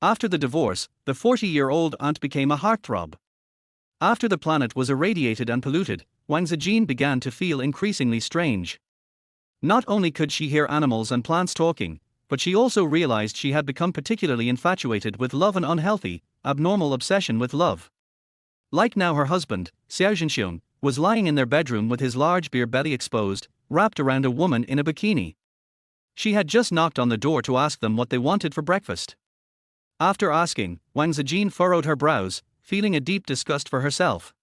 After the divorce, the 40-year-old aunt became a heartthrob. After the planet was irradiated and polluted, Wang Zijin began to feel increasingly strange. Not only could she hear animals and plants talking, but she also realized she had become particularly infatuated with love, an unhealthy, abnormal obsession with love. Like now, her husband, Xiao Zhenxiong, was lying in their bedroom with his large beer belly exposed, wrapped around a woman in a bikini. She had just knocked on the door to ask them what they wanted for breakfast. After asking, Wang Zijin furrowed her brows, feeling a deep disgust for herself.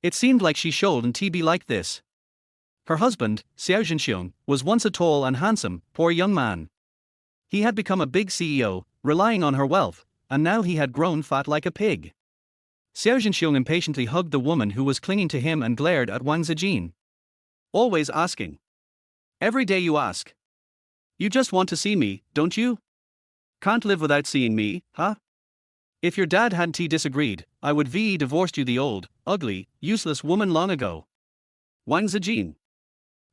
It seemed like she shouldn't be like this. Her husband, Xiao Zhenxiong, was once a tall and handsome, poor young man. He had become a big CEO, relying on her wealth, and now he had grown fat like a pig. Xiao Zhenxiong impatiently hugged the woman who was clinging to him and glared at Wang Zijin. Always asking. Every day you ask. You just want to see me, don't you? Can't live without seeing me, huh? If your dad hadn't disagreed, I would divorced you, the old, ugly, useless woman, long ago. Wang Zijin.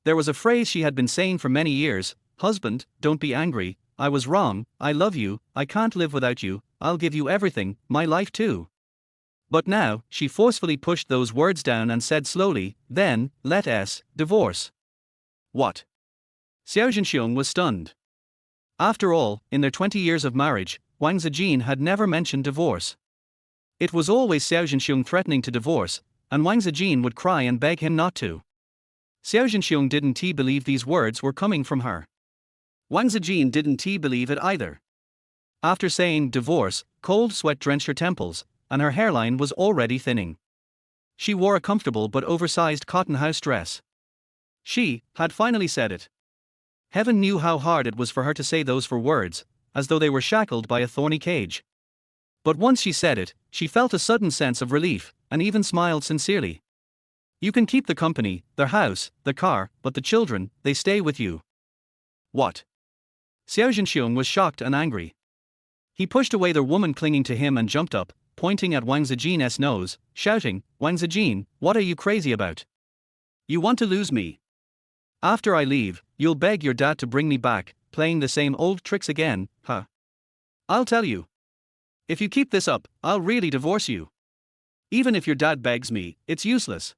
There was a phrase she had been saying for many years: husband, don't be angry, I was wrong, I love you, I can't live without you, I'll give you everything, my life too. But now, she forcefully pushed those words down and said slowly, then, let us divorce. What? Xiao Zhenxiong was stunned. After all, in their 20 years of marriage, Wang Zijin had never mentioned divorce. It was always Xiao Zhenxiong threatening to divorce, and Wang Zijin would cry and beg him not to. Xiao Zhenxiong didn't believe these words were coming from her. Wang Zijin didn't believe it either. After saying divorce, cold sweat drenched her temples, and her hairline was already thinning. She wore a comfortable but oversized cotton house dress. She had finally said it. Heaven knew how hard it was for her to say those 4 words, as though they were shackled by a thorny cage. But once she said it, she felt a sudden sense of relief, and even smiled sincerely. You can keep the company, the house, the car, but the children, they stay with you. What? Xiao Zhenxiong was shocked and angry. He pushed away the woman clinging to him and jumped up, pointing at Wang Zijin's nose, shouting, Wang Zijin, what are you crazy about? You want to lose me? After I leave, you'll beg your dad to bring me back, playing the same old tricks again, huh? I'll tell you. If you keep this up, I'll really divorce you. Even if your dad begs me, it's useless.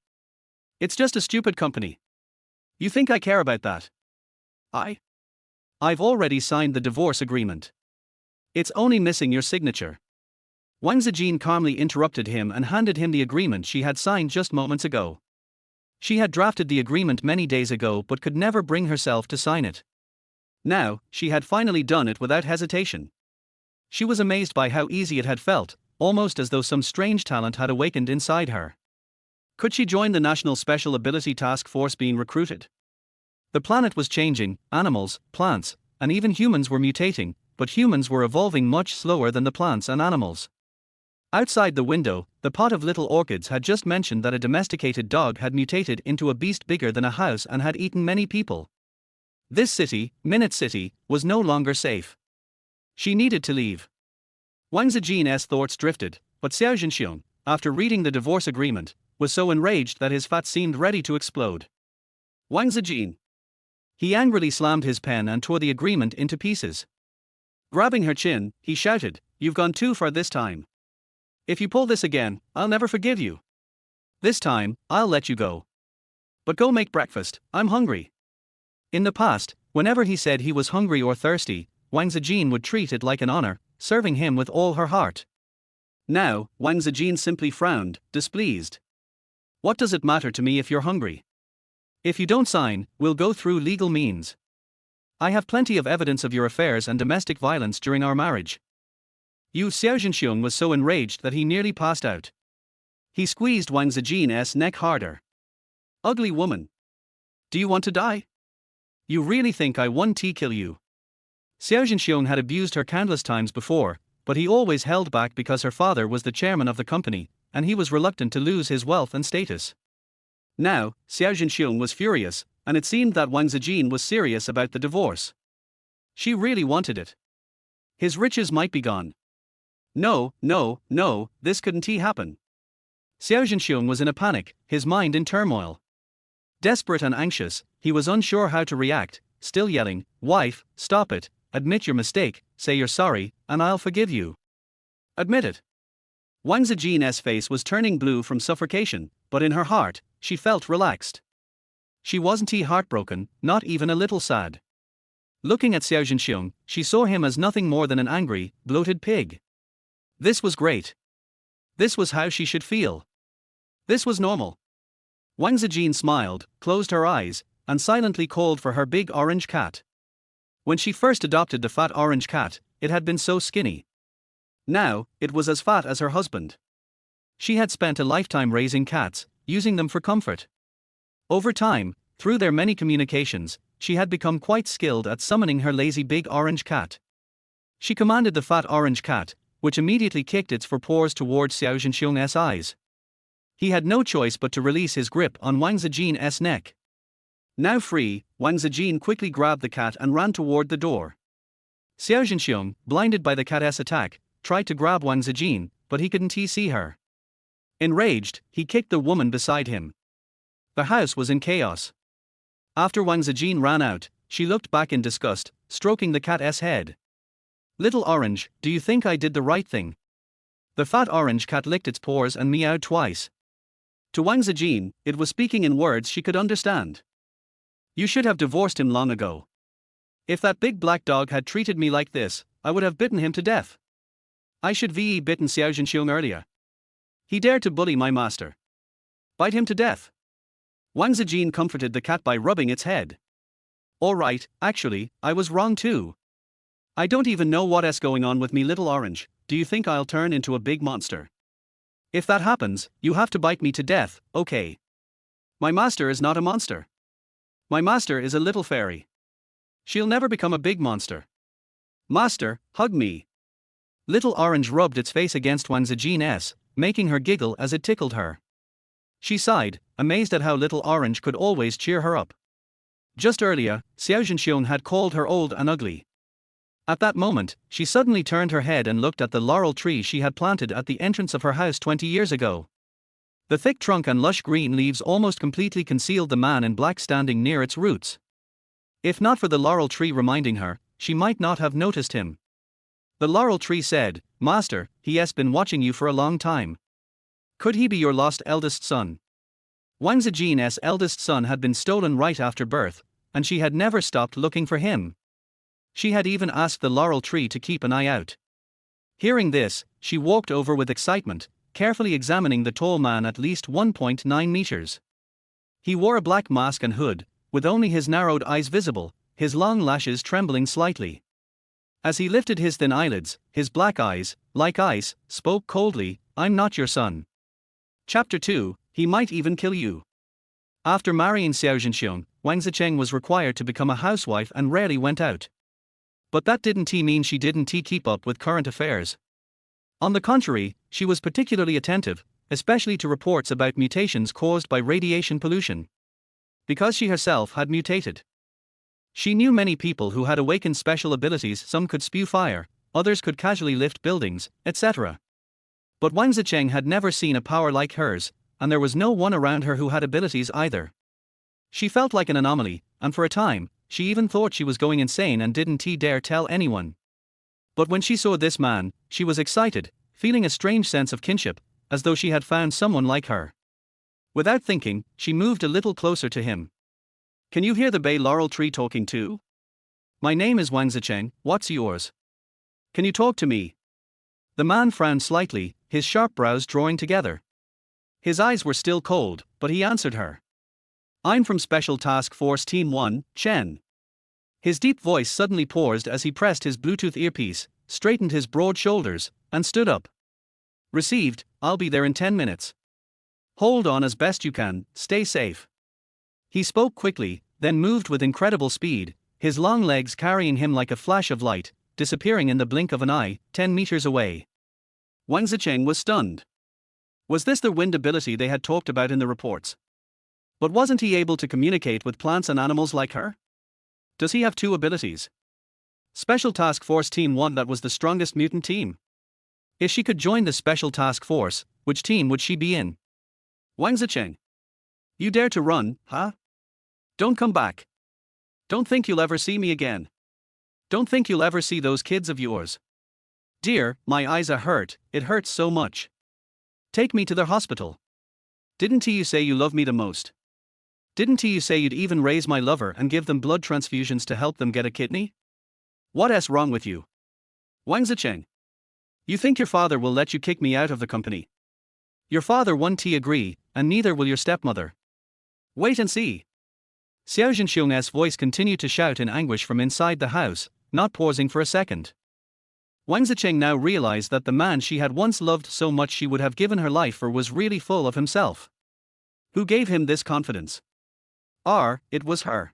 It's just a stupid company. You think I care about that? I've already signed the divorce agreement. It's only missing your signature. Wang Zijin calmly interrupted him and handed him the agreement she had signed just moments ago. She had drafted the agreement many days ago but could never bring herself to sign it. Now, she had finally done it without hesitation. She was amazed by how easy it had felt, almost as though some strange talent had awakened inside her. Could she join the National Special Ability Task Force being recruited? The planet was changing, animals, plants, and even humans were mutating, but humans were evolving much slower than the plants and animals. Outside the window, the pot of little orchids had just mentioned that a domesticated dog had mutated into a beast bigger than a house and had eaten many people. This city, Minute City, was no longer safe. She needed to leave. Wang Zijin's thoughts drifted, but Xiao Zhenxiong, after reading the divorce agreement, was so enraged that his fat seemed ready to explode. Wang Zijin. He angrily slammed his pen and tore the agreement into pieces. Grabbing her chin, he shouted, You've gone too far this time. If you pull this again, I'll never forgive you. This time, I'll let you go. But go make breakfast, I'm hungry. In the past, whenever he said he was hungry or thirsty, Wang Zijin would treat it like an honor, serving him with all her heart. Now, Wang Zijin simply frowned, displeased. What does it matter to me if you're hungry? If you don't sign, we'll go through legal means. I have plenty of evidence of your affairs and domestic violence during our marriage. Xiao Zhenxiong was so enraged that he nearly passed out. He squeezed Wang Zijin's neck harder. Ugly woman. Do you want to die? You really think I won't kill you? Xiao Zhenxiong had abused her countless times before, but he always held back because her father was the chairman of the company, and he was reluctant to lose his wealth and status. Now, Xiao Zhenxiong was furious, and it seemed that Wang Zijin was serious about the divorce. She really wanted it. His riches might be gone. No, this couldn't happen. Xiao Zhenxiong was in a panic, his mind in turmoil. Desperate and anxious, he was unsure how to react, still yelling, Wife, stop it, admit your mistake, say you're sorry, and I'll forgive you. Admit it. Wang Zijin's face was turning blue from suffocation, but in her heart, she felt relaxed. She wasn't heartbroken, not even a little sad. Looking at Xiao Zhenxiong, she saw him as nothing more than an angry, bloated pig. This was great. This was how she should feel. This was normal. Wang Zijin smiled, closed her eyes, and silently called for her big orange cat. When she first adopted the fat orange cat, it had been so skinny. Now, it was as fat as her husband. She had spent a lifetime raising cats, using them for comfort. Over time, through their many communications, she had become quite skilled at summoning her lazy big orange cat. She commanded the fat orange cat, which immediately kicked its forepaws towards Xiao Zhenxiong's eyes. He had no choice but to release his grip on Wang Zijin's neck. Now free, Wang Zijin quickly grabbed the cat and ran toward the door. Xiao Zhenxiong, blinded by the cat's attack, tried to grab Wang Zijin, but he couldn't see her. Enraged, he kicked the woman beside him. The house was in chaos. After Wang Zijin ran out, she looked back in disgust, stroking the cat's head. "Little Orange, do you think I did the right thing?" The fat orange cat licked its paws and meowed twice. To Wang Zijin, it was speaking in words she could understand. "You should have divorced him long ago. If that big black dog had treated me like this, I would have bitten him to death. I should have bitten Xiao Zhenxiong earlier. He dared to bully my master. Bite him to death." Wang Zijin comforted the cat by rubbing its head. "All right, actually, I was wrong too. I don't even know what's going on with me, Little Orange. Do you think I'll turn into a big monster? If that happens, you have to bite me to death, okay? My master is not a monster. My master is a little fairy. She'll never become a big monster. Master, hug me." Little Orange rubbed its face against Wang Zijin's, making her giggle as it tickled her. She sighed, amazed at how Little Orange could always cheer her up. Just earlier, Xiao Zhenxiong had called her old and ugly. At that moment, she suddenly turned her head and looked at the laurel tree she had planted at the entrance of her house 20 years ago. The thick trunk and lush green leaves almost completely concealed the man in black standing near its roots. If not for the laurel tree reminding her, she might not have noticed him. The laurel tree said, "Master, he has been watching you for a long time. Could he be your lost eldest son?" Wang Zijin's eldest son had been stolen right after birth, and she had never stopped looking for him. She had even asked the laurel tree to keep an eye out. Hearing this, she walked over with excitement, carefully examining the tall man at least 1.9 meters. He wore a black mask and hood, with only his narrowed eyes visible, his long lashes trembling slightly. As he lifted his thin eyelids, his black eyes, like ice, spoke coldly, "I'm not your son." Chapter 2, He Might Even Kill You. After marrying Xiao Zhenxiong, Wang Zijin was required to become a housewife and rarely went out. But that didn't mean she didn't keep up with current affairs. On the contrary, she was particularly attentive, especially to reports about mutations caused by radiation pollution. Because she herself had mutated. She knew many people who had awakened special abilities. Some could spew fire, others could casually lift buildings, etc. But Wang Zijin had never seen a power like hers, and there was no one around her who had abilities either. She felt like an anomaly, and for a time, she even thought she was going insane and didn't dare tell anyone. But when she saw this man, she was excited, feeling a strange sense of kinship, as though she had found someone like her. Without thinking, she moved a little closer to him. "Can you hear the bay laurel tree talking too? My name is Wang Zijin, what's yours? Can you talk to me?" The man frowned slightly, his sharp brows drawing together. His eyes were still cold, but he answered her. "I'm from Special Task Force Team 1, Chen." His deep voice suddenly paused as he pressed his Bluetooth earpiece, straightened his broad shoulders, and stood up. "Received, I'll be there in 10 minutes. Hold on as best you can, stay safe." He spoke quickly, then moved with incredible speed, his long legs carrying him like a flash of light, disappearing in the blink of an eye, 10 meters away. Wang Zijin was stunned. Was this the wind ability they had talked about in the reports? But wasn't he able to communicate with plants and animals like her? Does he have two abilities? Special Task Force Team 1, that was the strongest mutant team. If she could join the Special Task Force, which team would she be in? "Wang Zijin. You dare to run, huh? Don't come back. Don't think you'll ever see me again. Don't think you'll ever see those kids of yours. Dear, my eyes are hurt, it hurts so much. Take me to the hospital. Didn't you say you love me the most? Didn't you say you'd even raise my lover and give them blood transfusions to help them get a kidney? What's wrong with you? Wang Zijin. You think your father will let you kick me out of the company? Your father won't agree, and neither will your stepmother. Wait and see. Xiao Zhenxiong's voice continued to shout in anguish from inside the house, not pausing for a second. Wang Zijin now realized that the man she had once loved so much she would have given her life for was really full of himself. Who gave him this confidence? It was her.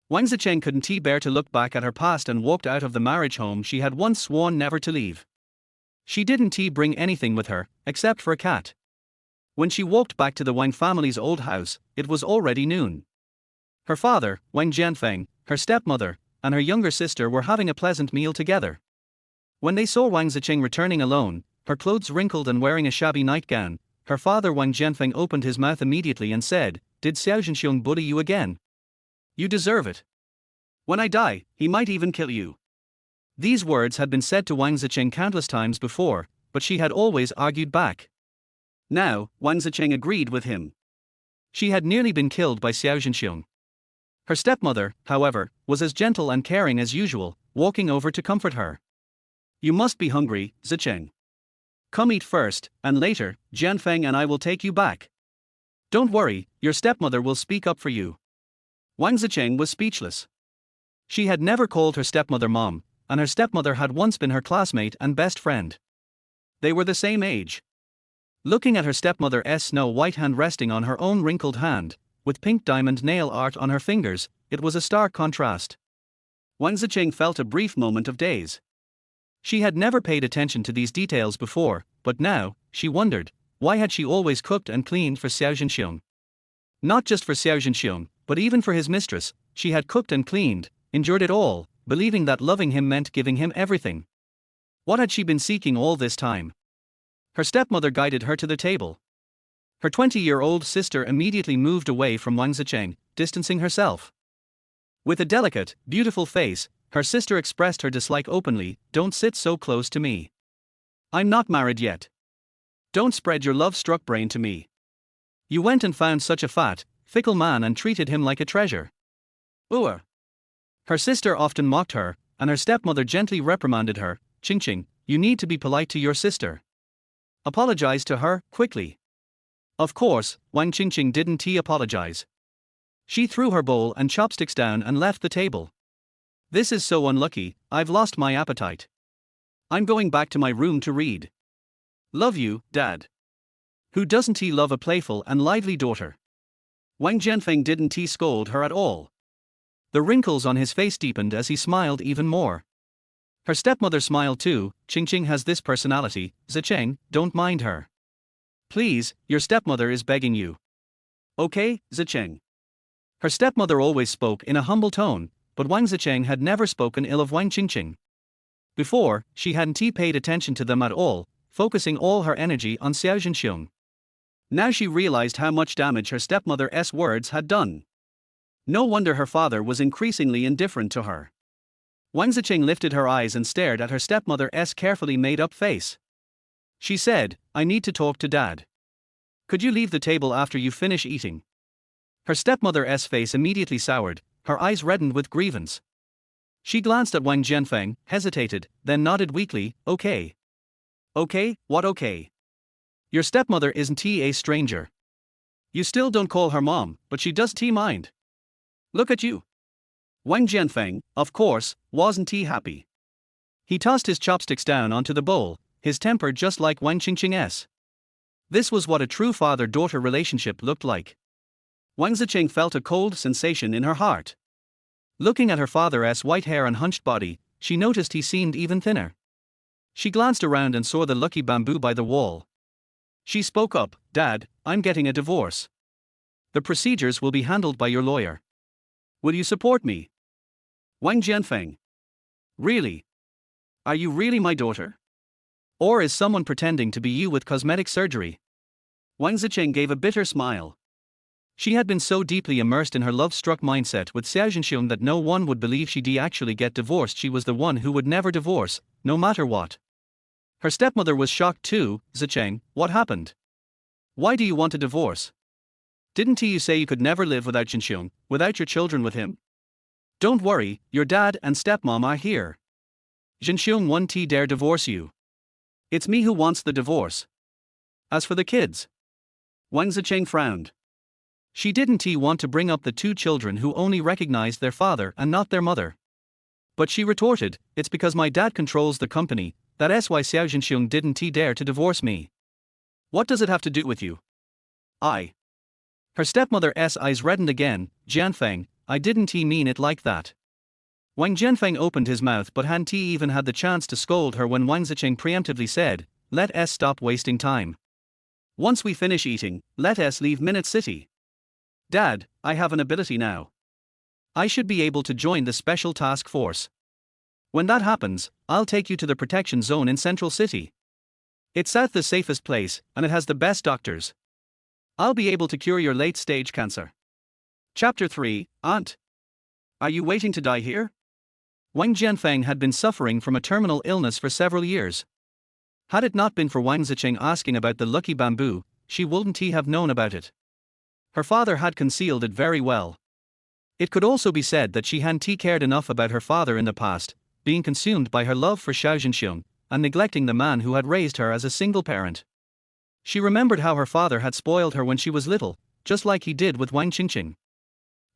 Wang Zijin couldn't bear to look back at her past and walked out of the marriage home she had once sworn never to leave. She didn't bring anything with her, except for a cat. When she walked back to the Wang family's old house, it was already noon. Her father, Wang Jianfeng, her stepmother, and her younger sister were having a pleasant meal together. When they saw Wang Zijin returning alone, her clothes wrinkled and wearing a shabby nightgown, her father Wang Jianfeng opened his mouth immediately and said, "Did Xiao Zhenxiong bully you again? You deserve it. When I die, he might even kill you." These words had been said to Wang Zijin countless times before, but she had always argued back. Now, Wang Zijin agreed with him. She had nearly been killed by Xiao Zhenxiong. Her stepmother, however, was as gentle and caring as usual, walking over to comfort her. "You must be hungry, Zicheng. Come eat first, and later, Jianfeng and I will take you back. Don't worry, your stepmother will speak up for you." Wang Zicheng was speechless. She had never called her stepmother mom, and her stepmother had once been her classmate and best friend. They were the same age. Looking at her stepmother's snow-white hand resting on her own wrinkled hand, with pink diamond nail art on her fingers, it was a stark contrast. Wang Zicheng felt a brief moment of daze. She had never paid attention to these details before, but now, she wondered, why had she always cooked and cleaned for Xiao Zhenxiong? Not just for Xiao Zhenxiong, but even for his mistress, she had cooked and cleaned, endured it all, believing that loving him meant giving him everything. What had she been seeking all this time? Her stepmother guided her to the table. Her 20-year-old sister immediately moved away from Wang Zicheng, distancing herself. With a delicate, beautiful face, her sister expressed her dislike openly. "Don't sit so close to me. I'm not married yet. Don't spread your love-struck brain to me. You went and found such a fat, fickle man and treated him like a treasure." Her sister often mocked her, and her stepmother gently reprimanded her. "Qingqing, you need to be polite to your sister. Apologize to her, quickly." Of course, Wang Qingqing didn't apologize. She threw her bowl and chopsticks down and left the table. "This is so unlucky, I've lost my appetite. I'm going back to my room to read. Love you, Dad." Who doesn't love a playful and lively daughter? Wang Jianfeng didn't scold her at all. The wrinkles on his face deepened as he smiled even more. Her stepmother smiled too. "Qingqing has this personality, Zicheng, don't mind her. Please, your stepmother is begging you." "Okay, Zicheng." Her stepmother always spoke in a humble tone, but Wang Zicheng had never spoken ill of Wang Qingqing. Before, she hadn't paid attention to them at all, focusing all her energy on Xiao Zhenxiong. Now she realized how much damage her stepmother's words had done. No wonder her father was increasingly indifferent to her. Wang Zicheng lifted her eyes and stared at her stepmother's carefully made-up face. She said, "I need to talk to Dad. Could you leave the table after you finish eating?" Her stepmother's face immediately soured, her eyes reddened with grievance. She glanced at Wang Jianfeng, hesitated, then nodded weakly. "Okay." "Okay, what okay? Your stepmother isn't a stranger. You still don't call her mom, but she does mind. Look at you." Wang Jianfeng, of course, wasn't happy. He tossed his chopsticks down onto the bowl, his temper just like Wang Qingqing's. This was what a true father-daughter relationship looked like. Wang Zicheng felt a cold sensation in her heart. Looking at her father's white hair and hunched body, she noticed he seemed even thinner. She glanced around and saw the lucky bamboo by the wall. She spoke up, "Dad, I'm getting a divorce. The procedures will be handled by your lawyer. Will you support me?" Wang Jianfeng. "Really? Are you really my daughter? Or is someone pretending to be you with cosmetic surgery?" Wang Zicheng gave a bitter smile. She had been so deeply immersed in her love-struck mindset with Xiao Zhenxiong that no one would believe she'd actually get divorced. She was the one who would never divorce, no matter what. Her stepmother was shocked too. Zicheng, what happened? Why do you want a divorce? Didn't you say you could never live without Zhenxiong, without your children with him? Don't worry, your dad and stepmom are here. Zhenxiong won't dare divorce you. It's me who wants the divorce. As for the kids, Wang Zijin frowned. She didn't want to bring up the two children who only recognized their father and not their mother. But she retorted, it's because my dad controls the company, that's why Xiao Zhenxiong didn't dare to divorce me. What does it have to do with you? Her stepmother's eyes reddened again. Jianfeng, I didn't mean it like that. Wang Jianfeng opened his mouth but hadn't even had the chance to scold her when Wang Zicheng preemptively said, let us stop wasting time. Once we finish eating, let us leave Minute City. Dad, I have an ability now. I should be able to join the special task force. When that happens, I'll take you to the protection zone in Central City. It's the safest place, and it has the best doctors. I'll be able to cure your late-stage cancer. Chapter 3, Aunt. Are you waiting to die here? Wang Jianfeng had been suffering from a terminal illness for several years. Had it not been for Wang Zicheng asking about the lucky bamboo, she wouldn't have known about it. Her father had concealed it very well. It could also be said that she hadn't cared enough about her father in the past, being consumed by her love for Xiao Zhenxiong, and neglecting the man who had raised her as a single parent. She remembered how her father had spoiled her when she was little, just like he did with Wang Qingqing.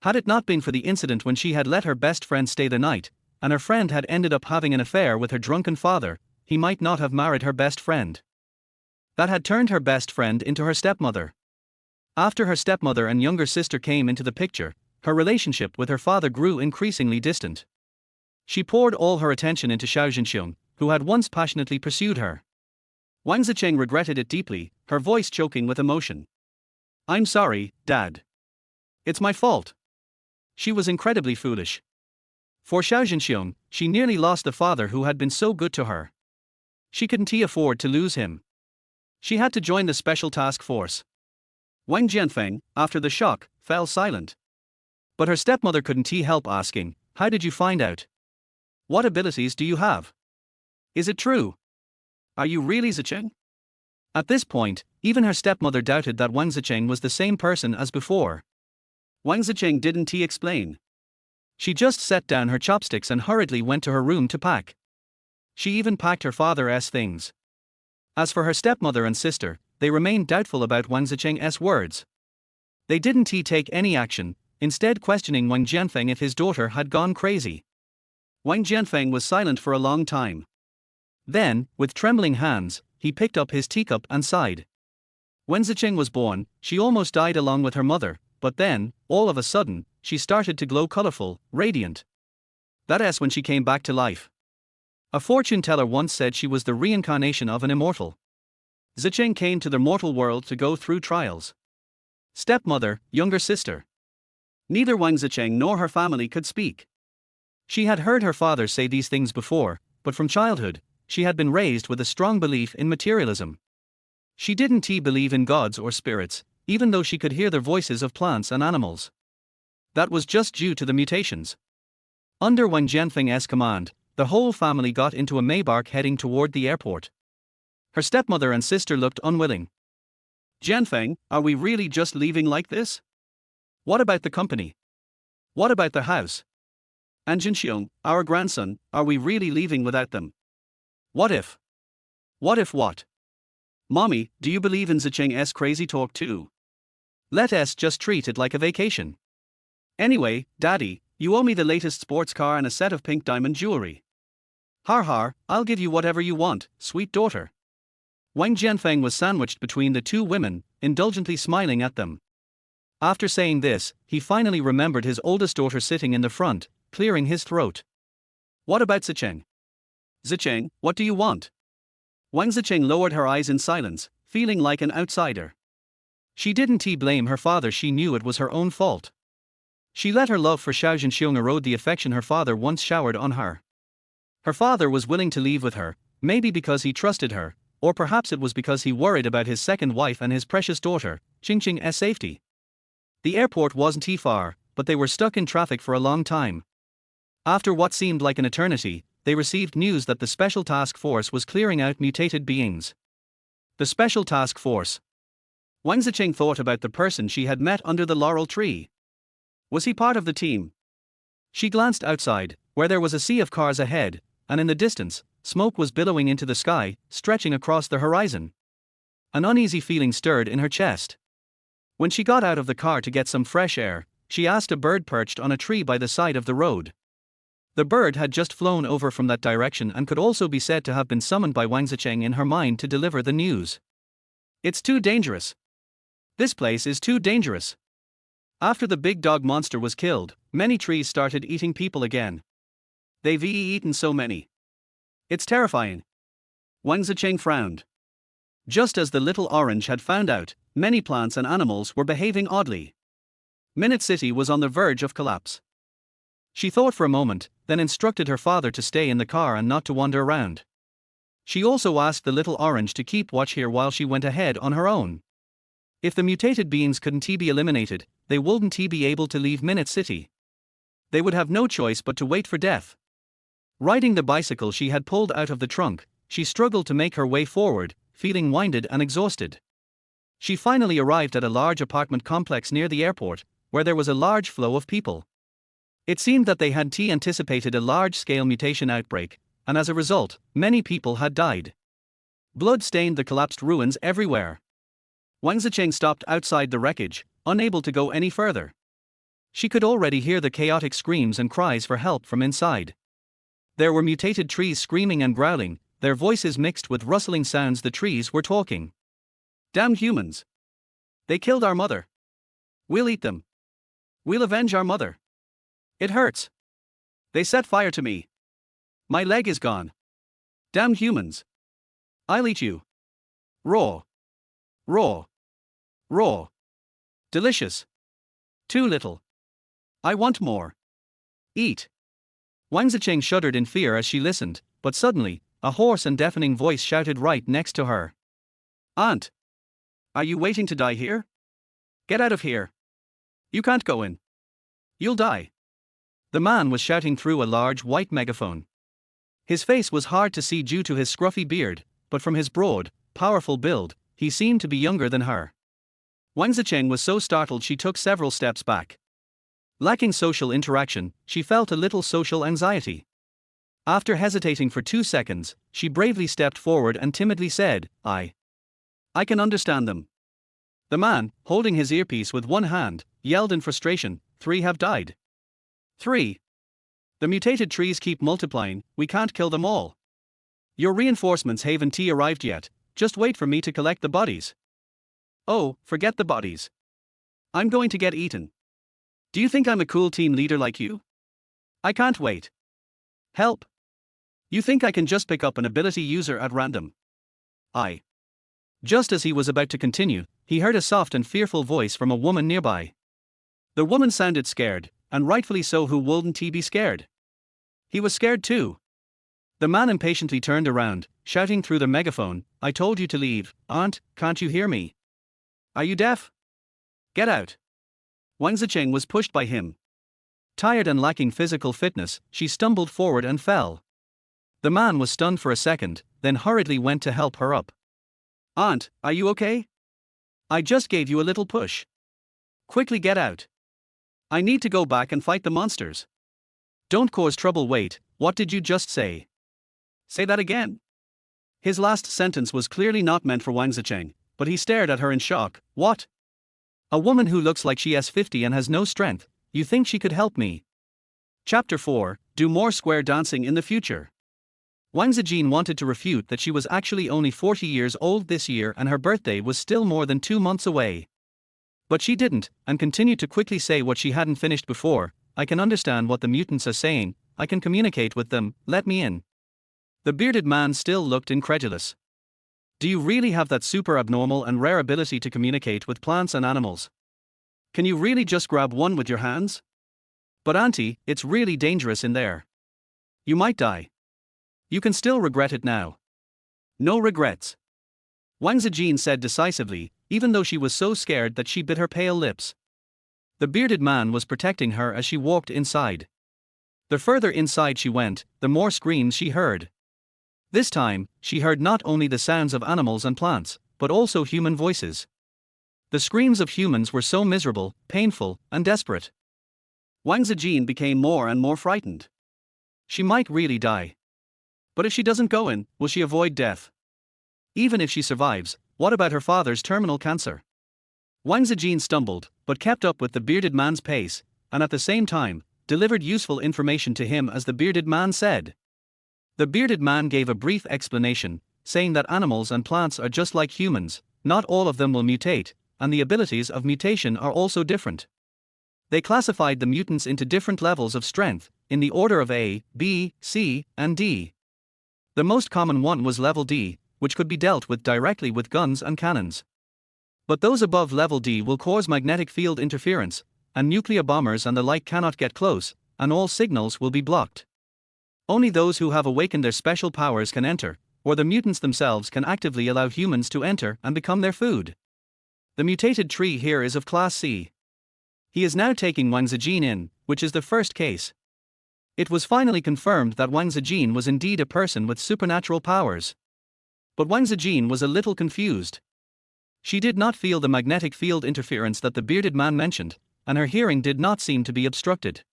Had it not been for the incident when she had let her best friend stay the night, and her friend had ended up having an affair with her drunken father, he might not have married her best friend. That had turned her best friend into her stepmother. After her stepmother and younger sister came into the picture, her relationship with her father grew increasingly distant. She poured all her attention into Xiao Zhenxiong, who had once passionately pursued her. Wang Zicheng regretted it deeply, her voice choking with emotion. I'm sorry, Dad. It's my fault. She was incredibly foolish. For Xiao Zhenxiong, she nearly lost the father who had been so good to her. She couldn't afford to lose him. She had to join the special task force. Wang Jianfeng, after the shock, fell silent. But her stepmother couldn't help asking, how did you find out? What abilities do you have? Is it true? Are you really Zicheng? At this point, even her stepmother doubted that Wang Zicheng was the same person as before. Wang Zicheng didn't explain. She just set down her chopsticks and hurriedly went to her room to pack. She even packed her father's things. As for her stepmother and sister, they remained doubtful about Wang Zicheng's words. They didn't take any action, instead questioning Wang Jianfeng if his daughter had gone crazy. Wang Jianfeng was silent for a long time. Then, with trembling hands, he picked up his teacup and sighed. When Zicheng was born, she almost died along with her mother, but then, all of a sudden, she started to glow colorful, radiant. That's when she came back to life. A fortune teller once said she was the reincarnation of an immortal. Zicheng came to the mortal world to go through trials. Stepmother, younger sister. Neither Wang Zicheng nor her family could speak. She had heard her father say these things before, but from childhood, she had been raised with a strong belief in materialism. She didn't believe in gods or spirits, even though she could hear the voices of plants and animals. That was just due to the mutations. Under Wang Jianfeng's command, the whole family got into a Maybach heading toward the airport. Her stepmother and sister looked unwilling. Jianfeng, are we really just leaving like this? What about the company? What about the house? And Zhenxiong, our grandson, are we really leaving without them? What if? What if what? Mommy, do you believe in Zicheng's crazy talk too? Let us just treat it like a vacation. Anyway, Daddy, you owe me the latest sports car and a set of pink diamond jewelry. Har, I'll give you whatever you want, sweet daughter. Wang Jianfeng was sandwiched between the two women, indulgently smiling at them. After saying this, he finally remembered his oldest daughter sitting in the front, clearing his throat. What about Zicheng? Zicheng, what do you want? Wang Zicheng lowered her eyes in silence, feeling like an outsider. She didn't blame her father, she knew it was her own fault. She let her love for Xiao Zhenxiong erode the affection her father once showered on her. Her father was willing to leave with her, maybe because he trusted her, or perhaps it was because he worried about his second wife and his precious daughter, Qingqing's safety. The airport wasn't far, but they were stuck in traffic for a long time. After what seemed like an eternity, they received news that the Special Task Force was clearing out mutated beings. The Special Task Force. Wang Zijin thought about the person she had met under the laurel tree. Was he part of the team? She glanced outside, where there was a sea of cars ahead, and in the distance, smoke was billowing into the sky, stretching across the horizon. An uneasy feeling stirred in her chest. When she got out of the car to get some fresh air, she asked a bird perched on a tree by the side of the road. The bird had just flown over from that direction and could also be said to have been summoned by Wang Zijin in her mind to deliver the news. It's too dangerous. This place is too dangerous. After the big dog monster was killed, many trees started eating people again. They've eaten so many. It's terrifying. Wang Zijin frowned. Just as the little orange had found out, many plants and animals were behaving oddly. Minute City was on the verge of collapse. She thought for a moment, then instructed her father to stay in the car and not to wander around. She also asked the little orange to keep watch here while she went ahead on her own. If the mutated beings couldn't be eliminated, they wouldn't be able to leave Minute City. They would have no choice but to wait for death. Riding the bicycle she had pulled out of the trunk, she struggled to make her way forward, feeling winded and exhausted. She finally arrived at a large apartment complex near the airport, where there was a large flow of people. It seemed that they had anticipated a large-scale mutation outbreak, and as a result, many people had died. Blood stained the collapsed ruins everywhere. Wang Zijin stopped outside the wreckage, unable to go any further. She could already hear the chaotic screams and cries for help from inside. There were mutated trees screaming and growling, their voices mixed with rustling sounds. The trees were talking. Damned humans! They killed our mother. We'll eat them. We'll avenge our mother. It hurts. They set fire to me. My leg is gone. Damned humans. I'll eat you. Raw. Raw. Raw. Delicious. Too little. I want more. Eat. Wang Zijin shuddered in fear as she listened, but suddenly, a hoarse and deafening voice shouted right next to her. Aunt! Are you waiting to die here? Get out of here. You can't go in. You'll die. The man was shouting through a large white megaphone. His face was hard to see due to his scruffy beard, but from his broad, powerful build, he seemed to be younger than her. Wang Zijin was so startled she took several steps back. Lacking social interaction, she felt a little social anxiety. After hesitating for 2 seconds, she bravely stepped forward and timidly said, I can understand them. The man, holding his earpiece with one hand, yelled in frustration, 3 have died. 3. The mutated trees keep multiplying, we can't kill them all. Your reinforcements haven't arrived yet, just wait for me to collect the bodies. Oh, forget the bodies. I'm going to get eaten. Do you think I'm a cool team leader like you? I can't wait. Help. You think I can just pick up an ability user at random? Just as he was about to continue, he heard a soft and fearful voice from a woman nearby. The woman sounded scared, and rightfully so. Who wouldn't he be scared? He was scared too. The man impatiently turned around, shouting through the megaphone, I told you to leave, aunt, can't you hear me? Are you deaf? Get out. Wang Zijin was pushed by him. Tired and lacking physical fitness, she stumbled forward and fell. The man was stunned for a second, then hurriedly went to help her up. Aunt, are you okay? I just gave you a little push. Quickly get out. I need to go back and fight the monsters. Don't cause trouble. Wait, what did you just say? Say that again. His last sentence was clearly not meant for Wang Zijin, but he stared at her in shock. What? A woman who looks like she is 50 and has no strength, you think she could help me? Chapter 4, Do More Square Dancing in the Future. Wang Zijin wanted to refute that she was actually only 40 years old this year and her birthday was still more than 2 months away. But she didn't, and continued to quickly say what she hadn't finished before. I can understand what the mutants are saying, I can communicate with them, let me in. The bearded man still looked incredulous. Do you really have that super abnormal and rare ability to communicate with plants and animals? Can you really just grab one with your hands? But auntie, it's really dangerous in there. You might die. You can still regret it now. No regrets. Wang Zijin said decisively, even though she was so scared that she bit her pale lips. The bearded man was protecting her as she walked inside. The further inside she went, the more screams she heard. This time, she heard not only the sounds of animals and plants, but also human voices. The screams of humans were so miserable, painful, and desperate. Wang Zijin became more and more frightened. She might really die. But if she doesn't go in, will she avoid death? Even if she survives, what about her father's terminal cancer? Wang Zijin stumbled, but kept up with the bearded man's pace, and at the same time, delivered useful information to him as the bearded man said. The bearded man gave a brief explanation, saying that animals and plants are just like humans, not all of them will mutate, and the abilities of mutation are also different. They classified the mutants into different levels of strength, in the order of A, B, C, and D. The most common one was level D, which could be dealt with directly with guns and cannons. But those above level D will cause magnetic field interference, and nuclear bombers and the like cannot get close, and all signals will be blocked. Only those who have awakened their special powers can enter, or the mutants themselves can actively allow humans to enter and become their food. The mutated tree here is of Class C. He is now taking Wang Zijin in, which is the first case. It was finally confirmed that Wang Zijin was indeed a person with supernatural powers. But Wang Zijin was a little confused. She did not feel the magnetic field interference that the bearded man mentioned, and her hearing did not seem to be obstructed.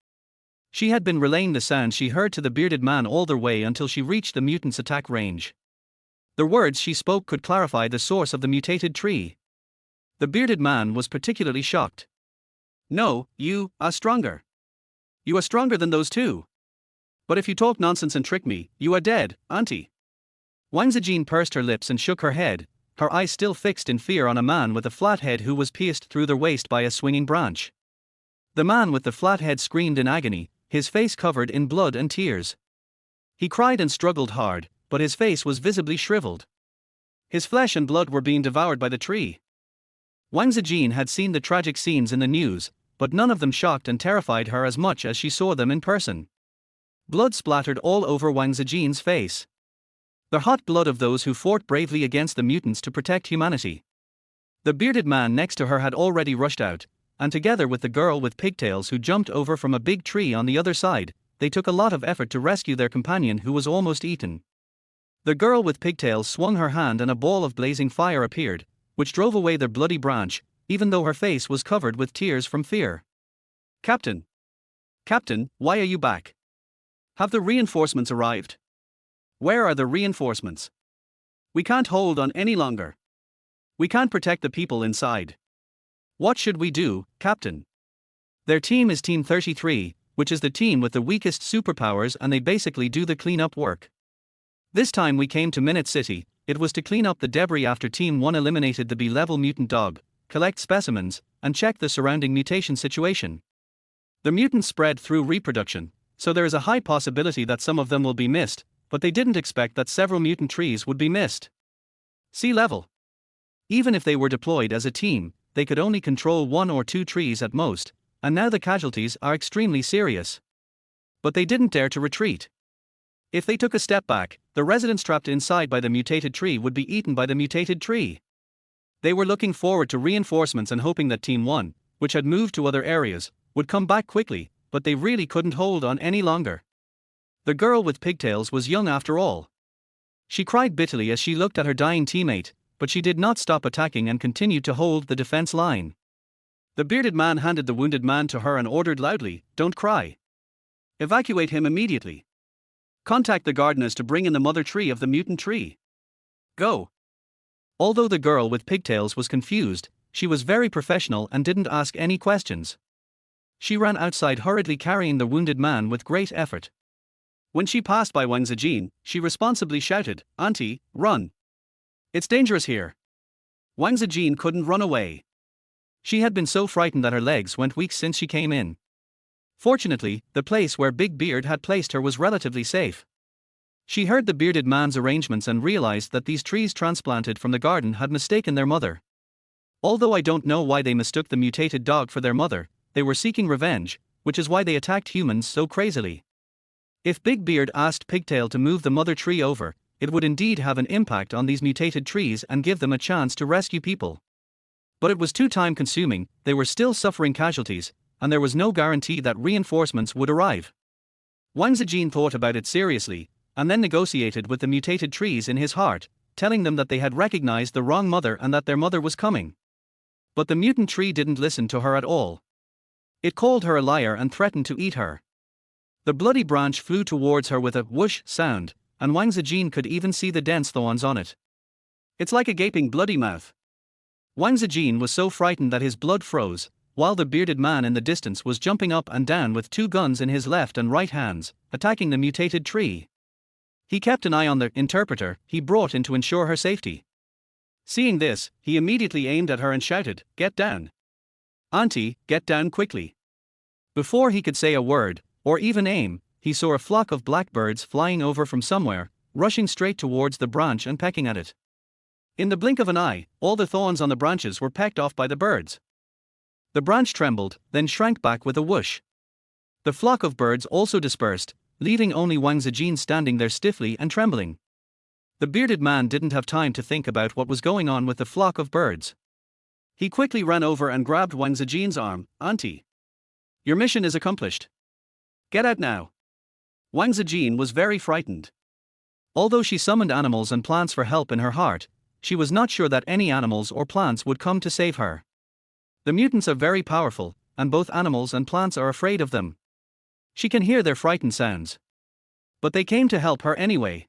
She had been relaying the sounds she heard to the bearded man all the way until she reached the mutant's attack range. The words she spoke could clarify the source of the mutated tree. The bearded man was particularly shocked. No, you are stronger. You are stronger than those two. But if you talk nonsense and trick me, you are dead, auntie. Wang Zijin pursed her lips and shook her head, her eyes still fixed in fear on a man with a flat head who was pierced through the waist by a swinging branch. The man with the flat head screamed in agony, his face covered in blood and tears. He cried and struggled hard, but his face was visibly shriveled. His flesh and blood were being devoured by the tree. Wang Zijin had seen the tragic scenes in the news, but none of them shocked and terrified her as much as she saw them in person. Blood splattered all over Wang Zijin's face. The hot blood of those who fought bravely against the mutants to protect humanity. The bearded man next to her had already rushed out, and together with the girl with pigtails who jumped over from a big tree on the other side, they took a lot of effort to rescue their companion who was almost eaten. The girl with pigtails swung her hand and a ball of blazing fire appeared, which drove away their bloody branch, even though her face was covered with tears from fear. Captain! Captain, why are you back? Have the reinforcements arrived? Where are the reinforcements? We can't hold on any longer. We can't protect the people inside. What should we do, Captain? Their team is Team 33, which is the team with the weakest superpowers, and they basically do the cleanup work. This time we came to Minute City, it was to clean up the debris after Team 1 eliminated the B-level mutant dog, collect specimens, and check the surrounding mutation situation. The mutants spread through reproduction, so there is a high possibility that some of them will be missed, but they didn't expect that several mutant trees would be missed. Sea level. Even if they were deployed as a team, they could only control 1 or 2 trees at most, and now the casualties are extremely serious. But they didn't dare to retreat. If they took a step back, the residents trapped inside by the mutated tree would be eaten by the mutated tree. They were looking forward to reinforcements and hoping that Team 1, which had moved to other areas, would come back quickly, but they really couldn't hold on any longer. The girl with pigtails was young after all. She cried bitterly as she looked at her dying teammate, but she did not stop attacking and continued to hold the defense line. The bearded man handed the wounded man to her and ordered loudly, "Don't cry. Evacuate him immediately. Contact the gardeners to bring in the mother tree of the mutant tree. Go." Although the girl with pigtails was confused, she was very professional and didn't ask any questions. She ran outside hurriedly carrying the wounded man with great effort. When she passed by Wang Zijin, she responsibly shouted, "Auntie, run. It's dangerous here." Wang Zijin couldn't run away. She had been so frightened that her legs went weak since she came in. Fortunately, the place where Big Beard had placed her was relatively safe. She heard the bearded man's arrangements and realized that these trees transplanted from the garden had mistaken their mother. Although I don't know why they mistook the mutated dog for their mother, they were seeking revenge, which is why they attacked humans so crazily. If Big Beard asked Pigtail to move the mother tree over, it would indeed have an impact on these mutated trees and give them a chance to rescue people. But it was too time-consuming, they were still suffering casualties, and there was no guarantee that reinforcements would arrive. Wang Zijin thought about it seriously, and then negotiated with the mutated trees in his heart, telling them that they had recognized the wrong mother and that their mother was coming. But the mutant tree didn't listen to her at all. It called her a liar and threatened to eat her. The bloody branch flew towards her with a whoosh sound, and Wang Zijin could even see the dense thorns on it. It's like a gaping bloody mouth. Wang Zijin was so frightened that his blood froze, while the bearded man in the distance was jumping up and down with 2 guns in his left and right hands, attacking the mutated tree. He kept an eye on the interpreter he brought in to ensure her safety. Seeing this, he immediately aimed at her and shouted, "Get down! Auntie, get down quickly!" Before he could say a word, or even aim, he saw a flock of blackbirds flying over from somewhere, rushing straight towards the branch and pecking at it. In the blink of an eye, all the thorns on the branches were pecked off by the birds. The branch trembled, then shrank back with a whoosh. The flock of birds also dispersed, leaving only Wang Zijin standing there stiffly and trembling. The bearded man didn't have time to think about what was going on with the flock of birds. He quickly ran over and grabbed Wang Zijin's arm. "Auntie, your mission is accomplished. Get out now." Wang Zijin was very frightened. Although she summoned animals and plants for help in her heart, she was not sure that any animals or plants would come to save her. The mutants are very powerful, and both animals and plants are afraid of them. She can hear their frightened sounds. But they came to help her anyway.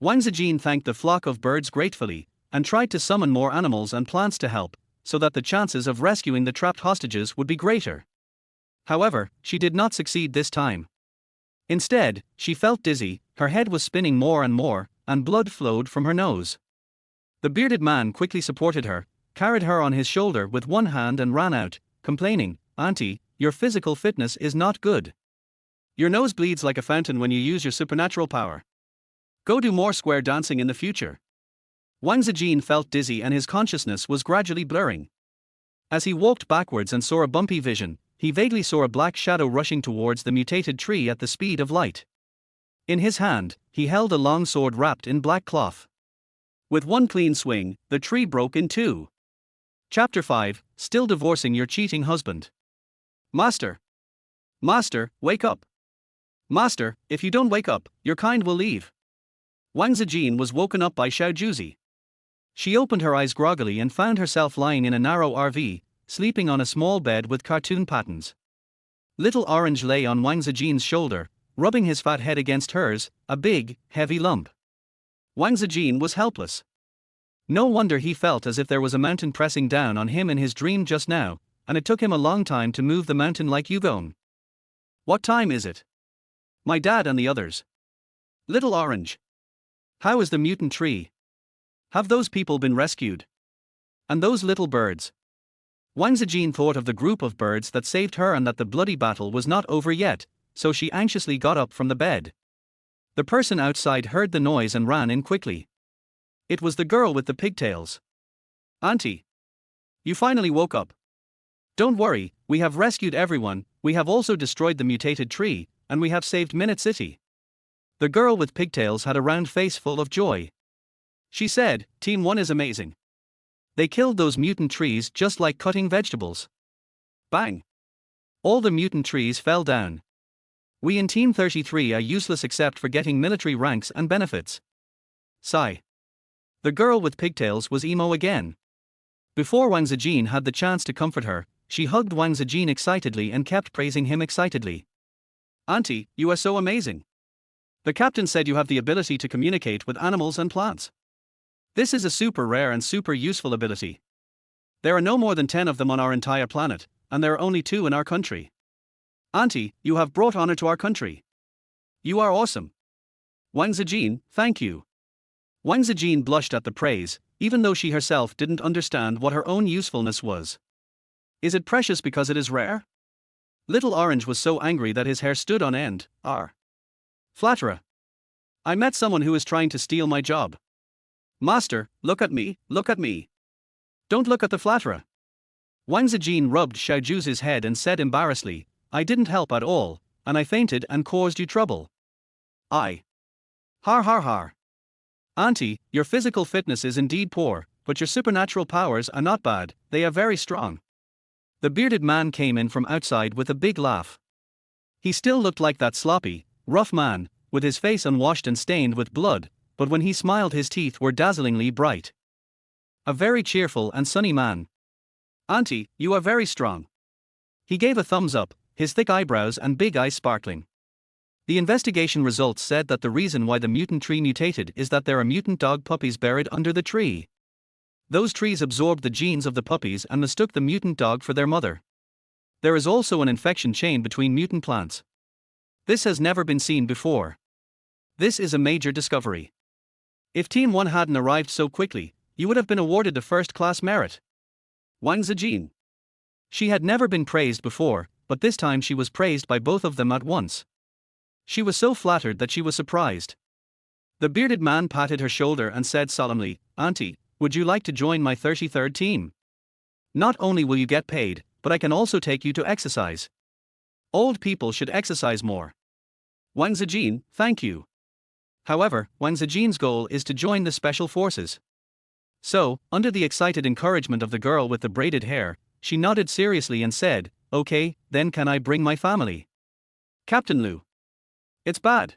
Wang Zijin thanked the flock of birds gratefully, and tried to summon more animals and plants to help, so that the chances of rescuing the trapped hostages would be greater. However, she did not succeed this time. Instead, she felt dizzy, her head was spinning more and more, and blood flowed from her nose. The bearded man quickly supported her, carried her on his shoulder with one hand and ran out, complaining, "Auntie, your physical fitness is not good. Your nose bleeds like a fountain when you use your supernatural power. Go do more square dancing in the future." Wang Zijin felt dizzy and his consciousness was gradually blurring. As he walked backwards and saw a bumpy vision, he vaguely saw a black shadow rushing towards the mutated tree at the speed of light. In his hand, he held a long sword wrapped in black cloth. With one clean swing, the tree broke in 2. Chapter 5, Still Divorcing Your Cheating Husband. "Master! Master, wake up! Master, if you don't wake up, your kind will leave." Wang Zijin was woken up by Xiao Zhenxiong. She opened her eyes groggily and found herself lying in a narrow RV, sleeping on a small bed with cartoon patterns. Little Orange lay on Wang Zijin's shoulder, rubbing his fat head against hers, a big, heavy lump. Wang Zijin was helpless. No wonder he felt as if there was a mountain pressing down on him in his dream just now, and it took him a long time to move the mountain like Yugong. "What time is it? My dad and the others. Little Orange. How is the mutant tree? Have those people been rescued? And those little birds?" Wang Zijin thought of the group of birds that saved her and that the bloody battle was not over yet, so she anxiously got up from the bed. The person outside heard the noise and ran in quickly. It was the girl with the pigtails. "Auntie, you finally woke up. Don't worry, we have rescued everyone, we have also destroyed the mutated tree, and we have saved Minute City." The girl with pigtails had a round face full of joy. She said, "Team 1 is amazing. They killed those mutant trees just like cutting vegetables." Bang! All the mutant trees fell down. "We in Team 33 are useless except for getting military ranks and benefits." Sigh. The girl with pigtails was emo again. Before Wang Zijin had the chance to comfort her, she hugged Wang Zijin excitedly and kept praising him excitedly. "Auntie, you are so amazing. The captain said you have the ability to communicate with animals and plants. This is a super rare and super useful ability. There are no more than 10 of them on our entire planet, and there are only 2 in our country. Auntie, you have brought honor to our country. You are awesome. Wang Zijin, thank you." Wang Zijin blushed at the praise, even though she herself didn't understand what her own usefulness was. Is it precious because it is rare? Little Orange was so angry that his hair stood on end. Flatterer. I met someone who is trying to steal my job. Master, look at me, look at me. Don't look at the flatterer. Wang Zijin rubbed Xiao Zhenxiong's head and said embarrassedly, "I didn't help at all, and I fainted and caused you trouble." Har har har. Auntie, your physical fitness is indeed poor, but your supernatural powers are not bad, they are very strong. The bearded man came in from outside with a big laugh. He still looked like that sloppy, rough man, with his face unwashed and stained with blood, but when he smiled his teeth were dazzlingly bright. A very cheerful and sunny man. Auntie, you are very strong. He gave a thumbs up, his thick eyebrows and big eyes sparkling. The investigation results said that the reason why the mutant tree mutated is that there are mutant dog puppies buried under the tree. Those trees absorbed the genes of the puppies and mistook the mutant dog for their mother. There is also an infection chain between mutant plants. This has never been seen before. This is a major discovery. If Team 1 hadn't arrived so quickly, you would have been awarded the first-class merit. Wang Zijin. She had never been praised before, but this time she was praised by both of them at once. She was so flattered that she was surprised. The bearded man patted her shoulder and said solemnly, "Auntie, would you like to join my 33rd team? Not only will you get paid, but I can also take you to exercise. Old people should exercise more." Wang Zijin, thank you. However, Wang Zijin's goal is to join the special forces. So, under the excited encouragement of the girl with the braided hair, she nodded seriously and said, "Okay, then can I bring my family?" Captain Liu. It's bad.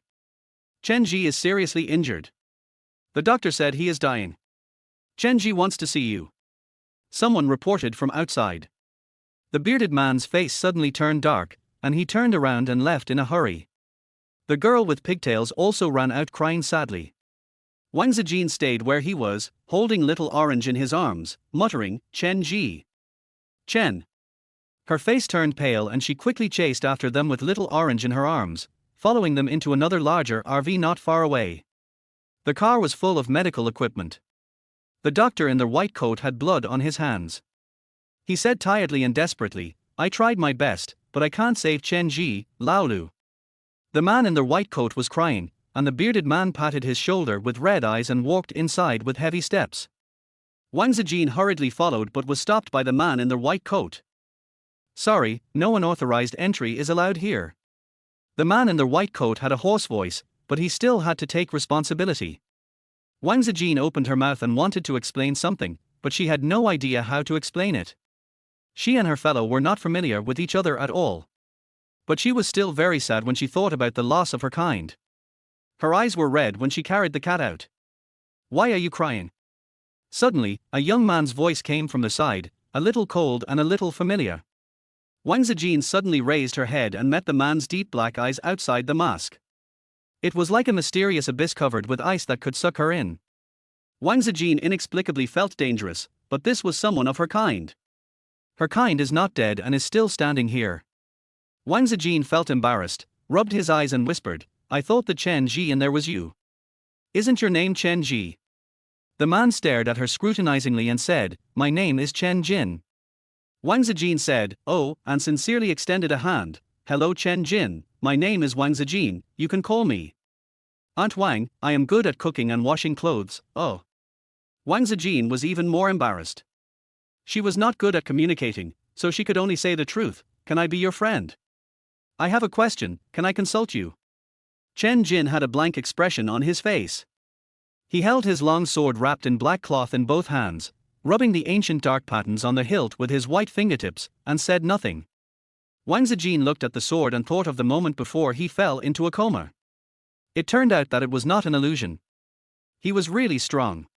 Chen Ji is seriously injured. The doctor said he is dying. Chen Ji wants to see you. Someone reported from outside. The bearded man's face suddenly turned dark, and he turned around and left in a hurry. The girl with pigtails also ran out crying sadly. Wang Zijin stayed where he was, holding little Orange in his arms, muttering, "Chen Ji. Chen." Her face turned pale and she quickly chased after them with little Orange in her arms, following them into another larger RV not far away. The car was full of medical equipment. The doctor in the white coat had blood on his hands. He said tiredly and desperately, "I tried my best, but I can't save Chen Ji, Laolu." The man in the white coat was crying, and the bearded man patted his shoulder with red eyes and walked inside with heavy steps. Wang Zijin hurriedly followed but was stopped by the man in the white coat. "Sorry, no unauthorized entry is allowed here." The man in the white coat had a hoarse voice, but he still had to take responsibility. Wang Zijin opened her mouth and wanted to explain something, but she had no idea how to explain it. She and her fellow were not familiar with each other at all. But she was still very sad when she thought about the loss of her kind. Her eyes were red when she carried the cat out. "Why are you crying?" Suddenly, a young man's voice came from the side, a little cold and a little familiar. Wang Zijin suddenly raised her head and met the man's deep black eyes outside the mask. It was like a mysterious abyss covered with ice that could suck her in. Wang Zijin inexplicably felt dangerous, but this was someone of her kind. Her kind is not dead and is still standing here. Wang Zijin felt embarrassed, rubbed his eyes and whispered, "I thought the Chen Ji and there was you. Isn't your name Chen Ji?" The man stared at her scrutinizingly and said, "My name is Chen Jin." Wang Zijin said, "Oh," and sincerely extended a hand. "Hello Chen Jin, my name is Wang Zijin, you can call me Aunt Wang, I am good at cooking and washing clothes." Oh. Wang Zijin was even more embarrassed. She was not good at communicating, so she could only say the truth, "Can I be your friend? I have a question, can I consult you?" Chen Jin had a blank expression on his face. He held his long sword wrapped in black cloth in both hands, rubbing the ancient dark patterns on the hilt with his white fingertips, and said nothing. Wang Zijin looked at the sword and thought of the moment before he fell into a coma. It turned out that it was not an illusion. He was really strong.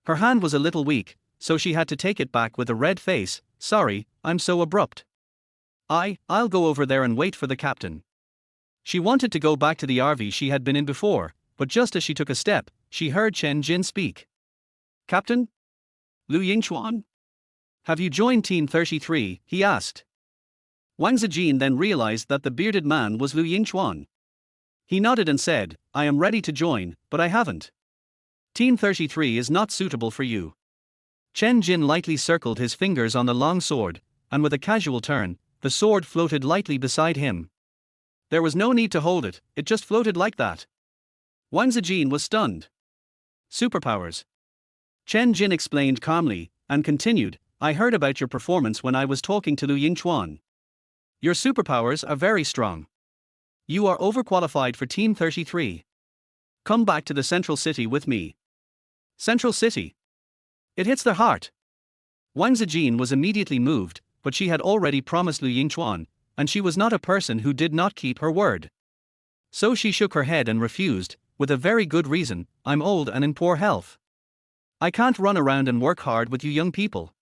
Her hand was a little weak, so she had to take it back with a red face. "Sorry, I'm so abrupt. I'll go over there and wait for the captain." She wanted to go back to the RV she had been in before, but just as she took a step, she heard Chen Jin speak. "Captain? Liu Yingchuan? Have you joined Team 33, he asked. Wang Zijin then realized that the bearded man was Liu Yingchuan. He nodded and said, "I am ready to join, but I haven't. Team 33 is not suitable for you." Chen Jin lightly circled his fingers on the long sword, and with a casual turn, the sword floated lightly beside him. There was no need to hold it, it just floated like that. Wang Zijin was stunned. "Superpowers." Chen Jin explained calmly, and continued, "I heard about your performance when I was talking to Liu Yingchuan. Your superpowers are very strong. You are overqualified for Team 33. Come back to the Central City with me." Central City. It hits their heart. Wang Zijin was immediately moved, but she had already promised Liu Yingchuan, and she was not a person who did not keep her word. So she shook her head and refused, with a very good reason: I'm old and in poor health. I can't run around and work hard with you young people.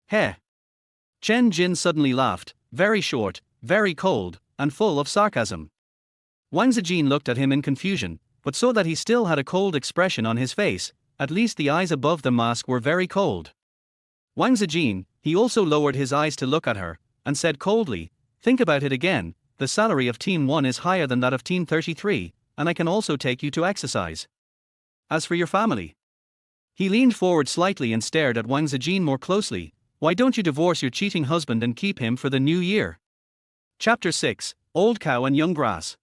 Heh. Chen Jin suddenly laughed, very short, very cold, and full of sarcasm. Wang Zijin looked at him in confusion, but saw that he still had a cold expression on his face. At least the eyes above the mask were very cold. Wang Zijin, he also lowered his eyes to look at her, and said coldly, think about it again, the salary of Team 1 is higher than that of Team 33, and I can also take you to exercise. As for your family. He leaned forward slightly and stared at Wang Zijin more closely. Why don't you divorce your cheating husband and keep him for the new year? Chapter 6, Old Cow and Young Grass.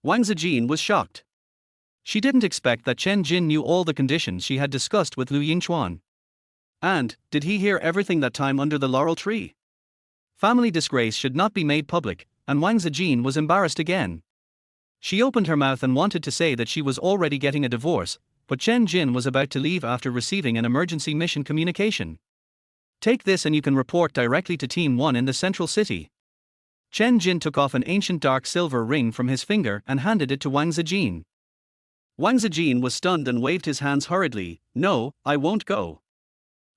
Wang Zijin was shocked. She didn't expect that Chen Jin knew all the conditions she had discussed with Lu Yingchuan. And, did he hear everything that time under the laurel tree? Family disgrace should not be made public, and Wang Zijin was embarrassed again. She opened her mouth and wanted to say that she was already getting a divorce, but Chen Jin was about to leave after receiving an emergency mission communication. Take this and you can report directly to Team 1 in the central city. Chen Jin took off an ancient dark silver ring from his finger and handed it to Wang Zijin. Wang Zijin was stunned and waved his hands hurriedly. No, I won't go.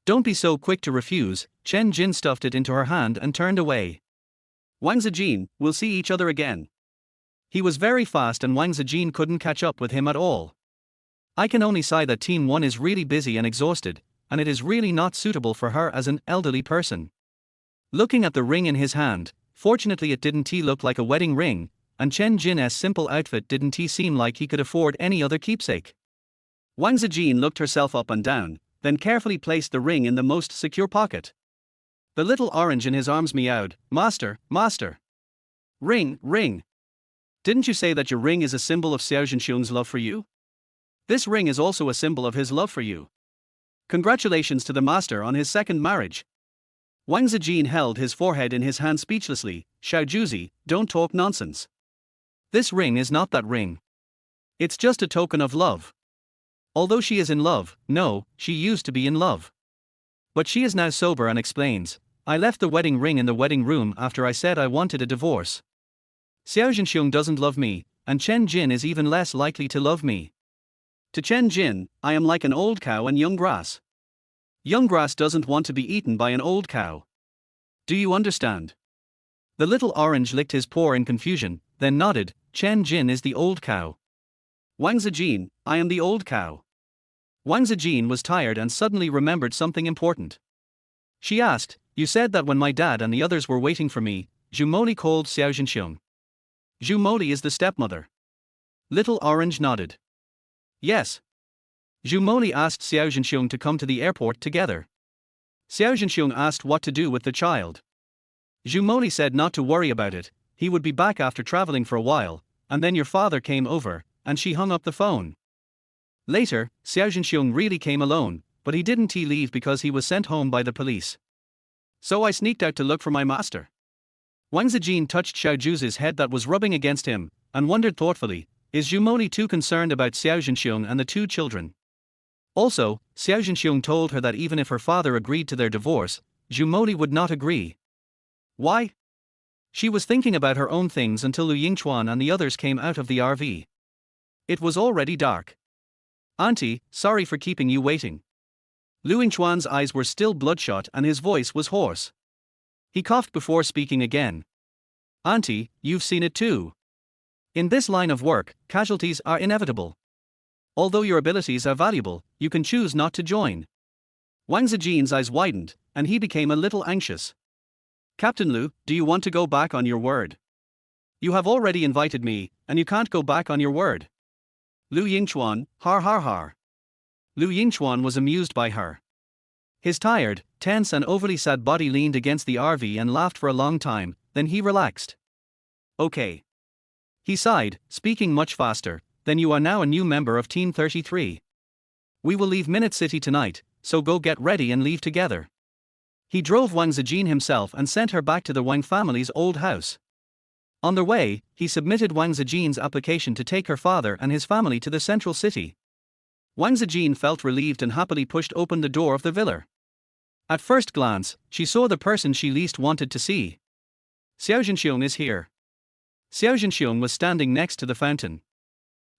Don't be so quick to refuse. Chen Jin stuffed it into her hand and turned away. Wang Zijin, we'll see each other again. He was very fast and Wang Zijin couldn't catch up with him at all. I can only sigh that Team 1 is really busy and exhausted, and it is really not suitable for her as an elderly person. Looking at the ring in his hand, fortunately it didn't look like a wedding ring, and Chen Jin's simple outfit didn't seem like he could afford any other keepsake. Wang Zijin looked herself up and down, then carefully placed the ring in the most secure pocket. The little orange in his arms meowed, Master, Master. Ring, ring. Didn't you say that your ring is a symbol of Xiao Zhenxiong's love for you? This ring is also a symbol of his love for you. Congratulations to the master on his second marriage. Wang Zijin held his forehead in his hand speechlessly. Xiao Zhenxiong, don't talk nonsense. This ring is not that ring. It's just a token of love. Although she is in love, no, she used to be in love. But she is now sober and explains, I left the wedding ring in the wedding room after I said I wanted a divorce. Xiao Zhenxiong doesn't love me, and Chen Jin is even less likely to love me. To Chen Jin, I am like an old cow and young grass. Young grass doesn't want to be eaten by an old cow. Do you understand? The little orange licked his paw in confusion, then nodded. Chen Jin is the old cow. Wang Zijin, I am the old cow. Wang Zijin was tired and suddenly remembered something important. She asked, you said that when my dad and the others were waiting for me, Zhu Moli called Xiao Zhenxiong. Zhu Moli is the stepmother. Little orange nodded. Yes. Zhu Moli asked Xiao Zhenxiong to come to the airport together. Xiao Zhenxiong asked what to do with the child. Zhu Moli said not to worry about it, he would be back after traveling for a while, and then your father came over, and she hung up the phone. Later, Xiao Zhenxiong really came alone, but he didn't leave because he was sent home by the police. So I sneaked out to look for my master. Wang Zijin touched Xiao Zhu's head that was rubbing against him, and wondered thoughtfully, is Zhu Moli too concerned about Xiao Zhenxiong and the two children? Also, Xiao Zhenxiong told her that even if her father agreed to their divorce, Zhu Moli would not agree. Why? She was thinking about her own things until Lu Yingchuan and the others came out of the RV. It was already dark. Auntie, sorry for keeping you waiting. Lu Yingchuan's eyes were still bloodshot and his voice was hoarse. He coughed before speaking again. Auntie, you've seen it too. In this line of work, casualties are inevitable. Although your abilities are valuable, you can choose not to join. Wang Zijin's eyes widened, and he became a little anxious. Captain Lu, do you want to go back on your word? You have already invited me, and you can't go back on your word. Lu Yingchuan, har har har. Lu Yingchuan was amused by her. His tired, tense and overly sad body leaned against the RV and laughed for a long time, then he relaxed. Okay. He sighed, speaking much faster, then you are now a new member of Team 33. We will leave Minute City tonight, so go get ready and leave together. He drove Wang Zijin himself and sent her back to the Wang family's old house. On their way, he submitted Wang Zijin's application to take her father and his family to the central city. Wang Zijin felt relieved and happily pushed open the door of the villa. At first glance, she saw the person she least wanted to see. Xiao Zhenxiong is here. Xiao Zhenxiong was standing next to the fountain.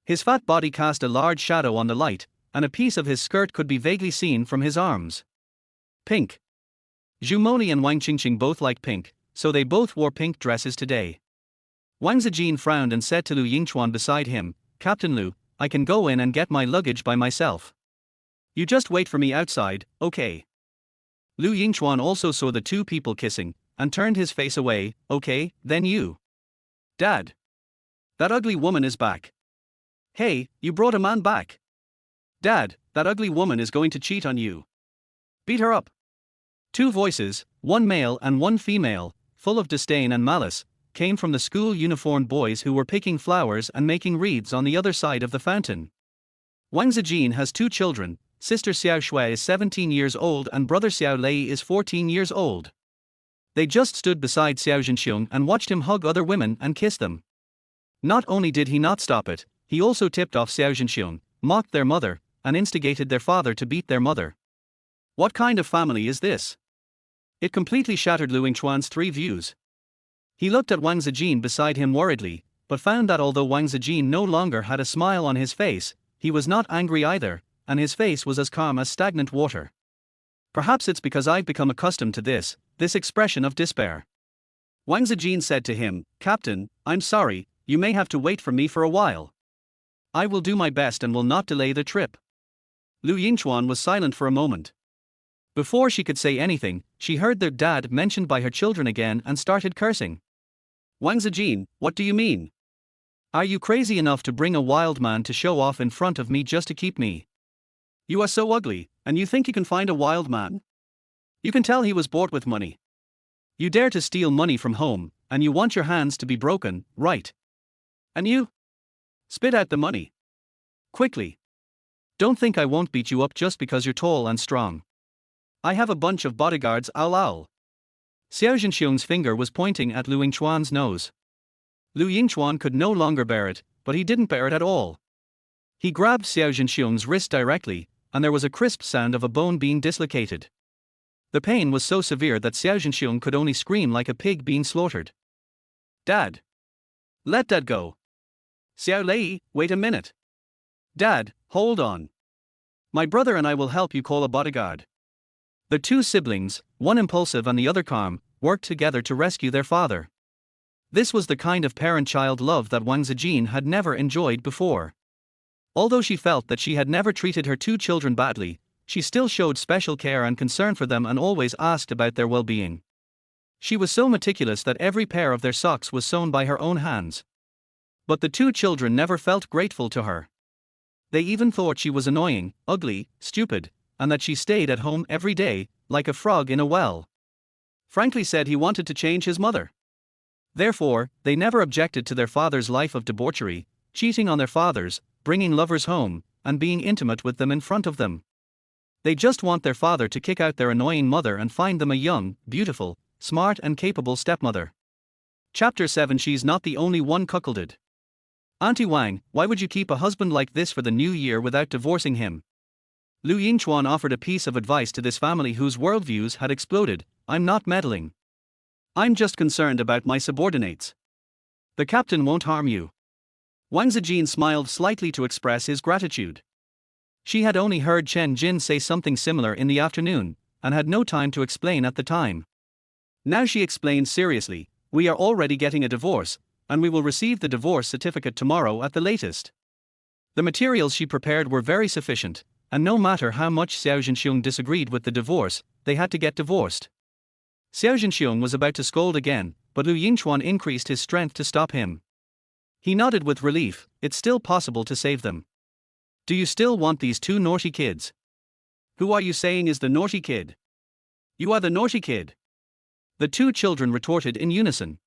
His fat body cast a large shadow on the light, and a piece of his skirt could be vaguely seen from his arms. Pink. Zhu Moni and Wang Qingqing both like pink, so they both wore pink dresses today. Wang Zijin frowned and said to Lu Yingchuan beside him, "Captain Lu, I can go in and get my luggage by myself. You just wait for me outside, okay?" Lu Yingchuan also saw the two people kissing, and turned his face away. "Okay, then you." "Dad. That ugly woman is back." "Hey, you brought a man back." "Dad, that ugly woman is going to cheat on you. Beat her up." Two voices, one male and one female, full of disdain and malice, came from the school-uniformed boys who were picking flowers and making wreaths on the other side of the fountain. Wang Zijin has two children, sister Xiao Shui is 17 years old and brother Xiao Lei is 14 years old. They just stood beside Xiao Zhenxiong and watched him hug other women and kiss them. Not only did he not stop it, he also tipped off Xiao Zhenxiong, mocked their mother, and instigated their father to beat their mother. What kind of family is this? It completely shattered Lu Yingchuan's three views. He looked at Wang Zijin beside him worriedly, but found that although Wang Zijin no longer had a smile on his face, he was not angry either, and his face was as calm as stagnant water. "Perhaps it's because I've become accustomed to this expression of despair." Wang Zijin said to him, "Captain, I'm sorry, you may have to wait for me for a while. I will do my best and will not delay the trip." Lu Yingchuan was silent for a moment. Before she could say anything, she heard their dad mentioned by her children again and started cursing. "Wang Zijin, what do you mean? Are you crazy enough to bring a wild man to show off in front of me just to keep me? You are so ugly, and you think you can find a wild man? You can tell he was bought with money. You dare to steal money from home, and you want your hands to be broken, right? And you? Spit out the money. Quickly. Don't think I won't beat you up just because you're tall and strong. I have a bunch of bodyguards, owl." Xiao Zhenxiong's finger was pointing at Lu Yingchuan's nose. Lu Yingchuan could no longer bear it, but he didn't bear it at all. He grabbed Xiao Zhenxiong's wrist directly, and there was a crisp sound of a bone being dislocated. The pain was so severe that Xiao Zhenxiong could only scream like a pig being slaughtered. "Dad! Let Dad go! Xiao Lei, wait a minute! Dad, hold on! My brother and I will help you call a bodyguard." The two siblings, one impulsive and the other calm, worked together to rescue their father. This was the kind of parent-child love that Wang Zijin had never enjoyed before. Although she felt that she had never treated her two children badly, she still showed special care and concern for them and always asked about their well-being. She was so meticulous that every pair of their socks was sewn by her own hands. But the two children never felt grateful to her. They even thought she was annoying, ugly, stupid, and that she stayed at home every day, like a frog in a well. Frankly said he wanted to change his mother. Therefore, they never objected to their father's life of debauchery, cheating on their fathers, bringing lovers home, and being intimate with them in front of them. They just want their father to kick out their annoying mother and find them a young, beautiful, smart and capable stepmother. Chapter 7. She's not the only one cuckolded. "Auntie Wang, why would you keep a husband like this for the new year without divorcing him?" Lu Yingchuan offered a piece of advice to this family whose worldviews had exploded. "I'm not meddling. I'm just concerned about my subordinates. The captain won't harm you." Wang Zijin smiled slightly to express his gratitude. She had only heard Chen Jin say something similar in the afternoon, and had no time to explain at the time. Now she explained seriously, "We are already getting a divorce, and we will receive the divorce certificate tomorrow at the latest." The materials she prepared were very sufficient, and no matter how much Xiao Zhenxiong disagreed with the divorce, they had to get divorced. Xiao Zhenxiong was about to scold again, but Lu Yingchuan increased his strength to stop him. He nodded with relief. "It's still possible to save them. Do you still want these two naughty kids?" "Who are you saying is the naughty kid?" "You are the naughty kid," the two children retorted in unison.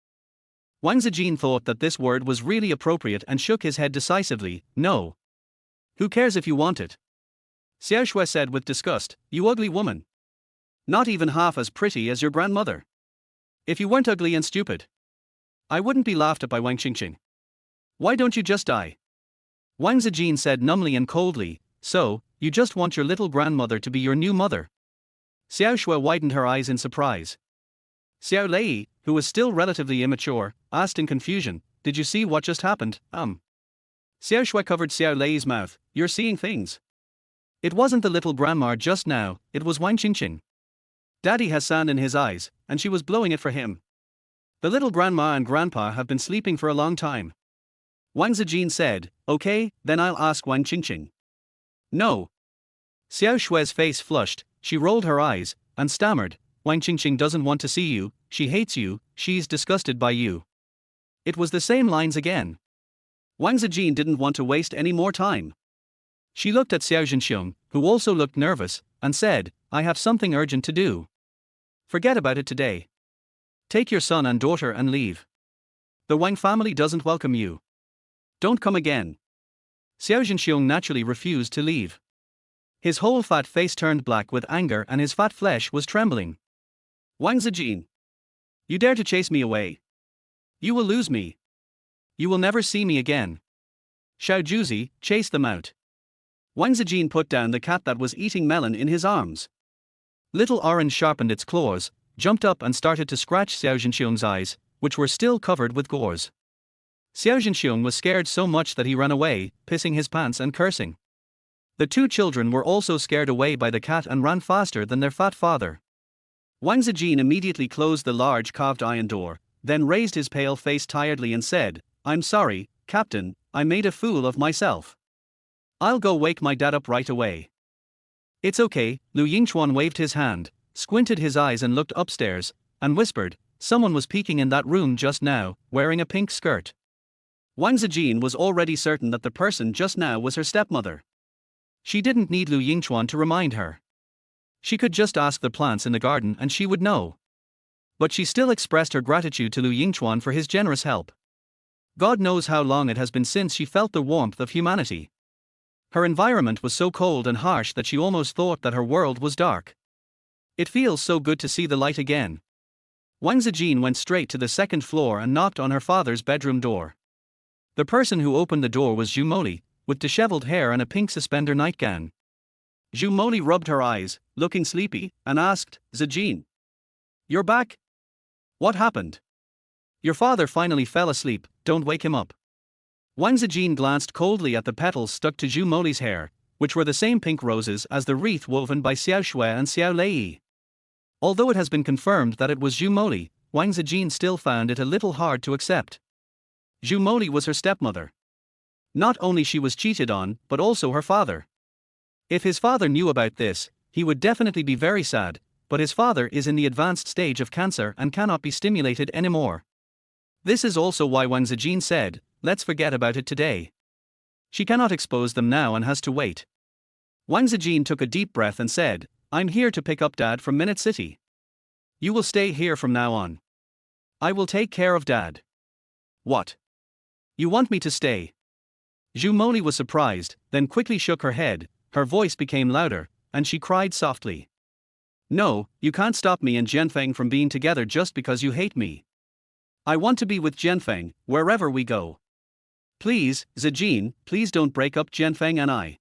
Wang Zijin thought that this word was really appropriate and shook his head decisively. "No. Who cares if you want it?" Xiao Shui said with disgust, "You ugly woman. Not even half as pretty as your grandmother. If you weren't ugly and stupid, I wouldn't be laughed at by Wang Qingqing. Why don't you just die?" Wang Zijin said numbly and coldly, "So, you just want your little grandmother to be your new mother?" Xiao Shui widened her eyes in surprise. Xiao Lei, who was still relatively immature, asked in confusion, did you see what just happened? Xiao Shui covered Xiao Lei's mouth. You're seeing things. It wasn't the little grandma just now, it was Wang Qingqing. Daddy has sand in his eyes, and she was blowing it for him. The little grandma and grandpa have been sleeping for a long time. Wang Zijin said, okay, then I'll ask Wang Qingqing. No. Xiao Shui's face flushed, she rolled her eyes, and stammered, Wang Qingqing doesn't want to see you, she hates you, she's disgusted by you. It was the same lines again. Wang Zijin didn't want to waste any more time. She looked at Xiao Zhenxiong, who also looked nervous, and said, I have something urgent to do. Forget about it today. Take your son and daughter and leave. The Wang family doesn't welcome you. Don't come again. Xiao Zhenxiong naturally refused to leave. His whole fat face turned black with anger and his fat flesh was trembling. Wang Zijin. You dare to chase me away? You will lose me. You will never see me again. Xiao Juzi, chase them out. Wang Zijin put down the cat that was eating melon in his arms. Little Orange sharpened its claws, jumped up and started to scratch Xiao Zhenxiong's eyes, which were still covered with gauze. Xiao Zhenxiong was scared so much that he ran away, pissing his pants and cursing. The two children were also scared away by the cat and ran faster than their fat father. Wang Zijin immediately closed the large carved iron door, then raised his pale face tiredly and said, I'm sorry, Captain, I made a fool of myself. I'll go wake my dad up right away. It's okay, Lu Yingchuan waved his hand, squinted his eyes and looked upstairs, and whispered, someone was peeking in that room just now, wearing a pink skirt. Wang Zijin was already certain that the person just now was her stepmother. She didn't need Lu Yingchuan to remind her. She could just ask the plants in the garden and she would know. But she still expressed her gratitude to Lu Yingchuan for his generous help. God knows how long it has been since she felt the warmth of humanity. Her environment was so cold and harsh that she almost thought that her world was dark. It feels so good to see the light again. Wang Zijin went straight to the second floor and knocked on her father's bedroom door. The person who opened the door was Zhu Moli, with disheveled hair and a pink suspender nightgown. Zhu Moli rubbed her eyes, looking sleepy, and asked, Zijin. You're back? What happened? Your father finally fell asleep, don't wake him up. Wang Zijin glanced coldly at the petals stuck to Zhu Moli's hair, which were the same pink roses as the wreath woven by Xiao Shui and Xiao Lei. Although it has been confirmed that it was Zhu Moli, Wang Zijin still found it a little hard to accept. Zhu Moli was her stepmother. Not only she was cheated on, but also her father. If his father knew about this, he would definitely be very sad, but his father is in the advanced stage of cancer and cannot be stimulated anymore. This is also why Wang Zijin said, let's forget about it today. She cannot expose them now and has to wait. Wang Zijin took a deep breath and said, I'm here to pick up Dad from Minute City. You will stay here from now on. I will take care of Dad. What? You want me to stay? Zhu Moli was surprised, then quickly shook her head, her voice became louder, and she cried softly. No, you can't stop me and Jianfeng from being together just because you hate me. I want to be with Jianfeng, wherever we go. Please, Zijin, please don't break up Jianfeng and I.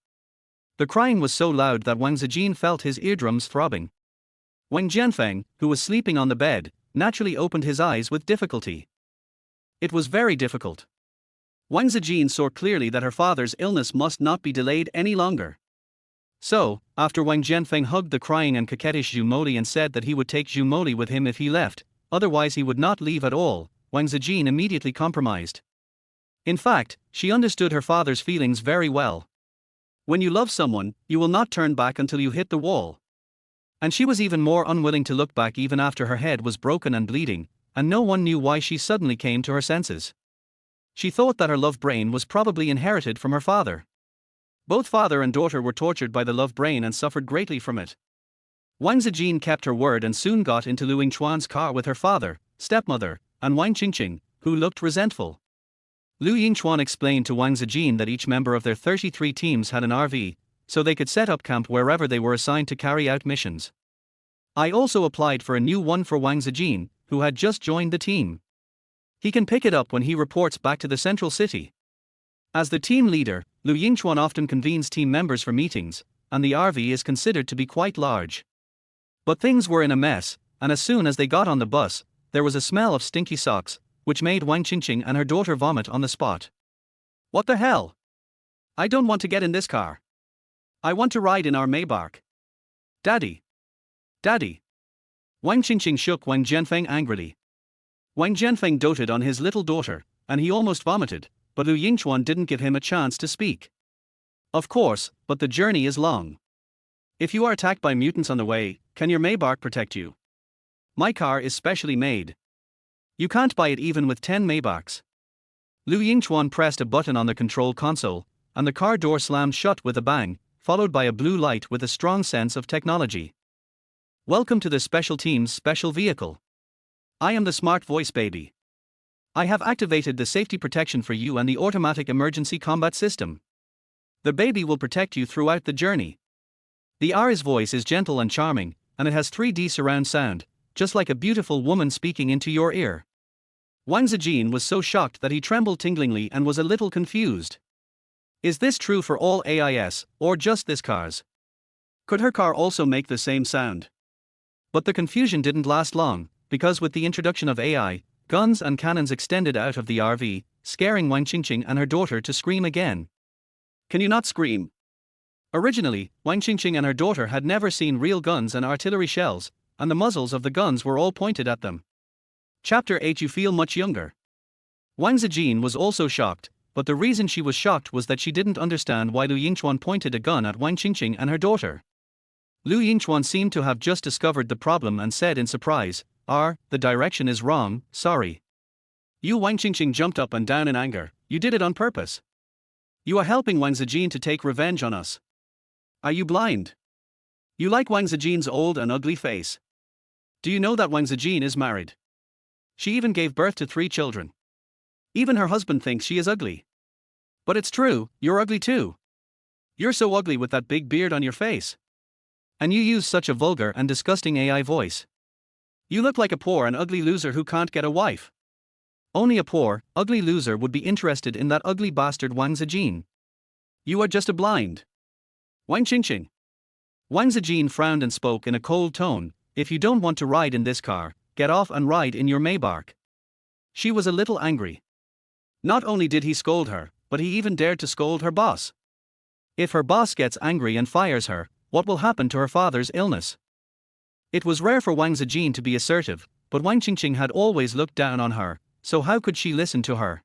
The crying was so loud that Wang Zijin felt his eardrums throbbing. Wang Jianfeng, who was sleeping on the bed, naturally opened his eyes with difficulty. It was very difficult. Wang Zijin saw clearly that her father's illness must not be delayed any longer. So, after Wang Jianfeng hugged the crying and coquettish Zhu Moli and said that he would take Zhu Moli with him if he left, otherwise he would not leave at all, Wang Zijin immediately compromised. In fact, she understood her father's feelings very well. When you love someone, you will not turn back until you hit the wall. And she was even more unwilling to look back even after her head was broken and bleeding, and no one knew why she suddenly came to her senses. She thought that her love brain was probably inherited from her father. Both father and daughter were tortured by the love brain and suffered greatly from it. Wang Zijin kept her word and soon got into Lu Yingchuan's car with her father, stepmother, and Wang Qingqing, who looked resentful. Lu Yingchuan explained to Wang Zijin that each member of their 33 teams had an RV, so they could set up camp wherever they were assigned to carry out missions. I also applied for a new one for Wang Zijin, who had just joined the team. He can pick it up when he reports back to the central city. As the team leader, Lu Yingchuan often convenes team members for meetings, and the RV is considered to be quite large. But things were in a mess, and as soon as they got on the bus, there was a smell of stinky socks, which made Wang Qingqing and her daughter vomit on the spot. What the hell? I don't want to get in this car. I want to ride in our Maybach. Daddy. Daddy. Wang Qingqing shook Wang Jianfeng angrily. Wang Jianfeng doted on his little daughter, and he almost vomited, but Lu Yingchuan didn't give him a chance to speak. Of course, but the journey is long. If you are attacked by mutants on the way, can your Maybach protect you? My car is specially made. You can't buy it even with 10 Maybachs. Lu Yingchuan pressed a button on the control console, and the car door slammed shut with a bang, followed by a blue light with a strong sense of technology. Welcome to the Special Team's special vehicle. I am the smart voice baby. I have activated the safety protection for you and the automatic emergency combat system. The baby will protect you throughout the journey. The R's voice is gentle and charming, and it has 3D surround sound, just like a beautiful woman speaking into your ear. Wang Zijin was so shocked that he trembled tinglingly and was a little confused. Is this true for all AIS, or just this car's? Could her car also make the same sound? But the confusion didn't last long, because with the introduction of AI, guns and cannons extended out of the RV, scaring Wang Qingqing and her daughter to scream again. Can you not scream? Originally, Wang Qingqing and her daughter had never seen real guns and artillery shells, and the muzzles of the guns were all pointed at them. Chapter 8. You feel much younger. Wang Zijin was also shocked, but the reason she was shocked was that she didn't understand why Lu Yingchuan pointed a gun at Wang Qingqing and her daughter. Lu Yingchuan seemed to have just discovered the problem and said in surprise, the direction is wrong, sorry. You Wang Qingqing jumped up and down in anger, you did it on purpose. You are helping Wang Zijin to take revenge on us. Are you blind? You like Wang Zijin's old and ugly face. Do you know that Wang Zijin is married? She even gave birth to 3 children. Even her husband thinks she is ugly. But it's true, you're ugly too. You're so ugly with that big beard on your face. And you use such a vulgar and disgusting AI voice. You look like a poor and ugly loser who can't get a wife. Only a poor, ugly loser would be interested in that ugly bastard Wang Zijin. You are just a blind. Wang Qingqing. Wang Zijin frowned and spoke in a cold tone, if you don't want to ride in this car, get off and ride in your Maybach. She was a little angry. Not only did he scold her, but he even dared to scold her boss. If her boss gets angry and fires her, what will happen to her father's illness? It was rare for Wang Zijin to be assertive, but Wang Qingqing had always looked down on her, so how could she listen to her?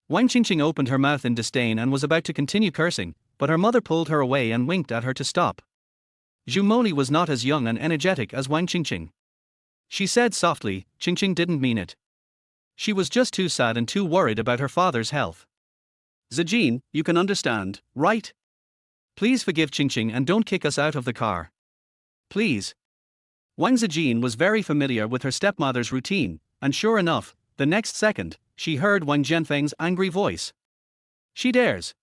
Wang Qingqing opened her mouth in disdain and was about to continue cursing, but her mother pulled her away and winked at her to stop. Zhu Moli was not as young and energetic as Wang Qingqing. She said softly, Qingqing didn't mean it. She was just too sad and too worried about her father's health. Zijin, you can understand, right? Please forgive Qingqing and don't kick us out of the car. Please. Wang Zijin was very familiar with her stepmother's routine, and sure enough, the next second, she heard Wang Jianfeng's angry voice. She dares.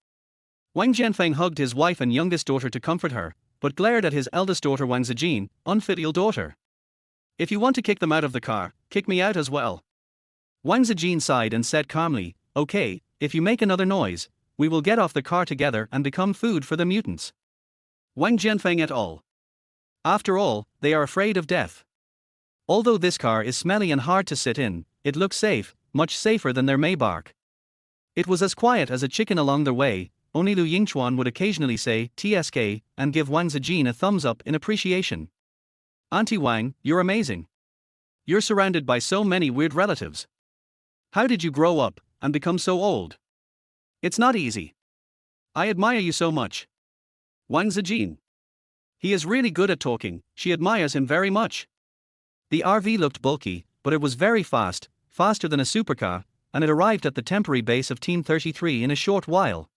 Wang Jianfeng hugged his wife and youngest daughter to comfort her, but glared at his eldest daughter Wang Zijin, unfilial daughter. If you want to kick them out of the car, kick me out as well. Wang Zijin sighed and said calmly, okay, if you make another noise, we will get off the car together and become food for the mutants. Wang Jianfeng et al. After all, they are afraid of death. Although this car is smelly and hard to sit in, it looks safe, much safer than their Maybach. It was as quiet as a chicken along their way, only Lu Yingchuan would occasionally say TSK and give Wang Zijin a thumbs up in appreciation. Auntie Wang, you're amazing. You're surrounded by so many weird relatives. How did you grow up and become so old? It's not easy. I admire you so much. Wang Zijin. He is really good at talking, she admires him very much. The RV looked bulky, but it was very fast, faster than a supercar, and it arrived at the temporary base of Team 33 in a short while.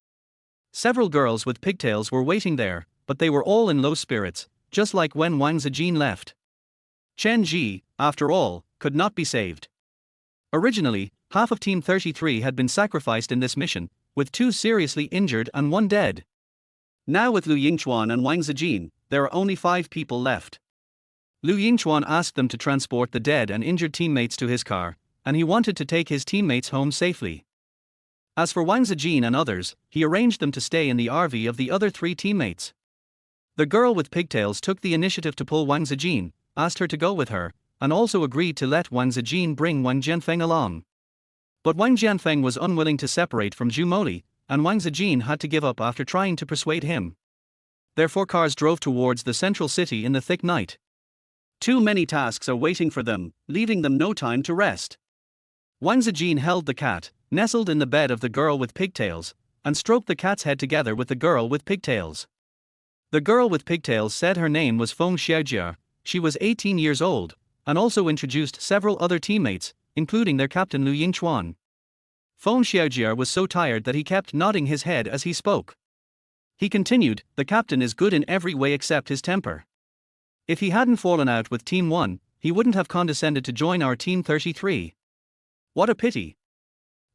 Several girls with pigtails were waiting there, but they were all in low spirits, just like when Wang Zijin left. Chen Ji, after all, could not be saved. Originally, half of Team 33 had been sacrificed in this mission, with 2 seriously injured and 1 dead. Now with Lu Yingchuan and Wang Zijin, there are only 5 people left. Lu Yingchuan asked them to transport the dead and injured teammates to his car, and he wanted to take his teammates home safely. As for Wang Zijin and others, he arranged them to stay in the RV of the other 3 teammates. The girl with pigtails took the initiative to pull Wang Zijin, asked her to go with her, and also agreed to let Wang Zijin bring Wang Jianfeng along. But Wang Jianfeng was unwilling to separate from Zhu Moli, and Wang Zijin had to give up after trying to persuade him. Their 4 cars drove towards the central city in the thick night. Too many tasks are waiting for them, leaving them no time to rest. Wang Zijin held the cat, nestled in the bed of the girl with pigtails, and stroked the cat's head together with the girl with pigtails. The girl with pigtails said her name was Feng Xiaojia. She was 18 years old, and also introduced several other teammates, including their captain Lu Yingchuan. Feng Xiaojia was so tired that he kept nodding his head as he spoke. He continued, "The captain is good in every way except his temper. If he hadn't fallen out with Team 1, he wouldn't have condescended to join our Team 33. What a pity."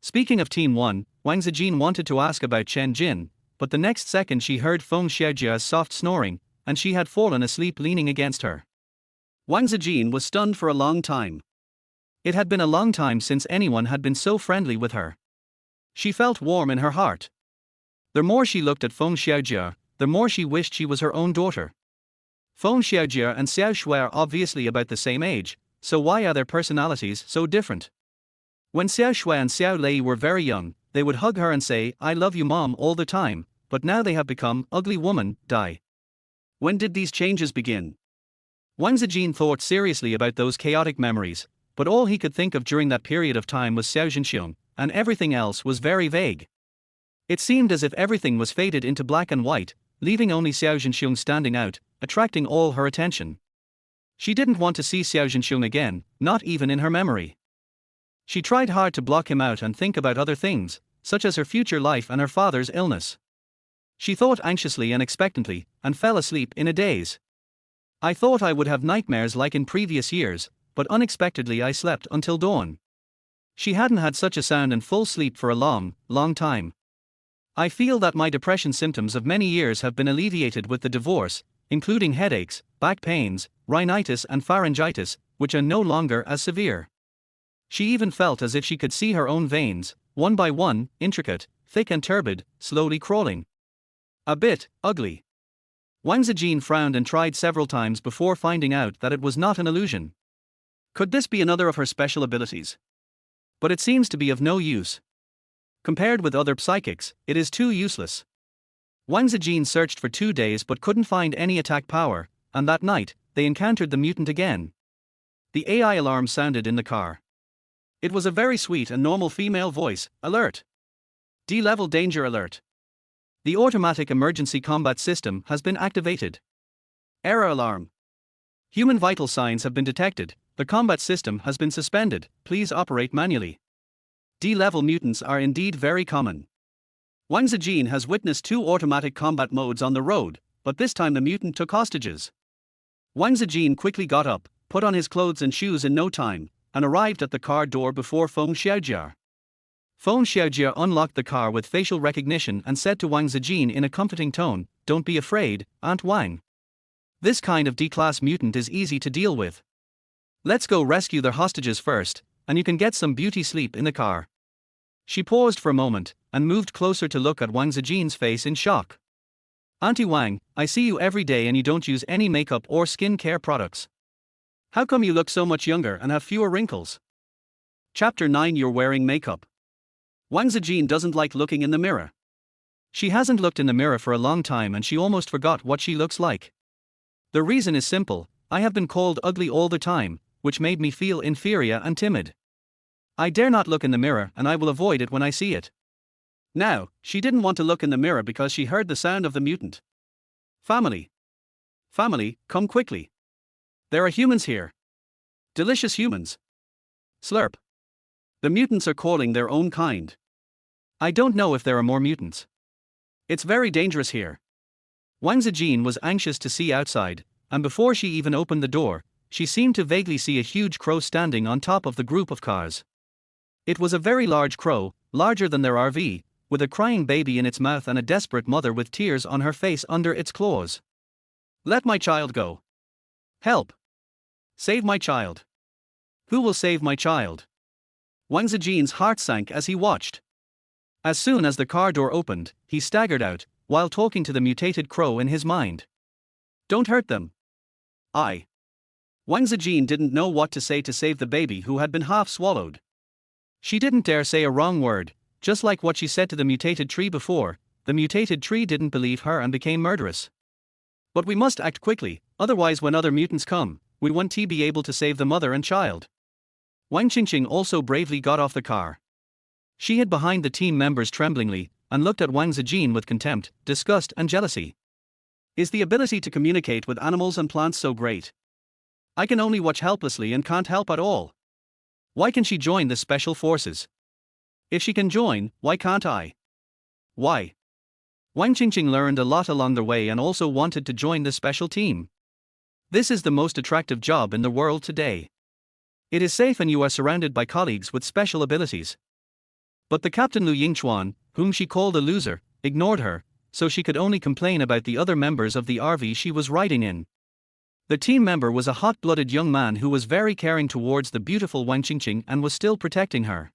Speaking of Team 1, Wang Zijin wanted to ask about Chen Jin, but the next second she heard Feng Xiaojia's soft snoring, and she had fallen asleep leaning against her. Wang Zijin was stunned for a long time. It had been a long time since anyone had been so friendly with her. She felt warm in her heart. The more she looked at Feng Xiaojia, the more she wished she was her own daughter. Feng Xiaojia and Xiao Shui are obviously about the same age, so why are their personalities so different? When Xiao Shui and Xiao Lei were very young, they would hug her and say, "I love you mom" all the time, but now they have become ugly woman, die. When did these changes begin? Wang Zijin thought seriously about those chaotic memories, but all he could think of during that period of time was Xiao Zhenxiong, and everything else was very vague. It seemed as if everything was faded into black and white, leaving only Xiao Zhenxiong standing out, attracting all her attention. She didn't want to see Xiao Zhenxiong again, not even in her memory. She tried hard to block him out and think about other things, such as her future life and her father's illness. She thought anxiously and expectantly, and fell asleep in a daze. "I thought I would have nightmares like in previous years, but unexpectedly I slept until dawn." She hadn't had such a sound and full sleep for a long, long time. "I feel that my depression symptoms of many years have been alleviated with the divorce, including headaches, back pains, rhinitis and pharyngitis, which are no longer as severe." She even felt as if she could see her own veins, one by one, intricate, thick and turbid, slowly crawling. A bit ugly. Wang Zijin frowned and tried several times before finding out that it was not an illusion. Could this be another of her special abilities? But it seems to be of no use. Compared with other psychics, it is too useless. Wang Zijin searched for 2 days but couldn't find any attack power, and that night, they encountered the mutant again. The AI alarm sounded in the car. It was a very sweet and normal female voice. "Alert! D-level danger alert. The automatic emergency combat system has been activated. Error alarm. Human vital signs have been detected. The combat system has been suspended. Please operate manually." D-level mutants are indeed very common. Wang Zijin has witnessed 2 automatic combat modes on the road, but this time the mutant took hostages. Wang Zijin quickly got up, put on his clothes and shoes in no time, and arrived at the car door before Feng Xiaojia. Feng Xiaojia unlocked the car with facial recognition and said to Wang Zijin in a comforting tone, "Don't be afraid, Aunt Wang. This kind of D-class mutant is easy to deal with. Let's go rescue their hostages first, and you can get some beauty sleep in the car." She paused for a moment, and moved closer to look at Wang Zijin's face in shock. "Auntie Wang, I see you every day and you don't use any makeup or skin care products. How come you look so much younger and have fewer wrinkles?" Chapter 9. You're wearing makeup. Wang Zijin doesn't like looking in the mirror. She hasn't looked in the mirror for a long time and she almost forgot what she looks like. The reason is simple: I have been called ugly all the time, which made me feel inferior and timid. I dare not look in the mirror and I will avoid it when I see it. Now, she didn't want to look in the mirror because she heard the sound of the mutant. "Family. Family, come quickly. There are humans here. Delicious humans. Slurp. The mutants are calling their own kind. I don't know if there are more mutants. It's very dangerous here." Wang Zijin was anxious to see outside, and before she even opened the door, she seemed to vaguely see a huge crow standing on top of the group of cars. It was a very large crow, larger than their RV, with a crying baby in its mouth and a desperate mother with tears on her face under its claws. "Let my child go. Help. Save my child. Who will save my child?" Wang Zijin's heart sank as he watched. As soon as the car door opened, he staggered out, while talking to the mutated crow in his mind. "Don't hurt them. Wang Zijin didn't know what to say to save the baby who had been half swallowed. She didn't dare say a wrong word, just like what she said to the mutated tree before. The mutated tree didn't believe her and became murderous. But we must act quickly, otherwise when other mutants come, we won't be able to save the mother and child. Wang Qingqing also bravely got off the car. She hid behind the team members tremblingly, and looked at Wang Zijin with contempt, disgust and jealousy. Is the ability to communicate with animals and plants so great? I can only watch helplessly and can't help at all. Why can she join the special forces? If she can join, why can't I? Why? Wang Qingqing learned a lot along the way and also wanted to join the special team. This is the most attractive job in the world today. It is safe and you are surrounded by colleagues with special abilities. But the captain Lu Yingchuan, whom she called a loser, ignored her, so she could only complain about the other members of the RV she was riding in. The team member was a hot-blooded young man who was very caring towards the beautiful Wang Qingqing and was still protecting her.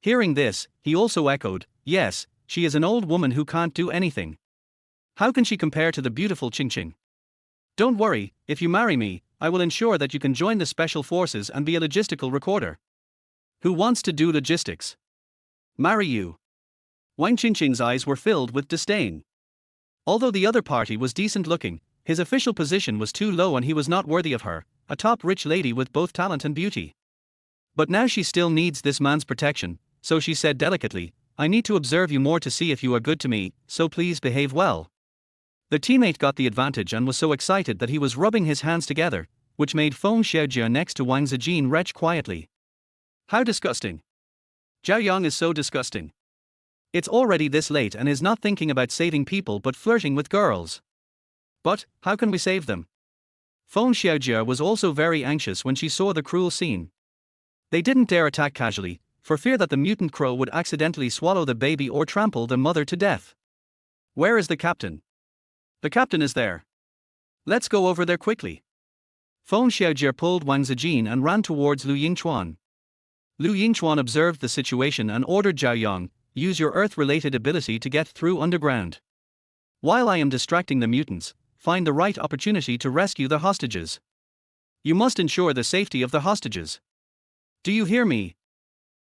Hearing this, he also echoed, yes, she is an old woman who can't do anything. How can she compare to the beautiful Qingqing? Don't worry, if you marry me, I will ensure that you can join the special forces and be a logistical recorder. Who wants to do logistics? Marry you. Wang Qingqing's eyes were filled with disdain. Although the other party was decent looking, his official position was too low and he was not worthy of her, a top rich lady with both talent and beauty. But now she still needs this man's protection, so she said delicately, I need to observe you more to see if you are good to me, so please behave well. The teammate got the advantage and was so excited that he was rubbing his hands together, which made Feng Xiaojia next to Wang Zijin retch quietly. How disgusting. Zhao Yang is so disgusting. It's already this late and is not thinking about saving people but flirting with girls. But, how can we save them? Feng Xiaojia was also very anxious when she saw the cruel scene. They didn't dare attack casually, for fear that the mutant crow would accidentally swallow the baby or trample the mother to death. Where is the captain? The captain is there. Let's go over there quickly. Feng Xiaojia pulled Wang Zijin and ran towards Lu Yingchuan. Lu Yingchuan observed the situation and ordered Zhao Yang, use your earth-related ability to get through underground. While I am distracting the mutants, find the right opportunity to rescue the hostages. You must ensure the safety of the hostages. Do you hear me?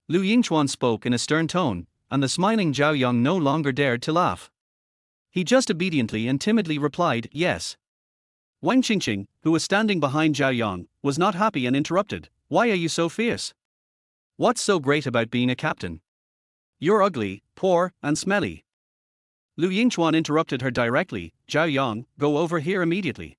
Lu Yingchuan spoke in a stern tone, and the smiling Zhao Yang no longer dared to laugh. He just obediently and timidly replied, yes. Wang Qingqing, who was standing behind Zhao Yang, was not happy and interrupted, why are you so fierce? What's so great about being a captain? You're ugly, poor, and smelly. Lu Yingchuan interrupted her directly, Zhao Yang, go over here immediately.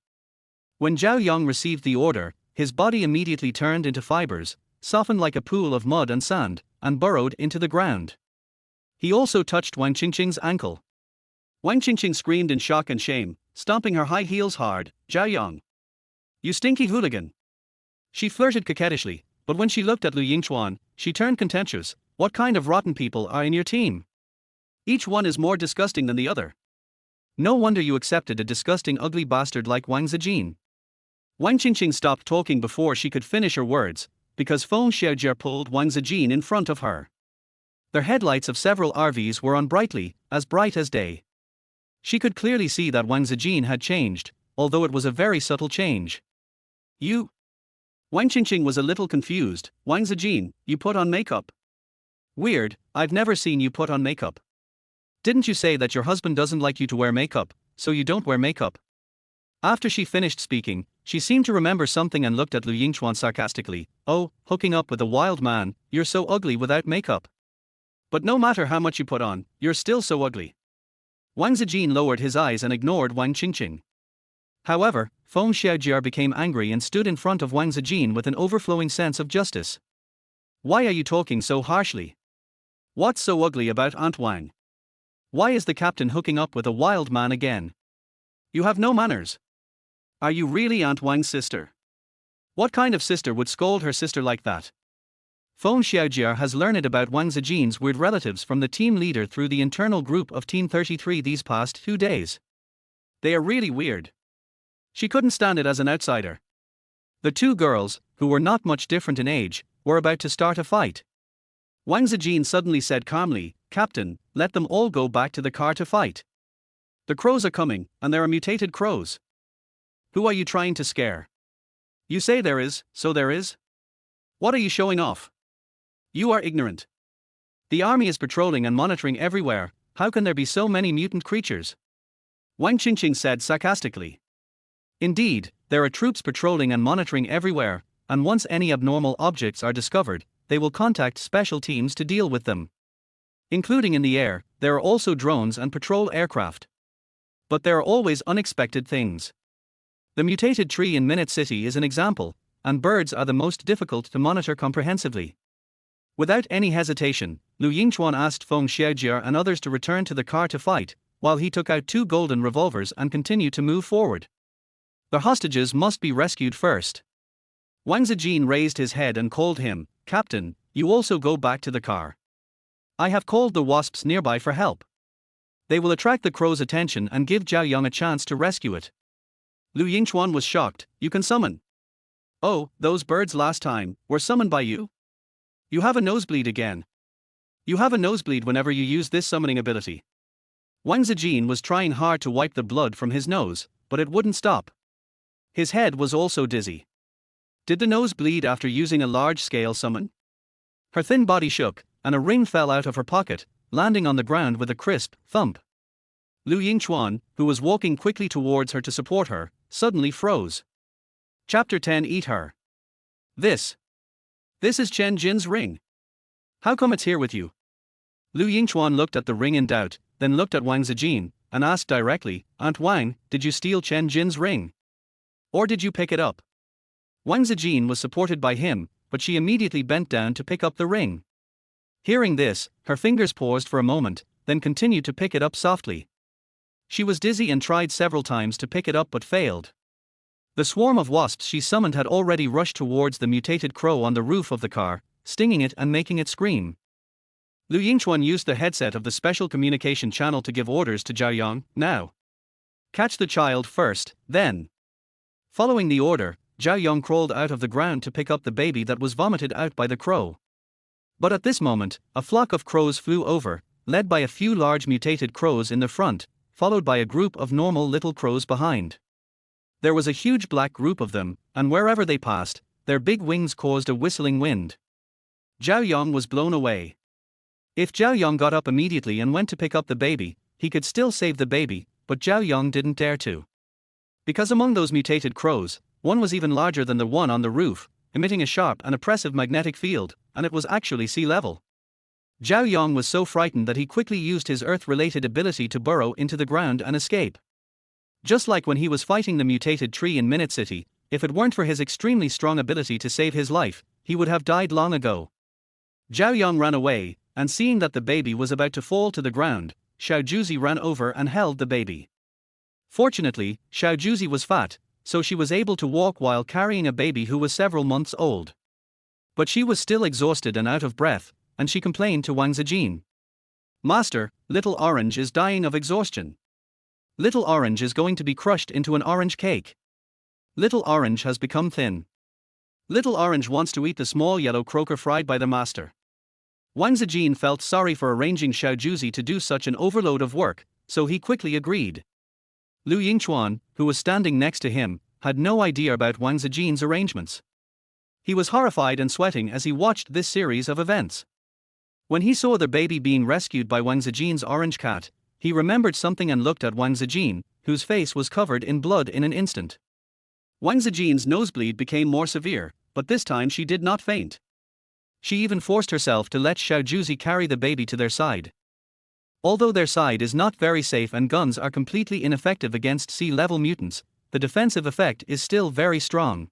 When Zhao Yang received the order, his body immediately turned into fibers, softened like a pool of mud and sand, and burrowed into the ground. He also touched Wang Qingqing's ankle. Wang Qingqing screamed in shock and shame, stomping her high heels hard, Zhao Yang. You stinky hooligan. She flirted coquettishly, but when she looked at Lu Yingchuan, she turned contemptuous, what kind of rotten people are in your team? Each one is more disgusting than the other. No wonder you accepted a disgusting ugly bastard like Wang Zijin. Wang Qingqing stopped talking before she could finish her words, because Feng Xiaojia pulled Wang Zijin in front of her. The headlights of several RVs were on brightly, as bright as day. She could clearly see that Wang Zijin had changed, although it was a very subtle change. You? Wang Qingqing was a little confused. Wang Zijin, you put on makeup. Weird, I've never seen you put on makeup. Didn't you say that your husband doesn't like you to wear makeup, so you don't wear makeup? After she finished speaking, she seemed to remember something and looked at Lu Yingchuan sarcastically. Oh, hooking up with a wild man, you're so ugly without makeup. But no matter how much you put on, you're still so ugly. Wang Zijin lowered his eyes and ignored Wang Qingqing. However, Feng Xiaojia became angry and stood in front of Wang Zijin with an overflowing sense of justice. Why are you talking so harshly? What's so ugly about Aunt Wang? Why is the captain hooking up with a wild man again? You have no manners. Are you really Aunt Wang's sister? What kind of sister would scold her sister like that? Feng Xiaojia has learned about Wang Zijin's weird relatives from the team leader through the internal group of Team 33 these past 2 days. They are really weird. She couldn't stand it as an outsider. The two girls, who were not much different in age, were about to start a fight. Wang Zijin suddenly said calmly, Captain, let them all go back to the car to fight. The crows are coming, and there are mutated crows. Who are you trying to scare? You say there is, so there is? What are you showing off? You are ignorant. The army is patrolling and monitoring everywhere, how can there be so many mutant creatures? Wang Zijin said sarcastically. Indeed, there are troops patrolling and monitoring everywhere, and once any abnormal objects are discovered, they will contact special teams to deal with them. Including in the air, there are also drones and patrol aircraft. But there are always unexpected things. The mutated tree in Minute City is an example, and birds are the most difficult to monitor comprehensively. Without any hesitation, Lu Yingchuan asked Feng Xiaojie and others to return to the car to fight, while he took out 2 golden revolvers and continued to move forward. The hostages must be rescued first. Wang Zijin raised his head and called him, "Captain, you also go back to the car. I have called the wasps nearby for help. They will attract the crow's attention and give Zhao Yang a chance to rescue it." Lu Yingchuan was shocked. "You can summon? Oh, those birds last time were summoned by you? You have a nosebleed again. You have a nosebleed whenever you use this summoning ability." Wang Zijin was trying hard to wipe the blood from his nose, but it wouldn't stop. His head was also dizzy. Did the nose bleed after using a large-scale summon? Her thin body shook, and a ring fell out of her pocket, landing on the ground with a crisp thump. Lu Yingchuan, who was walking quickly towards her to support her, suddenly froze. Chapter 10. Eat her. This is Chen Jin's ring. How come it's here with you? Lu Yingchuan looked at the ring in doubt, then looked at Wang Zijin, and asked directly, "Aunt Wang, did you steal Chen Jin's ring? Or did you pick it up?" Wang Zijin was supported by him, but she immediately bent down to pick up the ring. Hearing this, her fingers paused for a moment, then continued to pick it up softly. She was dizzy and tried several times to pick it up but failed. The swarm of wasps she summoned had already rushed towards the mutated crow on the roof of the car, stinging it and making it scream. Lu Yingchuan used the headset of the special communication channel to give orders to Zhao Yang, "Now. Catch the child first, then." Following the order, Zhao Yang crawled out of the ground to pick up the baby that was vomited out by the crow. But at this moment, a flock of crows flew over, led by a few large mutated crows in the front, followed by a group of normal little crows behind. There was a huge black group of them, and wherever they passed, their big wings caused a whistling wind. Zhao Yang was blown away. If Zhao Yang got up immediately and went to pick up the baby, he could still save the baby, but Zhao Yang didn't dare to. Because among those mutated crows, one was even larger than the one on the roof, emitting a sharp and oppressive magnetic field, and it was actually sea level. Zhao Yang was so frightened that he quickly used his earth-related ability to burrow into the ground and escape. Just like when he was fighting the mutated tree in Minute City, if it weren't for his extremely strong ability to save his life, he would have died long ago. Zhao Yang ran away, and seeing that the baby was about to fall to the ground, Xiao Zhenxiong ran over and held the baby. Fortunately, Xiao Zhenxiong was fat, so she was able to walk while carrying a baby who was several months old. But she was still exhausted and out of breath, and she complained to Wang Zijin. "Master, Little Orange is dying of exhaustion. Little Orange is going to be crushed into an orange cake. Little Orange has become thin. Little Orange wants to eat the small yellow croaker fried by the master." Wang Zijin felt sorry for arranging Xiao Zhenxiong to do such an overload of work, so he quickly agreed. Lu Yingchuan, who was standing next to him, had no idea about Wang Zijin's arrangements. He was horrified and sweating as he watched this series of events. When he saw the baby being rescued by Wang Zijin's orange cat, he remembered something and looked at Wang Zijin, whose face was covered in blood in an instant. Wang Zijin's nosebleed became more severe, but this time she did not faint. She even forced herself to let Xiao Zhenxiong carry the baby to their side. Although their side is not very safe and guns are completely ineffective against sea-level mutants, the defensive effect is still very strong.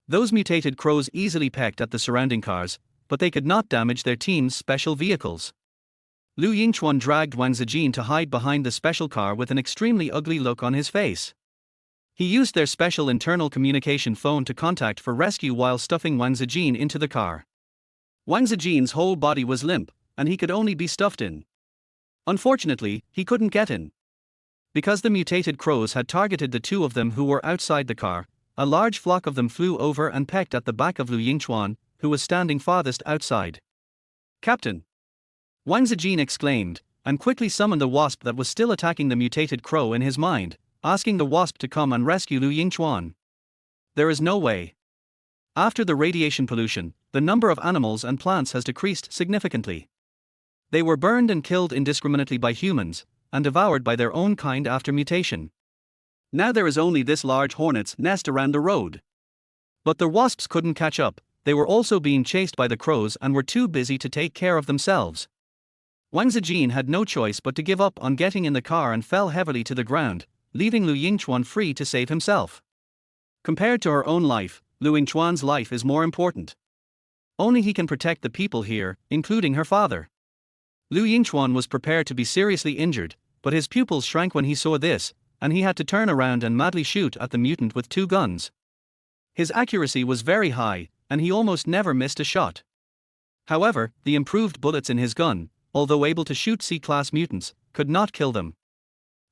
Those mutated crows easily pecked at the surrounding cars, but they could not damage their team's special vehicles. Lu Yingchuan dragged Wang Zijin to hide behind the special car with an extremely ugly look on his face. He used their special internal communication phone to contact for rescue while stuffing Wang Zijin into the car. Wang Zijin's whole body was limp, and he could only be stuffed in. Unfortunately, he couldn't get in. Because the mutated crows had targeted the two of them who were outside the car, a large flock of them flew over and pecked at the back of Lu Yingchuan, who was standing farthest outside. "Captain!" Wang Zijin exclaimed, and quickly summoned the wasp that was still attacking the mutated crow in his mind, asking the wasp to come and rescue Lu Yingchuan. "There is no way. After the radiation pollution, the number of animals and plants has decreased significantly. They were burned and killed indiscriminately by humans, and devoured by their own kind after mutation. Now there is only this large hornet's nest around the road. But the wasps couldn't catch up, they were also being chased by the crows and were too busy to take care of themselves. Wang Zijin had no choice but to give up on getting in the car and fell heavily to the ground, leaving Lu Yingchuan free to save himself. Compared to her own life, Lu Yingchuan's life is more important. Only he can protect the people here, including her father. Lu Yingchuan was prepared to be seriously injured, but his pupils shrank when he saw this, and he had to turn around and madly shoot at the mutant with 2 guns. His accuracy was very high, and he almost never missed a shot. However, the improved bullets in his gun, although able to shoot C-class mutants, could not kill them.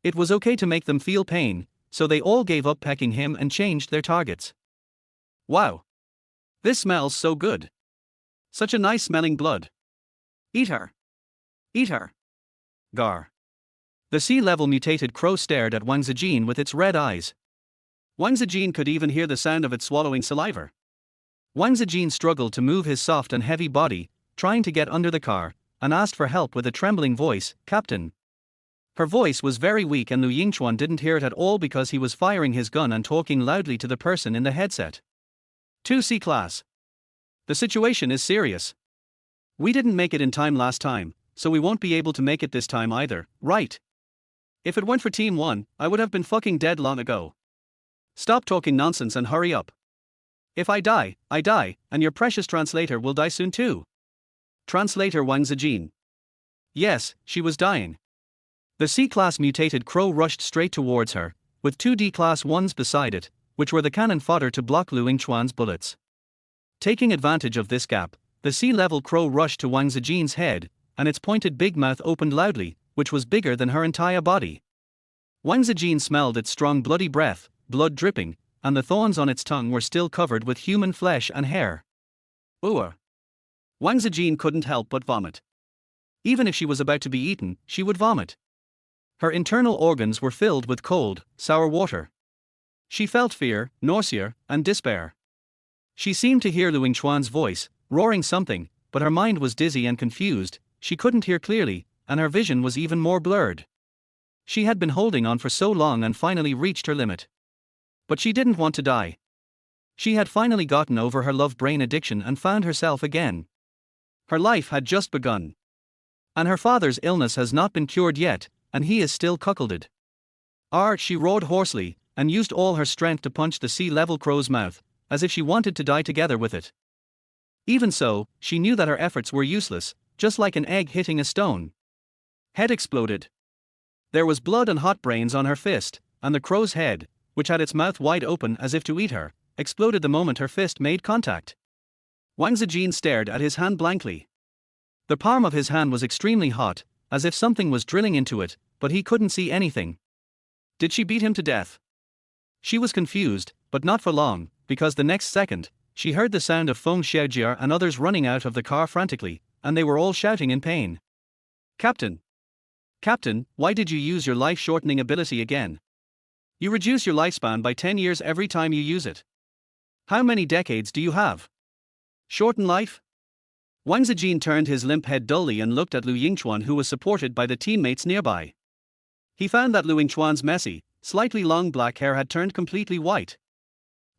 It was okay to make them feel pain, so they all gave up pecking him and changed their targets. Wow! This smells so good. Such a nice smelling blood. Eat her. Eat her. Gar. The sea-level mutated crow stared at Wang Zijin with its red eyes. Wang Zijin could even hear the sound of it swallowing saliva. Wang Zijin struggled to move his soft and heavy body, trying to get under the car, and asked for help with a trembling voice, "Captain." Her voice was very weak and Lu Yingchuan didn't hear it at all because he was firing his gun and talking loudly to the person in the headset. 2 C-class. The situation is serious. We didn't make it in time last time, so we won't be able to make it this time either, right? If it weren't for Team 1, I would have been fucking dead long ago. Stop talking nonsense and hurry up. If I die, and your precious translator will die soon too. Translator Wang Zijin. Yes, she was dying. The C-class mutated crow rushed straight towards her, with 2 D-class ones beside it, which were the cannon fodder to block Lu Yingchuan's bullets. Taking advantage of this gap, the sea-level crow rushed to Wang Zijin's head, and its pointed big mouth opened loudly, which was bigger than her entire body. Wang Zijin smelled its strong bloody breath, blood dripping, and the thorns on its tongue were still covered with human flesh and hair. Ooh. Wang Zijin couldn't help but vomit. Even if she was about to be eaten, she would vomit. Her internal organs were filled with cold, sour water. She felt fear, nausea, and despair. She seemed to hear Lu Yingchuan's voice, roaring something, but her mind was dizzy and confused, she couldn't hear clearly, and her vision was even more blurred. She had been holding on for so long and finally reached her limit. But she didn't want to die. She had finally gotten over her love-brain addiction and found herself again. Her life had just begun. And her father's illness has not been cured yet, and he is still cuckolded. She roared hoarsely, and used all her strength to punch the sea-level crow's mouth, as if she wanted to die together with it. Even so, she knew that her efforts were useless, just like an egg hitting a stone. Head exploded. There was blood and hot brains on her fist, and the crow's head, which had its mouth wide open as if to eat her, exploded the moment her fist made contact. Wang Zijin stared at his hand blankly. The palm of his hand was extremely hot, as if something was drilling into it, but he couldn't see anything. Did she beat him to death? She was confused, but not for long, because the next second, she heard the sound of Feng Xiaojia and others running out of the car frantically, and they were all shouting in pain. Captain! Captain, why did you use your life-shortening ability again? You reduce your lifespan by 10 years every time you use it. How many decades do you have? Shorten life? Wang Zijin turned his limp head dully and looked at Lu Yingchuan, who was supported by the teammates nearby. He found that Lu Yingchuan's messy, slightly long black hair had turned completely white.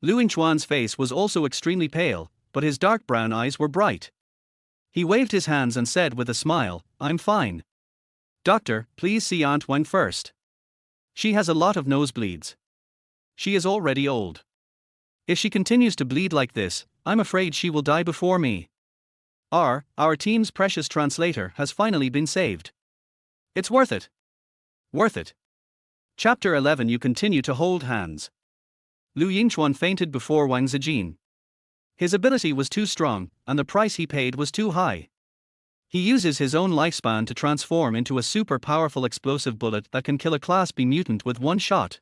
Lu Yingchuan's face was also extremely pale, but his dark brown eyes were bright. He waved his hands and said with a smile, "I'm fine. Doctor, please see Aunt Wang first. She has a lot of nosebleeds. She is already old. If she continues to bleed like this, I'm afraid she will die before me. Our team's precious translator has finally been saved. It's worth it. Worth it." Chapter 11. You continue to hold hands. Lu Yingchuan fainted before Wang Zijin. His ability was too strong, and the price he paid was too high. He uses his own lifespan to transform into a super powerful explosive bullet that can kill a Class B mutant with one shot.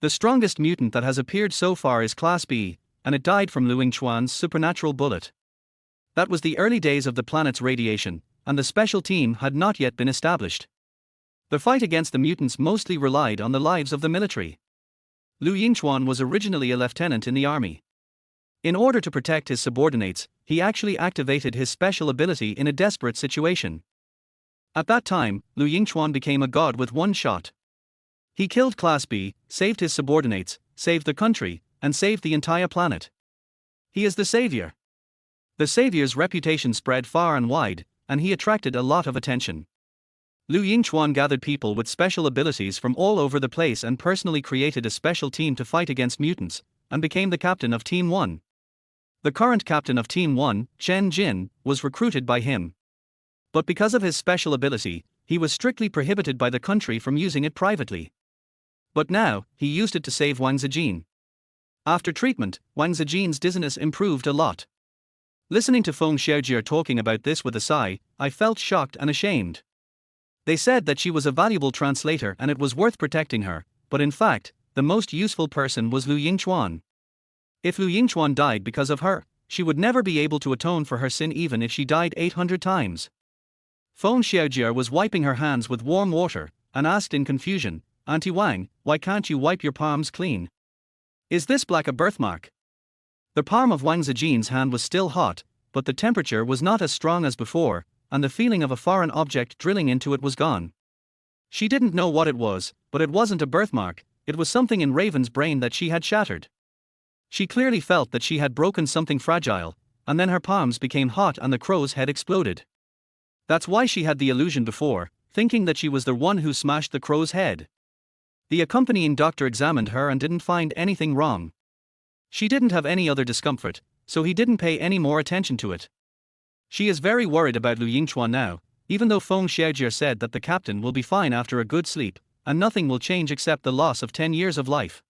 The strongest mutant that has appeared so far is Class B, and it died from Lu Yingchuan's supernatural bullet. That was the early days of the planet's radiation, and the special team had not yet been established. The fight against the mutants mostly relied on the lives of the military. Lu Yingchuan was originally a lieutenant in the army. In order to protect his subordinates, he actually activated his special ability in a desperate situation. At that time, Lu Yingchuan became a god with one shot. He killed Class B, saved his subordinates, saved the country, and saved the entire planet. He is the savior. The savior's reputation spread far and wide, and he attracted a lot of attention. Lu Yingchuan gathered people with special abilities from all over the place and personally created a special team to fight against mutants, and became the captain of Team 1. The current captain of Team 1, Chen Jin, was recruited by him. But because of his special ability, he was strictly prohibited by the country from using it privately. But now, he used it to save Wang Zijin. After treatment, Wang Zijin's dizziness improved a lot. Listening to Feng Xiaojie talking about this with a sigh, I felt shocked and ashamed. They said that she was a valuable translator and it was worth protecting her, but in fact, the most useful person was Lu Yingchuan. If Lu Yingchuan died because of her, she would never be able to atone for her sin even if she died 800 times. Feng Xiaojie was wiping her hands with warm water, and asked in confusion, "Auntie Wang, why can't you wipe your palms clean? Is this black a birthmark?" The palm of Wang Zijin's hand was still hot, but the temperature was not as strong as before, and the feeling of a foreign object drilling into it was gone. She didn't know what it was, but it wasn't a birthmark, it was something in Raven's brain that she had shattered. She clearly felt that she had broken something fragile, and then her palms became hot and the crow's head exploded. That's why she had the illusion before, thinking that she was the one who smashed the crow's head. The accompanying doctor examined her and didn't find anything wrong. She didn't have any other discomfort, so he didn't pay any more attention to it. She is very worried about Lu Yingchuan now, even though Feng Xiaojie said that the captain will be fine after a good sleep, and nothing will change except the loss of 10 years of life.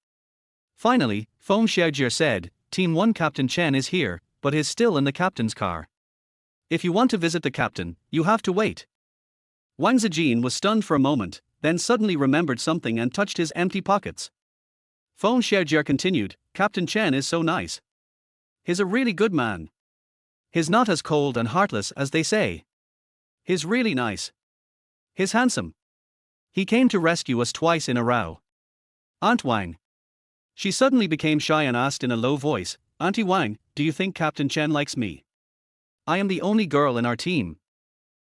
Finally, Feng Xiaojie said, "Team 1 Captain Chen is here, but is still in the captain's car. If you want to visit the captain, you have to wait." Wang Zijin was stunned for a moment, then suddenly remembered something and touched his empty pockets. Feng Xiaojie continued, "Captain Chen is so nice. He's a really good man. He's not as cold and heartless as they say. He's really nice. He's handsome. He came to rescue us twice in a row." "Aunt Wang." She suddenly became shy and asked in a low voice, "Auntie Wang, do you think Captain Chen likes me? I am the only girl in our team."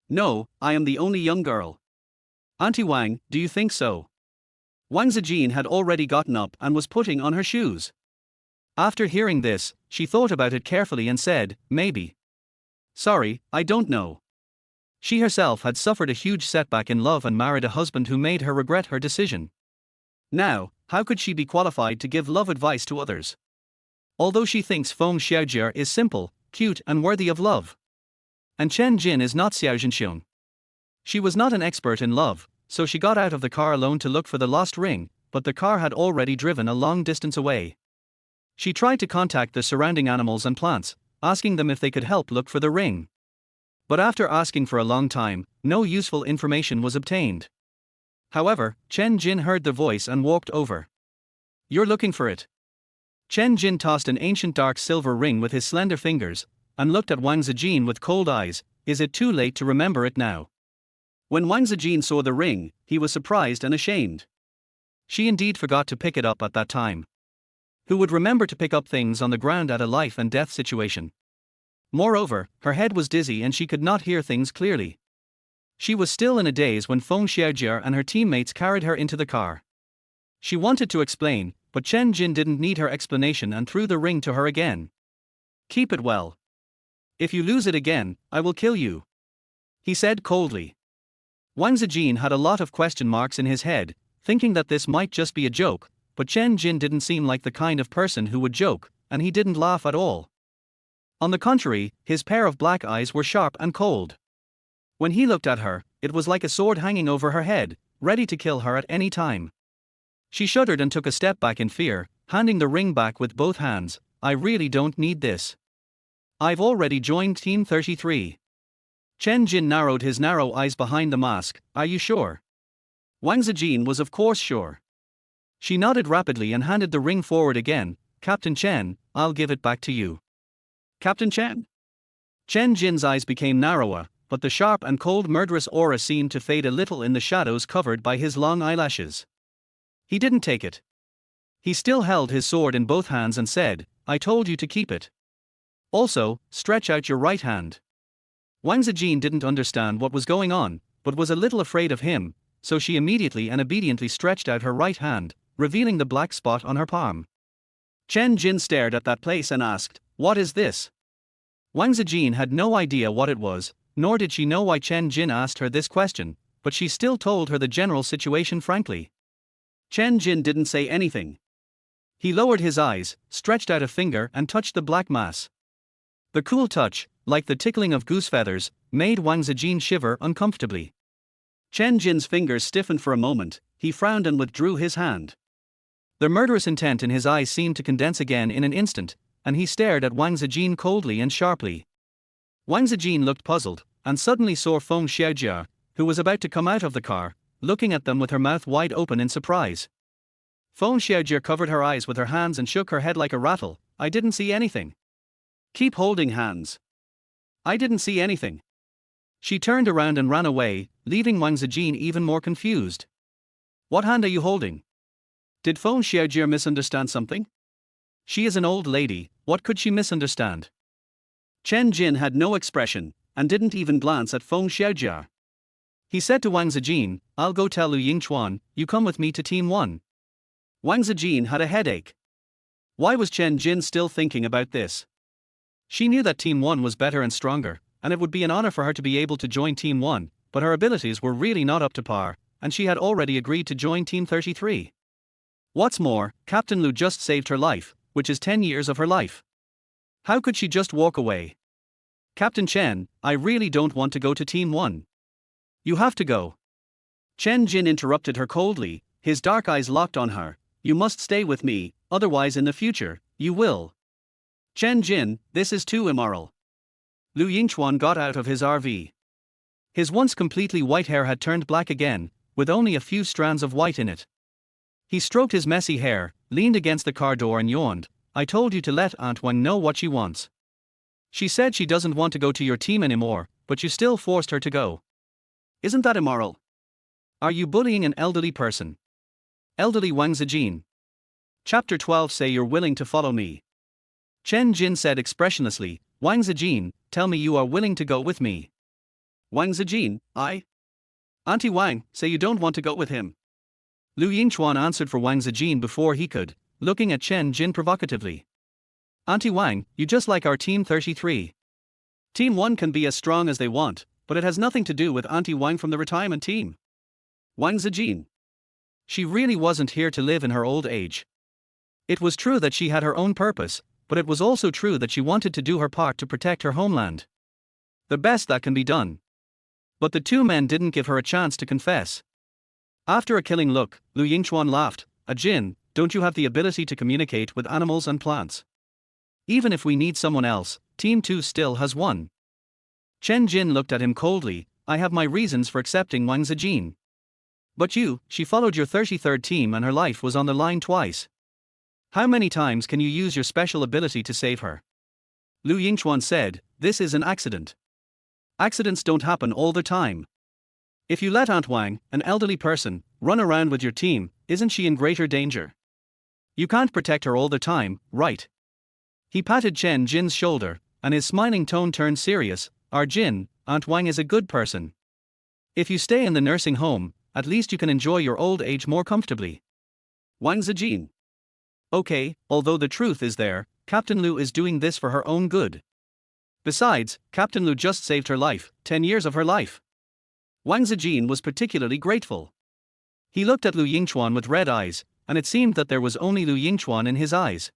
"No, I am the only young girl." "Auntie Wang, do you think so?" Wang Zijin had already gotten up and was putting on her shoes. After hearing this, she thought about it carefully and said, "Maybe. Sorry, I don't know." She herself had suffered a huge setback in love and married a husband who made her regret her decision. Now, how could she be qualified to give love advice to others? Although she thinks Feng Xiaojie is simple, cute and worthy of love. And Chen Jin is not Xiao Zhenxiong. She was not an expert in love, so she got out of the car alone to look for the lost ring, but the car had already driven a long distance away. She tried to contact the surrounding animals and plants, asking them if they could help look for the ring. But after asking for a long time, no useful information was obtained. However, Chen Jin heard the voice and walked over. "You're looking for it." Chen Jin tossed an ancient dark silver ring with his slender fingers, and looked at Wang Zijin with cold eyes. "Is it too late to remember it now?" When Wang Zijin saw the ring, he was surprised and ashamed. She indeed forgot to pick it up at that time. Who would remember to pick up things on the ground at a life and death situation? Moreover, her head was dizzy and she could not hear things clearly. She was still in a daze when Feng Xiaojie and her teammates carried her into the car. She wanted to explain, but Chen Jin didn't need her explanation and threw the ring to her again. "Keep it well. If you lose it again, I will kill you," he said coldly. Wang Zijin had a lot of question marks in his head, thinking that this might just be a joke, but Chen Jin didn't seem like the kind of person who would joke, and he didn't laugh at all. On the contrary, his pair of black eyes were sharp and cold. When he looked at her, it was like a sword hanging over her head, ready to kill her at any time. She shuddered and took a step back in fear, handing the ring back with both hands. "I really don't need this. I've already joined Team 33. Chen Jin narrowed his narrow eyes behind the mask. "Are you sure?" Wang Zijin was of course sure. She nodded rapidly and handed the ring forward again. "Captain Chen, I'll give it back to you." "Captain Chen?" Chen Jin's eyes became narrower, but the sharp and cold murderous aura seemed to fade a little in the shadows covered by his long eyelashes. He didn't take it. He still held his sword in both hands and said, I told you to keep it. Also, stretch out your right hand. Wang Zijin didn't understand what was going on, but was a little afraid of him, so she immediately and obediently stretched out her right hand, revealing the black spot on her palm. Chen Jin stared at that place and asked, "What is this?" Wang Zijin had no idea what it was, nor did she know why Chen Jin asked her this question, but she still told her the general situation frankly. Chen Jin didn't say anything. He lowered his eyes, stretched out a finger and touched the black mass. The cool touch, like the tickling of goose feathers, made Wang Zijin shiver uncomfortably. Chen Jin's fingers stiffened for a moment, he frowned and withdrew his hand. The murderous intent in his eyes seemed to condense again in an instant, and he stared at Wang Zijin coldly and sharply. Wang Zijin looked puzzled, and suddenly saw Feng Xiaojia, who was about to come out of the car, looking at them with her mouth wide open in surprise. Feng Xiaojia covered her eyes with her hands and shook her head like a rattle. "I didn't see anything." "Keep holding hands." "I didn't see anything." She turned around and ran away, leaving Wang Zijin even more confused. "What hand are you holding?" Did Feng Xiaojia misunderstand something? She is an old lady, what could she misunderstand? Chen Jin had no expression, and didn't even glance at Feng Xiaojia. He said to Wang Zijin, "I'll go tell Lu Yingchuan, you come with me to Team 1. Wang Zijin had a headache. Why was Chen Jin still thinking about this? She knew that Team 1 was better and stronger, and it would be an honor for her to be able to join Team 1, but her abilities were really not up to par, and she had already agreed to join Team 33. What's more, Captain Lu just saved her life, which is 10 years of her life. How could she just walk away? "Captain Chen, I really don't want to go to Team 1. You have to go." Chen Jin interrupted her coldly, his dark eyes locked on her. "You must stay with me, otherwise in the future, you will." "Chen Jin, this is too immoral." Lu Yingchuan got out of his RV. His once completely white hair had turned black again, with only a few strands of white in it. He stroked his messy hair, leaned against the car door and yawned. "I told you to let Aunt Wang know what she wants. She said she doesn't want to go to your team anymore, but you still forced her to go. Isn't that immoral? Are you bullying an elderly person?" Elderly Wang Zijin. Chapter 12. Say you're willing to follow me. Chen Jin said expressionlessly, "Wang Zijin, tell me you are willing to go with me." Wang Zijin, "I? Auntie Wang, say you don't want to go with him." Lu Yingchuan answered for Wang Zijin before he could, looking at Chen Jin provocatively. "Auntie Wang, you just like our Team 33. Team 1 can be as strong as they want, but it has nothing to do with Auntie Wang from the retirement team." Wang Zijin. She really wasn't here to live in her old age. It was true that she had her own purpose, but it was also true that she wanted to do her part to protect her homeland. The best that can be done. But the two men didn't give her a chance to confess. After a killing look, Lu Yingchuan laughed. "A Jin, don't you have the ability to communicate with animals and plants? Even if we need someone else, Team 2 still has one." Chen Jin looked at him coldly. "I have my reasons for accepting Wang Zijin. But you, she followed your 33rd team and her life was on the line twice. How many times can you use your special ability to save her?" Lu Yingchuan said, "This is an accident. Accidents don't happen all the time. If you let Aunt Wang, an elderly person, run around with your team, isn't she in greater danger? You can't protect her all the time, right?" He patted Chen Jin's shoulder, and his smiling tone turned serious. "Our Jin, Aunt Wang is a good person. If you stay in the nursing home, at least you can enjoy your old age more comfortably." Wang Zijin. "Okay, although the truth is there, Captain Lu is doing this for her own good. Besides, Captain Lu just saved her life, 10 years of her life." Wang Zijin was particularly grateful. He looked at Lu Yingchuan with red eyes, and it seemed that there was only Lu Yingchuan in his eyes.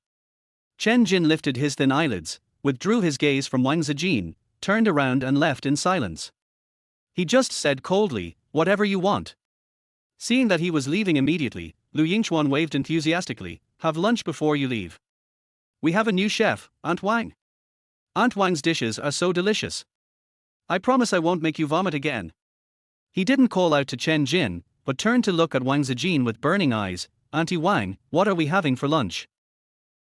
Chen Jin lifted his thin eyelids, withdrew his gaze from Wang Zijin, turned around and left in silence. He just said coldly, "Whatever you want." Seeing that he was leaving immediately, Lu Yingchuan waved enthusiastically. "Have lunch before you leave. We have a new chef, Aunt Wang. Aunt Wang's dishes are so delicious. I promise I won't make you vomit again." He didn't call out to Chen Jin, but turned to look at Wang Zijin with burning eyes. "Auntie Wang, what are we having for lunch?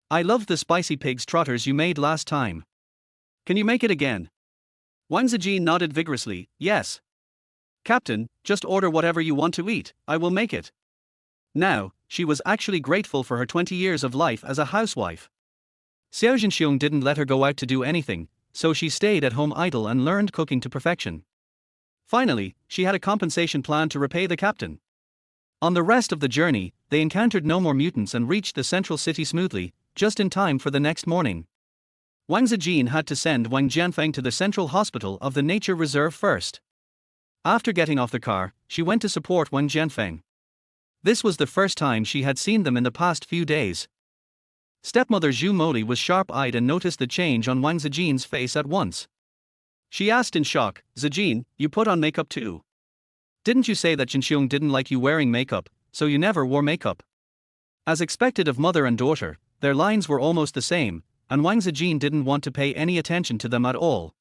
I loved the spicy pig's trotters you made last time. Can you make it again?" Wang Zijin nodded vigorously. "Yes. Captain, just order whatever you want to eat, I will make it." Now, she was actually grateful for her 20 years of life as a housewife. Xiao Zhenxiong didn't let her go out to do anything, so she stayed at home idle and learned cooking to perfection. Finally, she had a compensation plan to repay the captain. On the rest of the journey, they encountered no more mutants and reached the central city smoothly, just in time for the next morning. Wang Zijin had to send Wang Jianfeng to the central hospital of the nature reserve first. After getting off the car, she went to support Wang Jianfeng. This was the first time she had seen them in the past few days. Stepmother Zhu Moli was sharp-eyed and noticed the change on Wang Zijin's face at once. She asked in shock, "Zijin, you put on makeup too? Didn't you say that Zhenxiong didn't like you wearing makeup, so you never wore makeup?" As expected of mother and daughter, their lines were almost the same, and Wang Zijin didn't want to pay any attention to them at all.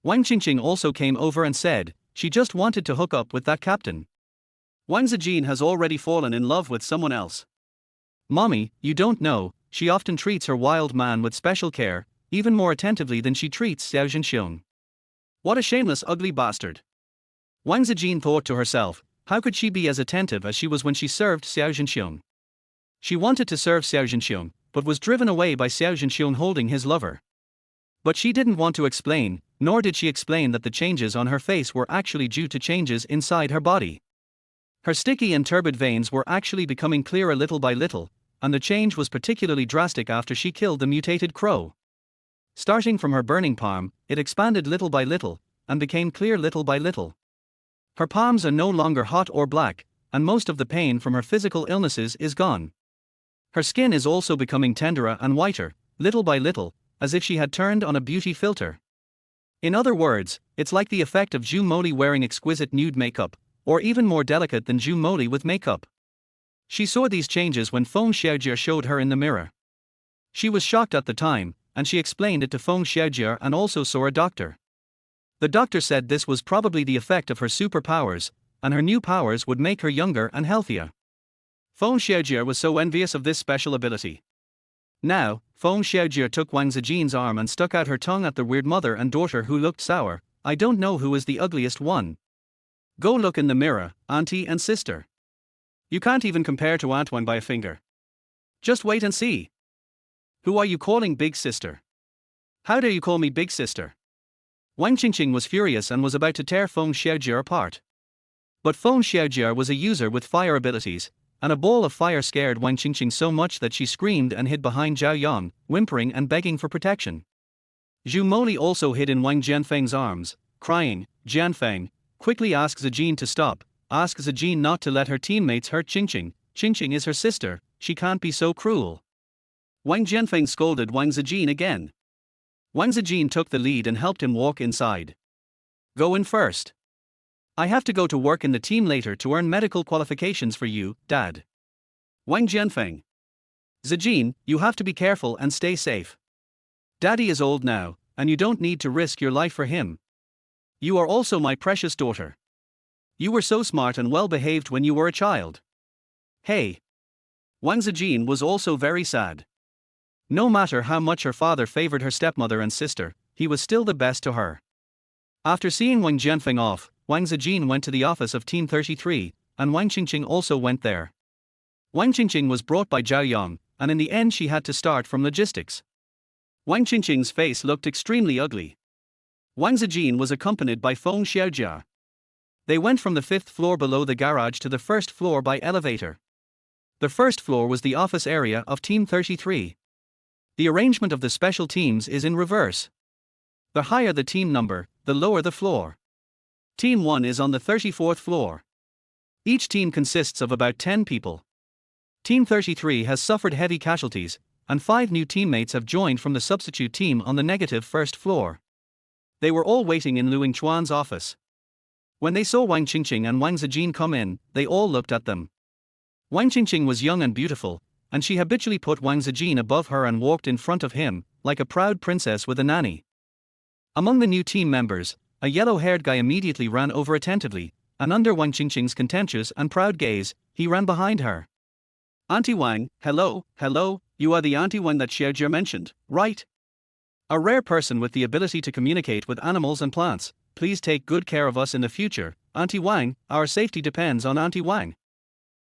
Wang Qingqing also came over and said, she just wanted to hook up with that captain. Wang Zijin has already fallen in love with someone else. Mommy, you don't know, she often treats her wild man with special care, even more attentively than she treats Xiao Zhenxiong. What a shameless ugly bastard. Wang Zijin thought to herself, how could she be as attentive as she was when she served Xiao Zhenxiong? She wanted to serve Xiao Zhenxiong, but was driven away by Xiao Zhenxiong holding his lover. But she didn't want to explain, nor did she explain that the changes on her face were actually due to changes inside her body. Her sticky and turbid veins were actually becoming clearer little by little, and the change was particularly drastic after she killed the mutated crow. Starting from her burning palm, it expanded little by little, and became clear little by little. Her palms are no longer hot or black, and most of the pain from her physical illnesses is gone. Her skin is also becoming tenderer and whiter, little by little, as if she had turned on a beauty filter. In other words, it's like the effect of Zhu Moli wearing exquisite nude makeup, or even more delicate than Zhu Moli with makeup. She saw these changes when Feng Xiaojie showed her in the mirror. She was shocked at the time, and she explained it to Feng Xiaojie and also saw a doctor. The doctor said this was probably the effect of her superpowers, and her new powers would make her younger and healthier. Feng Xiaojie was so envious of this special ability. Now, Feng Xiaojie took Wang Zijin's arm and stuck out her tongue at the weird mother and daughter who looked sour. I don't know who is the ugliest one. Go look in the mirror, auntie and sister. You can't even compare to Antoine by a finger. Just wait and see. Who are you calling big sister? How dare you call me big sister? Wang Qingqing was furious and was about to tear Feng Xiaojie apart. But Feng Xiaojie was a user with fire abilities, and a ball of fire scared Wang Qingqing so much that she screamed and hid behind Zhao Yang, whimpering and begging for protection. Zhu Moli also hid in Wang Jianfeng's arms, crying, Jianfeng, quickly ask Zijin to stop, ask Zijin not to let her teammates hurt Qingqing, Qingqing is her sister, she can't be so cruel. Wang Jianfeng scolded Wang Zijin again. Wang Zijin took the lead and helped him walk inside. Go in first. I have to go to work in the team later to earn medical qualifications for you, Dad. Wang Jianfeng. Zijin, you have to be careful and stay safe. Daddy is old now, and you don't need to risk your life for him. You are also my precious daughter. You were so smart and well behaved when you were a child. Hey. Wang Zijin was also very sad. No matter how much her father favored her stepmother and sister, he was still the best to her. After seeing Wang Jianfeng off, Wang Zijin went to the office of Team 33, and Wang Qingqing also went there. Wang Qingqing was brought by Zhao Yang, and in the end she had to start from logistics. Wang Qingqing's face looked extremely ugly. Wang Zijin was accompanied by Feng Xiaojie. They went from the 5th floor below the garage to the 1st floor by elevator. The 1st floor was the office area of Team 33. The arrangement of the special teams is in reverse. The higher the team number, the lower the floor. Team 1 is on the 34th floor. Each team consists of about 10 people. Team 33 has suffered heavy casualties, and 5 new teammates have joined from the substitute team on the negative 1st floor. They were all waiting in Lu Yingchuan's office. When they saw Wang Qingqing and Wang Zijin come in, they all looked at them. Wang Qingqing was young and beautiful, and she habitually put Wang Zijin above her and walked in front of him, like a proud princess with a nanny. Among the new team members, a yellow-haired guy immediately ran over attentively, and under Wang Qingqing's contentious and proud gaze, he ran behind her. Auntie Wang, hello, you are the Auntie Wang that Xiaojie mentioned, right? A rare person with the ability to communicate with animals and plants, please take good care of us in the future, Auntie Wang, our safety depends on Auntie Wang.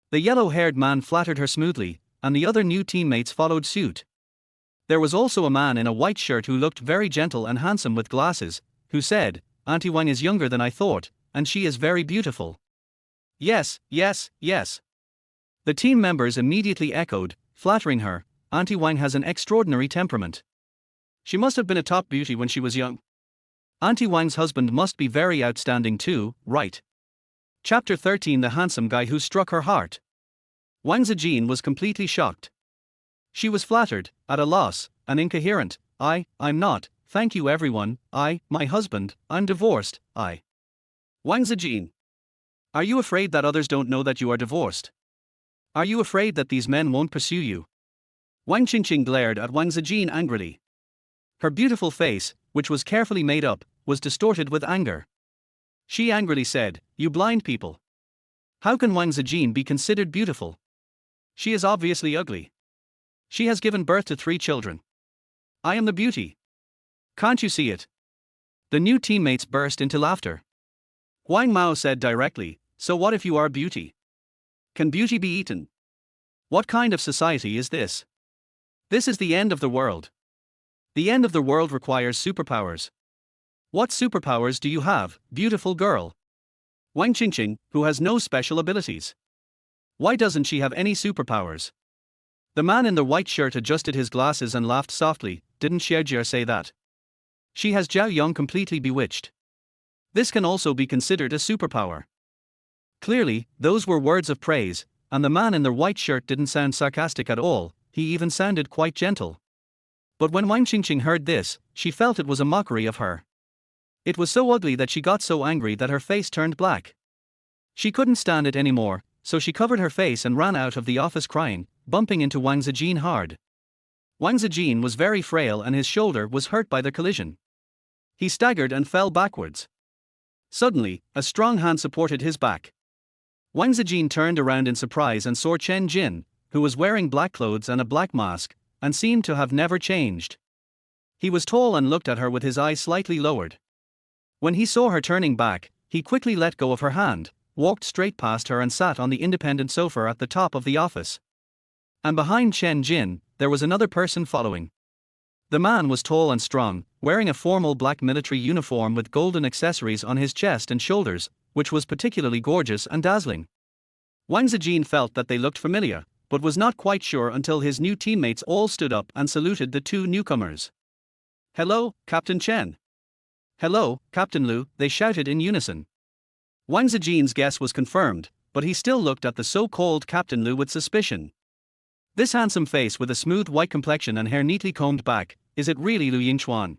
The yellow-haired man flattered her smoothly, and the other new teammates followed suit. There was also a man in a white shirt who looked very gentle and handsome with glasses, who said, "Auntie Wang is younger than I thought, and she is very beautiful." "Yes, yes, yes." The team members immediately echoed, flattering her, "Auntie Wang has an extraordinary temperament. She must have been a top beauty when she was young. Auntie Wang's husband must be very outstanding too, right?" Chapter 13: The handsome guy who struck her heart. Wang Zijin was completely shocked. She was flattered, at a loss, and incoherent. I'm not, thank you everyone, my husband, I'm divorced, Wang Zijin. Are you afraid that others don't know that you are divorced? Are you afraid that these men won't pursue you? Wang Qingqing glared at Wang Zijin angrily. Her beautiful face, which was carefully made up, was distorted with anger. She angrily said, "You blind people. How can Wang Zijin be considered beautiful? She is obviously ugly. She has given birth to 3 children. I am the beauty. Can't you see it?" The new teammates burst into laughter. Huang Mao said directly, "So what if you are beauty? Can beauty be eaten? What kind of society is this? This is the end of the world. The end of the world requires superpowers. What superpowers do you have, beautiful girl?" Wang Qingqing, who has no special abilities. Why doesn't she have any superpowers? The man in the white shirt adjusted his glasses and laughed softly. Didn't Xiaojia say that? She has Zhao Yong completely bewitched. This can also be considered a superpower. Clearly, those were words of praise, and the man in the white shirt didn't sound sarcastic at all, he even sounded quite gentle. But when Wang Qingqing heard this, she felt it was a mockery of her. It was so ugly that she got so angry that her face turned black. She couldn't stand it anymore, so she covered her face and ran out of the office crying, bumping into Wang Zijin hard. Wang Zijin was very frail and his shoulder was hurt by the collision. He staggered and fell backwards. Suddenly, a strong hand supported his back. Wang Zijin turned around in surprise and saw Chen Jin, who was wearing black clothes and a black mask, and seemed to have never changed. He was tall and looked at her with his eyes slightly lowered. When he saw her turning back, he quickly let go of her hand, walked straight past her and sat on the independent sofa at the top of the office. And behind Chen Jin, there was another person following. The man was tall and strong, wearing a formal black military uniform with golden accessories on his chest and shoulders, which was particularly gorgeous and dazzling. Wang Zijin felt that they looked familiar, but was not quite sure until his new teammates all stood up and saluted the 2 newcomers. "Hello, Captain Chen." "Hello, Captain Lu," they shouted in unison. Wang Zijin's guess was confirmed, but he still looked at the so-called Captain Lu with suspicion. This handsome face with a smooth white complexion and hair neatly combed back, is it really Lu Yingchuan?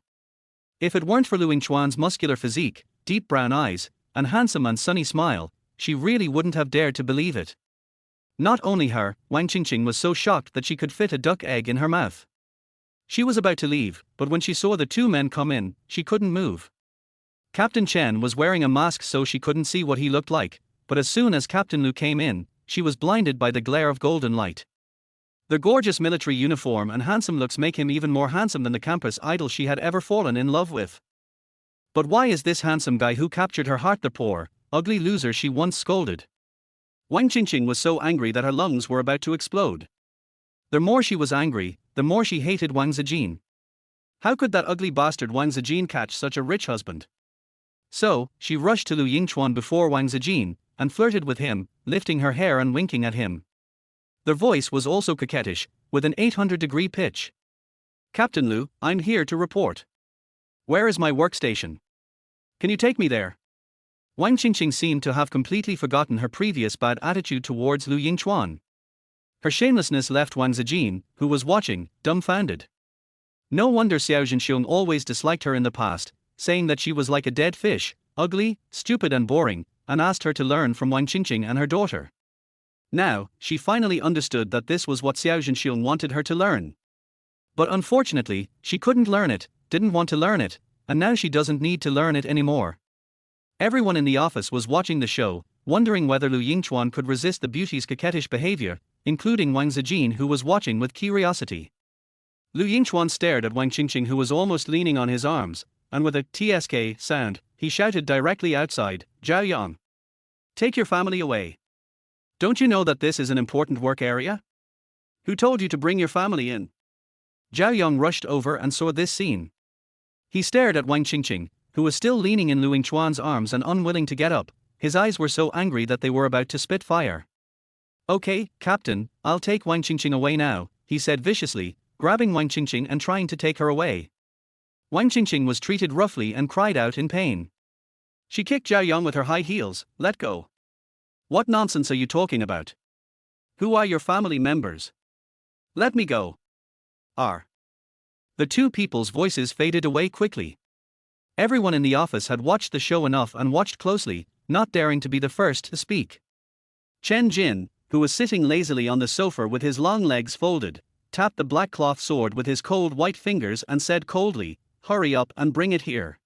If it weren't for Lu Yingchuan's muscular physique, deep brown eyes, and handsome and sunny smile, she really wouldn't have dared to believe it. Not only her, Wang Qingqing was so shocked that she could fit a duck egg in her mouth. She was about to leave, but when she saw the 2 men come in, she couldn't move. Captain Chen was wearing a mask so she couldn't see what he looked like, but as soon as Captain Lu came in, she was blinded by the glare of golden light. The gorgeous military uniform and handsome looks make him even more handsome than the campus idol she had ever fallen in love with. But why is this handsome guy who captured her heart the poor, ugly loser she once scolded? Wang Qingqing was so angry that her lungs were about to explode. The more she was angry, the more she hated Wang Zijin. How could that ugly bastard Wang Zijin catch such a rich husband? So, she rushed to Lu Yingchuan before Wang Zijin, and flirted with him, lifting her hair and winking at him. Their voice was also coquettish, with an 800-degree pitch. "Captain Lu, I'm here to report. Where is my workstation? Can you take me there?" Wang Qingqing seemed to have completely forgotten her previous bad attitude towards Lu Yingchuan. Her shamelessness left Wang Zijin, who was watching, dumbfounded. No wonder Xiao Zhenxiong always disliked her in the past, saying that she was like a dead fish, ugly, stupid and boring, and asked her to learn from Wang Qingqing and her daughter. Now, she finally understood that this was what Xiao Zhenxiong wanted her to learn. But unfortunately, she couldn't learn it, didn't want to learn it, and now she doesn't need to learn it anymore. Everyone in the office was watching the show, wondering whether Lu Yingchuan could resist the beauty's coquettish behavior, including Wang Zijin, who was watching with curiosity. Lu Yingchuan stared at Wang Qingqing, who was almost leaning on his arms, and with a tsk sound, he shouted directly outside, "Zhao Yang! Take your family away. Don't you know that this is an important work area? Who told you to bring your family in?" Zhao Yong rushed over and saw this scene. He stared at Wang Qingqing, who was still leaning in Lu Yingchuan's arms and unwilling to get up. His eyes were so angry that they were about to spit fire. Okay, Captain, I'll take Wang Qingqing away now, he said viciously, grabbing Wang Qingqing and trying to take her away. Wang Qingqing was treated roughly and cried out in pain. She kicked Zhao Yong with her high heels. Let go. What nonsense are you talking about? Who are your family members? Let me go. The two people's voices faded away quickly. Everyone in the office had watched the show enough and watched closely, not daring to be the first to speak. Chen Jin, who was sitting lazily on the sofa with his long legs folded, tapped the black cloth sword with his cold white fingers and said coldly, "Hurry up and bring it here.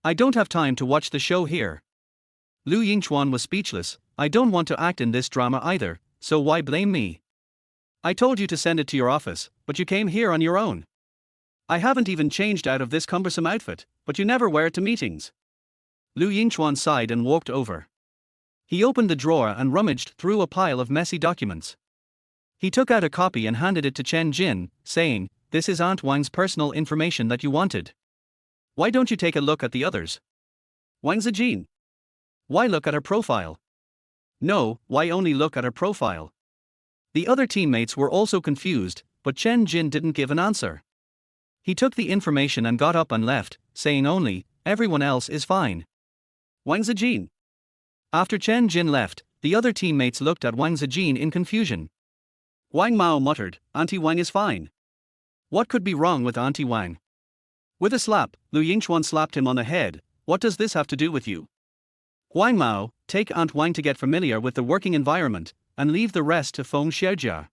I don't have time to watch the show here." Lu Yingchuan was speechless. I don't want to act in this drama either, so why blame me? I told you to send it to your office, but you came here on your own. I haven't even changed out of this cumbersome outfit, but you never wear it to meetings. Lu Yingchuan sighed and walked over. He opened the drawer and rummaged through a pile of messy documents. He took out a copy and handed it to Chen Jin, saying, "This is Aunt Wang's personal information that you wanted. Why don't you take a look at the others? Wang Zijin. Why look at her profile? No, why only look at her profile?" The other teammates were also confused, but Chen Jin didn't give an answer. He took the information and got up and left, saying only, "Everyone else is fine." Wang Zijin. After Chen Jin left, the other teammates looked at Wang Zijin in confusion. Wang Mao muttered, "Auntie Wang is fine. What could be wrong with Auntie Wang?" With a slap, Lu Yingchuan slapped him on the head. "What does this have to do with you? Wang Mao, take Aunt Wang to get familiar with the working environment, and leave the rest to Feng Xiaojia."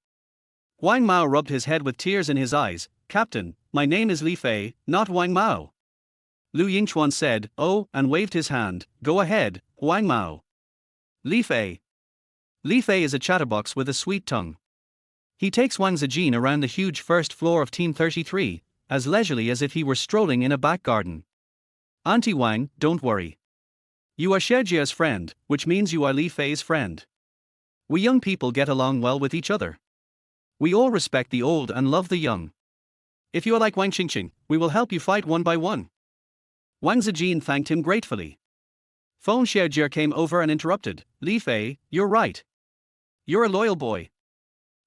Wang Mao rubbed his head with tears in his eyes. "Captain, my name is Li Fei, not Wang Mao." Lu Yingchuan said, "Oh," and waved his hand. "Go ahead, Wang Mao." Li Fei. Li Fei is a chatterbox with a sweet tongue. He takes Wang Zijin around the huge first floor of Team 33, as leisurely as if he were strolling in a back garden. "Auntie Wang, don't worry. You are Xiaojia's friend, which means you are Li Fei's friend. We young people get along well with each other. We all respect the old and love the young. If you are like Wang Qingqing, we will help you fight one by one." Wang Zijin thanked him gratefully. Feng Xiaojia came over and interrupted. "Li Fei, you're right. You're a loyal boy.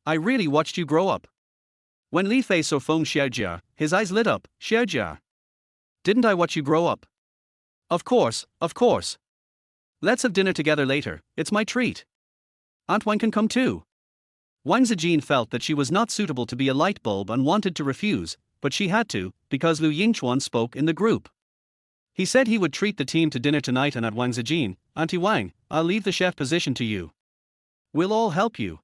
I really watched you grow up." When Li Fei saw Feng Xiaojia, his eyes lit up. "Xiaojia. Didn't I watch you grow up? Of course, of course. Let's have dinner together later, it's my treat. Aunt Wang can come too." Wang Zijin felt that she was not suitable to be a light bulb and wanted to refuse, but she had to, because Lu Yingchuan spoke in the group. He said he would treat the team to dinner tonight and at Wang Zijin. "Auntie Wang, I'll leave the chef position to you. We'll all help you."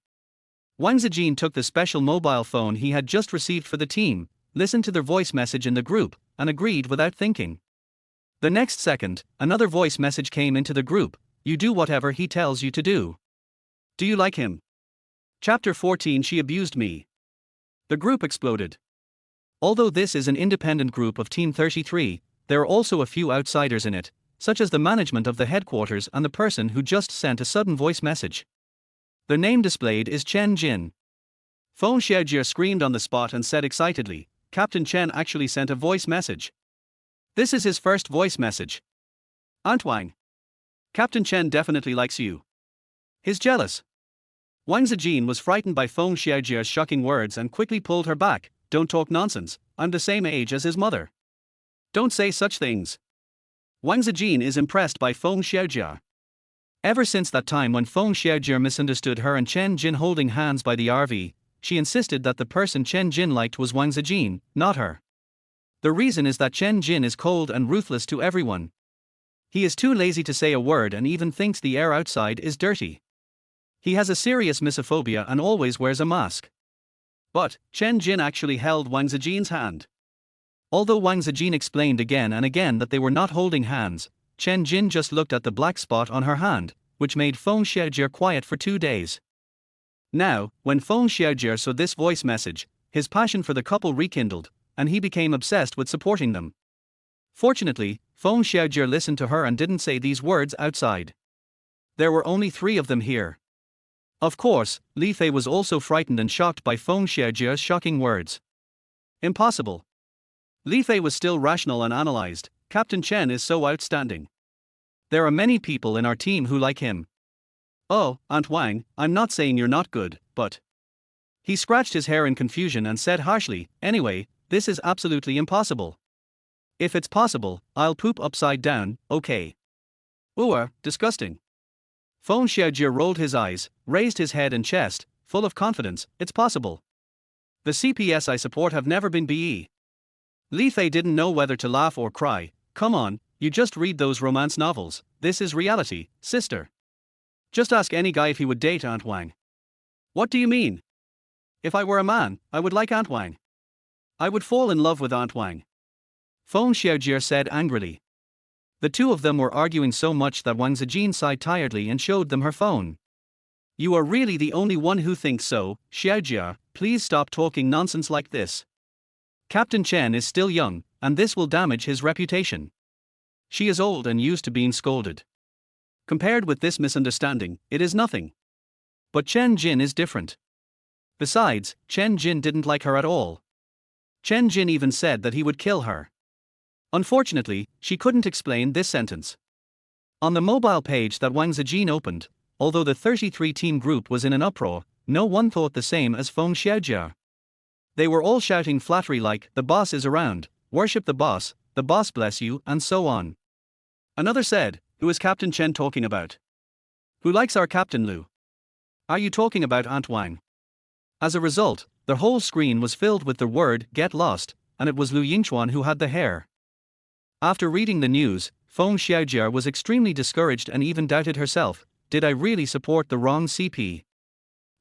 Wang Zijin took the special mobile phone he had just received for the team, listened to their voice message in the group, and agreed without thinking. The next second, another voice message came into the group. "You do whatever he tells you to do. Do you like him? Chapter 14 She abused me." The group exploded. Although this is an independent group of Team 33, there are also a few outsiders in it, such as the management of the headquarters and the person who just sent a sudden voice message. The name displayed is Chen Jin. Feng Xiaojia screamed on the spot and said excitedly, "Captain Chen actually sent a voice message. This is his first voice message. Aunt Wang. Captain Chen definitely likes you. He's jealous." Wang Zijin was frightened by Feng Xiaojia's shocking words and quickly pulled her back. "Don't talk nonsense, I'm the same age as his mother. Don't say such things." Wang Zijin is impressed by Feng Xiaojia. Ever since that time when Feng Xiaojia misunderstood her and Chen Jin holding hands by the RV, she insisted that the person Chen Jin liked was Wang Zijin, not her. The reason is that Chen Jin is cold and ruthless to everyone. He is too lazy to say a word and even thinks the air outside is dirty. He has a serious misophobia and always wears a mask. But Chen Jin actually held Wang Zijin's hand. Although Wang Zijin explained again and again that they were not holding hands, Chen Jin just looked at the black spot on her hand, which made Feng Xiaojia quiet for 2 days. Now, when Feng Xiaojia saw this voice message, his passion for the couple rekindled, and he became obsessed with supporting them. Fortunately, Feng Xiaojia listened to her and didn't say these words outside. There were only 3 of them here. Of course, Li Fei was also frightened and shocked by Feng Xiaojia's shocking words. Impossible. Li Fei was still rational and analyzed. Captain Chen is so outstanding. There are many people in our team who like him. Oh, Aunt Wang, I'm not saying you're not good, but. He scratched his hair in confusion and said harshly, anyway, this is absolutely impossible. If it's possible, I'll poop upside down, okay. Disgusting. Feng Xiaojie rolled his eyes, raised his head and chest, full of confidence, it's possible. The CPS I support have never been BE. Li Fei didn't know whether to laugh or cry. Come on, you just read those romance novels, this is reality, sister. Just ask any guy if he would date Aunt Wang. What do you mean? If I were a man, I would like Aunt Wang. I would fall in love with Aunt Wang. Feng Xiaojie said angrily. The two of them were arguing so much that Wang Zijin sighed tiredly and showed them her phone. You are really the only one who thinks so, Xiaojie, please stop talking nonsense like this. Captain Chen is still young, and this will damage his reputation. She is old and used to being scolded. Compared with this misunderstanding, it is nothing. But Chen Jin is different. Besides, Chen Jin didn't like her at all. Chen Jin even said that he would kill her. Unfortunately, she couldn't explain this sentence. On the mobile page that Wang Zijin opened, although the 33-team group was in an uproar, no one thought the same as Feng Xiaojie. They were all shouting flattery like, the boss is around, worship the boss bless you, and so on. Another said, who is Captain Chen talking about? Who likes our Captain Lu? Are you talking about Aunt Wang? As a result, the whole screen was filled with the word, get lost, and it was Lu Yingchuan who had the hair. After reading the news, Feng Xiaojie was extremely discouraged and even doubted herself, did I really support the wrong CP?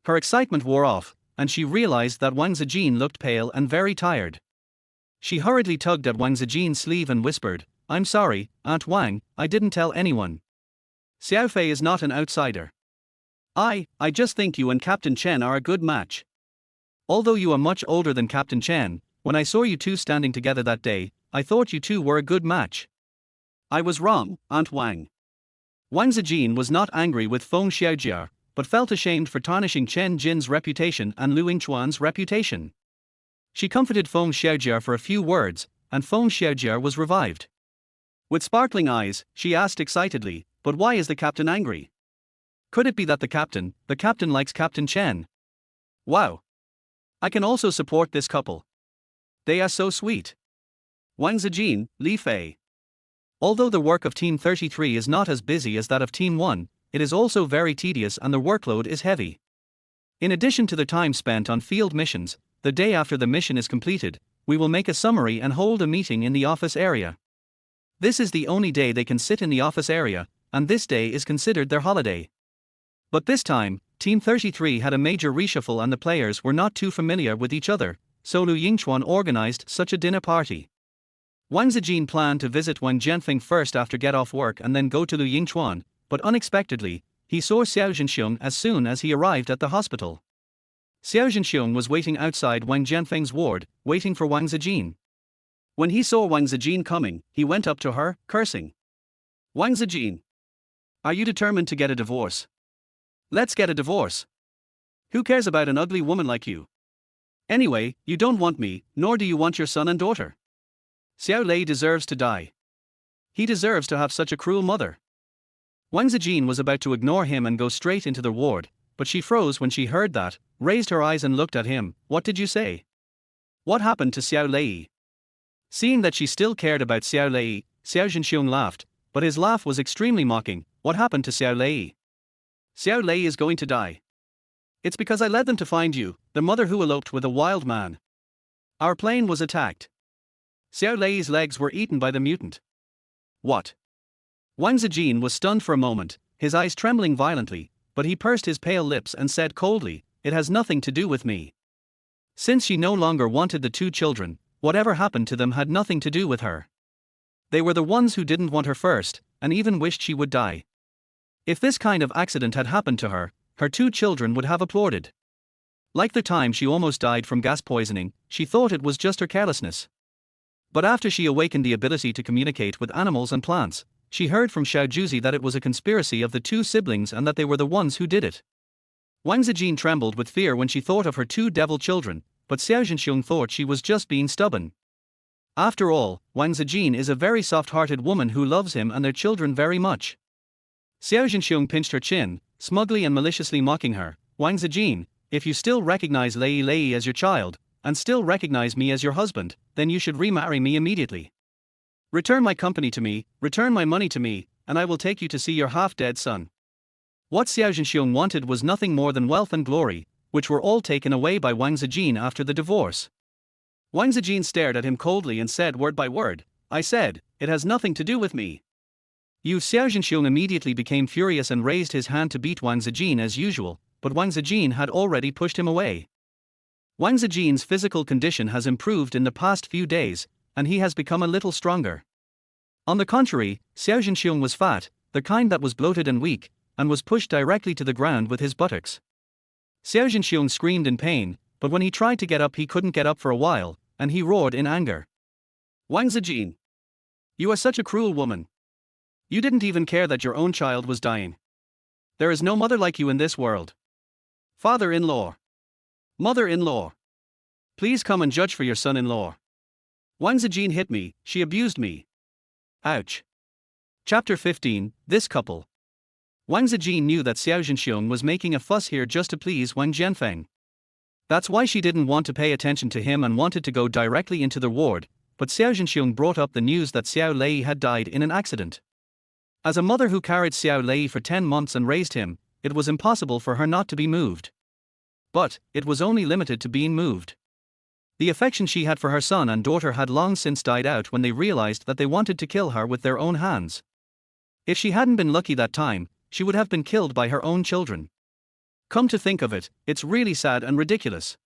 Her excitement wore off, and she realized that Wang Zijin looked pale and very tired. She hurriedly tugged at Wang Zijin's sleeve and whispered, I'm sorry, Aunt Wang, I didn't tell anyone. Xiao Fei is not an outsider. I just think you and Captain Chen are a good match. Although you are much older than Captain Chen, when I saw you two standing together that day, I thought you two were a good match. I was wrong, Aunt Wang. Wang Zijin was not angry with Feng Xiaojie, but felt ashamed for tarnishing Chen Jin's reputation and Lu Yingchuan's reputation. She comforted Feng Xiaojie for a few words, and Feng Xiaojie was revived. With sparkling eyes, she asked excitedly, but why is the captain angry? Could it be that the captain likes Captain Chen? Wow. I can also support this couple. They are so sweet. Wang Zijin, Li Fei. Although the work of Team 33 is not as busy as that of Team 1, it is also very tedious and the workload is heavy. In addition to the time spent on field missions, the day after the mission is completed, we will make a summary and hold a meeting in the office area. This is the only day they can sit in the office area, and this day is considered their holiday. But this time, Team 33 had a major reshuffle and the players were not too familiar with each other, so Lu Yingchuan organized such a dinner party. Wang Zijin planned to visit Wang Jianfeng first after get off work and then go to Lu Yingchuan, but unexpectedly, he saw Xiao Zhenxiong as soon as he arrived at the hospital. Xiao Zhenxiong was waiting outside Wang Jianfeng's ward, waiting for Wang Zijin. When he saw Wang Zijin coming, he went up to her, cursing. Wang Zijin. Are you determined to get a divorce? Let's get a divorce. Who cares about an ugly woman like you? Anyway, you don't want me, nor do you want your son and daughter. Xiao Lei deserves to die. He deserves to have such a cruel mother. Wang Zijin was about to ignore him and go straight into the ward, but she froze when she heard that, raised her eyes and looked at him. What did you say? What happened to Xiao Lei? Seeing that she still cared about Xiao Lei, Xiao Zhenxiong laughed, but his laugh was extremely mocking. What happened to Xiao Lei? Xiao Lei is going to die. It's because I led them to find you, the mother who eloped with a wild man. Our plane was attacked. Xiao Lei's legs were eaten by the mutant. What? Wang Zijin was stunned for a moment, his eyes trembling violently, but he pursed his pale lips and said coldly, it has nothing to do with me. Since she no longer wanted the two children, whatever happened to them had nothing to do with her. They were the ones who didn't want her first, and even wished she would die. If this kind of accident had happened to her, her two children would have applauded. Like the time she almost died from gas poisoning, she thought it was just her carelessness. But after she awakened the ability to communicate with animals and plants, she heard from Xiao Juzi that it was a conspiracy of the two siblings and that they were the ones who did it. Wang Zijin trembled with fear when she thought of her two devil children, but Xiao Zhenxiong thought she was just being stubborn. After all, Wang Zijin is a very soft-hearted woman who loves him and their children very much. Xiao Zhenxiong pinched her chin, smugly and maliciously mocking her. Wang Zijin, if you still recognize Lei Lei as your child, and still recognize me as your husband, then you should remarry me immediately. Return my company to me, return my money to me, and I will take you to see your half-dead son. What Xiao Zhenxiong wanted was nothing more than wealth and glory, which were all taken away by Wang Zijin after the divorce. Wang Zijin stared at him coldly and said word by word, I said, it has nothing to do with me. Xiao Zhenxiong immediately became furious and raised his hand to beat Wang Zijin as usual, but Wang Zijin had already pushed him away. Wang Zijin's physical condition has improved in the past few days, and he has become a little stronger. On the contrary, Xiao Zhenxiong was fat, the kind that was bloated and weak, and was pushed directly to the ground with his buttocks. Xiao Zhenxiong screamed in pain, but when he tried to get up he couldn't get up for a while, and he roared in anger. Wang Zijin! You are such a cruel woman. You didn't even care that your own child was dying. There is no mother like you in this world. Father-in-law. Mother-in-law. Please come and judge for your son-in-law. Wang Zijin hit me, she abused me. Ouch. Chapter 15, This Couple. Wang Zijin knew that Xiao Zhenxiong was making a fuss here just to please Wang Jianfeng. That's why she didn't want to pay attention to him and wanted to go directly into the ward, but Xiao Zhenxiong brought up the news that Xiao Lei had died in an accident. As a mother who carried Xiao Lei for 10 months and raised him, it was impossible for her not to be moved. But, it was only limited to being moved. The affection she had for her son and daughter had long since died out when they realized that they wanted to kill her with their own hands. If she hadn't been lucky that time, she would have been killed by her own children. Come to think of it, it's really sad and ridiculous.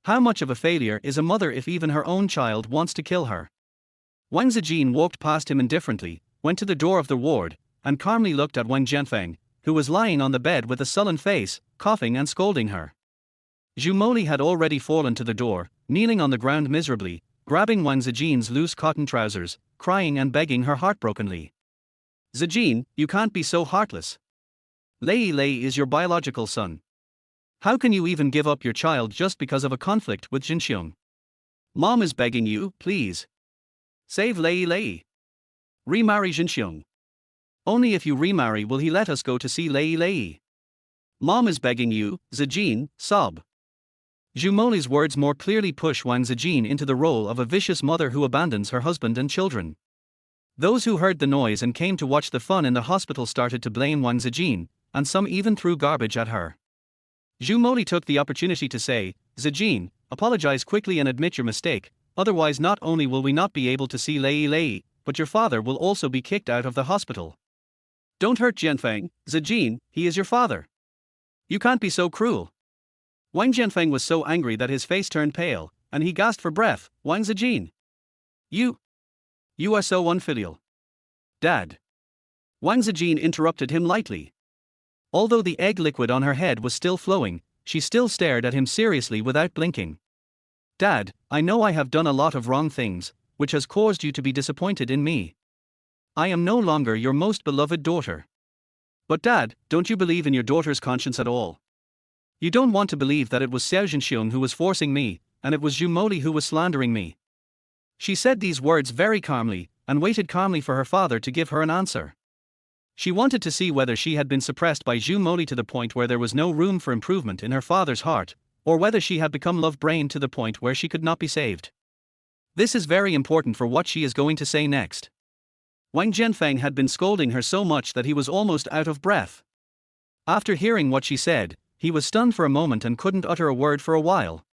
How much of a failure is a mother if even her own child wants to kill her? Wang Zijin walked past him indifferently, went to the door of the ward, and calmly looked at Wang Jianfeng, who was lying on the bed with a sullen face, coughing and scolding her. Zhu Moli had already fallen to the door, kneeling on the ground miserably, grabbing Wang Zijin's loose cotton trousers, crying and begging her heartbrokenly. Zijin, you can't be so heartless. Lei Lei is your biological son. How can you even give up your child just because of a conflict with Zhenxiong? Mom is begging you, please. Save Lei Lei. Remarry Zhenxiong. Only if you remarry will he let us go to see Lei Lei. Mom is begging you, Zijin, sob. Zhu Moli's words more clearly push Wang Zijin into the role of a vicious mother who abandons her husband and children. Those who heard the noise and came to watch the fun in the hospital started to blame Wang Zijin, and some even threw garbage at her. Zhu Moli took the opportunity to say, Zijin, apologize quickly and admit your mistake, otherwise not only will we not be able to see Lei Lei, but your father will also be kicked out of the hospital. Don't hurt Jianfeng, Zijin, he is your father. You can't be so cruel. Wang Jianfeng was so angry that his face turned pale, and he gasped for breath. Wang Zijin. You are so unfilial. Dad. Wang Zijin interrupted him lightly. Although the egg liquid on her head was still flowing, she still stared at him seriously without blinking. Dad, I know I have done a lot of wrong things, which has caused you to be disappointed in me. I am no longer your most beloved daughter. But Dad, don't you believe in your daughter's conscience at all? You don't want to believe that it was Xiao Zhenxiong who was forcing me, and it was Zhu Moli who was slandering me. She said these words very calmly, and waited calmly for her father to give her an answer. She wanted to see whether she had been suppressed by Zhu Moli to the point where there was no room for improvement in her father's heart, or whether she had become love-brained to the point where she could not be saved. This is very important for what she is going to say next. Wang Jianfeng had been scolding her so much that he was almost out of breath. After hearing what she said, he was stunned for a moment and couldn't utter a word for a while.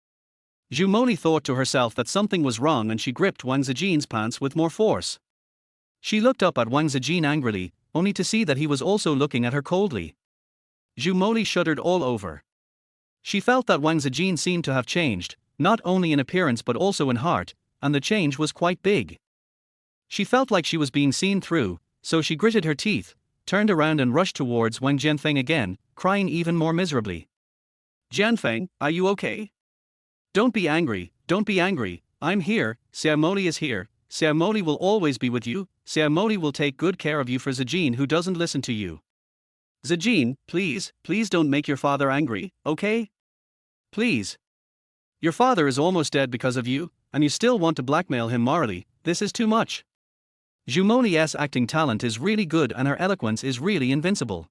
Zhu Moli thought to herself that something was wrong and she gripped Wang Zijin's pants with more force. She looked up at Wang Zijin angrily, only to see that he was also looking at her coldly. Zhu Moli shuddered all over. She felt that Wang Zijin seemed to have changed, not only in appearance but also in heart, and the change was quite big. She felt like she was being seen through, so she gritted her teeth, turned around and rushed towards Wang Jianfeng again, crying even more miserably. Jianfeng, are you okay? Don't be angry, I'm here, Xiao Moli is here, Xiao Moli will always be with you, Xiao Moli will take good care of you for Zijin who doesn't listen to you. Zijin, please don't make your father angry, okay? Please. Your father is almost dead because of you, and you still want to blackmail him morally. This is too much. Zhu Moli's acting talent is really good and her eloquence is really invincible.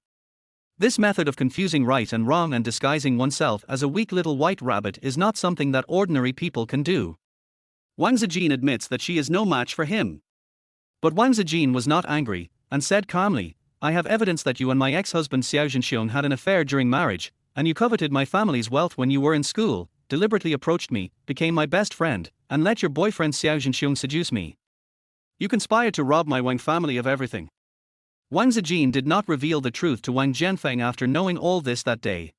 This method of confusing right and wrong and disguising oneself as a weak little white rabbit is not something that ordinary people can do. Wang Zijin admits that she is no match for him. But Wang Zijin was not angry, and said calmly, I have evidence that you and my ex-husband Xiao Zhenxiong had an affair during marriage, and you coveted my family's wealth when you were in school, deliberately approached me, became my best friend, and let your boyfriend Xiao Zhenxiong seduce me. You conspired to rob my Wang family of everything. Wang Zijin did not reveal the truth to Wang Jianfeng after knowing all this that day.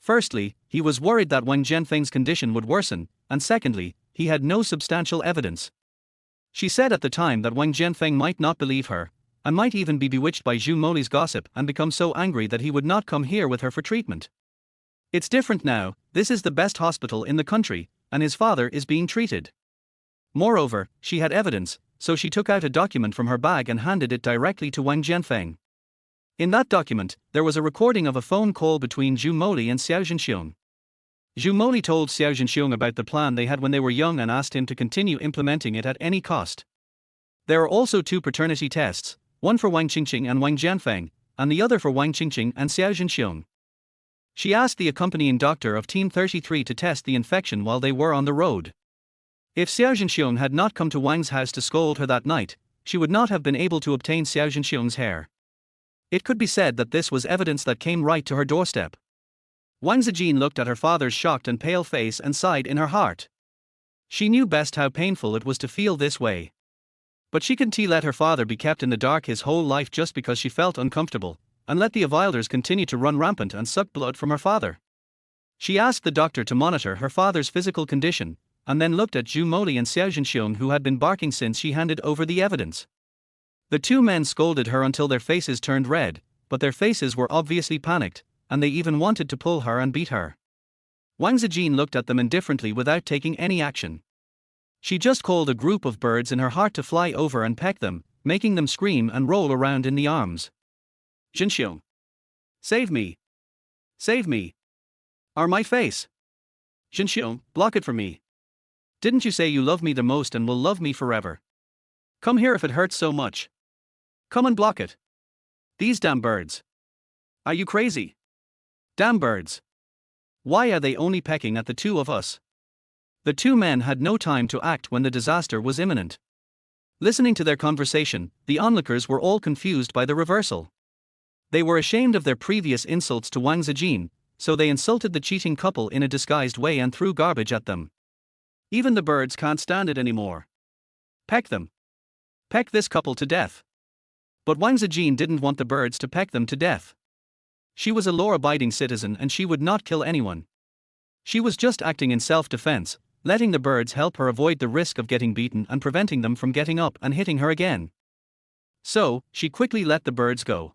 Firstly, he was worried that Wang Jianfeng's condition would worsen, and secondly, he had no substantial evidence. She said at the time that Wang Jianfeng might not believe her, and might even be bewitched by Zhu Moli's gossip and become so angry that he would not come here with her for treatment. It's different now, this is the best hospital in the country, and his father is being treated. Moreover, she had evidence, so she took out a document from her bag and handed it directly to Wang Jianfeng. In that document, there was a recording of a phone call between Zhu Moli and Xiao Zhenxiong. Zhu Moli told Xiao Zhenxiong about the plan they had when they were young and asked him to continue implementing it at any cost. There are also 2 paternity tests, one for Wang Qingqing and Wang Jianfeng, and the other for Wang Qingqing and Xiao Zhenxiong. She asked the accompanying doctor of Team 33 to test the infection while they were on the road. If Xiao Zhenxiong had not come to Wang's house to scold her that night, she would not have been able to obtain Xiao Zhenxiong's hair. It could be said that this was evidence that came right to her doorstep. Wang Zijin looked at her father's shocked and pale face and sighed in her heart. She knew best how painful it was to feel this way. But she couldn't let her father be kept in the dark his whole life just because she felt uncomfortable, and let the Avilders continue to run rampant and suck blood from her father. She asked the doctor to monitor her father's physical condition, and then looked at Zhu Moli and Xiao Zhenxiong who had been barking since she handed over the evidence. The 2 men scolded her until their faces turned red, but their faces were obviously panicked, and they even wanted to pull her and beat her. Wang Zijin looked at them indifferently without taking any action. She just called a group of birds in her heart to fly over and peck them, making them scream and roll around in the arms. Zhenxiong! Save me! Save me! Are my face! Zhenxiong, block it for me! Didn't you say you love me the most and will love me forever? Come here if it hurts so much. Come and block it. These damn birds. Are you crazy? Damn birds. Why are they only pecking at the 2 of us? The 2 men had no time to act when the disaster was imminent. Listening to their conversation, the onlookers were all confused by the reversal. They were ashamed of their previous insults to Wang Zijin, so they insulted the cheating couple in a disguised way and threw garbage at them. Even the birds can't stand it anymore. Peck them. Peck this couple to death. But Wang Zijin didn't want the birds to peck them to death. She was a law-abiding citizen and she would not kill anyone. She was just acting in self-defense, letting the birds help her avoid the risk of getting beaten and preventing them from getting up and hitting her again. So, she quickly let the birds go.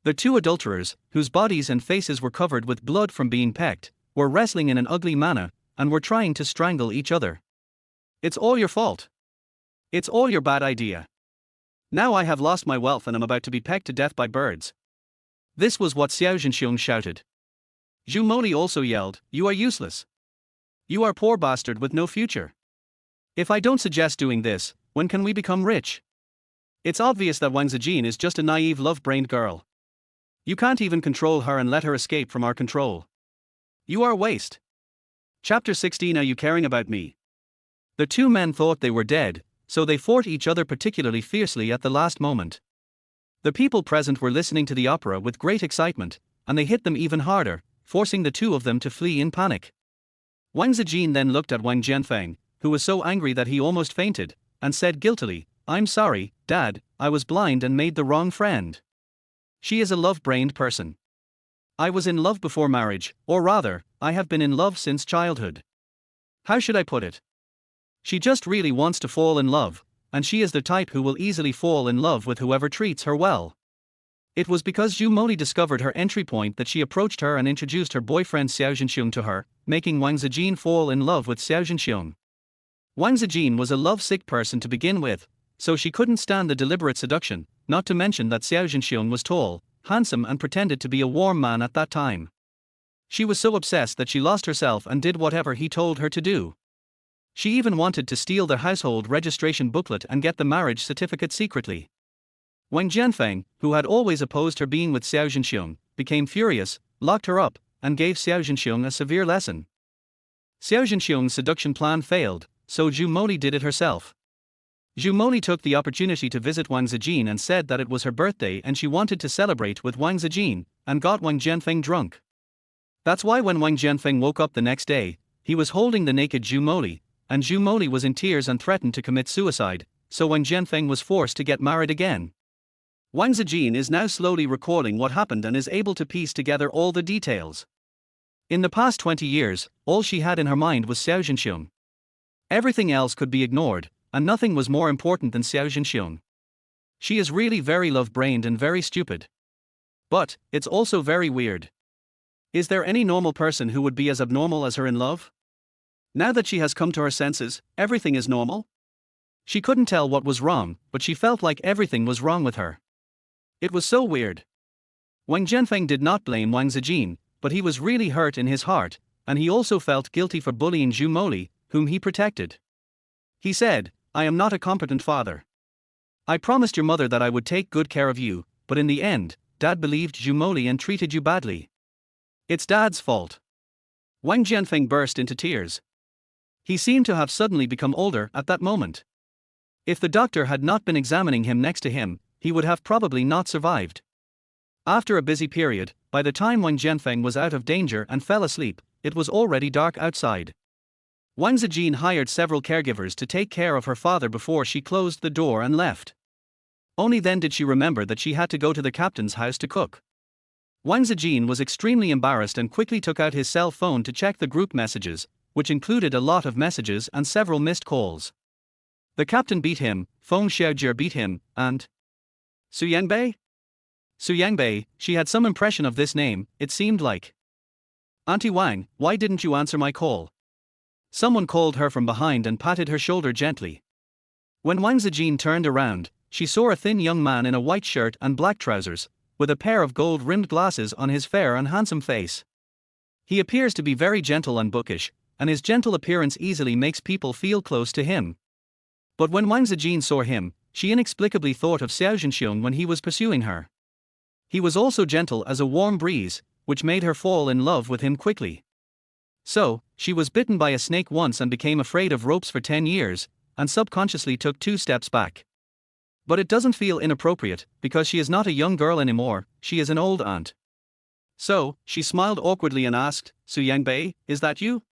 The 2 adulterers, whose bodies and faces were covered with blood from being pecked, were wrestling in an ugly manner, and were trying to strangle each other. It's all your fault. It's all your bad idea. Now I have lost my wealth and am about to be pecked to death by birds. This was what Xiao Zhenxiong shouted. Zhu Moli also yelled, you are useless. You are poor bastard with no future. If I don't suggest doing this, when can we become rich? It's obvious that Wang Zijin is just a naive love-brained girl. You can't even control her and let her escape from our control. You are a waste. Chapter 16. Are you caring about me? The 2 men thought they were dead, so they fought each other particularly fiercely at the last moment. The people present were listening to the opera with great excitement, and they hit them even harder, forcing the 2 of them to flee in panic. Wang Zijin then looked at Wang Jianfeng, who was so angry that he almost fainted, and said guiltily, I'm sorry, Dad, I was blind and made the wrong friend. She is a love-brained person. I was in love before marriage, or rather, I have been in love since childhood. How should I put it? She just really wants to fall in love, and she is the type who will easily fall in love with whoever treats her well. It was because Zhu Moli discovered her entry point that she approached her and introduced her boyfriend Xiao Zhenxiong to her, making Wang Zijin fall in love with Xiao Zhenxiong. Wang Zijin was a love-sick person to begin with, so she couldn't stand the deliberate seduction, not to mention that Xiao Zhenxiong was tall, handsome and pretended to be a warm man at that time. She was so obsessed that she lost herself and did whatever he told her to do. She even wanted to steal the household registration booklet and get the marriage certificate secretly. Wang Jianfeng, who had always opposed her being with Xiao Zhenxiong, became furious, locked her up, and gave Xiao Zhenxiong a severe lesson. Xiao Zhenxiong's seduction plan failed, so Zhu Moli did it herself. Zhu Moli took the opportunity to visit Wang Zijin and said that it was her birthday and she wanted to celebrate with Wang Zijin, and got Wang Jianfeng drunk. That's why when Wang Jianfeng woke up the next day, he was holding the naked Zhu Moli, and Zhu Moli was in tears and threatened to commit suicide, so Wang Jianfeng was forced to get married again. Wang Zijin is now slowly recalling what happened and is able to piece together all the details. In the past 20 years, all she had in her mind was Xiao Zhenxiong. Everything else could be ignored, and nothing was more important than Xiao Zhenxiong. She is really very love-brained and very stupid. But, it's also very weird. Is there any normal person who would be as abnormal as her in love? Now that she has come to her senses, everything is normal? She couldn't tell what was wrong, but she felt like everything was wrong with her. It was so weird. Wang Jianfeng did not blame Wang Zijin, but he was really hurt in his heart, and he also felt guilty for bullying Zhu Moli, whom he protected. He said, "I am not a competent father. I promised your mother that I would take good care of you, but in the end, Dad believed Zhu Moli and treated you badly. It's Dad's fault." Wang Jianfeng burst into tears. He seemed to have suddenly become older at that moment. If the doctor had not been examining him next to him, he would have probably not survived. After a busy period, by the time Wang Jianfeng was out of danger and fell asleep, it was already dark outside. Wang Zijin hired several caregivers to take care of her father before she closed the door and left. Only then did she remember that she had to go to the captain's house to cook. Wang Zijin was extremely embarrassed and quickly took out his cell phone to check the group messages, which included a lot of messages and several missed calls. The captain beat him, Feng Xiaojie beat him, and Su Yangbei? Su Yangbei, she had some impression of this name, it seemed like. "Auntie Wang, why didn't you answer my call?" Someone called her from behind and patted her shoulder gently. When Wang Zijin turned around, she saw a thin young man in a white shirt and black trousers, with a pair of gold-rimmed glasses on his fair and handsome face. He appears to be very gentle and bookish, and his gentle appearance easily makes people feel close to him. But when Wang Zijin saw him, she inexplicably thought of Xiao Zhenxiong when he was pursuing her. He was also gentle as a warm breeze, which made her fall in love with him quickly. So, she was bitten by a snake once and became afraid of ropes for 10 years, and subconsciously took 2 steps back. But it doesn't feel inappropriate, because she is not a young girl anymore, she is an old aunt. So, she smiled awkwardly and asked, "Su Yangbei, is that you?"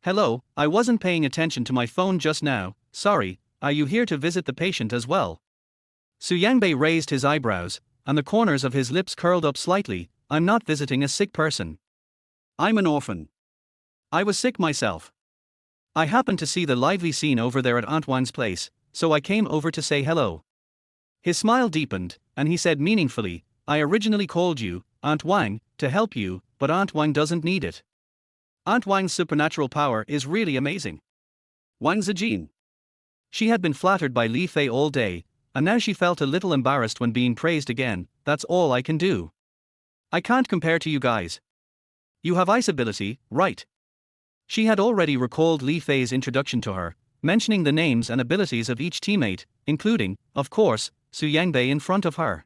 "Hello, I wasn't paying attention to my phone just now, sorry, are you here to visit the patient as well?" Su Yangbei raised his eyebrows, and the corners of his lips curled up slightly. "I'm not visiting a sick person. I'm an orphan. I was sick myself. I happened to see the lively scene over there at Aunt Wang's place, so I came over to say hello." His smile deepened, and he said meaningfully, "I originally called you, Aunt Wang, to help you, but Aunt Wang doesn't need it. Aunt Wang's supernatural power is really amazing." Wang Zijin. She had been flattered by Li Fei all day, and now she felt a little embarrassed when being praised again. "That's all I can do. I can't compare to you guys. You have ice ability, right?" She had already recalled Li Fei's introduction to her, mentioning the names and abilities of each teammate, including, of course, Su Yangbei in front of her.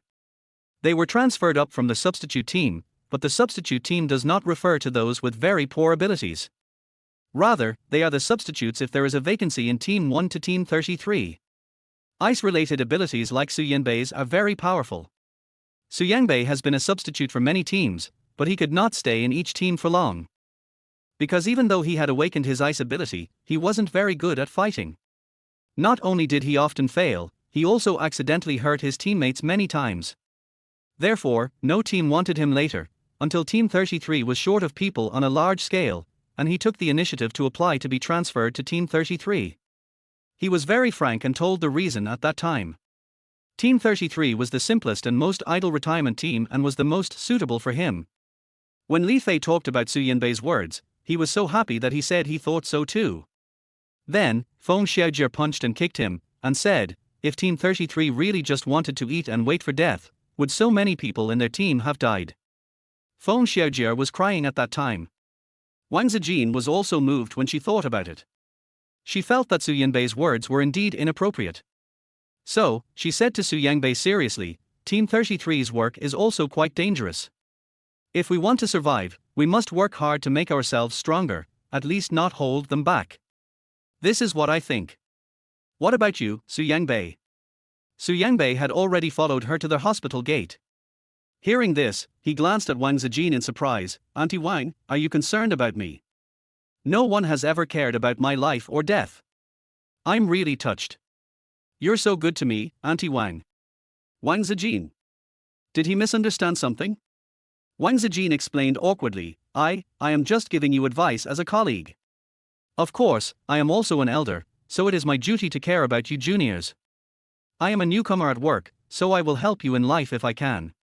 They were transferred up from the substitute team, but the substitute team does not refer to those with very poor abilities. Rather, they are the substitutes if there is a vacancy in Team 1 to Team 33. Ice-related abilities like Su Yangbei's are very powerful. Su Yangbei has been a substitute for many teams, but he could not stay in each team for long. Because even though he had awakened his ice ability, he wasn't very good at fighting. Not only did he often fail, he also accidentally hurt his teammates many times. Therefore, no team wanted him later, until Team 33 was short of people on a large scale, and he took the initiative to apply to be transferred to Team 33. He was very frank and told the reason at that time. Team 33 was the simplest and most idle retirement team and was the most suitable for him. When Li Fei talked about Su Yanbei's words, he was so happy that he said he thought so too. Then, Feng Xiaojie punched and kicked him, and said, "If Team 33 really just wanted to eat and wait for death, would so many people in their team have died?" Feng Xiaojie was crying at that time. Wang Zijin was also moved when she thought about it. She felt that Su Yanbei's words were indeed inappropriate. So, she said to Su Yangbei seriously, Team 33's work is also quite dangerous. If we want to survive, we must work hard to make ourselves stronger, at least not hold them back. This is what I think. What about you, Su Yangbei? Su Yangbei had already followed her to the hospital gate. Hearing this, he glanced at Wang Zijin in surprise. Auntie Wang, are you concerned about me? No one has ever cared about my life or death. I'm really touched. You're so good to me, Auntie Wang. Wang Zijin. Did he misunderstand something? Wang Zijin explained awkwardly, I am just giving you advice as a colleague. Of course, I am also an elder, so it is my duty to care about you juniors. I am a newcomer at work, so I will help you in life if I can.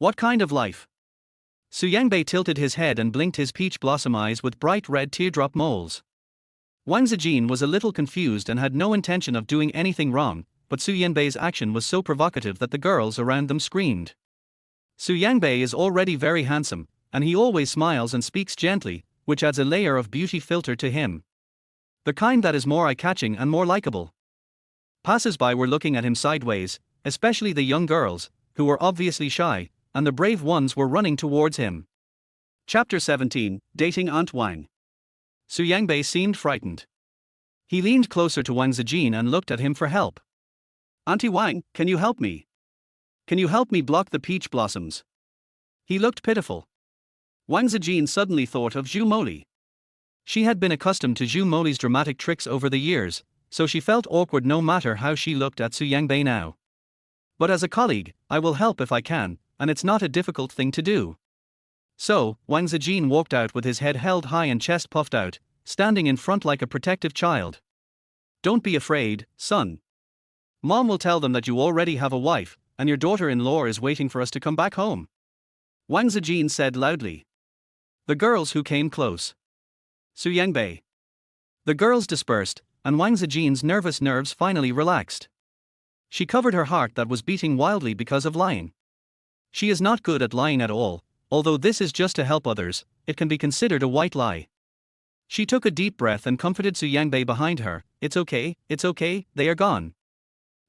What kind of life? Su Yangbei tilted his head and blinked his peach blossom eyes with bright red teardrop moles. Wang Zijin was a little confused and had no intention of doing anything wrong, but Su Yanbei's action was so provocative that the girls around them screamed. Su Yangbei is already very handsome, and he always smiles and speaks gently, which adds a layer of beauty filter to him. The kind that is more eye-catching and more likable. Passers-by were looking at him sideways, especially the young girls, who were obviously shy, and the brave ones were running towards him. Chapter 17, Dating Aunt Wang. Su Yangbei seemed frightened. He leaned closer to Wang Zijin and looked at him for help. Auntie Wang, can you help me? Can you help me block the peach blossoms? He looked pitiful. Wang Zijin suddenly thought of Zhu Moli. She had been accustomed to Zhu Moli's dramatic tricks over the years, so she felt awkward no matter how she looked at Su Yangbei now. But as a colleague, I will help if I can, and it's not a difficult thing to do. So, Wang Zijin walked out with his head held high and chest puffed out, standing in front like a protective child. Don't be afraid, son. Mom will tell them that you already have a wife, and your daughter-in-law is waiting for us to come back home. Wang Zijin said loudly. The girls who came close. Su Yangbei. The girls dispersed, and Wang Zijin's nervous nerves finally relaxed. She covered her heart that was beating wildly because of lying. She is not good at lying at all, although this is just to help others, it can be considered a white lie. She took a deep breath and comforted Su Yangbei behind her. It's okay, they are gone.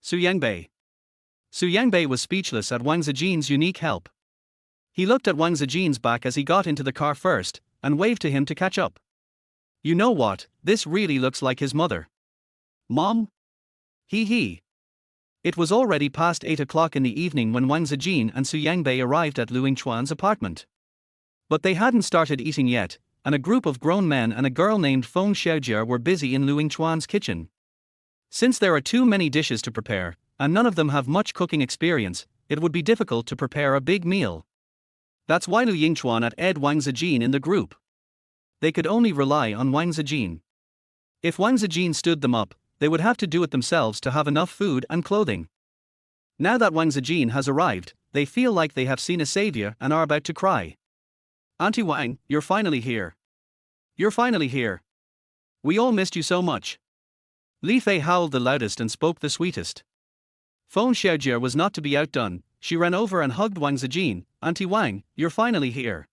Su Yangbei. Su Yangbei was speechless at Wang Zijin's unique help. He looked at Wang Zijin's back as he got into the car first, and waved to him to catch up. You know what, this really looks like his mother. Mom? He. It was already past 8 o'clock in the evening when Wang Zijin and Su Yangbei arrived at Lu Yingchuan's apartment. But they hadn't started eating yet, and a group of grown men and a girl named Feng Xiaojie were busy in Lu Yingchuan's kitchen. Since there are too many dishes to prepare, and none of them have much cooking experience, it would be difficult to prepare a big meal. That's why Lu Yingchuan had Ed Wang Zijin in the group. They could only rely on Wang Zijin. If Wang Zijin stood them up, they would have to do it themselves to have enough food and clothing. Now that Wang Zijin has arrived, they feel like they have seen a savior and are about to cry. Auntie Wang, you're finally here. You're finally here. We all missed you so much. Li Fei howled the loudest and spoke the sweetest. Feng Xiaojie was not to be outdone. She ran over and hugged Wang Zijin. Auntie Wang, you're finally here.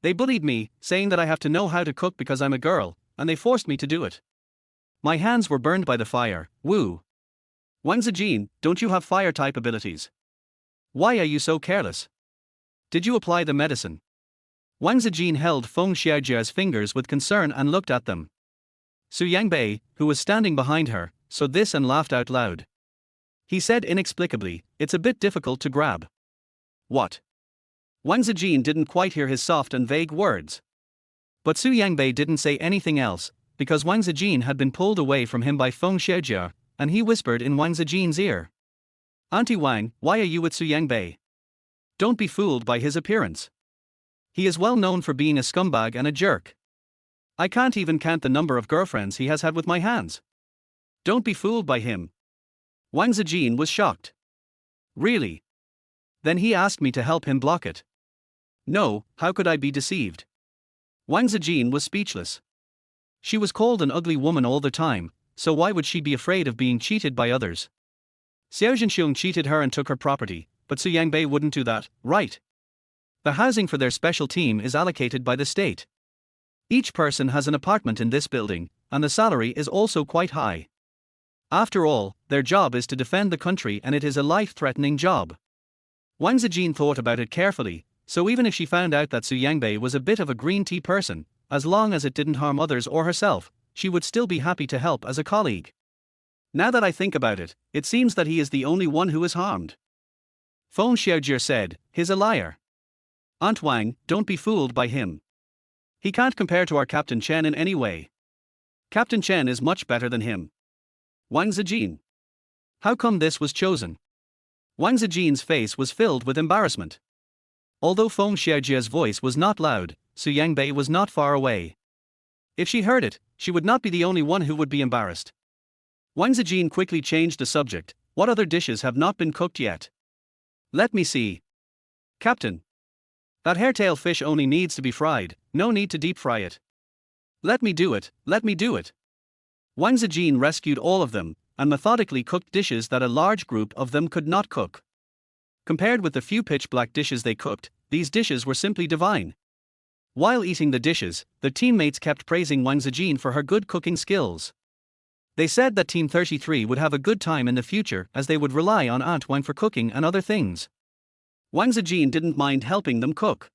They bullied me, saying that I have to know how to cook because I'm a girl, and they forced me to do it. My hands were burned by the fire. Woo. Wang Zijin, don't you have fire-type abilities? Why are you so careless? Did you apply the medicine? Wang Zijin held Feng Xiaojie's fingers with concern and looked at them. Su Yangbei, who was standing behind her, saw this and laughed out loud. He said inexplicably, it's a bit difficult to grab. What? Wang Zijin didn't quite hear his soft and vague words. But Su Yangbei didn't say anything else, because Wang Zijin had been pulled away from him by Feng Xiaojie, and he whispered in Wang Zijin's ear. Auntie Wang, why are you with Su Yangbei? Don't be fooled by his appearance. He is well known for being a scumbag and a jerk. I can't even count the number of girlfriends he has had with my hands. Don't be fooled by him. Wang Zijin was shocked. Really? Then he asked me to help him block it. No, how could I be deceived? Wang Zijin was speechless. She was called an ugly woman all the time, so why would she be afraid of being cheated by others? Xiao Zhenxiong cheated her and took her property, but Su Yangbei wouldn't do that, right? The housing for their special team is allocated by the state. Each person has an apartment in this building, and the salary is also quite high. After all, their job is to defend the country, and it is a life-threatening job. Wang Zijin thought about it carefully, so even if she found out that Su Yangbei was a bit of a green tea person, as long as it didn't harm others or herself, she would still be happy to help as a colleague. Now that I think about it, it seems that he is the only one who is harmed. Feng Xiaojie said, "He's a liar. Aunt Wang, don't be fooled by him. He can't compare to our Captain Chen in any way. Captain Chen is much better than him." Wang Zijin. How come this was chosen? Wang Zijin's face was filled with embarrassment. Although Feng Xiaojie's voice was not loud, Su Yangbei was not far away. If she heard it, she would not be the only one who would be embarrassed. Wang Zijin quickly changed the subject. What other dishes have not been cooked yet? Let me see. Captain. That hairtail fish only needs to be fried, no need to deep fry it. Let me do it, let me do it. Wang Zijin rescued all of them, and methodically cooked dishes that a large group of them could not cook. Compared with the few pitch-black dishes they cooked, these dishes were simply divine. While eating the dishes, the teammates kept praising Wang Zijin for her good cooking skills. They said that Team 33 would have a good time in the future as they would rely on Aunt Wang for cooking and other things. Wang Zijin didn't mind helping them cook.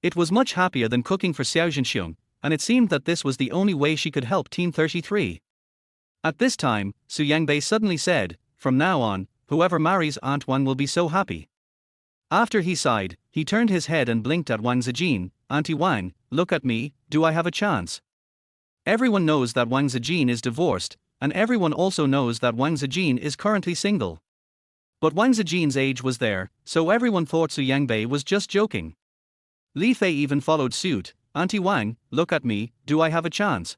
It was much happier than cooking for Xiao Zhenxiong, and it seemed that this was the only way she could help Team 33. At this time, Su Yangbei suddenly said, "From now on, whoever marries Aunt Wang will be so happy." After he sighed, he turned his head and blinked at Wang Zijin. "Auntie Wang, look at me, do I have a chance?" Everyone knows that Wang Zijin is divorced, and everyone also knows that Wang Zijin is currently single. But Wang Zijin's age was there, so everyone thought Su Yangbei was just joking. Li Fei even followed suit. "Auntie Wang, look at me, do I have a chance?"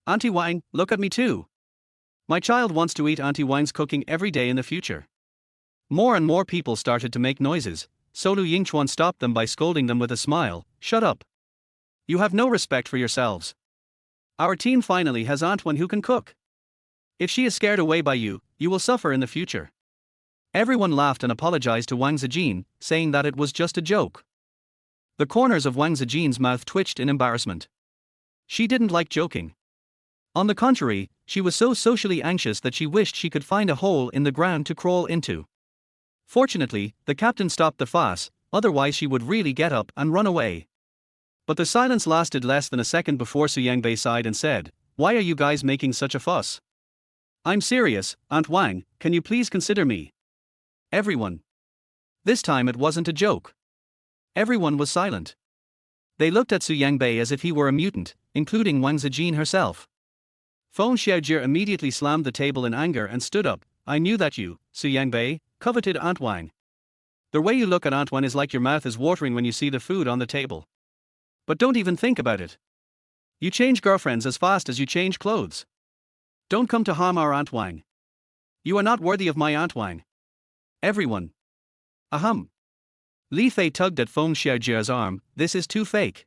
"Auntie Wang, look at me too. My child wants to eat Auntie Wang's cooking every day in the future." More and more people started to make noises, so Lu Yingchuan stopped them by scolding them with a smile. "Shut up. You have no respect for yourselves. Our team finally has Aunt Wang who can cook. If she is scared away by you, you will suffer in the future." Everyone laughed and apologized to Wang Zijin, saying that it was just a joke. The corners of Wang Zijin's mouth twitched in embarrassment. She didn't like joking. On the contrary, she was so socially anxious that she wished she could find a hole in the ground to crawl into. Fortunately, the captain stopped the fuss, otherwise she would really get up and run away. But the silence lasted less than a second before Su Yangbei sighed and said, "Why are you guys making such a fuss? I'm serious, Aunt Wang, can you please consider me?" Everyone. This time it wasn't a joke. Everyone was silent. They looked at Su Yangbei as if he were a mutant, including Wang Zijin herself. Feng Xiaojie immediately slammed the table in anger and stood up. "I knew that you, Su Yangbei, coveted Aunt Wang. The way you look at Aunt Wang is like your mouth is watering when you see the food on the table. But don't even think about it. You change girlfriends as fast as you change clothes. Don't come to harm our Aunt Wang. You are not worthy of my Aunt Wang." Everyone. Ahem. Li Fei tugged at Feng Xiaojie's arm. "This is too fake.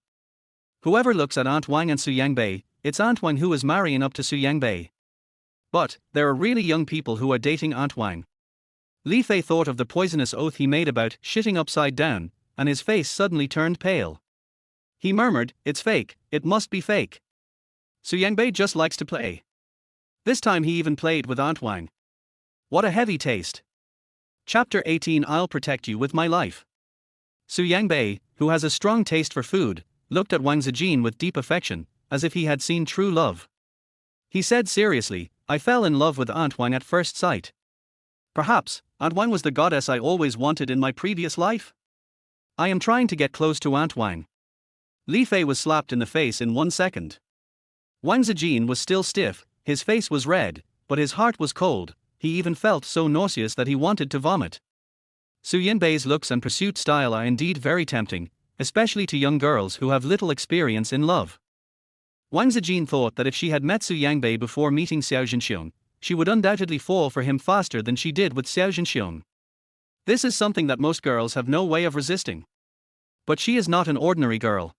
Whoever looks at Aunt Wang and Su Yangbei, it's Aunt Wang who is marrying up to Su Yangbei. But, there are really young people who are dating Aunt Wang." Li Fei thought of the poisonous oath he made about shitting upside down, and his face suddenly turned pale. He murmured, "It's fake, it must be fake. Su Yangbei just likes to play. This time he even played with Aunt Wang. What a heavy taste." Chapter 18. I'll protect you with my life. Su Yangbei, who has a strong taste for food, looked at Wang Zijin with deep affection, as if he had seen true love. He said seriously, "I fell in love with Aunt Wang at first sight. Perhaps, Aunt Wang was the goddess I always wanted in my previous life? I am trying to get close to Aunt Wang." Li Fei was slapped in the face in 1 second. Wang Zijin was still stiff, his face was red, but his heart was cold. He even felt so nauseous that he wanted to vomit. Su Yangbei's looks and pursuit style are indeed very tempting, especially to young girls who have little experience in love. Wang Zijin thought that if she had met Su Yangbei before meeting Xiao Zhenxiong, she would undoubtedly fall for him faster than she did with Xiao Zhenxiong. This is something that most girls have no way of resisting. But she is not an ordinary girl.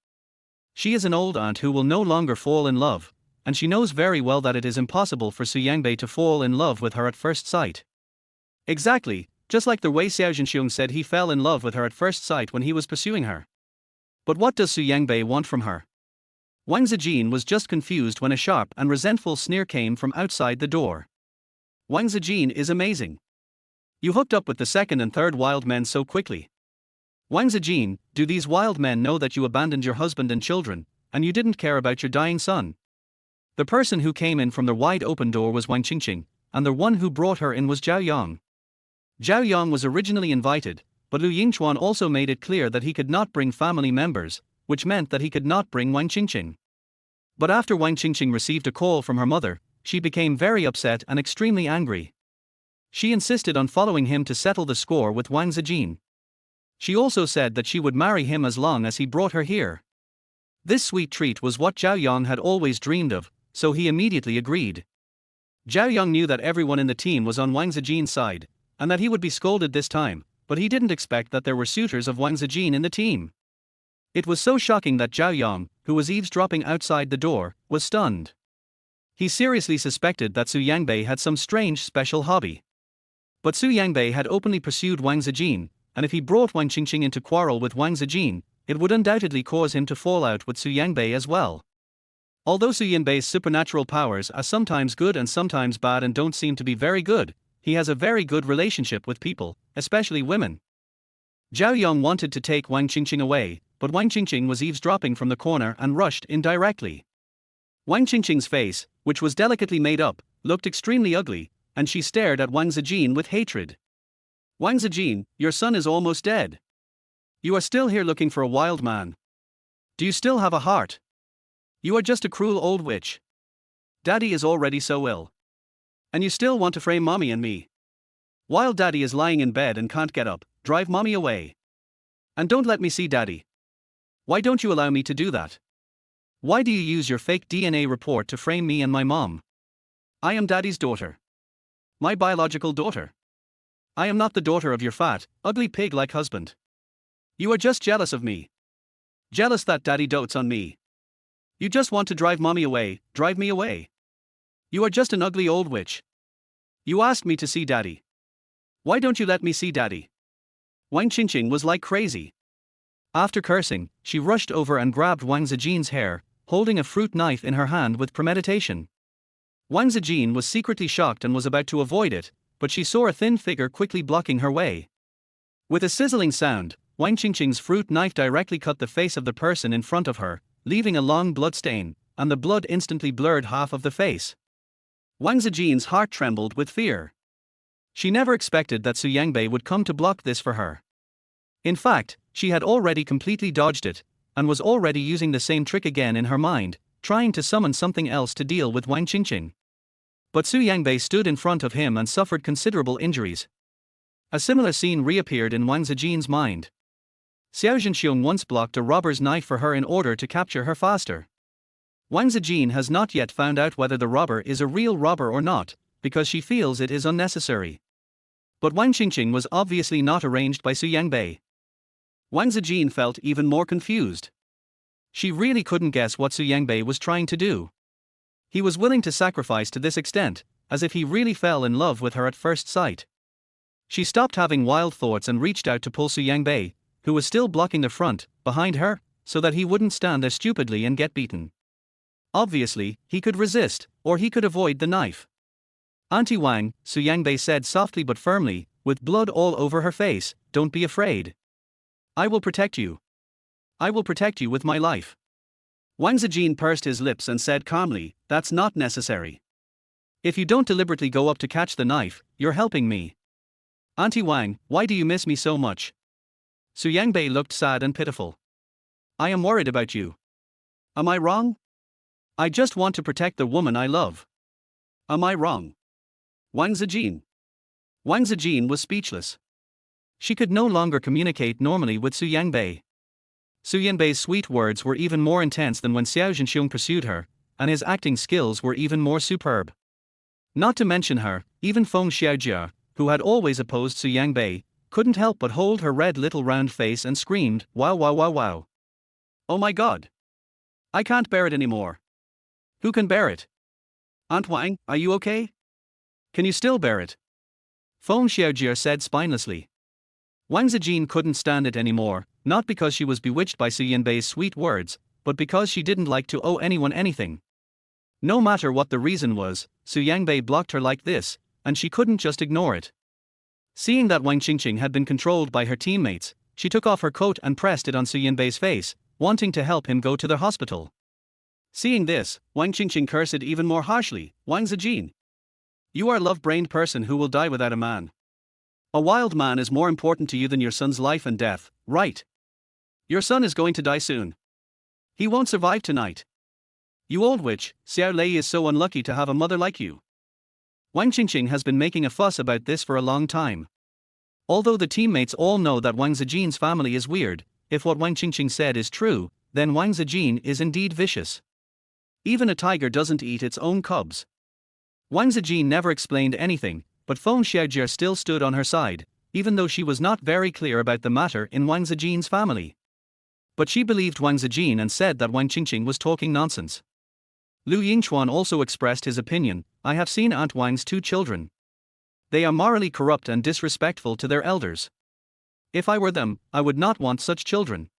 She is an old aunt who will no longer fall in love, and she knows very well that it is impossible for Su Yangbei to fall in love with her at first sight. Exactly, just like the way Xiao Zhenxiong said he fell in love with her at first sight when he was pursuing her. But what does Su Yangbei want from her? Wang Zijin was just confused when a sharp and resentful sneer came from outside the door. Wang Zijin is amazing. You hooked up with the second and third wild men so quickly. Wang Zijin, do these wild men know that you abandoned your husband and children, and you didn't care about your dying son? The person who came in from the wide open door was Wang Qingqing, and the one who brought her in was Zhao Yang. Zhao Yang was originally invited, but Lu Yingchuan also made it clear that he could not bring family members, which meant that he could not bring Wang Qingqing. But after Wang Qingqing received a call from her mother, she became very upset and extremely angry. She insisted on following him to settle the score with Wang Zijin. She also said that she would marry him as long as he brought her here. This sweet treat was what Zhao Yang had always dreamed of, so he immediately agreed. Zhao Yang knew that everyone in the team was on Wang Zijin's side, and that he would be scolded this time, but he didn't expect that there were suitors of Wang Zijin in the team. It was so shocking that Zhao Yang, who was eavesdropping outside the door, was stunned. He seriously suspected that Su Yangbei had some strange special hobby. But Su Yangbei had openly pursued Wang Zijin, and if he brought Wang Qingqing into quarrel with Wang Zijin, it would undoubtedly cause him to fall out with Su Yangbei as well. Although Su Yangbei's supernatural powers are sometimes good and sometimes bad and don't seem to be very good, he has a very good relationship with people, especially women. Zhao Yang wanted to take Wang Qingqing away, but Wang Qingqing was eavesdropping from the corner and rushed in directly. Wang Qingqing's face, which was delicately made up, looked extremely ugly, and she stared at Wang Zijin with hatred. Wang Zijin, your son is almost dead. You are still here looking for a wild man. Do you still have a heart? You are just a cruel old witch. Daddy is already so ill. And you still want to frame mommy and me. While daddy is lying in bed and can't get up, drive mommy away. And don't let me see daddy. Why don't you allow me to do that? Why do you use your fake DNA report to frame me and my mom? I am daddy's daughter. My biological daughter. I am not the daughter of your fat, ugly pig-like husband. You are just jealous of me. Jealous that daddy dotes on me. You just want to drive mommy away, drive me away. You are just an ugly old witch. You asked me to see daddy. Why don't you let me see daddy? Wang Qingqing was like crazy. After cursing, she rushed over and grabbed Wang Zijin's hair, holding a fruit knife in her hand with premeditation. Wang Zijin was secretly shocked and was about to avoid it, but she saw a thin figure quickly blocking her way. With a sizzling sound, Wang Qingqing's fruit knife directly cut the face of the person in front of her, leaving a long blood stain, and the blood instantly blurred half of the face. Wang Zijin's heart trembled with fear. She never expected that Su Yangbei would come to block this for her. In fact, she had already completely dodged it, and was already using the same trick again in her mind, trying to summon something else to deal with Wang Qingqing. But Su Yangbei stood in front of him and suffered considerable injuries. A similar scene reappeared in Wang Zijin's mind. Xiao Zhenxiong once blocked a robber's knife for her in order to capture her faster. Wang Zijin has not yet found out whether the robber is a real robber or not, because she feels it is unnecessary. But Wang Qingqing was obviously not arranged by Su Yangbei. Wang Zijin felt even more confused. She really couldn't guess what Su Yangbei was trying to do. He was willing to sacrifice to this extent, as if he really fell in love with her at first sight. She stopped having wild thoughts and reached out to pull Su Yangbei, who was still blocking the front, behind her, so that he wouldn't stand there stupidly and get beaten. Obviously, he could resist, or he could avoid the knife. Auntie Wang, Su Yangbei said softly but firmly, with blood all over her face, don't be afraid. I will protect you. I will protect you with my life. Wang Zijin pursed his lips and said calmly, that's not necessary. If you don't deliberately go up to catch the knife, you're helping me. Auntie Wang, why do you miss me so much? Su Yangbei looked sad and pitiful. I am worried about you. Am I wrong? I just want to protect the woman I love. Am I wrong? Wang Zijin. Wang Zijin was speechless. She could no longer communicate normally with Su Yangbei. Su Yangbei's sweet words were even more intense than when Xiao Zhenxiong pursued her, and his acting skills were even more superb. Not to mention her, even Feng Xiaojia, who had always opposed Su Yangbei, couldn't help but hold her red little round face and screamed, wow wow wow wow. Oh my god. I can't bear it anymore. Who can bear it? Aunt Wang, are you okay? Can you still bear it? Feng Xiaojie said spinelessly. Wang Zijin couldn't stand it anymore, not because she was bewitched by Su Yanbei's sweet words, but because she didn't like to owe anyone anything. No matter what the reason was, Su Yanbei blocked her like this, and she couldn't just ignore it. Seeing that Wang Qingqing had been controlled by her teammates, she took off her coat and pressed it on Su Yanbei's face, wanting to help him go to the hospital. Seeing this, Wang Qingqing cursed even more harshly. Wang Zijin, you are a love-brained person who will die without a man. A wild man is more important to you than your son's life and death, right? Your son is going to die soon. He won't survive tonight. You old witch, Xiao Lei is so unlucky to have a mother like you. Wang Qingqing has been making a fuss about this for a long time. Although the teammates all know that Wang Zijin's family is weird, if what Wang Qingqing said is true, then Wang Zijin is indeed vicious. Even a tiger doesn't eat its own cubs. Wang Zijin never explained anything, but Feng Xiaojie still stood on her side, even though she was not very clear about the matter in Wang Zijin's family. But she believed Wang Zijin and said that Wang Qingqing was talking nonsense. Lu Yingchuan also expressed his opinion. I have seen Aunt Wang's 2 children. They are morally corrupt and disrespectful to their elders. If I were them, I would not want such children.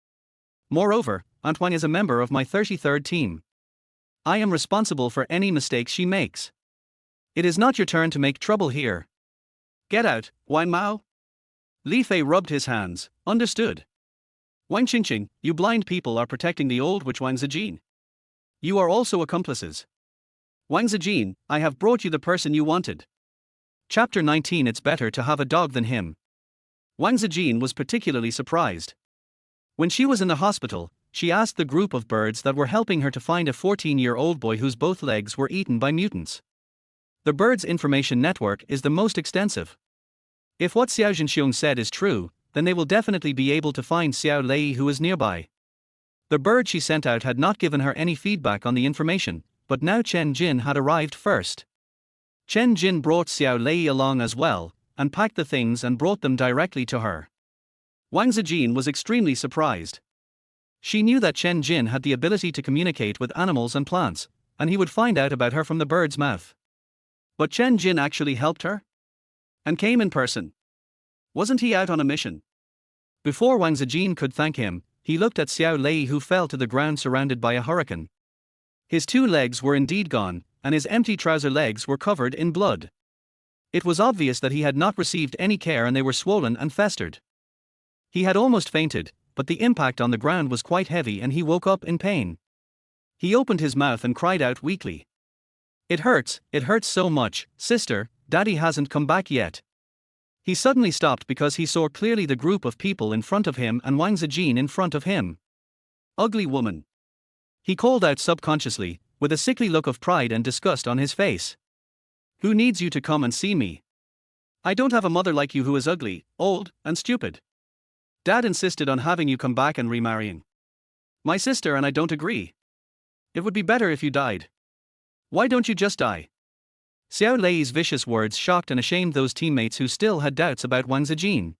Moreover, Aunt Wang is a member of my 33rd team. I am responsible for any mistakes she makes. It is not your turn to make trouble here. Get out, Wang Mao. Li Fei rubbed his hands. Understood. Wang Qingqing, you blind people are protecting the old witch Wang Zijin. You are also accomplices. Wang Zijin, I have brought you the person you wanted. Chapter 19. It's better to have a dog than him. Wang Zijin was particularly surprised. When she was in the hospital, she asked the group of birds that were helping her to find a 14-year-old boy whose both legs were eaten by mutants. The bird's information network is the most extensive. If what Xiao Zhenxiong said is true, then they will definitely be able to find Xiao Lei who is nearby. The bird she sent out had not given her any feedback on the information, but now Chen Jin had arrived first. Chen Jin brought Xiao Lei along as well, and packed the things and brought them directly to her. Wang Zijin was extremely surprised. She knew that Chen Jin had the ability to communicate with animals and plants, and he would find out about her from the bird's mouth. But Chen Jin actually helped her? And came in person. Wasn't he out on a mission? Before Wang Zijin could thank him, he looked at Xiao Lei who fell to the ground surrounded by a hurricane. His 2 legs were indeed gone, and his empty trouser legs were covered in blood. It was obvious that he had not received any care and they were swollen and festered. He had almost fainted, but the impact on the ground was quite heavy and he woke up in pain. He opened his mouth and cried out weakly. It hurts so much, sister, Daddy hasn't come back yet. He suddenly stopped because he saw clearly the group of people in front of him and Wang Zijin in front of him. Ugly woman. He called out subconsciously, with a sickly look of pride and disgust on his face. Who needs you to come and see me? I don't have a mother like you who is ugly, old, and stupid. Dad insisted on having you come back and remarrying. My sister and I don't agree. It would be better if you died. Why don't you just die? Xiao Lei's vicious words shocked and ashamed those teammates who still had doubts about Wang Zijin.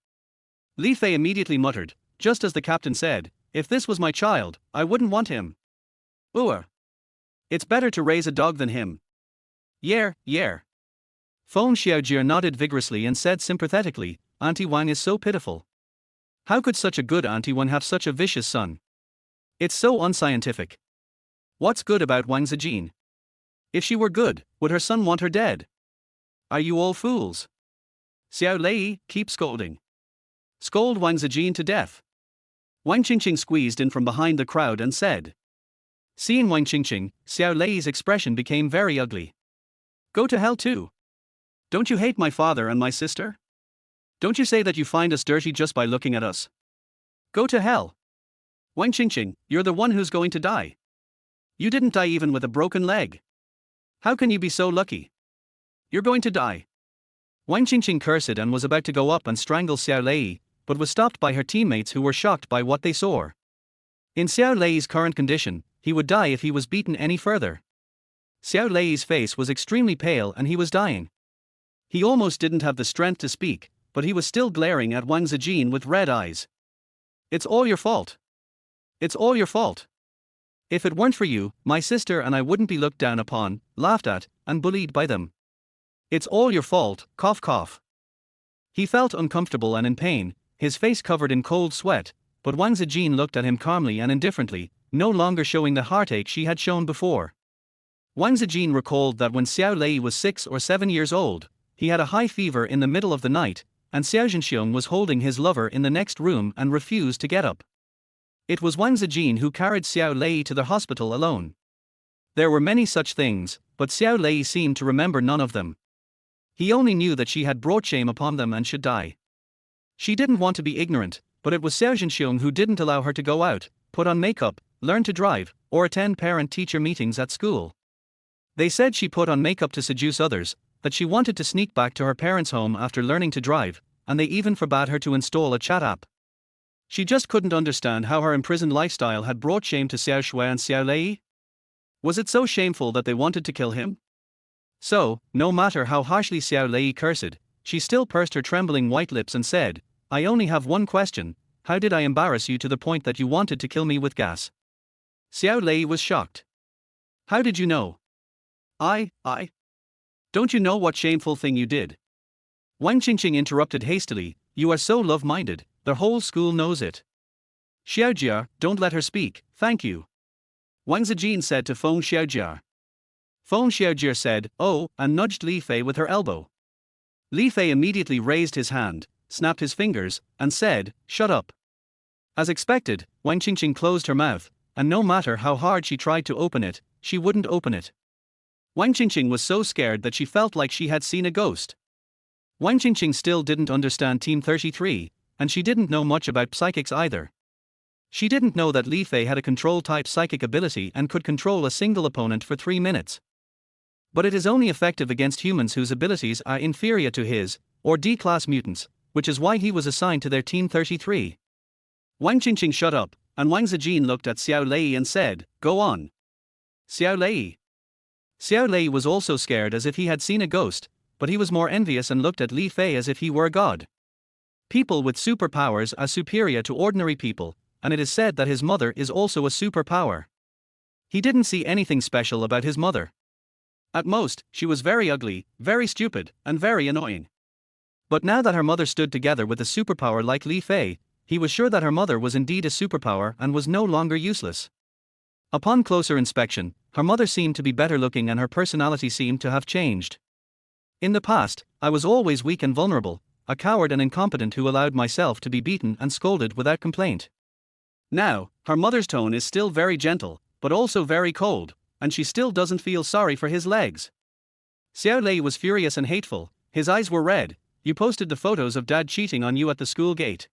Li Fei immediately muttered, just as the captain said, if this was my child, I wouldn't want him. It's better to raise a dog than him. Yeah. Feng Xiaojie nodded vigorously and said sympathetically, Auntie Wang is so pitiful. How could such a good Auntie Wang have such a vicious son? It's so unscientific. What's good about Wang Zijin? If she were good, would her son want her dead? Are you all fools? Xiao Lei, keep scolding. Scold Wang Zijin to death. Wang Qingqing squeezed in from behind the crowd and said. Seeing Wang Qingqing, Xiao Lei's expression became very ugly. Go to hell too. Don't you hate my father and my sister? Don't you say that you find us dirty just by looking at us? Go to hell. Wang Qingqing, you're the one who's going to die. You didn't die even with a broken leg. How can you be so lucky? You're going to die. Wang Qingqing cursed and was about to go up and strangle Xiao Lei, but was stopped by her teammates who were shocked by what they saw. In Xiao Lei's current condition, he would die if he was beaten any further. Xiao Lei's face was extremely pale and he was dying. He almost didn't have the strength to speak, but he was still glaring at Wang Zijin with red eyes. It's all your fault. It's all your fault. If it weren't for you, my sister and I wouldn't be looked down upon, laughed at, and bullied by them. It's all your fault, cough cough. He felt uncomfortable and in pain, his face covered in cold sweat, but Wang Zijin looked at him calmly and indifferently, no longer showing the heartache she had shown before. Wang Zijin recalled that when Xiao Lei was 6 or 7 years old, he had a high fever in the middle of the night, and Xiao Zhenxiong was holding his lover in the next room and refused to get up. It was Wang Zijin who carried Xiao Lei to the hospital alone. There were many such things, but Xiao Lei seemed to remember none of them. He only knew that she had brought shame upon them and should die. She didn't want to be ignorant, but it was Xiao Zhenxiong who didn't allow her to go out, put on makeup, learn to drive, or attend parent-teacher meetings at school. They said she put on makeup to seduce others, that she wanted to sneak back to her parents' home after learning to drive, and they even forbade her to install a chat app. She just couldn't understand how her imprisoned lifestyle had brought shame to Xiao Shui and Xiao Lei. Was it so shameful that they wanted to kill him? So, no matter how harshly Xiao Lei cursed, she still pursed her trembling white lips and said, "I only have one question, how did I embarrass you to the point that you wanted to kill me with gas?" Xiao Lei was shocked. "How did you know?" I. Don't you know what shameful thing you did?" Wang Qingqing interrupted hastily, "You are so love-minded, the whole school knows it." "Xiaojia, don't let her speak, thank you," Wang Zijin said to Feng Xiaojia. Feng Xiaojia said, "Oh," and nudged Li Fei with her elbow. Li Fei immediately raised his hand, snapped his fingers, and said, "Shut up." As expected, Wang Qingqing closed her mouth, and no matter how hard she tried to open it, she wouldn't open it. Wang Qingqing was so scared that she felt like she had seen a ghost. Wang Qingqing still didn't understand Team 33, and she didn't know much about psychics either. She didn't know that Li Fei had a control-type psychic ability and could control a single opponent for 3 minutes. But it is only effective against humans whose abilities are inferior to his, or D-class mutants, which is why he was assigned to their Team 33. Wang Qingqing shut up, and Wang Zijin looked at Xiao Lei and said, "Go on." Xiao Lei. Xiao Lei was also scared as if he had seen a ghost, but he was more envious and looked at Li Fei as if he were a god. People with superpowers are superior to ordinary people, and it is said that his mother is also a superpower. He didn't see anything special about his mother. At most, she was very ugly, very stupid, and very annoying. But now that her mother stood together with a superpower like Li Fei, he was sure that her mother was indeed a superpower and was no longer useless. Upon closer inspection, her mother seemed to be better looking and her personality seemed to have changed. "In the past, I was always weak and vulnerable, a coward and incompetent who allowed myself to be beaten and scolded without complaint. Now, her mother's tone is still very gentle, but also very cold, and she still doesn't feel sorry for his legs." Xiao Lei was furious and hateful, his eyes were red. "You posted the photos of Dad cheating on you at the school gate.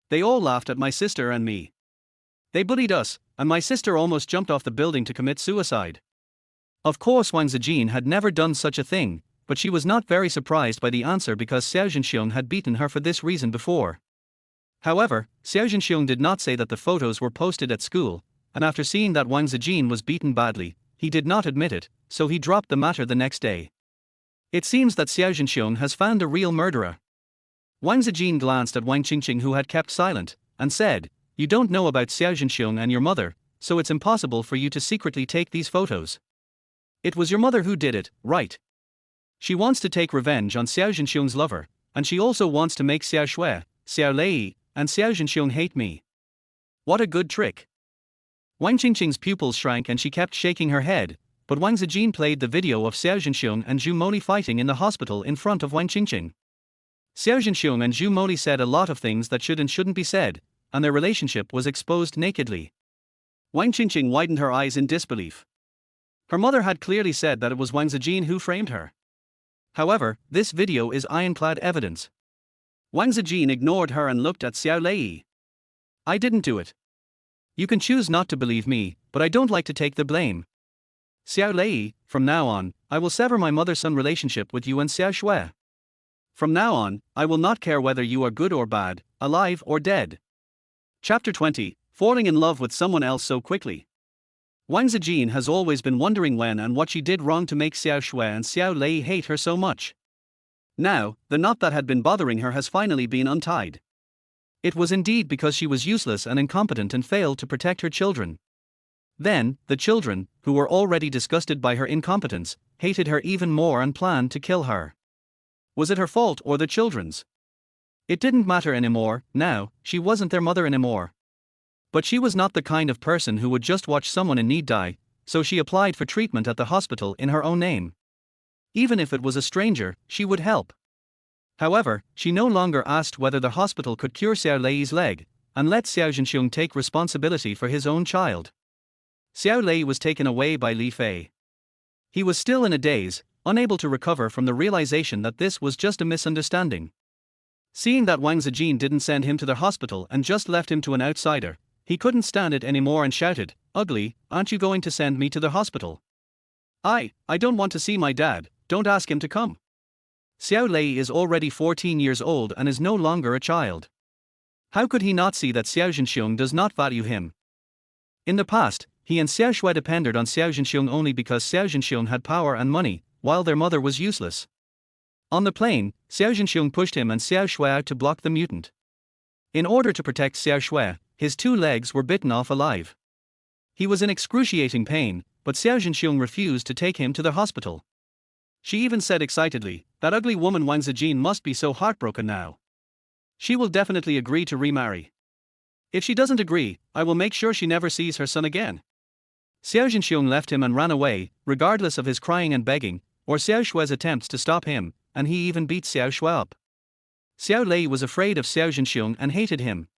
They all laughed at my sister and me. They bullied us, and my sister almost jumped off the building to commit suicide." Of course Wang Zijin had never done such a thing, but she was not very surprised by the answer because Xiao Zhenxiong had beaten her for this reason before. However, Xiao Zhenxiong did not say that the photos were posted at school, and after seeing that Wang Zijin was beaten badly, he did not admit it, so he dropped the matter the next day. It seems that Xiao Zhenxiong has found a real murderer. Wang Zijin glanced at Wang Qingqing who had kept silent, and said, "You don't know about Xiao Zhenxiong and your mother, so it's impossible for you to secretly take these photos. It was your mother who did it, right? She wants to take revenge on Xiao Zhenxiong's lover, and she also wants to make Xiao Shui, Xiao Lei, and Xiao Zhenxiong hate me. What a good trick." Wang Qingqing's pupils shrank and she kept shaking her head, but Wang Zijin played the video of Xiao Zhenxiong and Zhu Moli fighting in the hospital in front of Wang Qingqing. Xiao Zhenxiong and Zhu Moli said a lot of things that should and shouldn't be said, and their relationship was exposed nakedly. Wang Qingqing widened her eyes in disbelief. Her mother had clearly said that it was Wang Zijin who framed her. However, this video is ironclad evidence. Wang Zijin ignored her and looked at Xiao Lei. "I didn't do it. You can choose not to believe me, but I don't like to take the blame. Xiao Lei, from now on, I will sever my mother-son relationship with you and Xiao Shui. From now on, I will not care whether you are good or bad, alive or dead." Chapter 20, Falling in love with someone else so quickly. Wang Zijin has always been wondering when and what she did wrong to make Xiao Shui and Xiao Lei hate her so much. Now, the knot that had been bothering her has finally been untied. It was indeed because she was useless and incompetent and failed to protect her children. Then, the children, who were already disgusted by her incompetence, hated her even more and planned to kill her. Was it her fault or the children's? It didn't matter anymore. Now, she wasn't their mother anymore. But she was not the kind of person who would just watch someone in need die, so she applied for treatment at the hospital in her own name. Even if it was a stranger, she would help. However, she no longer asked whether the hospital could cure Xiao Lei's leg, and let Xiao Zhenxiong take responsibility for his own child. Xiao Lei was taken away by Li Fei. He was still in a daze, unable to recover from the realization that this was just a misunderstanding. Seeing that Wang Zijin didn't send him to the hospital and just left him to an outsider, he couldn't stand it anymore and shouted, "Ugly, aren't you going to send me to the hospital? I don't want to see my dad, don't ask him to come." Xiao Lei is already 14 years old and is no longer a child. How could he not see that Xiao Zhenxiong does not value him? In the past, he and Xiao Shui depended on Xiao Zhenxiong only because Xiao Zhenxiong had power and money, while their mother was useless. On the plane, Xiao Zhenxiong pushed him and Xiao Shui out to block the mutant. In order to protect Xiao Shui, his 2 legs were bitten off alive. He was in excruciating pain, but Xiao Zhenxiong refused to take him to the hospital. She even said excitedly, "That ugly woman Wang Zijin must be so heartbroken now. She will definitely agree to remarry. If she doesn't agree, I will make sure she never sees her son again." Xiao Zhenxiong left him and ran away, regardless of his crying and begging, or Xiao Shui's attempts to stop him, and he even beat Xiao Shui up. Xiao Lei was afraid of Xiao Zhenxiong and hated him.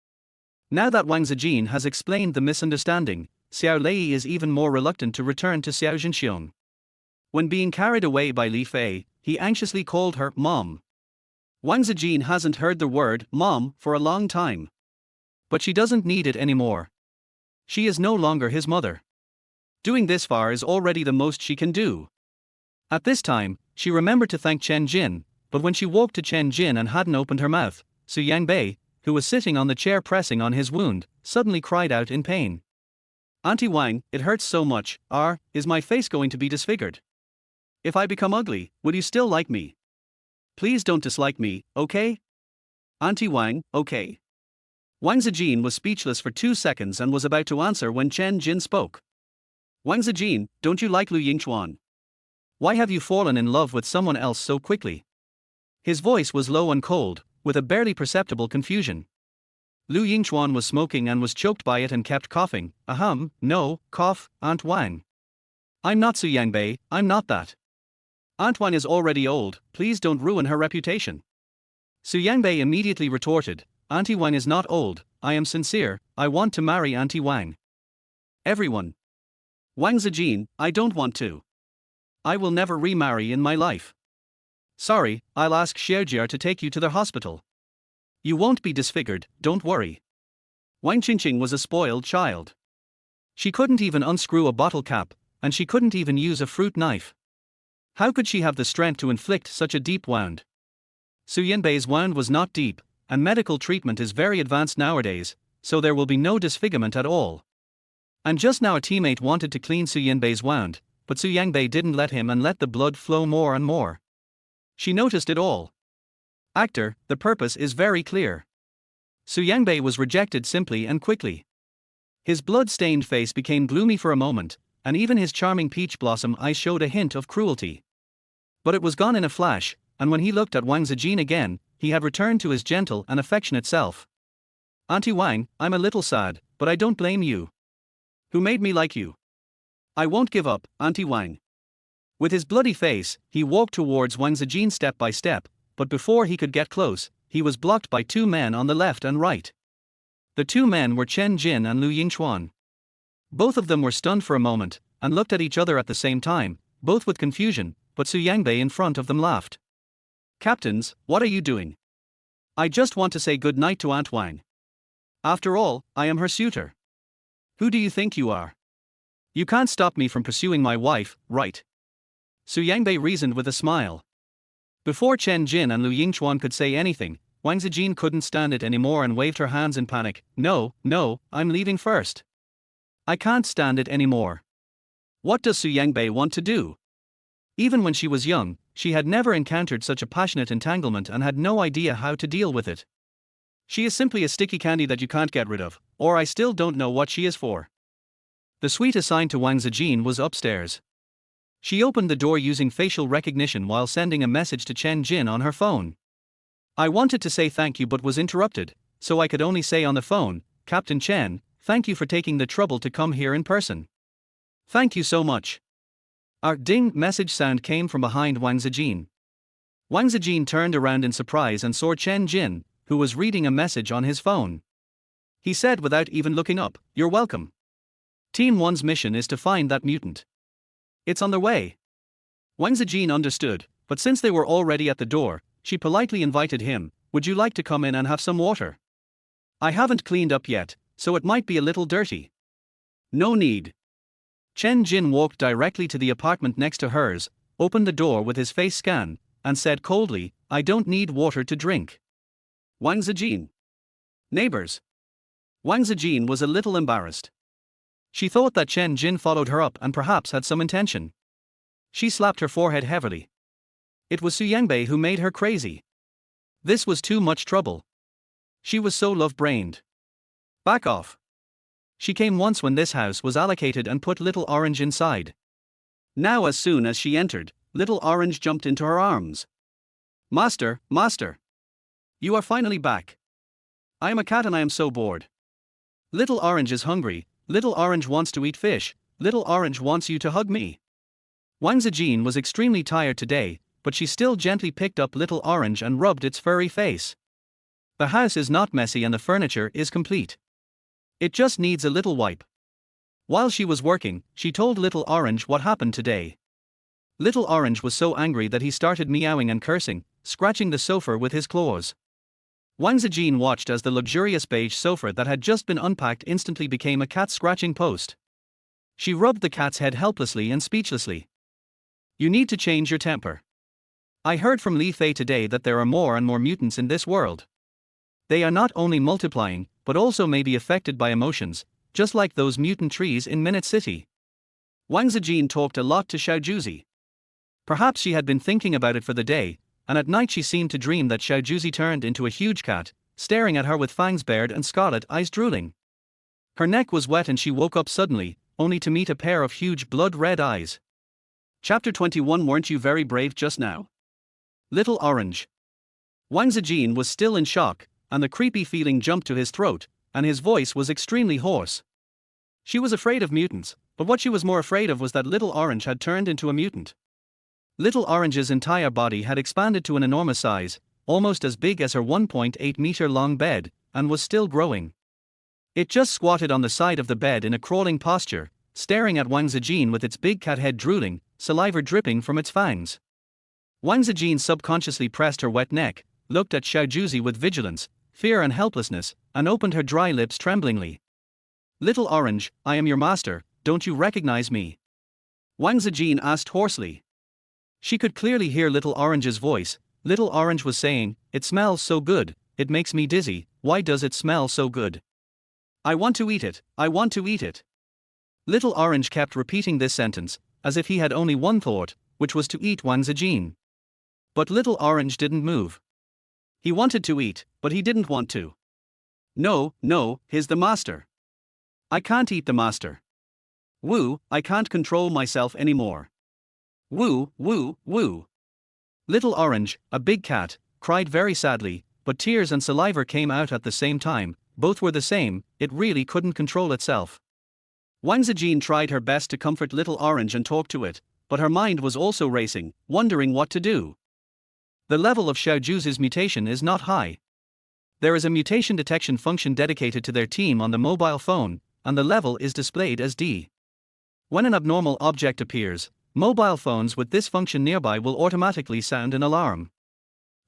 Now that Wang Zijin has explained the misunderstanding, Xiao Lei is even more reluctant to return to Xiao Zhenxiong. When being carried away by Li Fei, he anxiously called her Mom. Wang Zijin hasn't heard the word Mom for a long time. But she doesn't need it anymore. She is no longer his mother. Doing this far is already the most she can do. At this time, she remembered to thank Chen Jin, but when she woke to Chen Jin and hadn't opened her mouth, Su Yangbei, who was sitting on the chair pressing on his wound, suddenly cried out in pain. "Auntie Wang, it hurts so much. Is my face going to be disfigured? If I become ugly, will you still like me? Please don't dislike me, okay? Auntie Wang, okay." Wang Zijin was speechless for 2 seconds and was about to answer when Chen Jin spoke. "Wang Zijin, don't you like Lu Yingchuan? Why have you fallen in love with someone else so quickly?" His voice was low and cold, with a barely perceptible confusion. Lu Yingchuan was smoking and was choked by it and kept coughing. No, cough, Aunt Wang. I'm not Su Yangbei, I'm not that. Aunt Wang is already old, please don't ruin her reputation. Su Yangbei immediately retorted, "Auntie Wang is not old, I am sincere, I want to marry Auntie Wang." Everyone. Wang Zijin, I don't want to. I will never remarry in my life. Sorry, I'll ask Xiaojia to take you to the hospital. You won't be disfigured, don't worry. Wang Qingqing was a spoiled child. She couldn't even unscrew a bottle cap, and she couldn't even use a fruit knife. How could she have the strength to inflict such a deep wound? Su Yanbei's wound was not deep, and medical treatment is very advanced nowadays, so there will be no disfigurement at all. And just now a teammate wanted to clean Su Yanbei's wound, but Su Yangbei didn't let him and let the blood flow more and more. She noticed it all. Actor, the purpose is very clear. Su Yangbei was rejected simply and quickly. His blood-stained face became gloomy for a moment, and even his charming peach blossom eyes showed a hint of cruelty. But it was gone in a flash, and when he looked at Wang Zijin again, he had returned to his gentle and affectionate self. "Auntie Wang, I'm a little sad, but I don't blame you. Who made me like you? I won't give up, Auntie Wang." With his bloody face, he walked towards Wang Zijin step by step, but before he could get close, he was blocked by 2 men on the left and right. The 2 men were Chen Jin and Lu Yingchuan. Both of them were stunned for a moment, and looked at each other at the same time, both with confusion, but Su Yangbei in front of them laughed. "Captains, what are you doing? I just want to say good night to Aunt Wang. After all, I am her suitor. Who do you think you are? You can't stop me from pursuing my wife, right?" Su Yangbei reasoned with a smile. Before Chen Jin and Lu Yingchuan could say anything, Wang Zijin couldn't stand it anymore and waved her hands in panic. No, I'm leaving first. I can't stand it anymore. What does Su Yangbei want to do? Even when she was young, she had never encountered such a passionate entanglement and had no idea how to deal with it. She is simply a sticky candy that you can't get rid of, or I still don't know what she is for. The suite assigned to Wang Zijin was upstairs. She opened the door using facial recognition while sending a message to Chen Jin on her phone. I wanted to say thank you but was interrupted, so I could only say on the phone, Captain Chen, thank you for taking the trouble to come here in person. Thank you so much. Our ding message sound came from behind Wang Zijin. Wang Zijin turned around in surprise and saw Chen Jin, who was reading a message on his phone. He said without even looking up, "You're welcome. Team 1's mission is to find that mutant. It's on their way." Wang Zijin understood, but since they were already at the door, she politely invited him, "Would you like to come in and have some water? I haven't cleaned up yet, so it might be a little dirty." "No need." Chen Jin walked directly to the apartment next to hers, opened the door with his face scan, and said coldly, "I don't need water to drink." Wang Zijin. Neighbors. Wang Zijin was a little embarrassed. She thought that Chen Jin followed her up and perhaps had some intention. She slapped her forehead heavily. It was Su Yangbei who made her crazy. This was too much trouble. She was so love-brained. Back off. She came once when this house was allocated and put Little Orange inside. Now as soon as she entered, Little Orange jumped into her arms. "Master, master! You are finally back. I am a cat and I am so bored. Little Orange is hungry, Little Orange wants to eat fish, Little Orange wants you to hug me." Wang Zijin was extremely tired today, but she still gently picked up Little Orange and rubbed its furry face. The house is not messy and the furniture is complete. It just needs a little wipe. While she was working, she told Little Orange what happened today. Little Orange was so angry that he started meowing and cursing, scratching the sofa with his claws. Wang Zijin watched as the luxurious beige sofa that had just been unpacked instantly became a cat scratching post. She rubbed the cat's head helplessly and speechlessly. "You need to change your temper. I heard from Li Fei today that there are more and more mutants in this world. They are not only multiplying, but also may be affected by emotions, just like those mutant trees in Minute City." Wang Zijin talked a lot to Xiao Juzi. Perhaps she had been thinking about it for the day, and at night she seemed to dream that Xiao Juzi turned into a huge cat, staring at her with fangs bared and scarlet eyes drooling. Her neck was wet and she woke up suddenly, only to meet a pair of huge blood-red eyes. Chapter 21. Weren't you very brave just now? Little Orange. Wang Zijin was still in shock, and the creepy feeling jumped to his throat, and his voice was extremely hoarse. She was afraid of mutants, but what she was more afraid of was that Little Orange had turned into a mutant. Little Orange's entire body had expanded to an enormous size, almost as big as her 1.8-meter long bed, and was still growing. It just squatted on the side of the bed in a crawling posture, staring at Wang Zijin with its big cat head drooling, saliva dripping from its fangs. Wang Zijin subconsciously pressed her wet neck, looked at Xiao Juzi with vigilance, fear and helplessness, and opened her dry lips tremblingly. "Little Orange, I am your master, don't you recognize me?" Wang Zijin asked hoarsely. She could clearly hear Little Orange's voice. Little Orange was saying, "It smells so good, it makes me dizzy, why does it smell so good? I want to eat it, I want to eat it." Little Orange kept repeating this sentence, as if he had only one thought, which was to eat Wang Zijin. But Little Orange didn't move. He wanted to eat, but he didn't want to. "No, no, he's the master. I can't eat the master. Woo, I can't control myself anymore. Woo, woo, woo." Little Orange, a big cat, cried very sadly, but tears and saliva came out at the same time, both were the same, it really couldn't control itself. Wang Zijin tried her best to comfort Little Orange and talk to it, but her mind was also racing, wondering what to do. The level of Xiao Juzi's mutation is not high. There is a mutation detection function dedicated to their team on the mobile phone, and the level is displayed as D. When an abnormal object appears, mobile phones with this function nearby will automatically sound an alarm.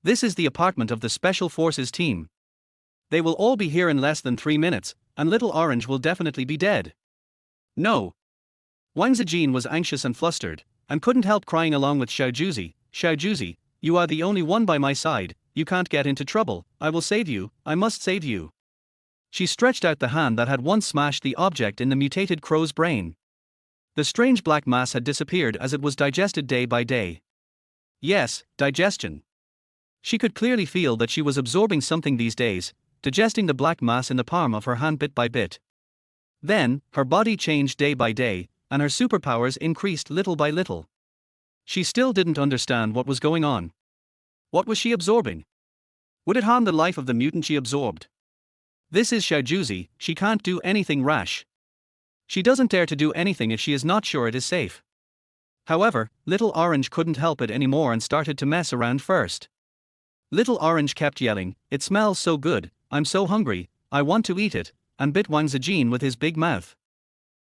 This is the apartment of the Special Forces team. They will all be here in less than 3 minutes, and Little Orange will definitely be dead. No. Wang Zijin was anxious and flustered, and couldn't help crying along with Xiao Juzi. "Xiao Juzi, you are the only one by my side, you can't get into trouble, I will save you, I must save you." She stretched out the hand that had once smashed the object in the mutated crow's brain. The strange black mass had disappeared as it was digested day by day. Yes, digestion. She could clearly feel that she was absorbing something these days, digesting the black mass in the palm of her hand bit by bit. Then, her body changed day by day, and her superpowers increased little by little. She still didn't understand what was going on. What was she absorbing? Would it harm the life of the mutant she absorbed? This is Xiao Zhenxiong, she can't do anything rash. She doesn't dare to do anything if she is not sure it is safe. However, Little Orange couldn't help it anymore and started to mess around first. Little Orange kept yelling, "It smells so good, I'm so hungry, I want to eat it," and bit Wang Zijin with his big mouth.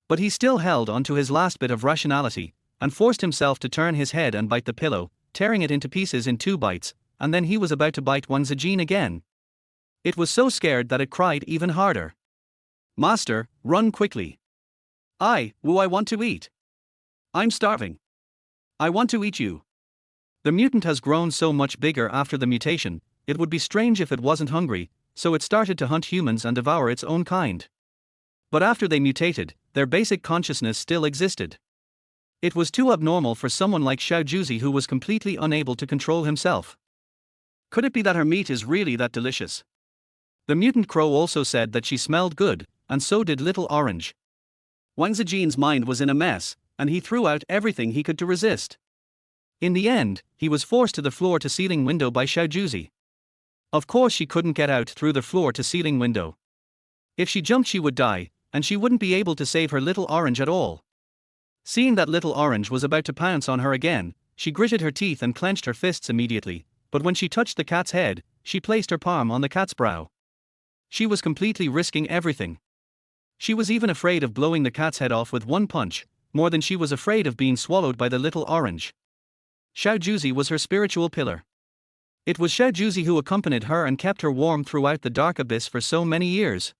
But he still held on to his last bit of rationality, and forced himself to turn his head and bite the pillow, tearing it into pieces in 2 bites, and then he was about to bite Wang Zijin again. It was so scared that it cried even harder. "Master, run quickly. I want to eat. I'm starving. I want to eat you." The mutant has grown so much bigger after the mutation, it would be strange if it wasn't hungry, so it started to hunt humans and devour its own kind. But after they mutated, their basic consciousness still existed. It was too abnormal for someone like Xiao Zhenxiong who was completely unable to control himself. Could it be that her meat is really that delicious? The mutant crow also said that she smelled good, and so did Little Orange. Wang Zijin's mind was in a mess, and he threw out everything he could to resist. In the end, he was forced to the floor-to-ceiling window by Xiao Zhenxiong. Of course she couldn't get out through the floor-to-ceiling window. If she jumped she would die, and she wouldn't be able to save her Little Orange at all. Seeing that Little Orange was about to pounce on her again, she gritted her teeth and clenched her fists immediately, but when she touched the cat's head, she placed her palm on the cat's brow. She was completely risking everything. She was even afraid of blowing the cat's head off with one punch, more than she was afraid of being swallowed by the Little Orange. Xiao Zhenxiong was her spiritual pillar. It was Xiao Zhenxiong who accompanied her and kept her warm throughout the dark abyss for so many years.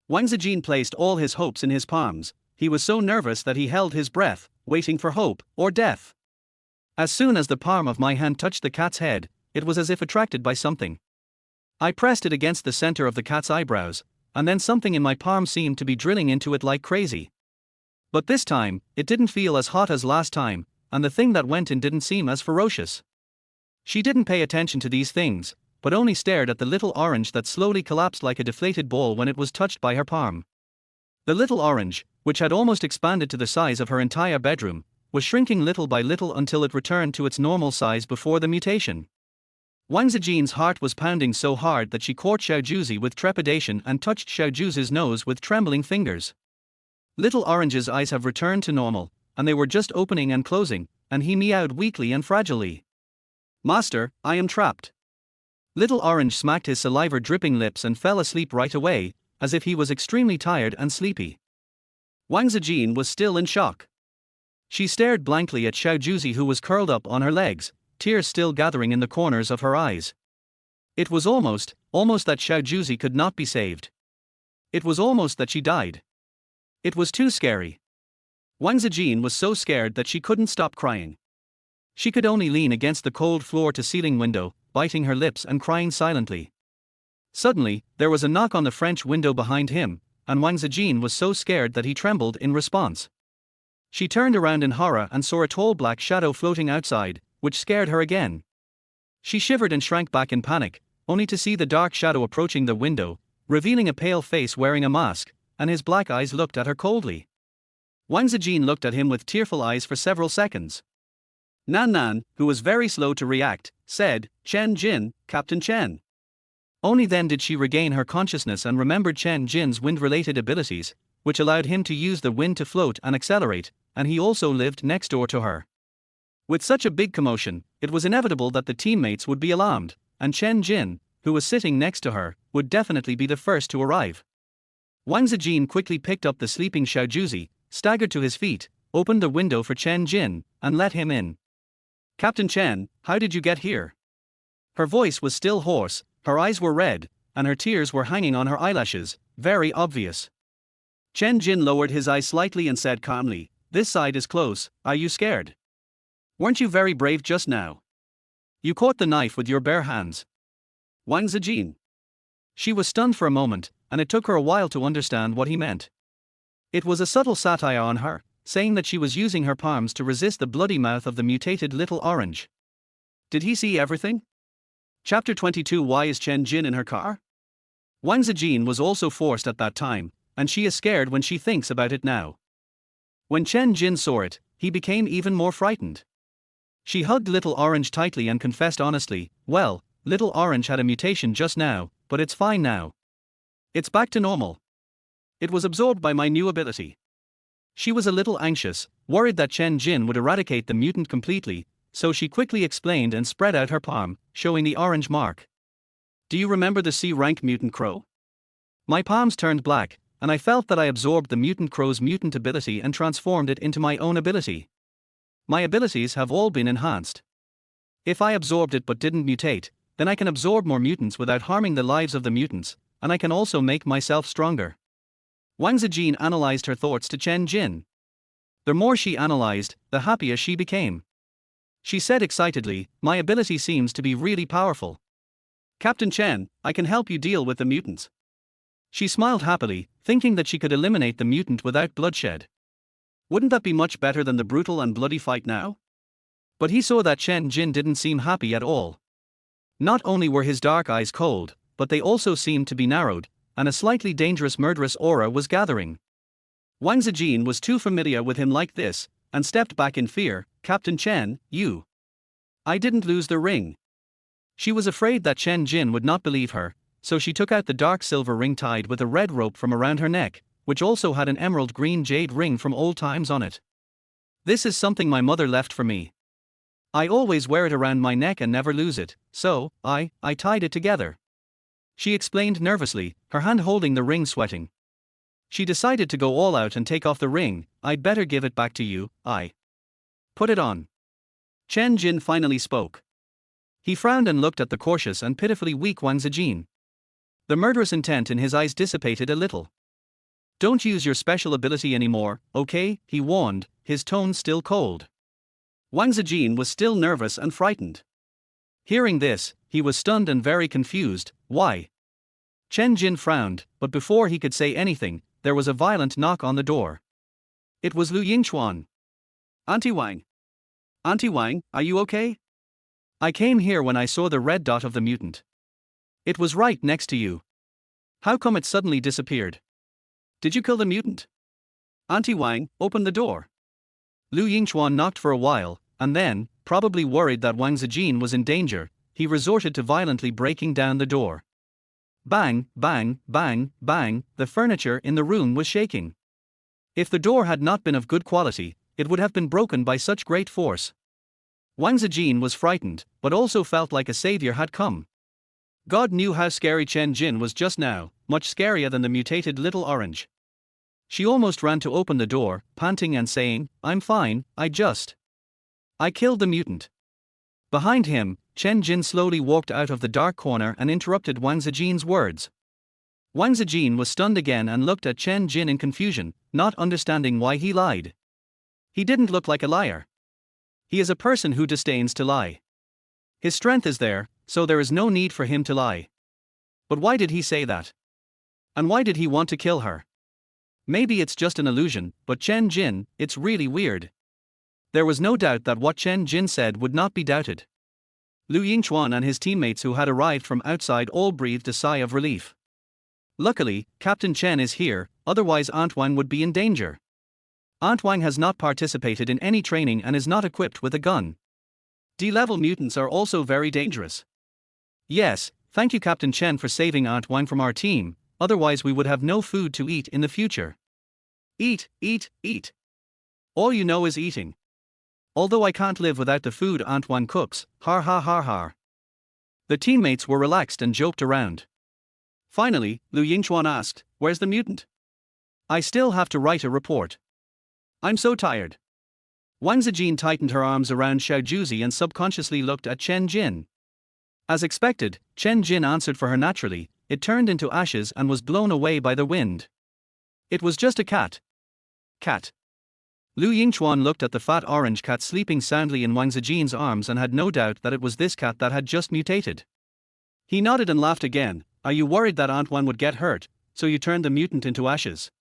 Wang Zijin placed all his hopes in his palms. He was so nervous that he held his breath, waiting for hope or death. As soon as the palm of my hand touched the cat's head, it was as if attracted by something. I pressed it against the center of the cat's eyebrows, and then something in my palm seemed to be drilling into it like crazy. But this time, it didn't feel as hot as last time, and the thing that went in didn't seem as ferocious. She didn't pay attention to these things, but only stared at the Little Orange that slowly collapsed like a deflated ball when it was touched by her palm. The Little Orange, which had almost expanded to the size of her entire bedroom, was shrinking little by little until it returned to its normal size before the mutation. Wang Zijin's heart was pounding so hard that she caught Xiao Zhenxiong with trepidation and touched Xiao Zhenxiong's nose with trembling fingers. Little Orange's eyes have returned to normal, and they were just opening and closing, and he meowed weakly and fragilely. "Master, I am trapped." Little Orange smacked his saliva-dripping lips and fell asleep right away, as if he was extremely tired and sleepy. Wang Zijin was still in shock. She stared blankly at Xiao Zhenxiong who was curled up on her legs, tears still gathering in the corners of her eyes. It was almost that Xiao Zhenxiong could not be saved. It was almost that she died. It was too scary. Wang Zijin was so scared that she couldn't stop crying. She could only lean against the cold floor-to-ceiling window, biting her lips and crying silently. Suddenly, there was a knock on the French window behind him, and Wang Zijin was so scared that he trembled in response. She turned around in horror and saw a tall black shadow floating outside, which scared her again. She shivered and shrank back in panic, only to see the dark shadow approaching the window, revealing a pale face wearing a mask, and his black eyes looked at her coldly. Wang Zijin looked at him with tearful eyes for several seconds. Nan Nan, who was very slow to react, said, "Chen Jin, Captain Chen." Only then did she regain her consciousness and remembered Chen Jin's wind-related abilities, which allowed him to use the wind to float and accelerate, and he also lived next door to her. With such a big commotion, it was inevitable that the teammates would be alarmed, and Chen Jin, who was sitting next to her, would definitely be the first to arrive. Wang Zijin quickly picked up the sleeping Xiao Zhenxiong, staggered to his feet, opened the window for Chen Jin, and let him in. "Captain Chen, how did you get here?" Her voice was still hoarse, her eyes were red, and her tears were hanging on her eyelashes, very obvious. Chen Jin lowered his eyes slightly and said calmly, "This side is close, are you scared? Weren't you very brave just now? You caught the knife with your bare hands." Wang Zijin. She was stunned for a moment, and it took her a while to understand what he meant. It was a subtle satire on her, saying that she was using her palms to resist the bloody mouth of the mutated Little Orange. Did he see everything? Chapter 22. Why is Chen Jin in her car? Wang Zijin was also forced at that time, and she is scared when she thinks about it now. When Chen Jin saw it, he became even more frightened. She hugged Little Orange tightly and confessed honestly, "Well, Little Orange had a mutation just now, but it's fine now. It's back to normal. It was absorbed by my new ability. She was a little anxious, worried that Chen Jin would eradicate the mutant completely, so she quickly explained and spread out her palm, showing the orange mark. Do you remember the C-rank mutant crow? My palms turned black, and I felt that I absorbed the mutant crow's mutant ability and transformed it into my own ability. My abilities have all been enhanced. If I absorbed it but didn't mutate, then I can absorb more mutants without harming the lives of the mutants, and I can also make myself stronger. Wang Zijin analyzed her thoughts to Chen Jin. The more she analyzed, the happier she became. She said excitedly, my ability seems to be really powerful. Captain Chen, I can help you deal with the mutants. She smiled happily, thinking that she could eliminate the mutant without bloodshed. Wouldn't that be much better than the brutal and bloody fight now? But he saw that Chen Jin didn't seem happy at all. Not only were his dark eyes cold, but they also seemed to be narrowed, and a slightly dangerous murderous aura was gathering. Wang Zijin was too familiar with him like this, and stepped back in fear. Captain Chen, you. I didn't lose the ring. She was afraid that Chen Jin would not believe her, so she took out the dark silver ring tied with a red rope from around her neck, which also had an emerald green jade ring from old times on it. This is something my mother left for me. I always wear it around my neck and never lose it, so I tied it together. She explained nervously, her hand holding the ring sweating. She decided to go all out and take off the ring. I'd better give it back to you. I put it on. Chen Jin finally spoke. He frowned and looked at the cautious and pitifully weak Wang Zijin. The murderous intent in his eyes dissipated a little. Don't use your special ability anymore, okay? He warned, his tone still cold. Wang Zijin was still nervous and frightened. Hearing this, he was stunned and very confused. Why? Chen Jin frowned, but before he could say anything, there was a violent knock on the door. It was Lu Yingchuan. Auntie Wang. Auntie Wang, are you okay? I came here when I saw the red dot of the mutant. It was right next to you. How come it suddenly disappeared? Did you kill the mutant? Auntie Wang, open the door. Lu Yingchuan knocked for a while, and then, probably worried that Wang Zijin was in danger, he resorted to violently breaking down the door. Bang, bang, bang, bang, the furniture in the room was shaking. If the door had not been of good quality, it would have been broken by such great force. Wang Zijin was frightened, but also felt like a savior had come. God knew how scary Chen Jin was just now, much scarier than the mutated little orange. She almost ran to open the door, panting and saying, I'm fine, I killed the mutant. Behind him, Chen Jin slowly walked out of the dark corner and interrupted Wang Zijin's words. Wang Zijin was stunned again and looked at Chen Jin in confusion, not understanding why he lied. He didn't look like a liar. He is a person who disdains to lie. His strength is there, so there is no need for him to lie. But why did he say that? And why did he want to kill her? Maybe it's just an illusion, but Chen Jin, it's really weird. There was no doubt that what Chen Jin said would not be doubted. Lu Yingchuan and his teammates who had arrived from outside all breathed a sigh of relief. Luckily, Captain Chen is here, otherwise Aunt Wang would be in danger. Aunt Wang has not participated in any training and is not equipped with a gun. D-level mutants are also very dangerous. Yes, thank you Captain Chen for saving Aunt Wang from our team, otherwise we would have no food to eat in the future. Eat, eat, eat. All you know is eating. Although I can't live without the food Aunt Wang cooks, har har har har. The teammates were relaxed and joked around. Finally, Lu Yingchuan asked, where's the mutant? I still have to write a report. I'm so tired. Wang Zijin tightened her arms around Xiao Zhenxiong and subconsciously looked at Chen Jin. As expected, Chen Jin answered for her naturally. It turned into ashes and was blown away by the wind. It was just a cat. Cat. Lu Yingchuan looked at the fat orange cat sleeping soundly in Wang Zijin's arms and had no doubt that it was this cat that had just mutated. He nodded and laughed again. Are you worried that Aunt Wang would get hurt, so you turned the mutant into ashes?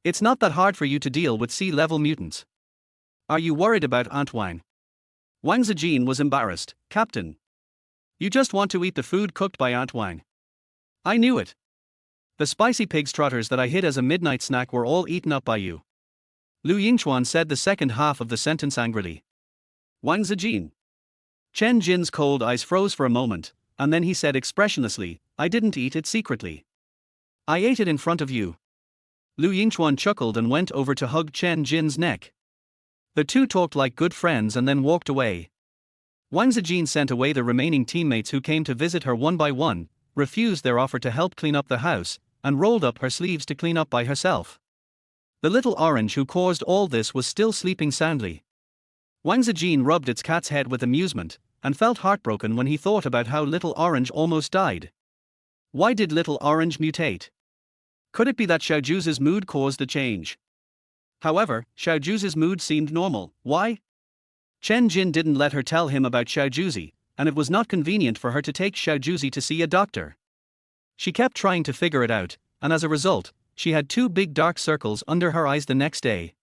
It's not that hard for you to deal with C-level mutants. Are you worried about Aunt Wang? Wang Zijin was embarrassed. Captain. You just want to eat the food cooked by Aunt Wang. I knew it. The spicy pig's trotters that I hid as a midnight snack were all eaten up by you. Lu Yingchuan said the second half of the sentence angrily. Wang Zijin. Chen Jin's cold eyes froze for a moment, and then he said expressionlessly, "I didn't eat it secretly. I ate it in front of you." Lu Yingchuan chuckled and went over to hug Chen Jin's neck. The two talked like good friends and then walked away. Wang Zijin sent away the remaining teammates who came to visit her one by one, refused their offer to help clean up the house, and rolled up her sleeves to clean up by herself. The little orange who caused all this was still sleeping soundly. Wang Zijin rubbed its cat's head with amusement, and felt heartbroken when he thought about how Little Orange almost died. Why did Little Orange mutate? Could it be that Xiaoju's mood caused the change? However, Xiaoju's mood seemed normal. Why? Chen Jin didn't let her tell him about Xiaojuzi, and it was not convenient for her to take Xiaojuzi to see a doctor. She kept trying to figure it out, and as a result, she had 2 big dark circles under her eyes the next day.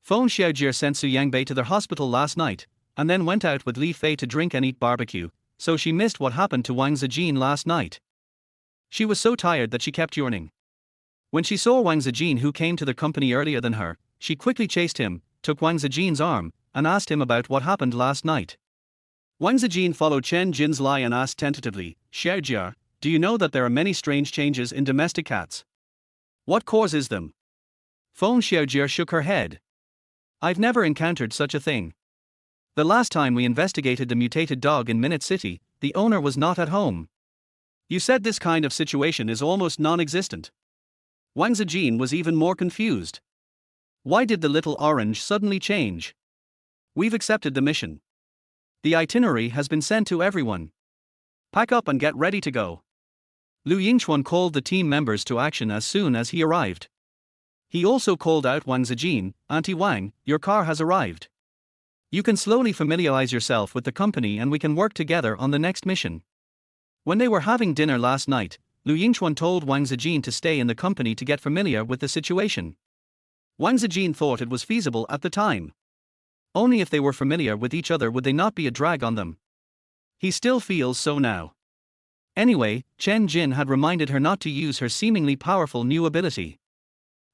Feng Xiaojie sent Su Yangbei to the hospital last night, and then went out with Li Fei to drink and eat barbecue, so she missed what happened to Wang Zijin last night. She was so tired that she kept yawning. When she saw Wang Zijin, who came to the company earlier than her, she quickly chased him, took Wang Zijin's arm, and asked him about what happened last night. Wang Zijin followed Chen Jin's lie and asked tentatively, "Xiaojie, do you know that there are many strange changes in domestic cats? What causes them?" Feng Xiaojie shook her head. "I've never encountered such a thing. The last time we investigated the mutated dog in Minute City, the owner was not at home. You said this kind of situation is almost non-existent." Wang Zijin was even more confused. Why did the little orange suddenly change? "We've accepted the mission. The itinerary has been sent to everyone. Pack up and get ready to go." Lu Yingchuan called the team members to action as soon as he arrived. He also called out Wang Zijin, "Auntie Wang, your car has arrived. You can slowly familiarize yourself with the company and we can work together on the next mission." When they were having dinner last night, Lu Yingchuan told Wang Zijin to stay in the company to get familiar with the situation. Wang Zijin thought it was feasible at the time. Only if they were familiar with each other would they not be a drag on them. He still feels so now. Anyway, Chen Jin had reminded her not to use her seemingly powerful new ability.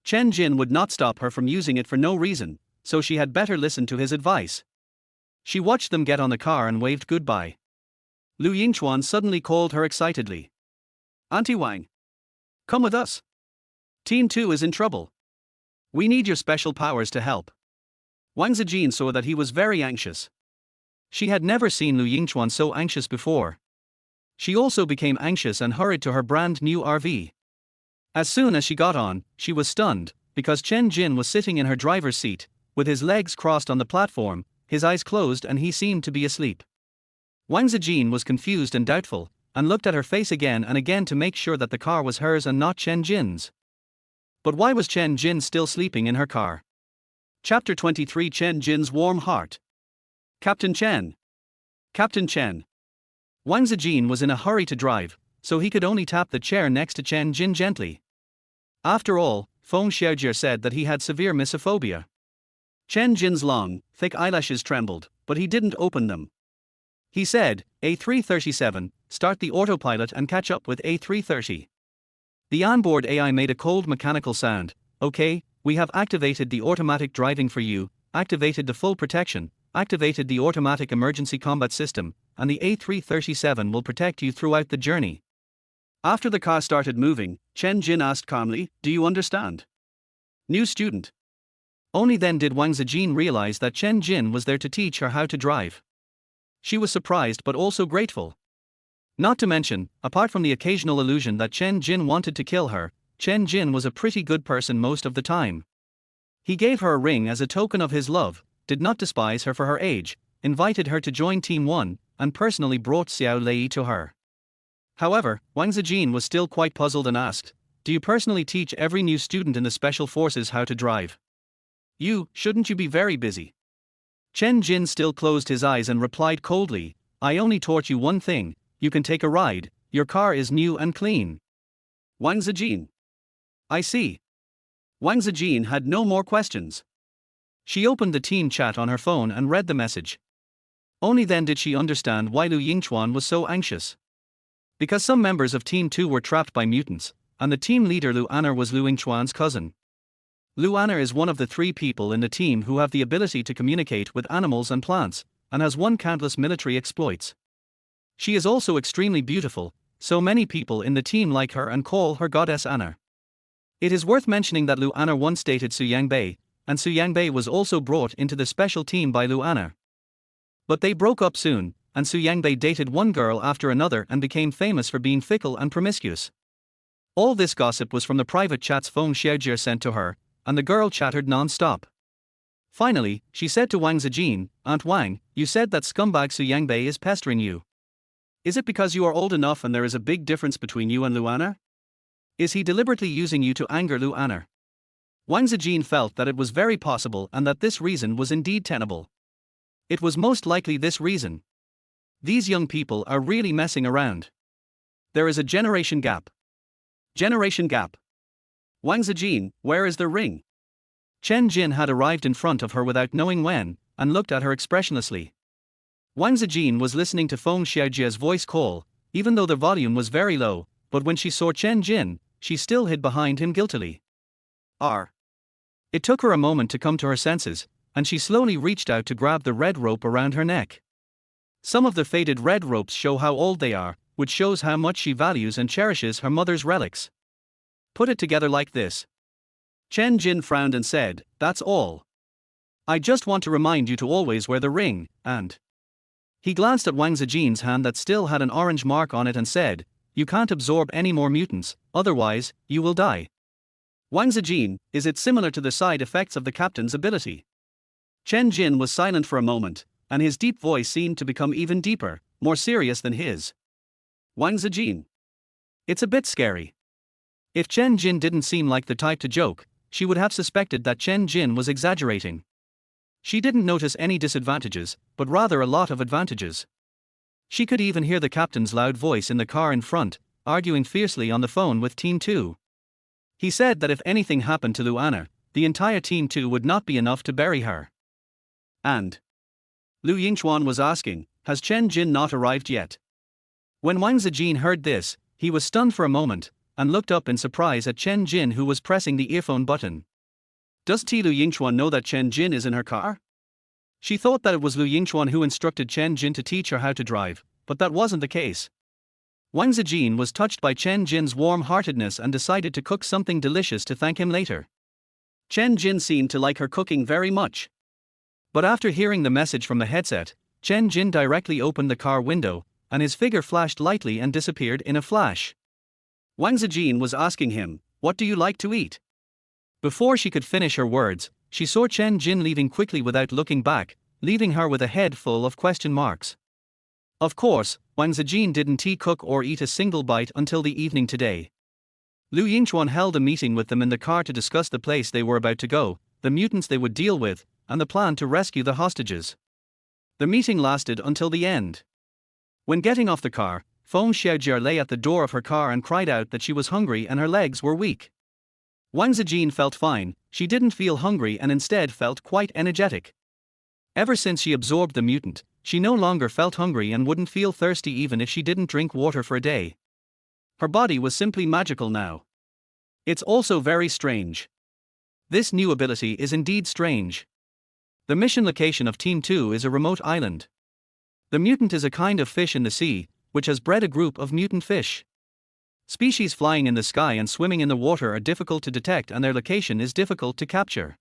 Chen Jin would not stop her from using it for no reason, so she had better listen to his advice. She watched them get on the car and waved goodbye. Lu Yingchuan suddenly called her excitedly. "Auntie Wang, come with us. Team 2 is in trouble. We need your special powers to help." Wang Zijin saw that he was very anxious. She had never seen Lu Yingchuan so anxious before. She also became anxious and hurried to her brand new RV. As soon as she got on, she was stunned, because Chen Jin was sitting in her driver's seat, with his legs crossed on the platform, his eyes closed, and he seemed to be asleep. Wang Zijin was confused and doubtful, and looked at her face again and again to make sure that the car was hers and not Chen Jin's. But why was Chen Jin still sleeping in her car? Chapter 23: Chen Jin's Warm Heart. Captain Chen. Captain Chen. Wang Zijin was in a hurry to drive, so he could only tap the chair next to Chen Jin gently. After all, Feng Xiaojie said that he had severe misophobia. Chen Jin's long, thick eyelashes trembled, but he didn't open them. He said, "A337, start the autopilot and catch up with A330. The onboard AI made a cold mechanical sound. "Okay, we have activated the automatic driving for you, activated the full protection, activated the automatic emergency combat system, and the A337 will protect you throughout the journey." After the car started moving, Chen Jin asked calmly, "Do you understand?" New student. Only then did Wang Zijin realize that Chen Jin was there to teach her how to drive. She was surprised but also grateful. Not to mention, apart from the occasional illusion that Chen Jin wanted to kill her, Chen Jin was a pretty good person most of the time. He gave her a ring as a token of his love, did not despise her for her age, invited her to join Team 1, and personally brought Xiao Lei to her. However, Wang Zijin was still quite puzzled and asked, "Do you personally teach every new student in the Special Forces how to drive? Shouldn't you be very busy?" Chen Jin still closed his eyes and replied coldly, "I only taught you one thing, you can take a ride, your car is new and clean." Wang Zijin. I see. Wang Zijin had no more questions. She opened the team chat on her phone and read the message. Only then did she understand why Lu Yingchuan was so anxious. Because some members of Team 2 were trapped by mutants, and the team leader Lu An'er was Lu Yingchuan's cousin. Lu An'er is one of the 3 people in the team who have the ability to communicate with animals and plants, and has won countless military exploits. She is also extremely beautiful, so many people in the team like her and call her Goddess Anna. It is worth mentioning that Lu Anna once dated Su Yangbei, and Su Yangbei was also brought into the special team by Lu Anna. But they broke up soon, and Su Yangbei dated one girl after another and became famous for being fickle and promiscuous. All this gossip was from the private chats Feng Xiaojie sent to her, and the girl chattered non-stop. Finally, she said to Wang Zijin, "Aunt Wang, you said that scumbag Su Yangbei is pestering you. Is it because you are old enough and there is a big difference between you and Lu Anna? Is he deliberately using you to anger Lu Anna?" Wang Zijin felt that it was very possible and that this reason was indeed tenable. It was most likely this reason. These young people are really messing around. There is a generation gap. Generation gap. Wang Zijin, where is the ring? Chen Jin had arrived in front of her without knowing when, and looked at her expressionlessly. Wang Zijin was listening to Feng Xiaojie's voice call, even though the volume was very low, but when she saw Chen Jin, she still hid behind him guiltily. It took her a moment to come to her senses, and she slowly reached out to grab the red rope around her neck. Some of the faded red ropes show how old they are, which shows how much she values and cherishes her mother's relics. Put it together like this. Chen Jin frowned and said, "That's all. I just want to remind you to always wear the ring," and he glanced at Wang Zijin's hand that still had an orange mark on it and said, "You can't absorb any more mutants, otherwise, you will die." Wang Zijin, is it similar to the side effects of the captain's ability? Chen Jin was silent for a moment, and his deep voice seemed to become even deeper, more serious than his. Wang Zijin. It's a bit scary. If Chen Jin didn't seem like the type to joke, she would have suspected that Chen Jin was exaggerating. She didn't notice any disadvantages, but rather a lot of advantages. She could even hear the captain's loud voice in the car in front, arguing fiercely on the phone with Team 2. He said that if anything happened to Lu Anna, the entire Team 2 would not be enough to bury her. And Lu Yingchuan was asking, has Chen Jin not arrived yet? When Wang Zijin heard this, he was stunned for a moment, and looked up in surprise at Chen Jin, who was pressing the earphone button. Does Lu Yingchuan know that Chen Jin is in her car? She thought that it was Lu Yingchuan who instructed Chen Jin to teach her how to drive, but that wasn't the case. Wang Zijin was touched by Chen Jin's warm-heartedness and decided to cook something delicious to thank him later. Chen Jin seemed to like her cooking very much. But after hearing the message from the headset, Chen Jin directly opened the car window, and his figure flashed lightly and disappeared in a flash. Wang Zijin was asking him, "What do you like to eat?" Before she could finish her words, she saw Chen Jin leaving quickly without looking back, leaving her with a head full of question marks. Of course, Wang Zijin didn't cook or eat a single bite until the evening today. Lu Yingchuan held a meeting with them in the car to discuss the place they were about to go, the mutants they would deal with, and the plan to rescue the hostages. The meeting lasted until the end. When getting off the car, Feng Xiaojie lay at the door of her car and cried out that she was hungry and her legs were weak. Wang Zijin felt fine, she didn't feel hungry and instead felt quite energetic. Ever since she absorbed the mutant, she no longer felt hungry and wouldn't feel thirsty even if she didn't drink water for a day. Her body was simply magical now. It's also very strange. This new ability is indeed strange. The mission location of Team 2 is a remote island. The mutant is a kind of fish in the sea, which has bred a group of mutant fish. Species flying in the sky and swimming in the water are difficult to detect and their location is difficult to capture.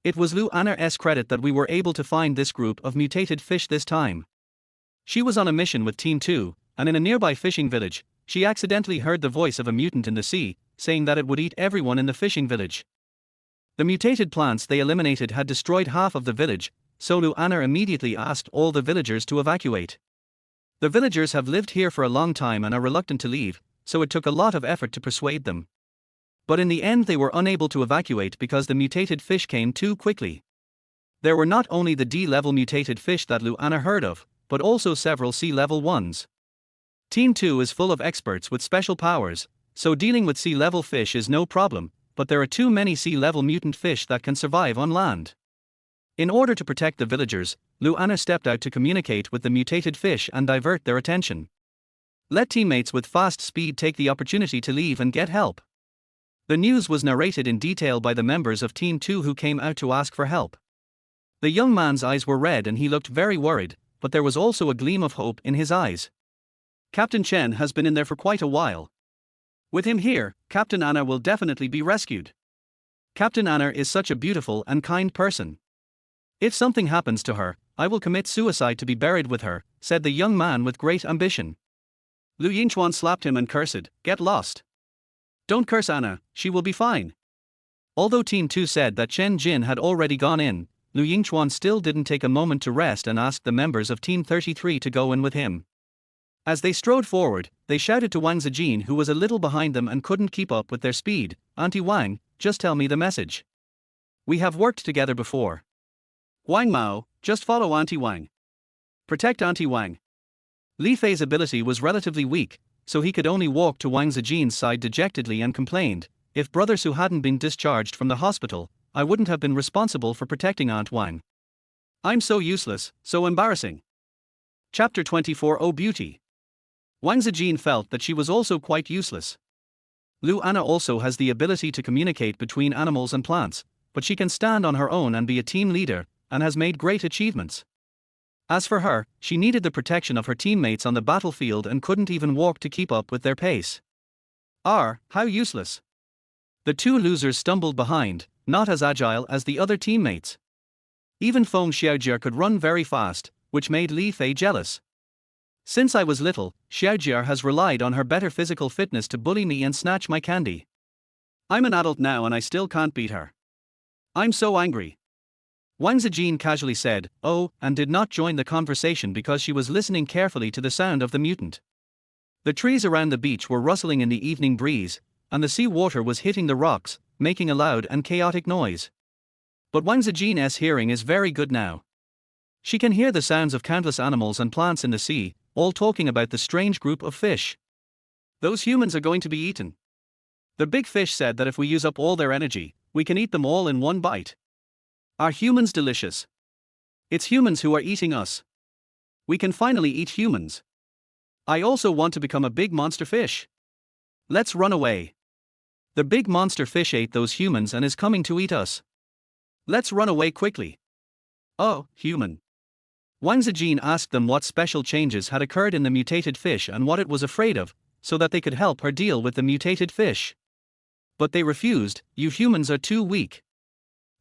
It was Lu Anna's credit that we were able to find this group of mutated fish this time. She was on a mission with Team 2, and in a nearby fishing village, she accidentally heard the voice of a mutant in the sea, saying that it would eat everyone in the fishing village. The mutated plants they eliminated had destroyed half of the village, so Lu Anna immediately asked all the villagers to evacuate. The villagers have lived here for a long time and are reluctant to leave, so it took a lot of effort to persuade them. But in the end they were unable to evacuate because the mutated fish came too quickly. There were not only the D-level mutated fish that Lu Anna heard of, but also several C-level ones. Team 2 is full of experts with special powers, so dealing with C-level fish is no problem, but there are too many C-level mutant fish that can survive on land. In order to protect the villagers, Lu Anna stepped out to communicate with the mutated fish and divert their attention. Let teammates with fast speed take the opportunity to leave and get help. The news was narrated in detail by the members of Team 2 who came out to ask for help. The young man's eyes were red and he looked very worried, but there was also a gleam of hope in his eyes. Captain Chen has been in there for quite a while. With him here, Captain Anna will definitely be rescued. Captain Anna is such a beautiful and kind person. If something happens to her, I will commit suicide to be buried with her, said the young man with great ambition. Lu Yingchuan slapped him and cursed, "Get lost. Don't curse Anna, she will be fine." Although Team 2 said that Chen Jin had already gone in, Lu Yingchuan still didn't take a moment to rest and asked the members of Team 33 to go in with him. As they strode forward, they shouted to Wang Zijin, who was a little behind them and couldn't keep up with their speed, "Auntie Wang, just tell me the message. We have worked together before. Wang Mao, just follow Auntie Wang. Protect Auntie Wang." Li Fei's ability was relatively weak, so he could only walk to Wang Zijin's side dejectedly and complained, "If Brother Su hadn't been discharged from the hospital, I wouldn't have been responsible for protecting Aunt Wang. I'm so useless, so embarrassing." Chapter 24 Oh Beauty. Wang Zijin felt that she was also quite useless. Lu Anna also has the ability to communicate between animals and plants, but she can stand on her own and be a team leader, and has made great achievements. As for her, she needed the protection of her teammates on the battlefield and couldn't even walk to keep up with their pace. How useless. The two losers stumbled behind, not as agile as the other teammates. Even Feng Xiaojia could run very fast, which made Li Fei jealous. "Since I was little, Xiaojia has relied on her better physical fitness to bully me and snatch my candy. I'm an adult now and I still can't beat her. I'm so angry." Wang Zijin casually said, "Oh," and did not join the conversation because she was listening carefully to the sound of the mutant. The trees around the beach were rustling in the evening breeze, and the sea water was hitting the rocks, making a loud and chaotic noise. But Wang Zijin's hearing is very good now. She can hear the sounds of countless animals and plants in the sea, all talking about the strange group of fish. "Those humans are going to be eaten. The big fish said that if we use up all their energy, we can eat them all in one bite. Are humans delicious? It's humans who are eating us. We can finally eat humans. I also want to become a big monster fish. Let's run away. The big monster fish ate those humans and is coming to eat us. Let's run away quickly." "Oh, human." Wang Zijin asked them what special changes had occurred in the mutated fish and what it was afraid of, so that they could help her deal with the mutated fish. But they refused. "You humans are too weak.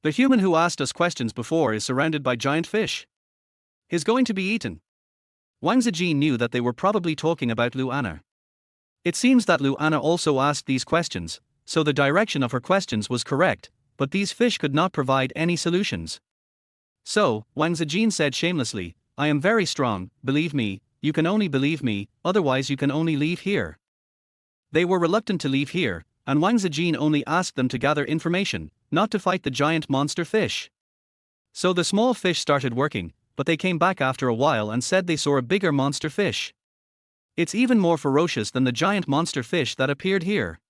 The human who asked us questions before is surrounded by giant fish. He's going to be eaten." Wang Zijin knew that they were probably talking about Lu Anna. It seems that Lu Anna also asked these questions, so the direction of her questions was correct, but these fish could not provide any solutions. So, Wang Zijin said shamelessly, "I am very strong, believe me, you can only believe me, otherwise you can only leave here." They were reluctant to leave here, and Wang Zijin only asked them to gather information, not to fight the giant monster fish. So the small fish started working, but they came back after a while and said they saw a bigger monster fish. It's even more ferocious than the giant monster fish that appeared here.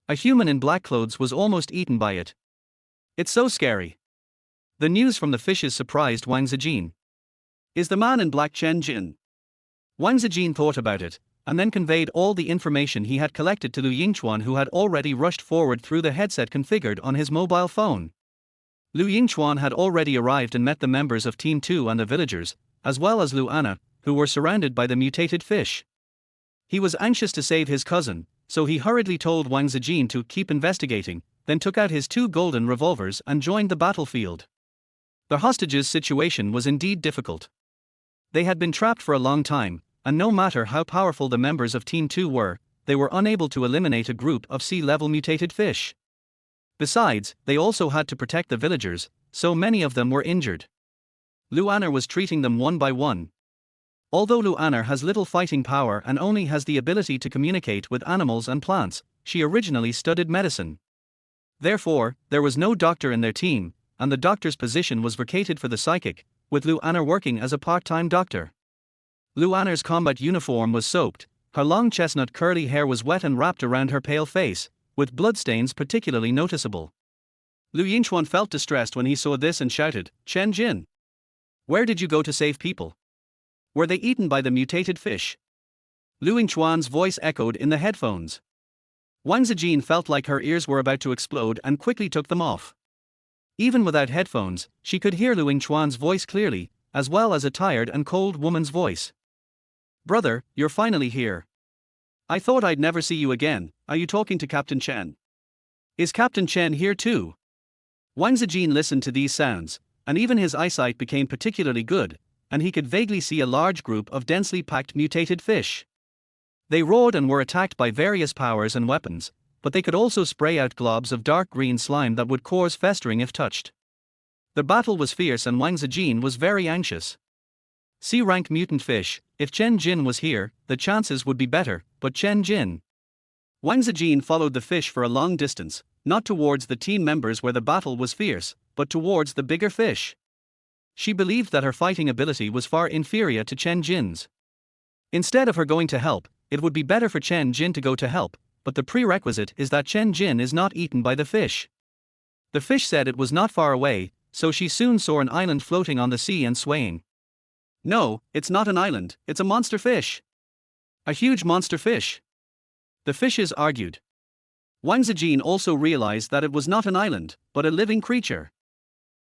A human in black clothes was almost eaten by it. It's so scary. The news from the fishes surprised Wang Zijin. Is the man in black Chen Jin? Wang Zijin thought about it, and then conveyed all the information he had collected to Lu Yingchuan, who had already rushed forward through the headset configured on his mobile phone. Lu Yingchuan had already arrived and met the members of Team 2 and the villagers, as well as Lu Anna, who were surrounded by the mutated fish. He was anxious to save his cousin, so he hurriedly told Wang Zijin to keep investigating, then took out his 2 golden revolvers and joined the battlefield. The hostages' situation was indeed difficult. They had been trapped for a long time, and no matter how powerful the members of Team 2 were, they were unable to eliminate a group of sea-level mutated fish. Besides, they also had to protect the villagers, so many of them were injured. Lu Anna was treating them one by one. Although Lu Anna has little fighting power and only has the ability to communicate with animals and plants, she originally studied medicine. Therefore, there was no doctor in their team, and the doctor's position was vacated for the psychic, with Lu Anna working as a part-time doctor. Lu Anna's combat uniform was soaked, her long chestnut curly hair was wet and wrapped around her pale face, with bloodstains particularly noticeable. Lu Yingchuan felt distressed when he saw this and shouted, "Chen Jin! Where did you go to save people? Were they eaten by the mutated fish?" Lu Yingchuan's voice echoed in the headphones. Wang Zijin felt like her ears were about to explode and quickly took them off. Even without headphones, she could hear Lu Yingchuan's voice clearly, as well as a tired and cold woman's voice. Brother, you're finally here. I thought I'd never see you again. Are you talking to Captain Chen? Is Captain Chen here too? Wang Zijin listened to these sounds, and even his eyesight became particularly good, and he could vaguely see a large group of densely packed mutated fish. They roared and were attacked by various powers and weapons, but they could also spray out globs of dark green slime that would cause festering if touched. The battle was fierce and Wang Zijin was very anxious. C-rank mutant fish, if Chen Jin was here, the chances would be better, but Chen Jin. Wang Zijin followed the fish for a long distance, not towards the team members where the battle was fierce, but towards the bigger fish. She believed that her fighting ability was far inferior to Chen Jin's. Instead of her going to help, it would be better for Chen Jin to go to help, but the prerequisite is that Chen Jin is not eaten by the fish. The fish said it was not far away, so she soon saw an island floating on the sea and swaying. No, it's not an island, it's a monster fish. A huge monster fish. The fishes argued. Wang Zijin also realized that it was not an island, but a living creature.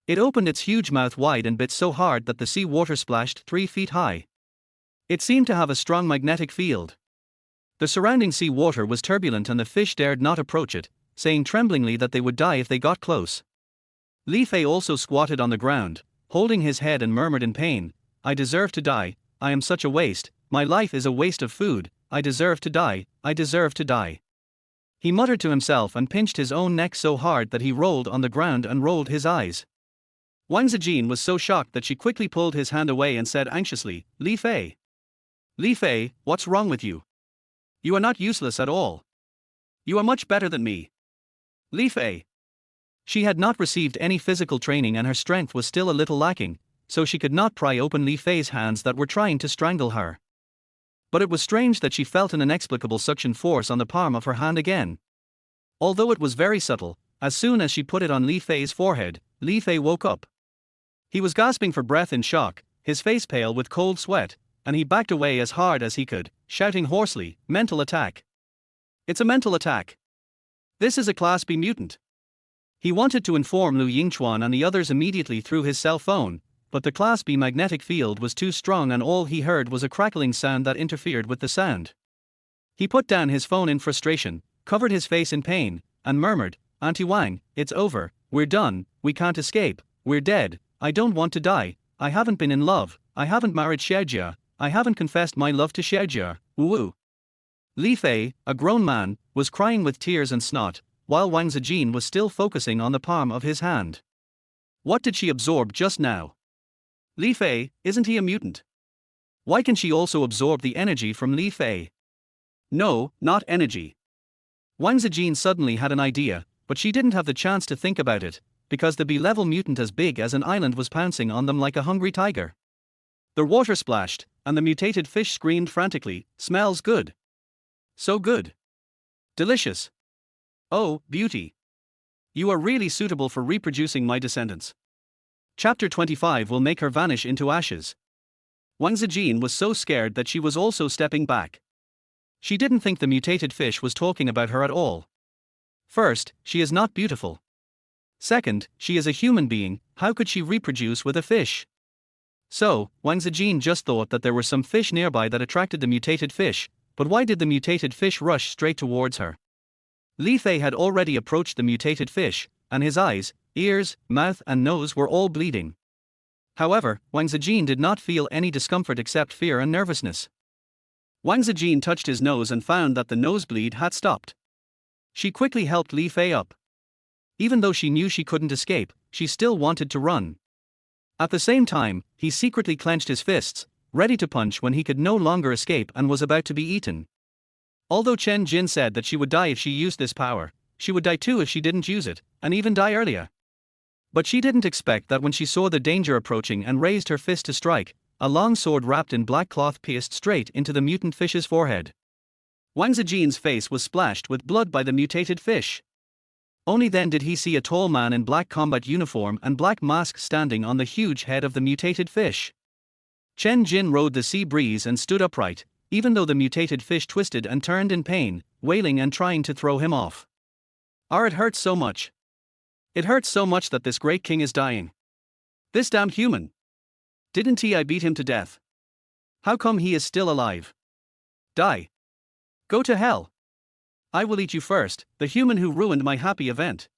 It opened its huge mouth wide and bit so hard that the sea water splashed 3 feet high. It seemed to have a strong magnetic field. The surrounding sea water was turbulent and the fish dared not approach it, saying tremblingly that they would die if they got close. Li Fei also squatted on the ground, holding his head and murmured in pain, I deserve to die, I am such a waste, my life is a waste of food, I deserve to die, I deserve to die. He muttered to himself and pinched his own neck so hard that he rolled on the ground and rolled his eyes. Wang Zijin was so shocked that she quickly pulled his hand away and said anxiously, Li Fei. Li Fei, what's wrong with you? You are not useless at all. You are much better than me. Li Fei. She had not received any physical training and her strength was still a little lacking, so she could not pry open Li Fei's hands that were trying to strangle her. But it was strange that she felt an inexplicable suction force on the palm of her hand again. Although it was very subtle, as soon as she put it on Li Fei's forehead, Li Fei woke up. He was gasping for breath in shock, his face pale with cold sweat, and he backed away as hard as he could, shouting hoarsely, mental attack. It's a mental attack. This is a Class B mutant. He wanted to inform Lu Yingchuan and the others immediately through his cell phone, but the Class B magnetic field was too strong and all he heard was a crackling sound that interfered with the sound. He put down his phone in frustration, covered his face in pain, and murmured, Auntie Wang, it's over, we're done, we can't escape, we're dead, I don't want to die, I haven't been in love, I haven't married Xiaojia, I haven't confessed my love to Xiaojia, woo. Li Fei, a grown man, was crying with tears and snot, while Wang Zijin was still focusing on the palm of his hand. What did she absorb just now? Li Fei, isn't he a mutant? Why can she also absorb the energy from Li Fei? No, not energy. Wang Zijin suddenly had an idea, but she didn't have the chance to think about it, because the B-level mutant as big as an island was pouncing on them like a hungry tiger. The water splashed, and the mutated fish screamed frantically, smells good. So good. Delicious. Oh, beauty. You are really suitable for reproducing my descendants. Chapter 25 will make her vanish into ashes. Wang Zijin was so scared that she was also stepping back. She didn't think the mutated fish was talking about her at all. First, she is not beautiful. Second, she is a human being, how could she reproduce with a fish? So, Wang Zijin just thought that there were some fish nearby that attracted the mutated fish, but why did the mutated fish rush straight towards her? Li Fei had already approached the mutated fish, and his eyes, ears, mouth and nose were all bleeding. However, Wang Zijin did not feel any discomfort except fear and nervousness. Wang Zijin touched his nose and found that the nosebleed had stopped. She quickly helped Li Fei up. Even though she knew she couldn't escape, she still wanted to run. At the same time, he secretly clenched his fists, ready to punch when he could no longer escape and was about to be eaten. Although Chen Jin said that she would die if she used this power, she would die too if she didn't use it, and even die earlier. But she didn't expect that when she saw the danger approaching and raised her fist to strike, a long sword wrapped in black cloth pierced straight into the mutant fish's forehead. Wang Zijin's face was splashed with blood by the mutated fish. Only then did he see a tall man in black combat uniform and black mask standing on the huge head of the mutated fish. Chen Jin rode the sea breeze and stood upright, even though the mutated fish twisted and turned in pain, wailing and trying to throw him off. It hurts so much. It hurts so much that this great king is dying. This damned human. Didn't I beat him to death? How come he is still alive? Die. Go to hell. I will eat you first, the human who ruined my happy event.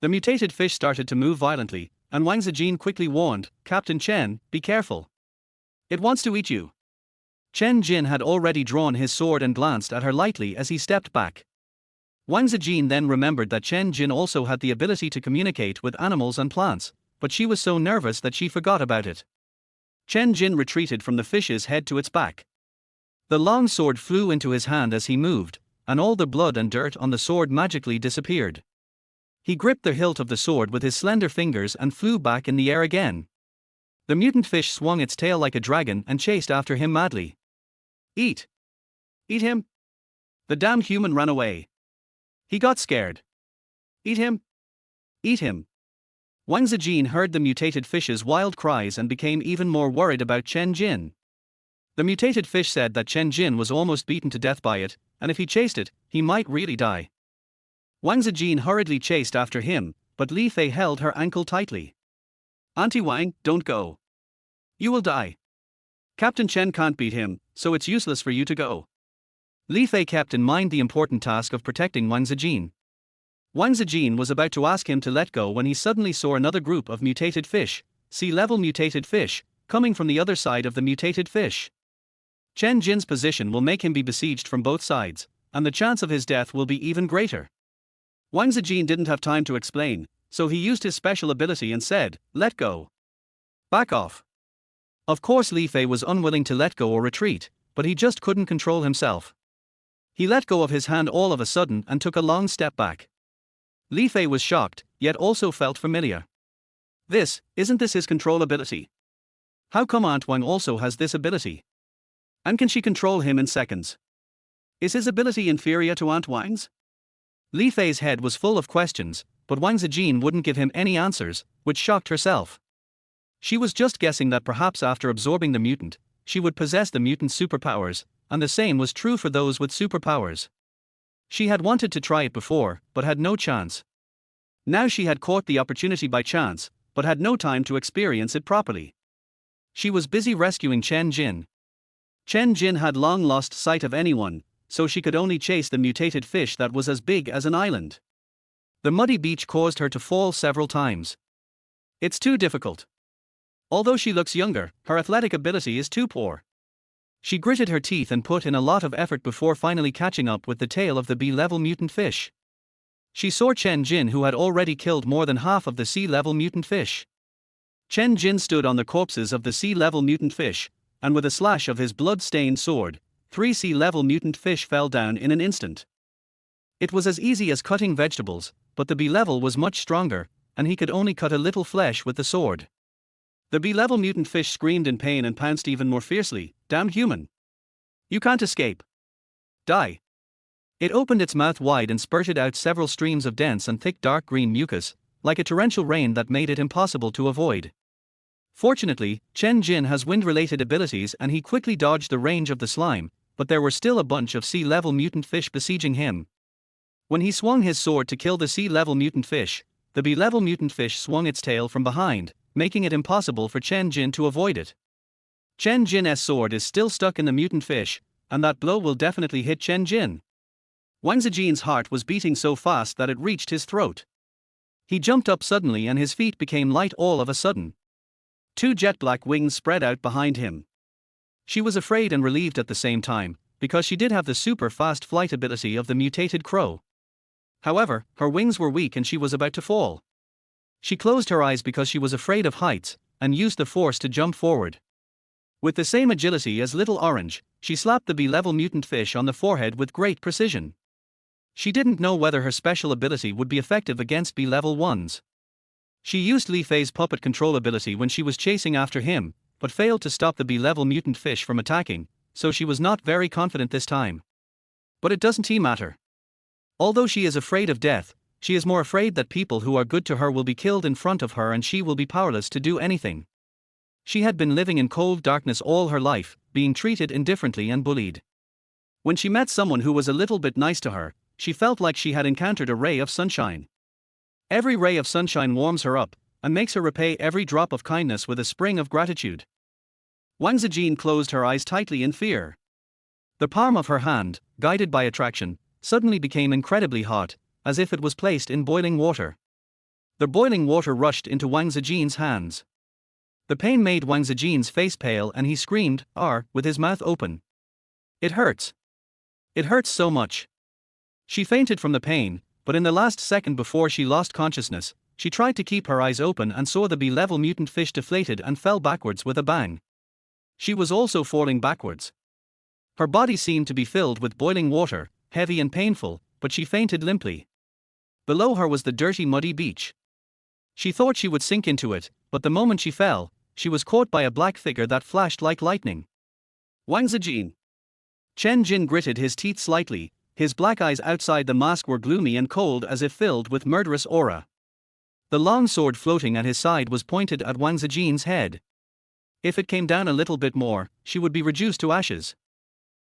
The mutated fish started to move violently, and Wang Zijin quickly warned, Captain Chen, be careful. It wants to eat you. Chen Jin had already drawn his sword and glanced at her lightly as he stepped back. Wang Zijin then remembered that Chen Jin also had the ability to communicate with animals and plants, but she was so nervous that she forgot about it. Chen Jin retreated from the fish's head to its back. The long sword flew into his hand as he moved, and all the blood and dirt on the sword magically disappeared. He gripped the hilt of the sword with his slender fingers and flew back in the air again. The mutant fish swung its tail like a dragon and chased after him madly. Eat! Eat him! The damn human ran away. He got scared. Eat him! Eat him! Wang Zijin heard the mutated fish's wild cries and became even more worried about Chen Jin. The mutated fish said that Chen Jin was almost beaten to death by it, and if he chased it, he might really die. Wang Zijin hurriedly chased after him, but Li Fei held her ankle tightly. Auntie Wang, don't go. You will die. Captain Chen can't beat him, so it's useless for you to go. Li Fei kept in mind the important task of protecting Wang Zijin. Wang Zijin was about to ask him to let go when he suddenly saw another group of mutated fish, sea-level mutated fish, coming from the other side of the mutated fish. Chen Jin's position will make him be besieged from both sides, and the chance of his death will be even greater. Wang Zijin didn't have time to explain, so he used his special ability and said, let go. Back off. Of course Li Fei was unwilling to let go or retreat, but he just couldn't control himself. He let go of his hand all of a sudden and took a long step back. Li Fei was shocked, yet also felt familiar. Isn't this his control ability? How come Aunt Wang also has this ability? And can she control him in seconds? Is his ability inferior to Aunt Wang's? Li Fei's head was full of questions, but Wang Zijin wouldn't give him any answers, which shocked herself. She was just guessing that perhaps after absorbing the mutant, she would possess the mutant's superpowers, and the same was true for those with superpowers. She had wanted to try it before, but had no chance. Now she had caught the opportunity by chance, but had no time to experience it properly. She was busy rescuing Chen Jin. Chen Jin had long lost sight of anyone, so she could only chase the mutated fish that was as big as an island. The muddy beach caused her to fall several times. It's too difficult. Although she looks younger, her athletic ability is too poor. She gritted her teeth and put in a lot of effort before finally catching up with the tail of the B-level mutant fish. She saw Chen Jin, who had already killed more than half of the sea-level mutant fish. Chen Jin stood on the corpses of the sea-level mutant fish, and with a slash of his blood-stained sword, 3 sea-level mutant fish fell down in an instant. It was as easy as cutting vegetables, but the B-level was much stronger, and he could only cut a little flesh with the sword. The B-level mutant fish screamed in pain and pounced even more fiercely. Damned human! You can't escape. Die! It opened its mouth wide and spurted out several streams of dense and thick dark green mucus, like a torrential rain that made it impossible to avoid. Fortunately, Chen Jin has wind-related abilities and he quickly dodged the range of the slime, but there were still a bunch of sea-level mutant fish besieging him. When he swung his sword to kill the sea-level mutant fish, the B-level mutant fish swung its tail from behind, making it impossible for Chen Jin to avoid it. Chen Jin's sword is still stuck in the mutant fish, and that blow will definitely hit Chen Jin. Wang Zijin's heart was beating so fast that it reached his throat. He jumped up suddenly and his feet became light all of a sudden. 2 jet-black wings spread out behind him. She was afraid and relieved at the same time, because she did have the super-fast flight ability of the mutated crow. However, her wings were weak and she was about to fall. She closed her eyes because she was afraid of heights, and used the force to jump forward. With the same agility as Little Orange, she slapped the B-level mutant fish on the forehead with great precision. She didn't know whether her special ability would be effective against B-level ones. She used Li Fei's puppet control ability when she was chasing after him, but failed to stop the B-level mutant fish from attacking, so she was not very confident this time. But it doesn't matter. Although she is afraid of death, she is more afraid that people who are good to her will be killed in front of her and she will be powerless to do anything. She had been living in cold darkness all her life, being treated indifferently and bullied. When she met someone who was a little bit nice to her, she felt like she had encountered a ray of sunshine. Every ray of sunshine warms her up, and makes her repay every drop of kindness with a spring of gratitude. Wang Zijin closed her eyes tightly in fear. The palm of her hand, guided by attraction, suddenly became incredibly hot, as if it was placed in boiling water. The boiling water rushed into Wang Zijin's hands. The pain made Wang Zijin's face pale and he screamed, "Arr," with his mouth open. "It hurts. It hurts so much." She fainted from the pain, but in the last second before she lost consciousness, she tried to keep her eyes open and saw the B-level mutant fish deflated and fell backwards with a bang. She was also falling backwards. Her body seemed to be filled with boiling water, heavy and painful, but she fainted limply. Below her was the dirty muddy beach. She thought she would sink into it, but the moment she fell, she was caught by a black figure that flashed like lightning. Wang Zijin. Chen Jin gritted his teeth slightly, his black eyes outside the mask were gloomy and cold as if filled with murderous aura. The long sword floating at his side was pointed at Wang Zijin's head. If it came down a little bit more, she would be reduced to ashes.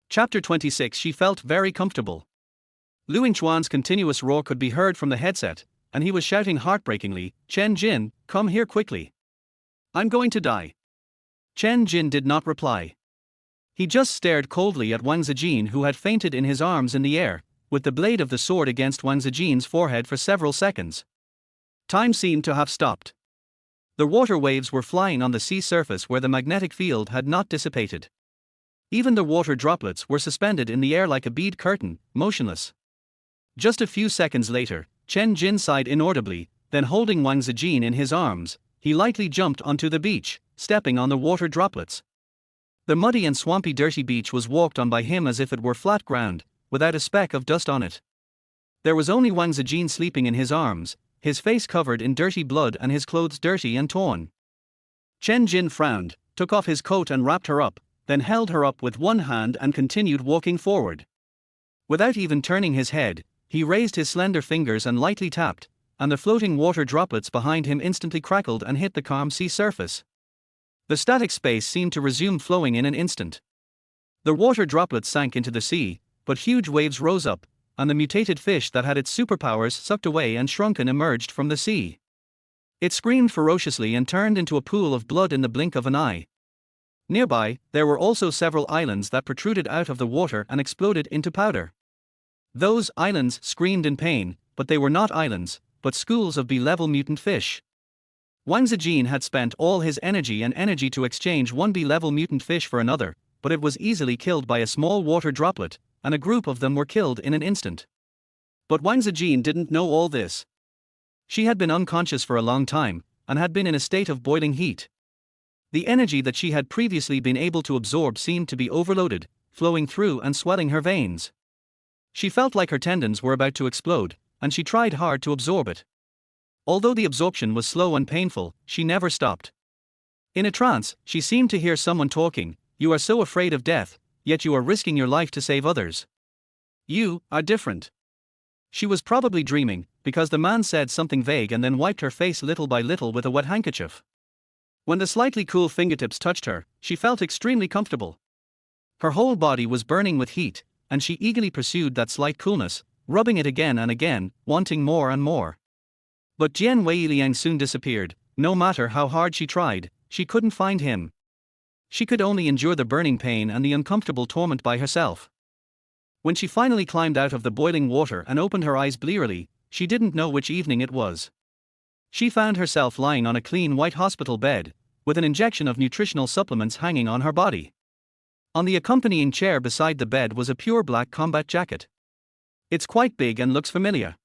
Chapter 26. She felt very comfortable. Lu Yingchuan's continuous roar could be heard from the headset, and he was shouting heartbreakingly, "Chen Jin, come here quickly. I'm going to die." Chen Jin did not reply. He just stared coldly at Wang Zijin, who had fainted in his arms in the air, with the blade of the sword against Wang Zijin's forehead for several seconds. Time seemed to have stopped. The water waves were flying on the sea surface where the magnetic field had not dissipated. Even the water droplets were suspended in the air like a bead curtain, motionless. Just a few seconds later, Chen Jin sighed inaudibly, then holding Wang Zijin in his arms, he lightly jumped onto the beach, stepping on the water droplets. The muddy and swampy dirty beach was walked on by him as if it were flat ground, without a speck of dust on it. There was only Wang Zijin sleeping in his arms, his face covered in dirty blood and his clothes dirty and torn. Chen Jin frowned, took off his coat and wrapped her up, then held her up with one hand and continued walking forward. Without even turning his head, he raised his slender fingers and lightly tapped, and the floating water droplets behind him instantly crackled and hit the calm sea surface. The static space seemed to resume flowing in an instant. The water droplets sank into the sea, but huge waves rose up, and the mutated fish that had its superpowers sucked away and shrunken emerged from the sea. It screamed ferociously and turned into a pool of blood in the blink of an eye. Nearby, there were also several islands that protruded out of the water and exploded into powder. Those islands screamed in pain, but they were not islands, but schools of B-level mutant fish. Wang Zijin had spent all his energy to exchange one B-level mutant fish for another, but it was easily killed by a small water droplet, and a group of them were killed in an instant. But Wang Zijin didn't know all this. She had been unconscious for a long time, and had been in a state of boiling heat. The energy that she had previously been able to absorb seemed to be overloaded, flowing through and swelling her veins. She felt like her tendons were about to explode, and she tried hard to absorb it. Although the absorption was slow and painful, she never stopped. In a trance, she seemed to hear someone talking, "You are so afraid of death, yet you are risking your life to save others. You are different." She was probably dreaming, because the man said something vague and then wiped her face little by little with a wet handkerchief. When the slightly cool fingertips touched her, she felt extremely comfortable. Her whole body was burning with heat, and she eagerly pursued that slight coolness, rubbing it again and again, wanting more and more. But Jian Weiliang soon disappeared. No matter how hard she tried, she couldn't find him. She could only endure the burning pain and the uncomfortable torment by herself. When she finally climbed out of the boiling water and opened her eyes blearily, she didn't know which evening it was. She found herself lying on a clean white hospital bed, with an injection of nutritional supplements hanging on her body. On the accompanying chair beside the bed was a pure black combat jacket. It's quite big and looks familiar.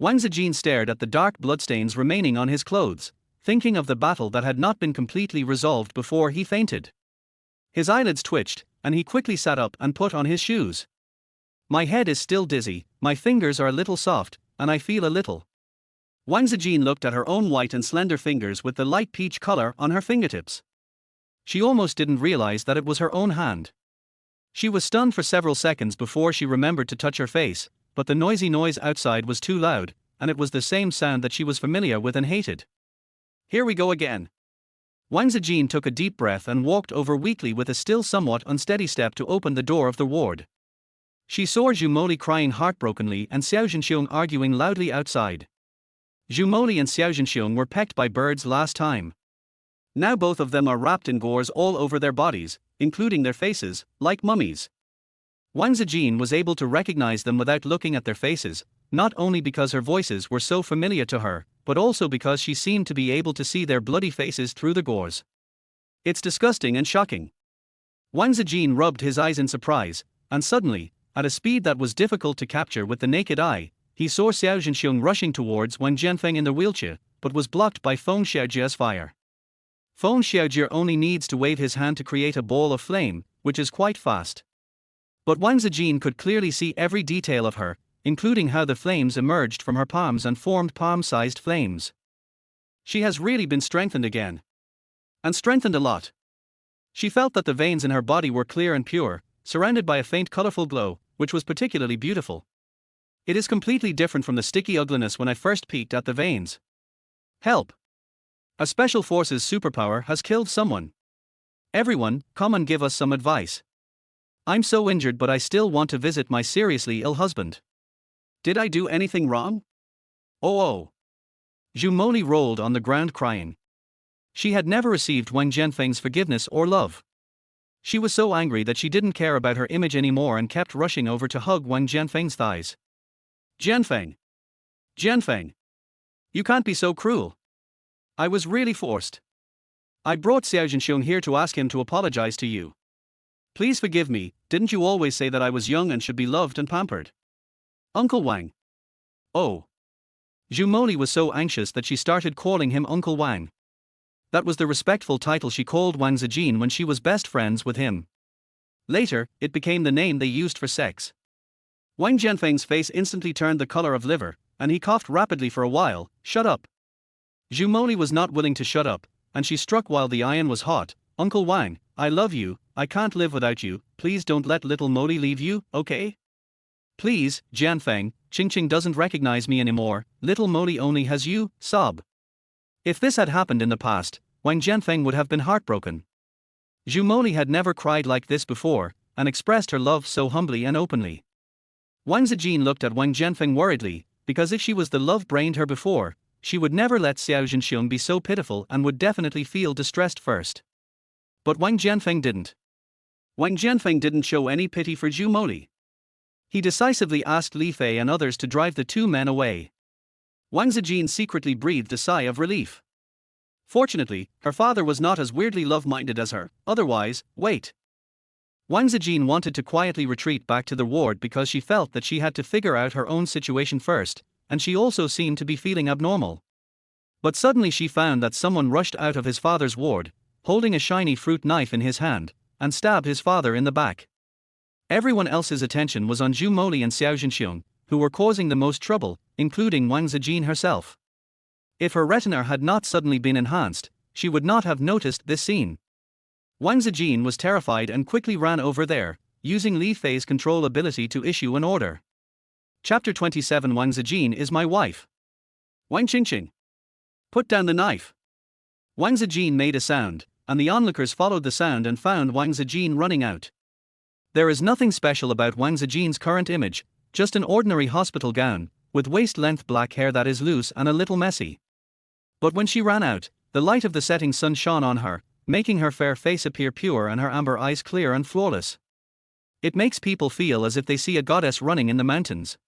Wang Zijin stared at the dark bloodstains remaining on his clothes, thinking of the battle that had not been completely resolved before he fainted. His eyelids twitched, and he quickly sat up and put on his shoes. "My head is still dizzy, my fingers are a little soft, and I feel a little." Wang Zijin looked at her own white and slender fingers with the light peach color on her fingertips. She almost didn't realize that it was her own hand. She was stunned for several seconds before she remembered to touch her face, but the noisy noise outside was too loud, and it was the same sound that she was familiar with and hated. "Here we go again." Wang Zijin took a deep breath and walked over weakly with a still somewhat unsteady step to open the door of the ward. She saw Zhu Moli crying heartbrokenly and Xiao Zhenxiong arguing loudly outside. Zhu Moli and Xiao Zhenxiong were pecked by birds last time. Now both of them are wrapped in gauze all over their bodies, including their faces, like mummies. Wang Zijin was able to recognize them without looking at their faces, not only because her voices were so familiar to her, but also because she seemed to be able to see their bloody faces through the gauze. It's disgusting and shocking. Wang Zijin rubbed his eyes in surprise, and suddenly, at a speed that was difficult to capture with the naked eye, he saw Xiao Zhenxiong rushing towards Wang Jianfeng in the wheelchair, but was blocked by Feng Xiaojia's fire. Feng Xiaojia only needs to wave his hand to create a ball of flame, which is quite fast. But Wang Zijin could clearly see every detail of her, including how the flames emerged from her palms and formed palm-sized flames. She has really been strengthened again. And strengthened a lot. She felt that the veins in her body were clear and pure, surrounded by a faint colorful glow, which was particularly beautiful. It is completely different from the sticky ugliness when I first peeked at the veins. Help! A special forces superpower has killed someone. Everyone, come and give us some advice. I'm so injured, but I still want to visit my seriously ill husband. Did I do anything wrong? Oh. Zhu Moli rolled on the ground crying. She had never received Wang Jianfeng's forgiveness or love. She was so angry that she didn't care about her image anymore and kept rushing over to hug Wang Jianfeng's thighs. Jianfeng! You can't be so cruel. I was really forced. I brought Xiao Zhenxiong here to ask him to apologize to you. Please forgive me, didn't you always say that I was young and should be loved and pampered? Uncle Wang. Oh. Zhu Moli was so anxious that she started calling him Uncle Wang. That was the respectful title she called Wang Zijin when she was best friends with him. Later, it became the name they used for sex. Wang Jianfeng's face instantly turned the color of liver, and he coughed rapidly for a while. Shut up. Zhu Moli was not willing to shut up, and she struck while the iron was hot. Uncle Wang, I love you, I can't live without you, please don't let little Moli leave you, okay? Please, Jianfeng, Qingqing doesn't recognize me anymore, little Moli only has you, sob. If this had happened in the past, Wang Jianfeng would have been heartbroken. Zhu Moli had never cried like this before, and expressed her love so humbly and openly. Wang Zijin looked at Wang Jianfeng worriedly, because if she was the love-brained her before, she would never let Xiao Zhenxiong be so pitiful and would definitely feel distressed first. But Wang Jianfeng didn't. Wang Jianfeng didn't show any pity for Zhu Moli. He decisively asked Li Fei and others to drive the two men away. Wang Zijin secretly breathed a sigh of relief. Fortunately, her father was not as weirdly love-minded as her, otherwise, wait. Wang Zijin wanted to quietly retreat back to the ward because she felt that she had to figure out her own situation first, and she also seemed to be feeling abnormal. But suddenly she found that someone rushed out of his father's ward, holding a shiny fruit knife in his hand, and stabbed his father in the back. Everyone else's attention was on Zhu Moli and Xiao Zhenxiong, who were causing the most trouble, including Wang Zijin herself. If her retina had not suddenly been enhanced, she would not have noticed this scene. Wang Zijin was terrified and quickly ran over there, using Li Fei's control ability to issue an order. Chapter 27 Wang Zijin is my wife. Wang Qingqing. Put down the knife. Wang Zijin made a sound, and the onlookers followed the sound and found Wang Zijin running out. There is nothing special about Wang Zijin's current image, just an ordinary hospital gown, with waist-length black hair that is loose and a little messy. But when she ran out, the light of the setting sun shone on her, making her fair face appear pure and her amber eyes clear and flawless. It makes people feel as if they see a goddess running in the mountains.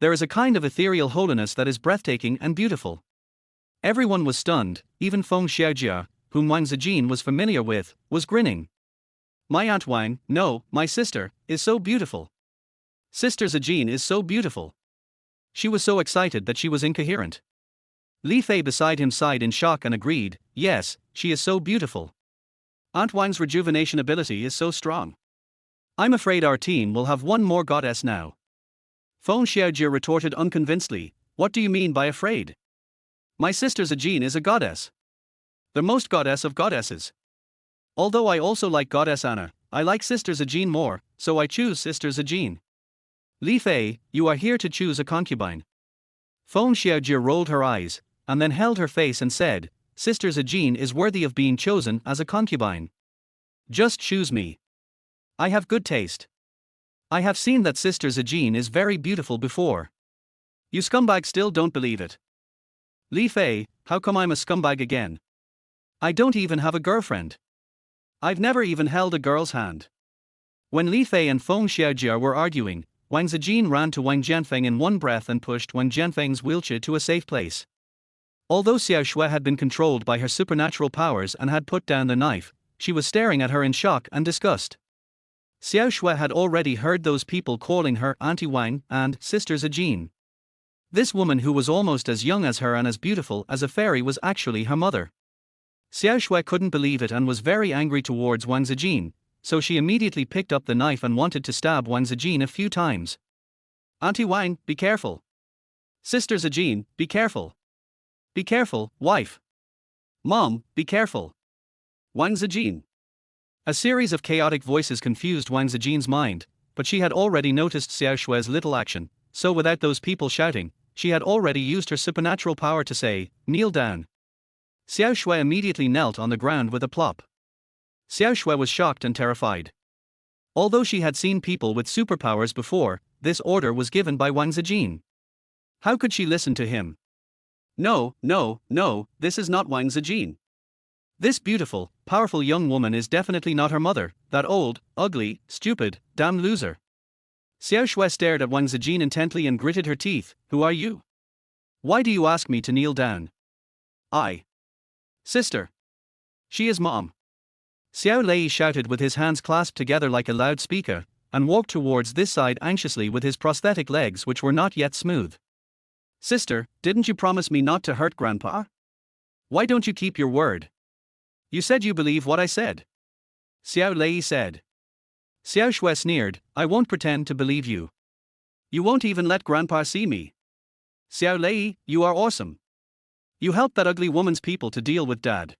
There is a kind of ethereal holiness that is breathtaking and beautiful. Everyone was stunned, even Feng Xiaojia, whom Wang Zijin was familiar with, was grinning. My Aunt Wang, no, my sister, is so beautiful. Sister Zijin is so beautiful. She was so excited that she was incoherent. Li Fei beside him sighed in shock and agreed, yes, she is so beautiful. Aunt Wang's rejuvenation ability is so strong. I'm afraid our team will have one more goddess now. Feng Xiaojia retorted unconvincedly, what do you mean by afraid? My sister Zijin is a goddess. The most goddess of goddesses. Although I also like Goddess Anna, I like Sister Zijin more, so I choose Sister Zijin. Li Fei, you are here to choose a concubine. Feng Xiaojia rolled her eyes, and then held her face and said, Sister Zijin is worthy of being chosen as a concubine. Just choose me. I have good taste. I have seen that Sister Zijin is very beautiful before. You scumbags still don't believe it. Li Fei, how come I'm a scumbag again? I don't even have a girlfriend. I've never even held a girl's hand. When Li Fei and Feng Xiaojia were arguing, Wang Zijin ran to Wang Jianfeng in one breath and pushed Wang Jianfeng's wheelchair to a safe place. Although Xiao Shui had been controlled by her supernatural powers and had put down the knife, she was staring at her in shock and disgust. Xiao Shui had already heard those people calling her Auntie Wang and Sister Zijin. This woman who was almost as young as her and as beautiful as a fairy was actually her mother. Xiao Shui couldn't believe it and was very angry towards Wang Zijin, so she immediately picked up the knife and wanted to stab Wang Zijin a few times. Auntie Wang, be careful. Sister Zijin, be careful. Be careful, wife. Mom, be careful. Wang Zijin. A series of chaotic voices confused Wang Zijin's mind, but she had already noticed Xiao Shui's little action, so without those people shouting, she had already used her supernatural power to say, "Kneel down." Xiao Shui immediately knelt on the ground with a plop. Xiao Shui was shocked and terrified. Although she had seen people with superpowers before, this order was given by Wang Zijin. How could she listen to him? No, this is not Wang Zijin. This beautiful, powerful young woman is definitely not her mother, that old, ugly, stupid, damn loser. Xiao Shui stared at Wang Zijin intently and gritted her teeth. Who are you? Why do you ask me to kneel down? Sister. She is mom. Xiao Lei shouted with his hands clasped together like a loudspeaker, and walked towards this side anxiously with his prosthetic legs which were not yet smooth. Sister, didn't you promise me not to hurt Grandpa? Why don't you keep your word? You said you believe what I said. Xiao Lei said. Xiao Shui sneered, I won't pretend to believe you. You won't even let Grandpa see me. Xiao Lei, you are awesome. You helped that ugly woman's people to deal with Dad.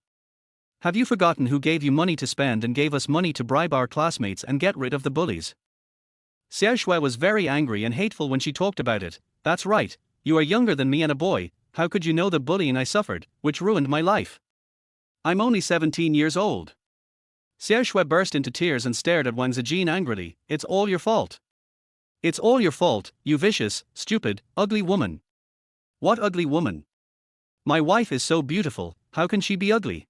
Have you forgotten who gave you money to spend and gave us money to bribe our classmates and get rid of the bullies? Xiao Shui was very angry and hateful when she talked about it. That's right, you are younger than me and a boy, how could you know the bullying I suffered, which ruined my life? I'm only 17 years old. Xiao Shui burst into tears and stared at Wang Zijin angrily. It's all your fault. It's all your fault, you vicious, stupid, ugly woman. What ugly woman? My wife is so beautiful, how can she be ugly?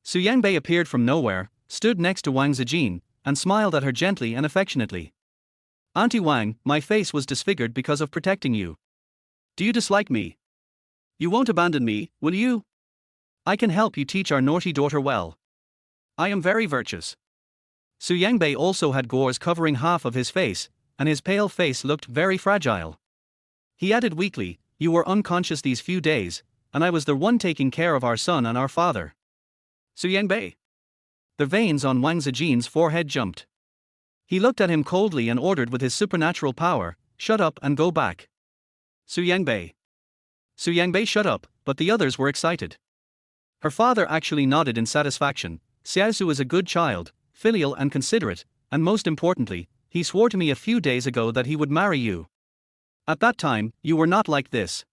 Su Yangbei appeared from nowhere, stood next to Wang Zijin, and smiled at her gently and affectionately. Auntie Wang, my face was disfigured because of protecting you. Do you dislike me? You won't abandon me, will you? I can help you teach our naughty daughter well. I am very virtuous. Su Yangbei also had gauze covering half of his face, and his pale face looked very fragile. He added weakly, you were unconscious these few days, and I was the one taking care of our son and our father. Su Yangbei. The veins on Wang Zijin's forehead jumped. He looked at him coldly and ordered with his supernatural power, shut up and go back. Su Yangbei. Su Yangbei shut up, but the others were excited. Her father actually nodded in satisfaction. Xiaozu is a good child, filial and considerate, and most importantly, he swore to me a few days ago that he would marry you. At that time, you were not like this.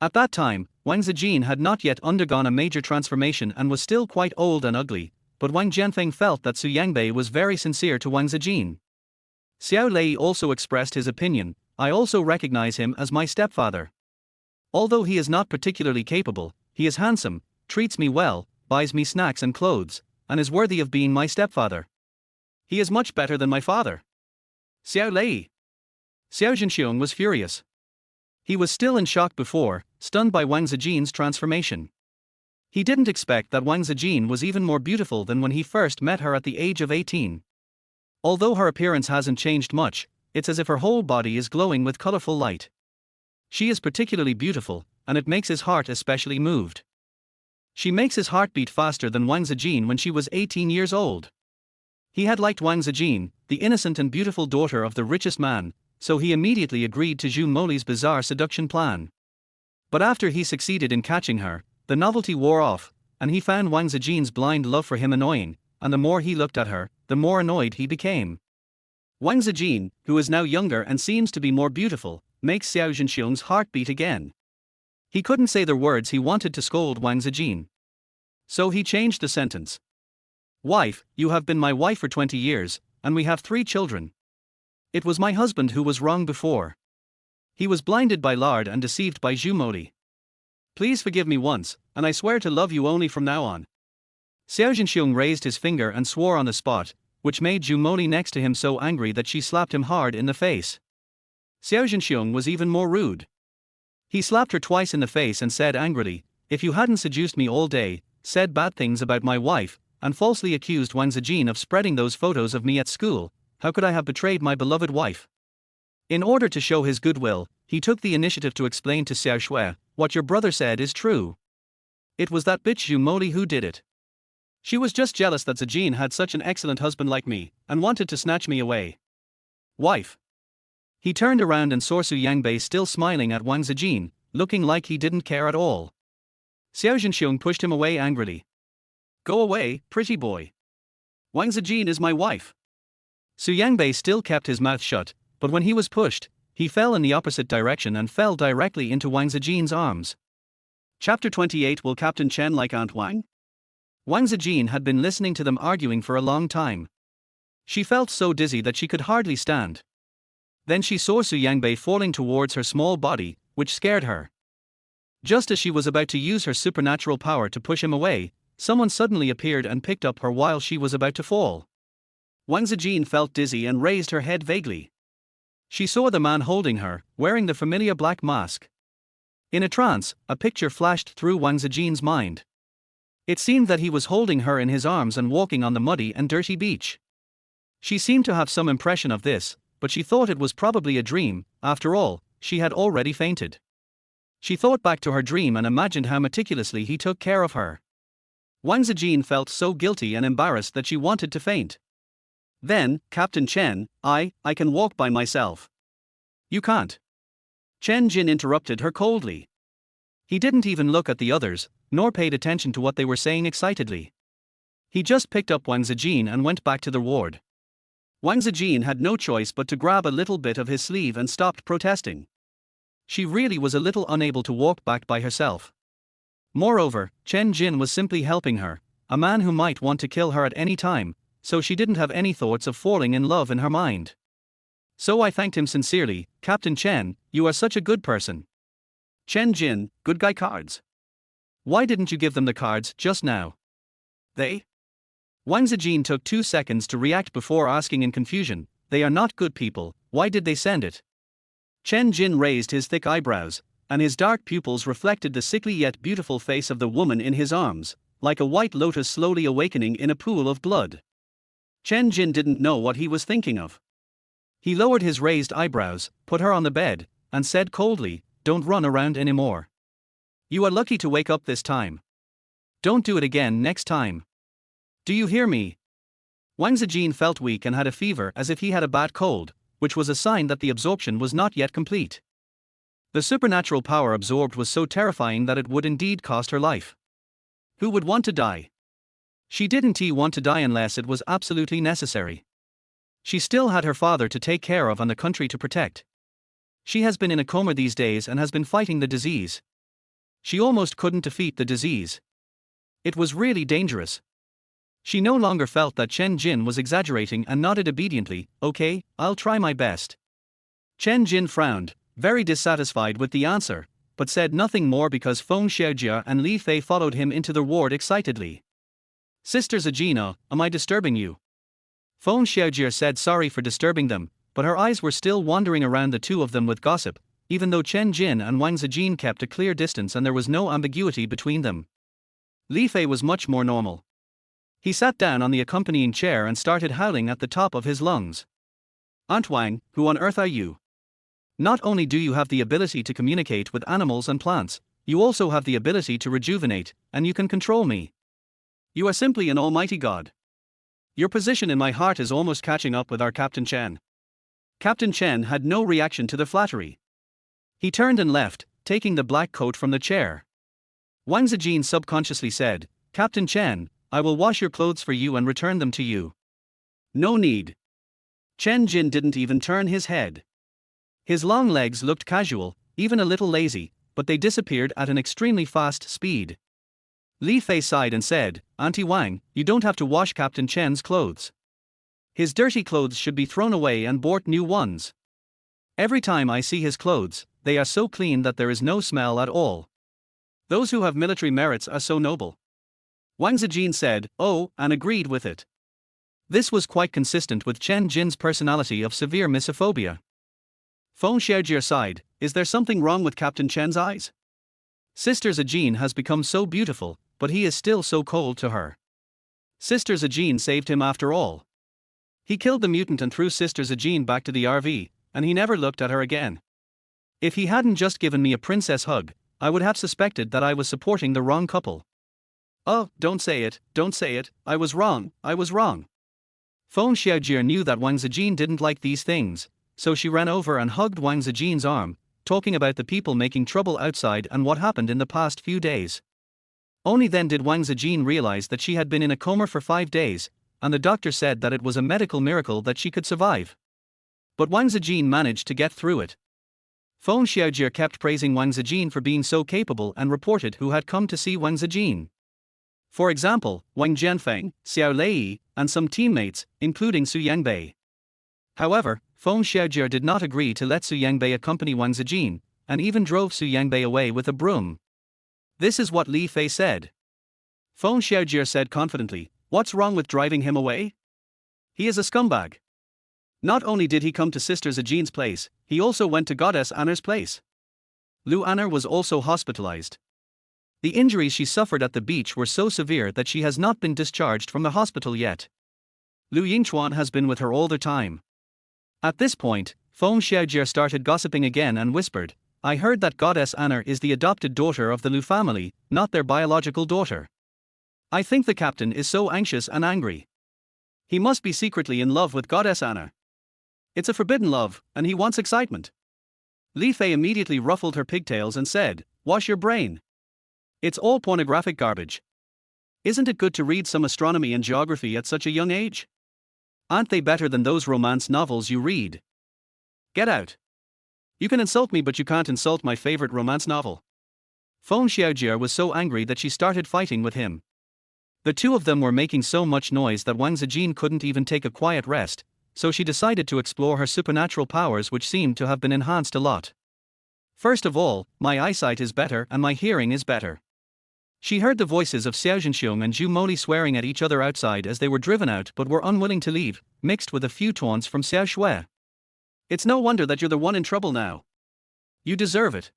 At that time, Wang Zijin had not yet undergone a major transformation and was still quite old and ugly, but Wang Jianfeng felt that Su Yangbei was very sincere to Wang Zijin. Xiao Lei also expressed his opinion, I also recognize him as my stepfather. Although he is not particularly capable, he is handsome, treats me well, buys me snacks and clothes, and is worthy of being my stepfather. He is much better than my father. Xiao Lei. Xiao Zhenxiong was furious. He was still in shock before, stunned by Wang Zijin's transformation. He didn't expect that Wang Zijin was even more beautiful than when he first met her at the age of 18. Although her appearance hasn't changed much, it's as if her whole body is glowing with colorful light. She is particularly beautiful, and it makes his heart especially moved. She makes his heart beat faster than Wang Zijin when she was 18 years old. He had liked Wang Zijin, the innocent and beautiful daughter of the richest man, so he immediately agreed to Zhu Moli's bizarre seduction plan. But after he succeeded in catching her, the novelty wore off, and he found Wang Zijin's blind love for him annoying, and the more he looked at her, the more annoyed he became. Wang Zijin, who is now younger and seems to be more beautiful, makes Xiao Zhenxiong's heart beat again. He couldn't say the words he wanted to scold Wang Zijin. So he changed the sentence. Wife, you have been my wife for 20 years, and we have 3 children. It was my husband who was wrong before. He was blinded by lard and deceived by Zhu Moli. Please forgive me once, and I swear to love you only from now on. Xiao Zhenxiong raised his finger and swore on the spot, which made Zhu Moli next to him so angry that she slapped him hard in the face. Xiao Zhenxiong was even more rude. He slapped her twice in the face and said angrily, "If you hadn't seduced me all day, said bad things about my wife, and falsely accused Wang Zijin of spreading those photos of me at school, how could I have betrayed my beloved wife?" In order to show his goodwill, he took the initiative to explain to Xiao Shui, "What your brother said is true. It was that bitch Zhu Moli who did it. She was just jealous that Zijin had such an excellent husband like me, and wanted to snatch me away. Wife." He turned around and saw Su Yangbei still smiling at Wang Zijin, looking like he didn't care at all. Xiao Zhenxiong pushed him away angrily. "Go away, pretty boy. Wang Zijin is my wife." Su Yangbei still kept his mouth shut, but when he was pushed, he fell in the opposite direction and fell directly into Wang Zijin's arms. Chapter 28. Will Captain Chen like Aunt Wang? Wang Zijin had been listening to them arguing for a long time. She felt so dizzy that she could hardly stand. Then she saw Su Yangbei falling towards her small body, which scared her. Just as she was about to use her supernatural power to push him away, someone suddenly appeared and picked up her while she was about to fall. Wang Zijin felt dizzy and raised her head vaguely. She saw the man holding her, wearing the familiar black mask. In a trance, a picture flashed through Wang Zijin's mind. It seemed that he was holding her in his arms and walking on the muddy and dirty beach. She seemed to have some impression of this, but she thought it was probably a dream. After all, she had already fainted. She thought back to her dream and imagined how meticulously he took care of her. Wang Zijin felt so guilty and embarrassed that she wanted to faint. Then, "Captain Chen, I can walk by myself." "You can't." Chen Jin interrupted her coldly. He didn't even look at the others, nor paid attention to what they were saying excitedly. He just picked up Wang Zijin and went back to the ward. Wang Zijin had no choice but to grab a little bit of his sleeve and stopped protesting. She really was a little unable to walk back by herself. Moreover, Chen Jin was simply helping her, a man who might want to kill her at any time, so she didn't have any thoughts of falling in love in her mind. So I thanked him sincerely. "Captain Chen, you are such a good person." "Chen Jin, good guy cards. Why didn't you give them the cards just now?" "They?" Wang Zijin took 2 seconds to react before asking in confusion, "They are not good people, why did they send it?" Chen Jin raised his thick eyebrows, and his dark pupils reflected the sickly yet beautiful face of the woman in his arms, like a white lotus slowly awakening in a pool of blood. Chen Jin didn't know what he was thinking of. He lowered his raised eyebrows, put her on the bed, and said coldly, "Don't run around anymore. You are lucky to wake up this time. Don't do it again next time. Do you hear me?" Wang Zijin felt weak and had a fever as if he had a bad cold, which was a sign that the absorption was not yet complete. The supernatural power absorbed was so terrifying that it would indeed cost her life. Who would want to die? She didn't want to die unless it was absolutely necessary. She still had her father to take care of and the country to protect. She has been in a coma these days and has been fighting the disease. She almost couldn't defeat the disease. It was really dangerous. She no longer felt that Chen Jin was exaggerating and nodded obediently, "Okay, I'll try my best." Chen Jin frowned, very dissatisfied with the answer, but said nothing more because Feng Xiaojia and Li Fei followed him into the ward excitedly. "Sister Zijina, am I disturbing you?" Feng Xiaojia said sorry for disturbing them, but her eyes were still wandering around the two of them with gossip, even though Chen Jin and Wang Zijin kept a clear distance and there was no ambiguity between them. Li Fei was much more normal. He sat down on the accompanying chair and started howling at the top of his lungs. "Aunt Wang, who on earth are you? Not only do you have the ability to communicate with animals and plants, you also have the ability to rejuvenate, and you can control me. You are simply an almighty god. Your position in my heart is almost catching up with our Captain Chen." Captain Chen had no reaction to the flattery. He turned and left, taking the black coat from the chair. Wang Zijin subconsciously said, "Captain Chen, I will wash your clothes for you and return them to you." "No need." Chen Jin didn't even turn his head. His long legs looked casual, even a little lazy, but they disappeared at an extremely fast speed. Li Fei sighed and said, "Auntie Wang, you don't have to wash Captain Chen's clothes. His dirty clothes should be thrown away and bought new ones. Every time I see his clothes, they are so clean that there is no smell at all. Those who have military merits are so noble." Wang Zijin said, "Oh," and agreed with it. This was quite consistent with Chen Jin's personality of severe misophobia. Feng Xiaojie sighed, "Is there something wrong with Captain Chen's eyes? Sister Zijin has become so beautiful, but he is still so cold to her. Sister Zijin saved him after all. He killed the mutant and threw Sister Zijin back to the RV, and he never looked at her again. If he hadn't just given me a princess hug, I would have suspected that I was supporting the wrong couple." "Oh, don't say it, I was wrong. Feng Xiaojie knew that Wang Zijin didn't like these things, so she ran over and hugged Wang Zijin's arm, talking about the people making trouble outside and what happened in the past few days. Only then did Wang Zijin realize that she had been in a coma for 5 days, and the doctor said that it was a medical miracle that she could survive. But Wang Zijin managed to get through it. Feng Xiaojie kept praising Wang Zijin for being so capable and reported who had come to see Wang Zijin. For example, Wang Jianfeng, Xiao Lei, and some teammates, including Su Yangbei. However, Feng Xiaojie did not agree to let Su Yangbei accompany Wang Zijin, and even drove Su Yangbei away with a broom. This is what Li Fei said. Feng Xiaojie said confidently, "What's wrong with driving him away? He is a scumbag. Not only did he come to Sister Zijin's place, he also went to Goddess Anna's place." Lu Anna was also hospitalized. The injuries she suffered at the beach were so severe that she has not been discharged from the hospital yet. Lu Yingchuan has been with her all the time. At this point, Feng Xiaojie started gossiping again and whispered, "I heard that Goddess Anna is the adopted daughter of the Lu family, not their biological daughter. I think the captain is so anxious and angry. He must be secretly in love with Goddess Anna. It's a forbidden love, and he wants excitement." Li Fei immediately ruffled her pigtails and said, "Wash your brain. It's all pornographic garbage. Isn't it good to read some astronomy and geography at such a young age? Aren't they better than those romance novels you read? Get out. You can insult me, but you can't insult my favorite romance novel." Feng Xiaojie was so angry that she started fighting with him. The two of them were making so much noise that Wang Zijin couldn't even take a quiet rest, so she decided to explore her supernatural powers, which seemed to have been enhanced a lot. "First of all, my eyesight is better and my hearing is better." She heard the voices of Xiao Zhenxiong and Zhu Moli swearing at each other outside as they were driven out but were unwilling to leave, mixed with a few taunts from Xiao Shui. "It's no wonder that you're the one in trouble now. You deserve it.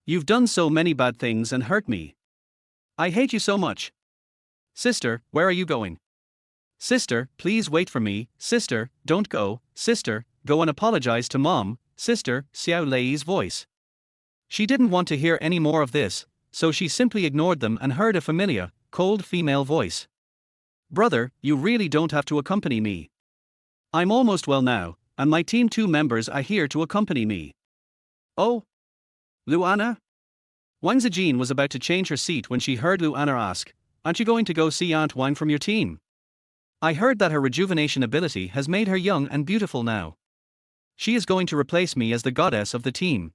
You've done so many bad things and hurt me. I hate you so much. Sister, where are you going? Sister, please wait for me. Sister, don't go. Sister, go and apologize to Mom. Sister," Xiao Lei's voice. She didn't want to hear any more of this, so she simply ignored them and heard a familiar, cold female voice. "Brother, you really don't have to accompany me. I'm almost well now, and my team 2 members are here to accompany me." "Oh? Lu Anna?" Wang Zijin was about to change her seat when she heard Lu Anna ask, "Aren't you going to go see Aunt Wang from your team? I heard that her rejuvenation ability has made her young and beautiful now. She is going to replace me as the goddess of the team."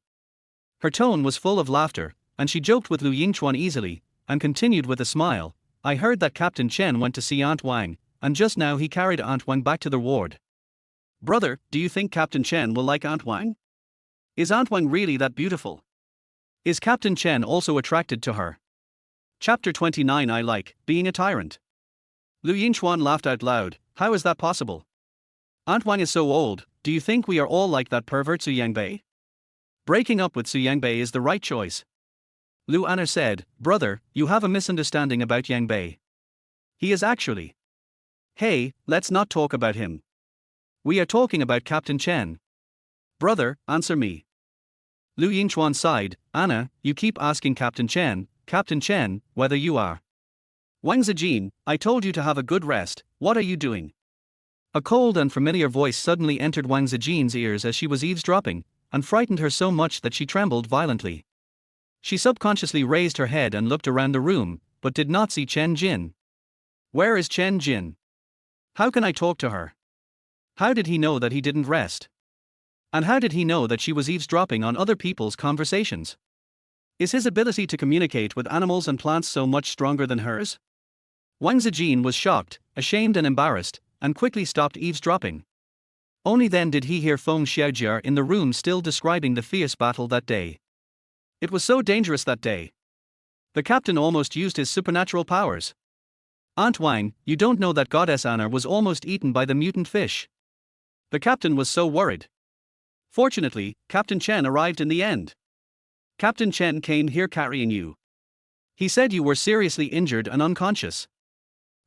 Her tone was full of laughter, and she joked with Lu Yingchuan easily, and continued with a smile, "I heard that Captain Chen went to see Aunt Wang, and just now he carried Aunt Wang back to the ward. Brother, do you think Captain Chen will like Aunt Wang? Is Aunt Wang really that beautiful? Is Captain Chen also attracted to her?" Chapter 29. I like being a tyrant. Lu Yingchuan laughed out loud. "How is that possible? Aunt Wang is so old. Do you think we are all like that pervert Su Yangbei? Breaking up with Su Yangbei is the right choice." Lu Anna said, "Brother, you have a misunderstanding about Yangbei. He is actually... Hey, let's not talk about him. We are talking about Captain Chen. Brother, answer me." Lu Yingchuan sighed, "Anna, you keep asking Captain Chen, whether you are. Wang Zijin, I told you to have a good rest, what are you doing?" A cold and familiar voice suddenly entered Wang Zijin's ears as she was eavesdropping, and frightened her so much that she trembled violently. She subconsciously raised her head and looked around the room, but did not see Chen Jin. Where is Chen Jin? How can I talk to her? How did he know that he didn't rest? And how did he know that she was eavesdropping on other people's conversations? Is his ability to communicate with animals and plants so much stronger than hers? Wang Zijin was shocked, ashamed and embarrassed, and quickly stopped eavesdropping. Only then did he hear Feng Xiaojie in the room still describing the fierce battle that day. It was so dangerous that day. The captain almost used his supernatural powers. Aunt Wang, you don't know that Goddess Anna was almost eaten by the mutant fish. The captain was so worried. Fortunately, Captain Chen arrived in the end. Captain Chen came here carrying you. He said you were seriously injured and unconscious.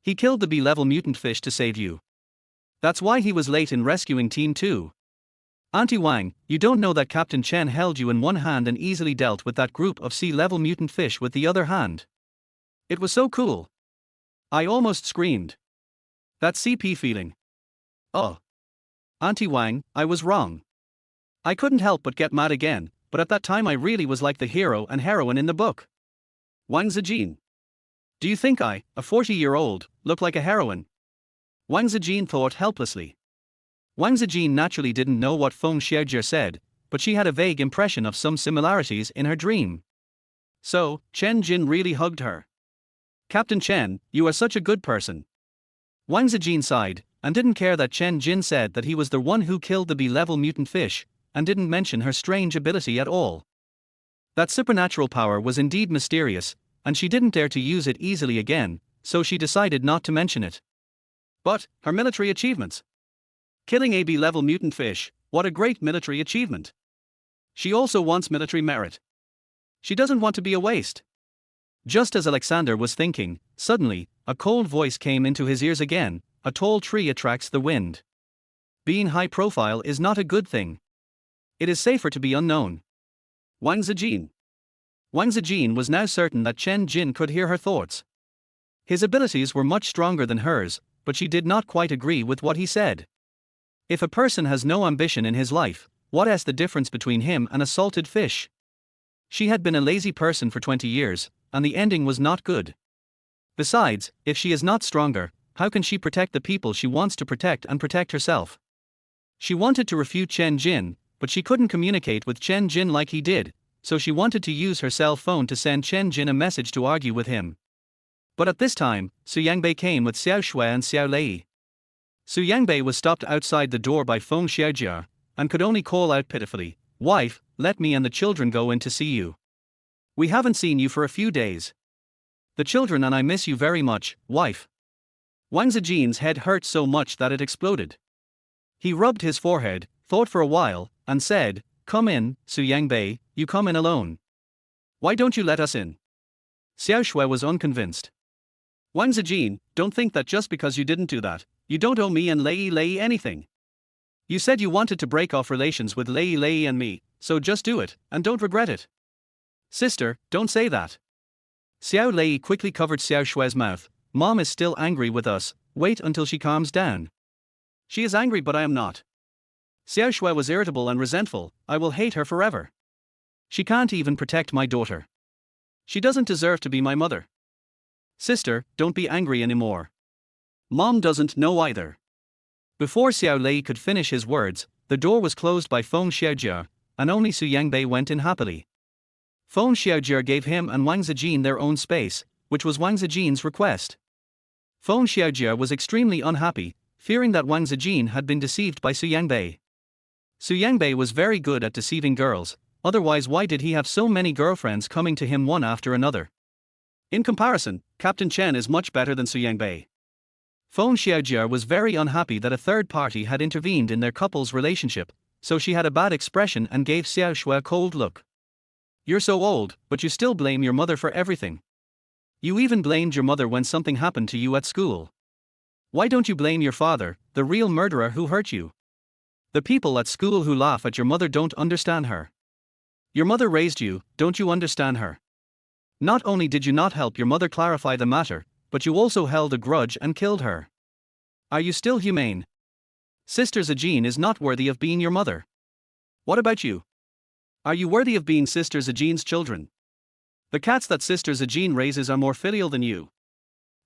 He killed the B-level mutant fish to save you. That's why he was late in rescuing Team 2. Auntie Wang, you don't know that Captain Chen held you in one hand and easily dealt with that group of sea-level mutant fish with the other hand. It was so cool. I almost screamed. That CP feeling. Oh. Auntie Wang, I was wrong. I couldn't help but get mad again, but at that time I really was like the hero and heroine in the book. Wang Zijin. Do you think I, a 40-year-old, look like a heroine? Wang Zijin thought helplessly. Wang Zijin naturally didn't know what Feng Xiaojie said, but she had a vague impression of some similarities in her dream. So, Chen Jin really hugged her. Captain Chen, you are such a good person. Wang Zijin sighed, and didn't care that Chen Jin said that he was the one who killed the B-level mutant fish, and didn't mention her strange ability at all. That supernatural power was indeed mysterious, and she didn't dare to use it easily again, so she decided not to mention it. But, her military achievements. Killing a B-level mutant fish, what a great military achievement. She also wants military merit. She doesn't want to be a waste. Just as Alexander was thinking, suddenly, a cold voice came into his ears again. A tall tree attracts the wind. Being high profile is not a good thing. It is safer to be unknown. Wang Zijin. Wang Zijin was now certain that Chen Jin could hear her thoughts. His abilities were much stronger than hers, but she did not quite agree with what he said. If a person has no ambition in his life, what is the difference between him and a salted fish? She had been a lazy person for 20 years, and the ending was not good. Besides, if she is not stronger, how can she protect the people she wants to protect and protect herself? She wanted to refute Chen Jin, but she couldn't communicate with Chen Jin like he did, so she wanted to use her cell phone to send Chen Jin a message to argue with him. But at this time, Su Yangbei came with Xiao Shui and Xiao Lei. Su Yangbei was stopped outside the door by Feng Xiaojie, and could only call out pitifully, "Wife, let me and the children go in to see you. We haven't seen you for a few days. The children and I miss you very much, wife." Wang Zijin's head hurt so much that it exploded. He rubbed his forehead, thought for a while, and said, "Come in, Su Yangbei, you come in alone. Why don't you let us in?" Xiao Shui was unconvinced. "Wang Zijin, don't think that just because you didn't do that, you don't owe me and Lei anything. You said you wanted to break off relations with Lei and me, so just do it, and don't regret it." "Sister, don't say that." Xiao Lei quickly covered Xiao Shui's mouth. "Mom is still angry with us, wait until she calms down." "She is angry but I am not." Xiao Shui was irritable and resentful. "I will hate her forever. She can't even protect my daughter. She doesn't deserve to be my mother." "Sister, don't be angry anymore. Mom doesn't know either." Before Xiao Lei could finish his words, the door was closed by Feng Xiaojie, and only Su Yangbei went in happily. Feng Xiaojie gave him and Wang Zijin their own space, which was Wang Zijin's request. Feng Xiaojie was extremely unhappy, fearing that Wang Zijin had been deceived by Su Yangbei. Su Yangbei was very good at deceiving girls, otherwise why did he have so many girlfriends coming to him one after another? In comparison, Captain Chen is much better than Su Yangbei. Feng Xiaojie was very unhappy that a third party had intervened in their couple's relationship, so she had a bad expression and gave Xiao Shui a cold look. "You're so old, but you still blame your mother for everything. You even blamed your mother when something happened to you at school. Why don't you blame your father, the real murderer who hurt you? The people at school who laugh at your mother don't understand her. Your mother raised you, don't you understand her? Not only did you not help your mother clarify the matter, but you also held a grudge and killed her. Are you still humane? Sister Zijin is not worthy of being your mother. What about you? Are you worthy of being Sister Zijin's children? The cats that Sister Zijin raises are more filial than you."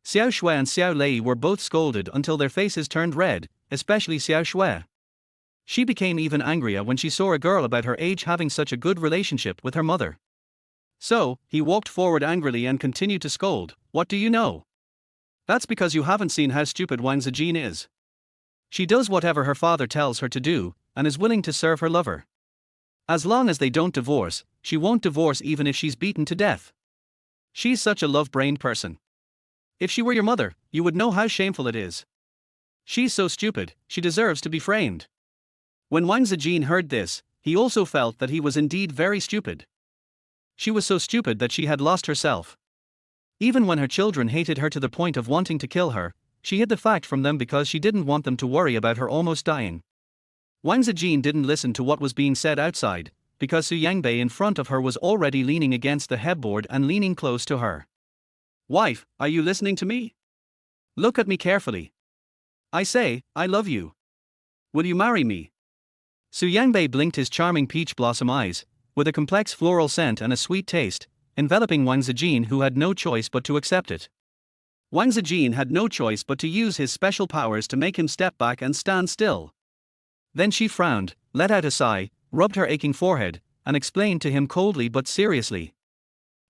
Xiao Shui and Xiao Lei were both scolded until their faces turned red, especially Xiao Shui. She became even angrier when she saw a girl about her age having such a good relationship with her mother. So, he walked forward angrily and continued to scold, "What do you know? That's because you haven't seen how stupid Wang Zijin is. She does whatever her father tells her to do, and is willing to serve her lover. As long as they don't divorce, she won't divorce even if she's beaten to death. She's such a love-brained person. If she were your mother, you would know how shameful it is. She's so stupid, she deserves to be framed. When Wang Zijin heard this, he also felt that he was indeed very stupid. She was so stupid that she had lost herself. Even when her children hated her to the point of wanting to kill her, she hid the fact from them because she didn't want them to worry about her almost dying. Wang Zijin didn't listen to what was being said outside, because Su Yangbei in front of her was already leaning against the headboard and leaning close to her. Wife, are you listening to me? Look at me carefully. I say, I love you. Will you marry me? Su Yangbei blinked his charming peach blossom eyes, with a complex floral scent and a sweet taste, enveloping Wang Zijin, who had no choice but to accept it. Wang Zijin had no choice but to use his special powers to make him step back and stand still. Then she frowned, let out a sigh, rubbed her aching forehead, and explained to him coldly but seriously.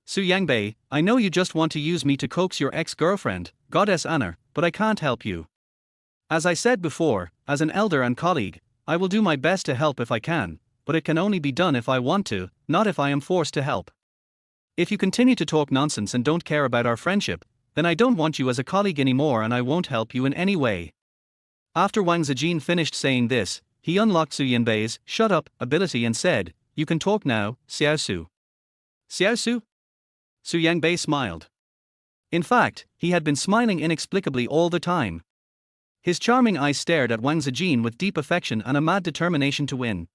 Su Yangbei, I know you just want to use me to coax your ex-girlfriend, Goddess Anna, but I can't help you. As I said before, as an elder and colleague, I will do my best to help if I can, but it can only be done if I want to, not if I am forced to help. If you continue to talk nonsense and don't care about our friendship, then I don't want you as a colleague anymore and I won't help you in any way. After Wang Zijin finished saying this, he unlocked Su Yanbei's shut up ability and said, You can talk now, Xiao Su. Xiao Su? Su Yangbei smiled. In fact, he had been smiling inexplicably all the time. His charming eyes stared at Wang Zijin with deep affection and a mad determination to win.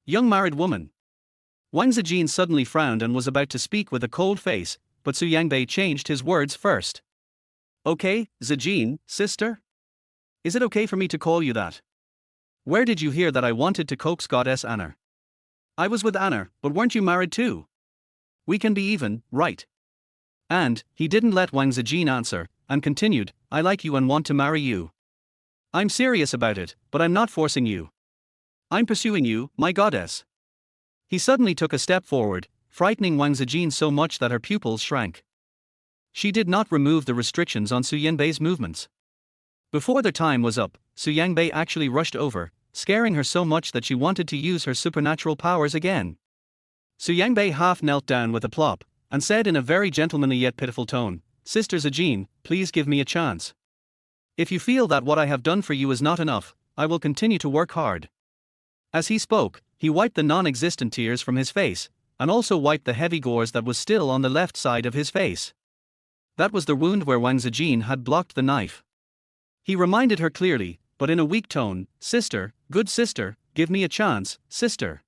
Young married woman. Wang Zijin suddenly frowned and was about to speak with a cold face, but Su Yangbei changed his words first. Okay, Zijin, sister? Is it okay for me to call you that? Where did you hear that I wanted to coax Goddess Anna? I was with Anna, but weren't you married too? We can be even, right? And, he didn't let Wang Zijin answer, and continued, I like you and want to marry you. I'm serious about it, but I'm not forcing you. I'm pursuing you, my goddess. He suddenly took a step forward, frightening Wang Zijin so much that her pupils shrank. She did not remove the restrictions on Su Yanbei's movements. Before the time was up, Su Yangbei actually rushed over, scaring her so much that she wanted to use her supernatural powers again. Su Yangbei half knelt down with a plop, and said in a very gentlemanly yet pitiful tone, Sister Zijin, please give me a chance. If you feel that what I have done for you is not enough, I will continue to work hard. As he spoke, he wiped the non-existent tears from his face, and also wiped the heavy gauze that was still on the left side of his face. That was the wound where Wang Zijin had blocked the knife. He reminded her clearly, but in a weak tone, Sister, good sister, give me a chance, sister.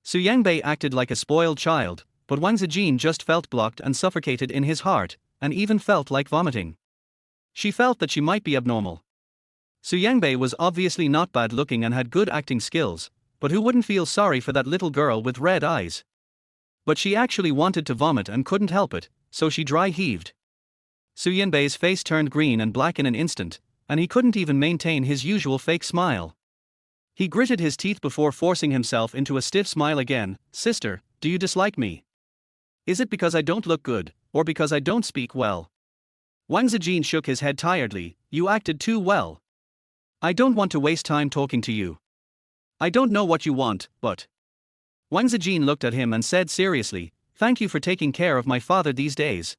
Su Yangbei acted like a spoiled child, but Wang Zijin just felt blocked and suffocated in his heart, and even felt like vomiting. She felt that she might be abnormal. Su Yangbei was obviously not bad looking and had good acting skills, but who wouldn't feel sorry for that little girl with red eyes? But she actually wanted to vomit and couldn't help it, so she dry heaved. Su Yanbei's face turned green and black in an instant, and he couldn't even maintain his usual fake smile. He gritted his teeth before forcing himself into a stiff smile again. Sister, do you dislike me? Is it because I don't look good, or because I don't speak well? Wang Zijin shook his head tiredly. You acted too well. I don't want to waste time talking to you. I don't know what you want, but... Wang Zijin looked at him and said seriously, Thank you for taking care of my father these days.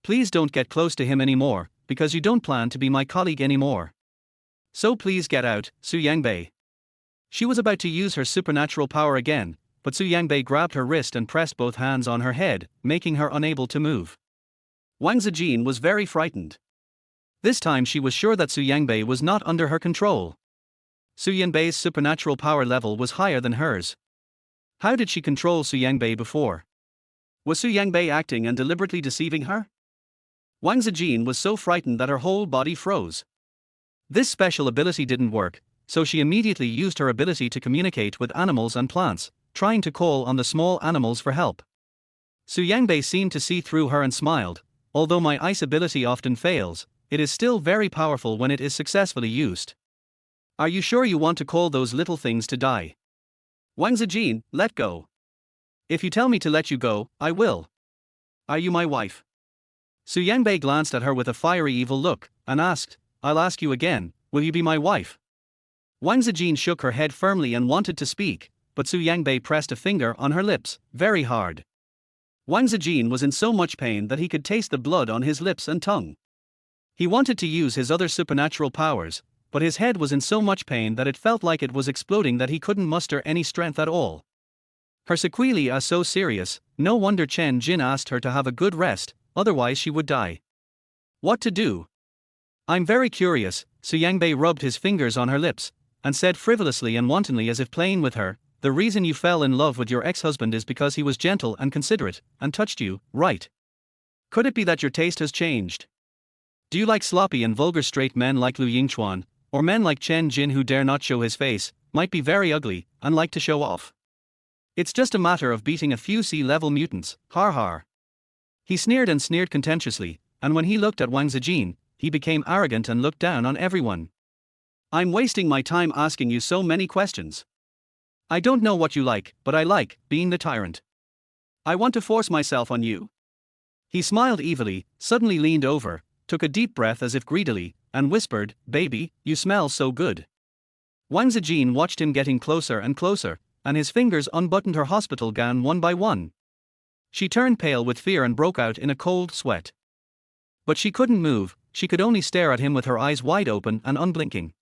Please don't get close to him anymore, because you don't plan to be my colleague anymore. So please get out, Su Yangbei. She was about to use her supernatural power again, but Su Yangbei grabbed her wrist and pressed both hands on her head, making her unable to move. Wang Zijin was very frightened. This time she was sure that Su Yangbei was not under her control. Su Yanbei's supernatural power level was higher than hers. How did she control Su Yangbei before? Was Su Yangbei acting and deliberately deceiving her? Wang Zijin was so frightened that her whole body froze. This special ability didn't work, so she immediately used her ability to communicate with animals and plants, trying to call on the small animals for help. Su Yangbei seemed to see through her and smiled. Although my ice ability often fails, it is still very powerful when it is successfully used. Are you sure you want to call those little things to die? Wang Zijin, let go. If you tell me to let you go, I will. Are you my wife? Su Yangbei glanced at her with a fiery evil look, and asked, I'll ask you again, will you be my wife? Wang Zijin shook her head firmly and wanted to speak, but Su Yangbei pressed a finger on her lips, very hard. Wang Zijin was in so much pain that he could taste the blood on his lips and tongue. He wanted to use his other supernatural powers, but his head was in so much pain that it felt like it was exploding, that he couldn't muster any strength at all. Her sequelae are so serious, no wonder Chen Jin asked her to have a good rest, otherwise she would die. What to do? I'm very curious. Su Yangbei rubbed his fingers on her lips, and said frivolously and wantonly, as if playing with her, the reason you fell in love with your ex-husband is because he was gentle and considerate, and touched you, right? Could it be that your taste has changed? Do you like sloppy and vulgar straight men like Lu Yingchuan, or men like Chen Jin who dare not show his face, might be very ugly, and like to show off? It's just a matter of beating a few sea-level mutants, har har. He sneered and sneered contemptuously, and when he looked at Wang Zijin, he became arrogant and looked down on everyone. I'm wasting my time asking you so many questions. I don't know what you like, but I like being the tyrant. I want to force myself on you. He smiled evilly, suddenly leaned over, took a deep breath as if greedily, and whispered, "Baby, you smell so good." Wang Zijin watched him getting closer and closer, and his fingers unbuttoned her hospital gown one by one. She turned pale with fear and broke out in a cold sweat. But she couldn't move, she could only stare at him with her eyes wide open and unblinking.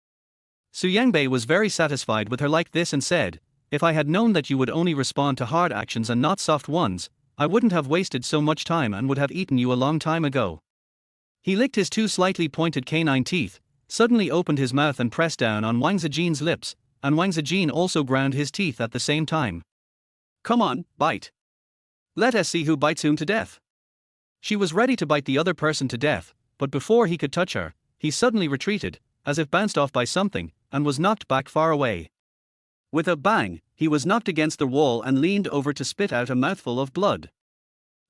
Su Yangbei was very satisfied with her like this and said, "If I had known that you would only respond to hard actions and not soft ones, I wouldn't have wasted so much time and would have eaten you a long time ago." He licked his two slightly pointed canine teeth, suddenly opened his mouth and pressed down on Wang Zijin's lips, and Wang Zijin also ground his teeth at the same time. "Come on, bite. Let us see who bites whom to death." She was ready to bite the other person to death, but before he could touch her, he suddenly retreated, as if bounced off by something, and was knocked back far away. With a bang, he was knocked against the wall and leaned over to spit out a mouthful of blood.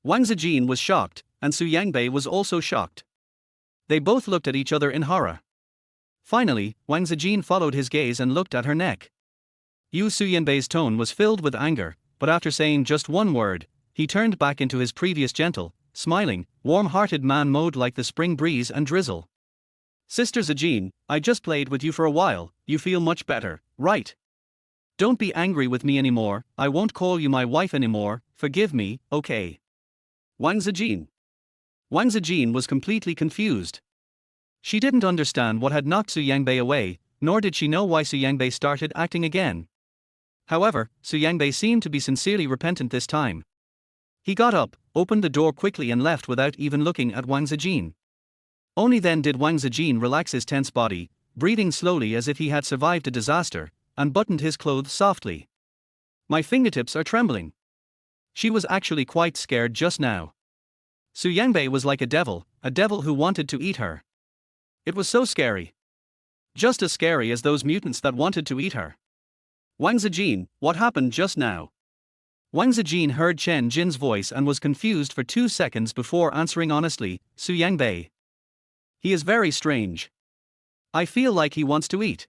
Wang Zijin was shocked, and Su Yangbei was also shocked. They both looked at each other in horror. Finally, Wang Zijin followed his gaze and looked at her neck. Su Yanbei's tone was filled with anger, but after saying just one word, he turned back into his previous gentle, smiling, warm-hearted man mode like the spring breeze and drizzle. "Sister Zijin, I just played with you for a while, you feel much better, right? Don't be angry with me anymore, I won't call you my wife anymore, forgive me, okay?" Wang Zijin. Wang Zijin was completely confused. She didn't understand what had knocked Su Yangbei away, nor did she know why Su Yangbei started acting again. However, Su Yangbei seemed to be sincerely repentant this time. He got up, opened the door quickly and left without even looking at Wang Zijin. Only then did Wang Zijin relax his tense body, breathing slowly as if he had survived a disaster, and buttoned his clothes softly. "My fingertips are trembling." She was actually quite scared just now. Su Yangbei was like a devil who wanted to eat her. It was so scary. Just as scary as those mutants that wanted to eat her. "Wang Zijin, what happened just now?" Wang Zijin heard Chen Jin's voice and was confused for 2 seconds before answering honestly, "Su Yangbei. He is very strange. I feel like he wants to eat."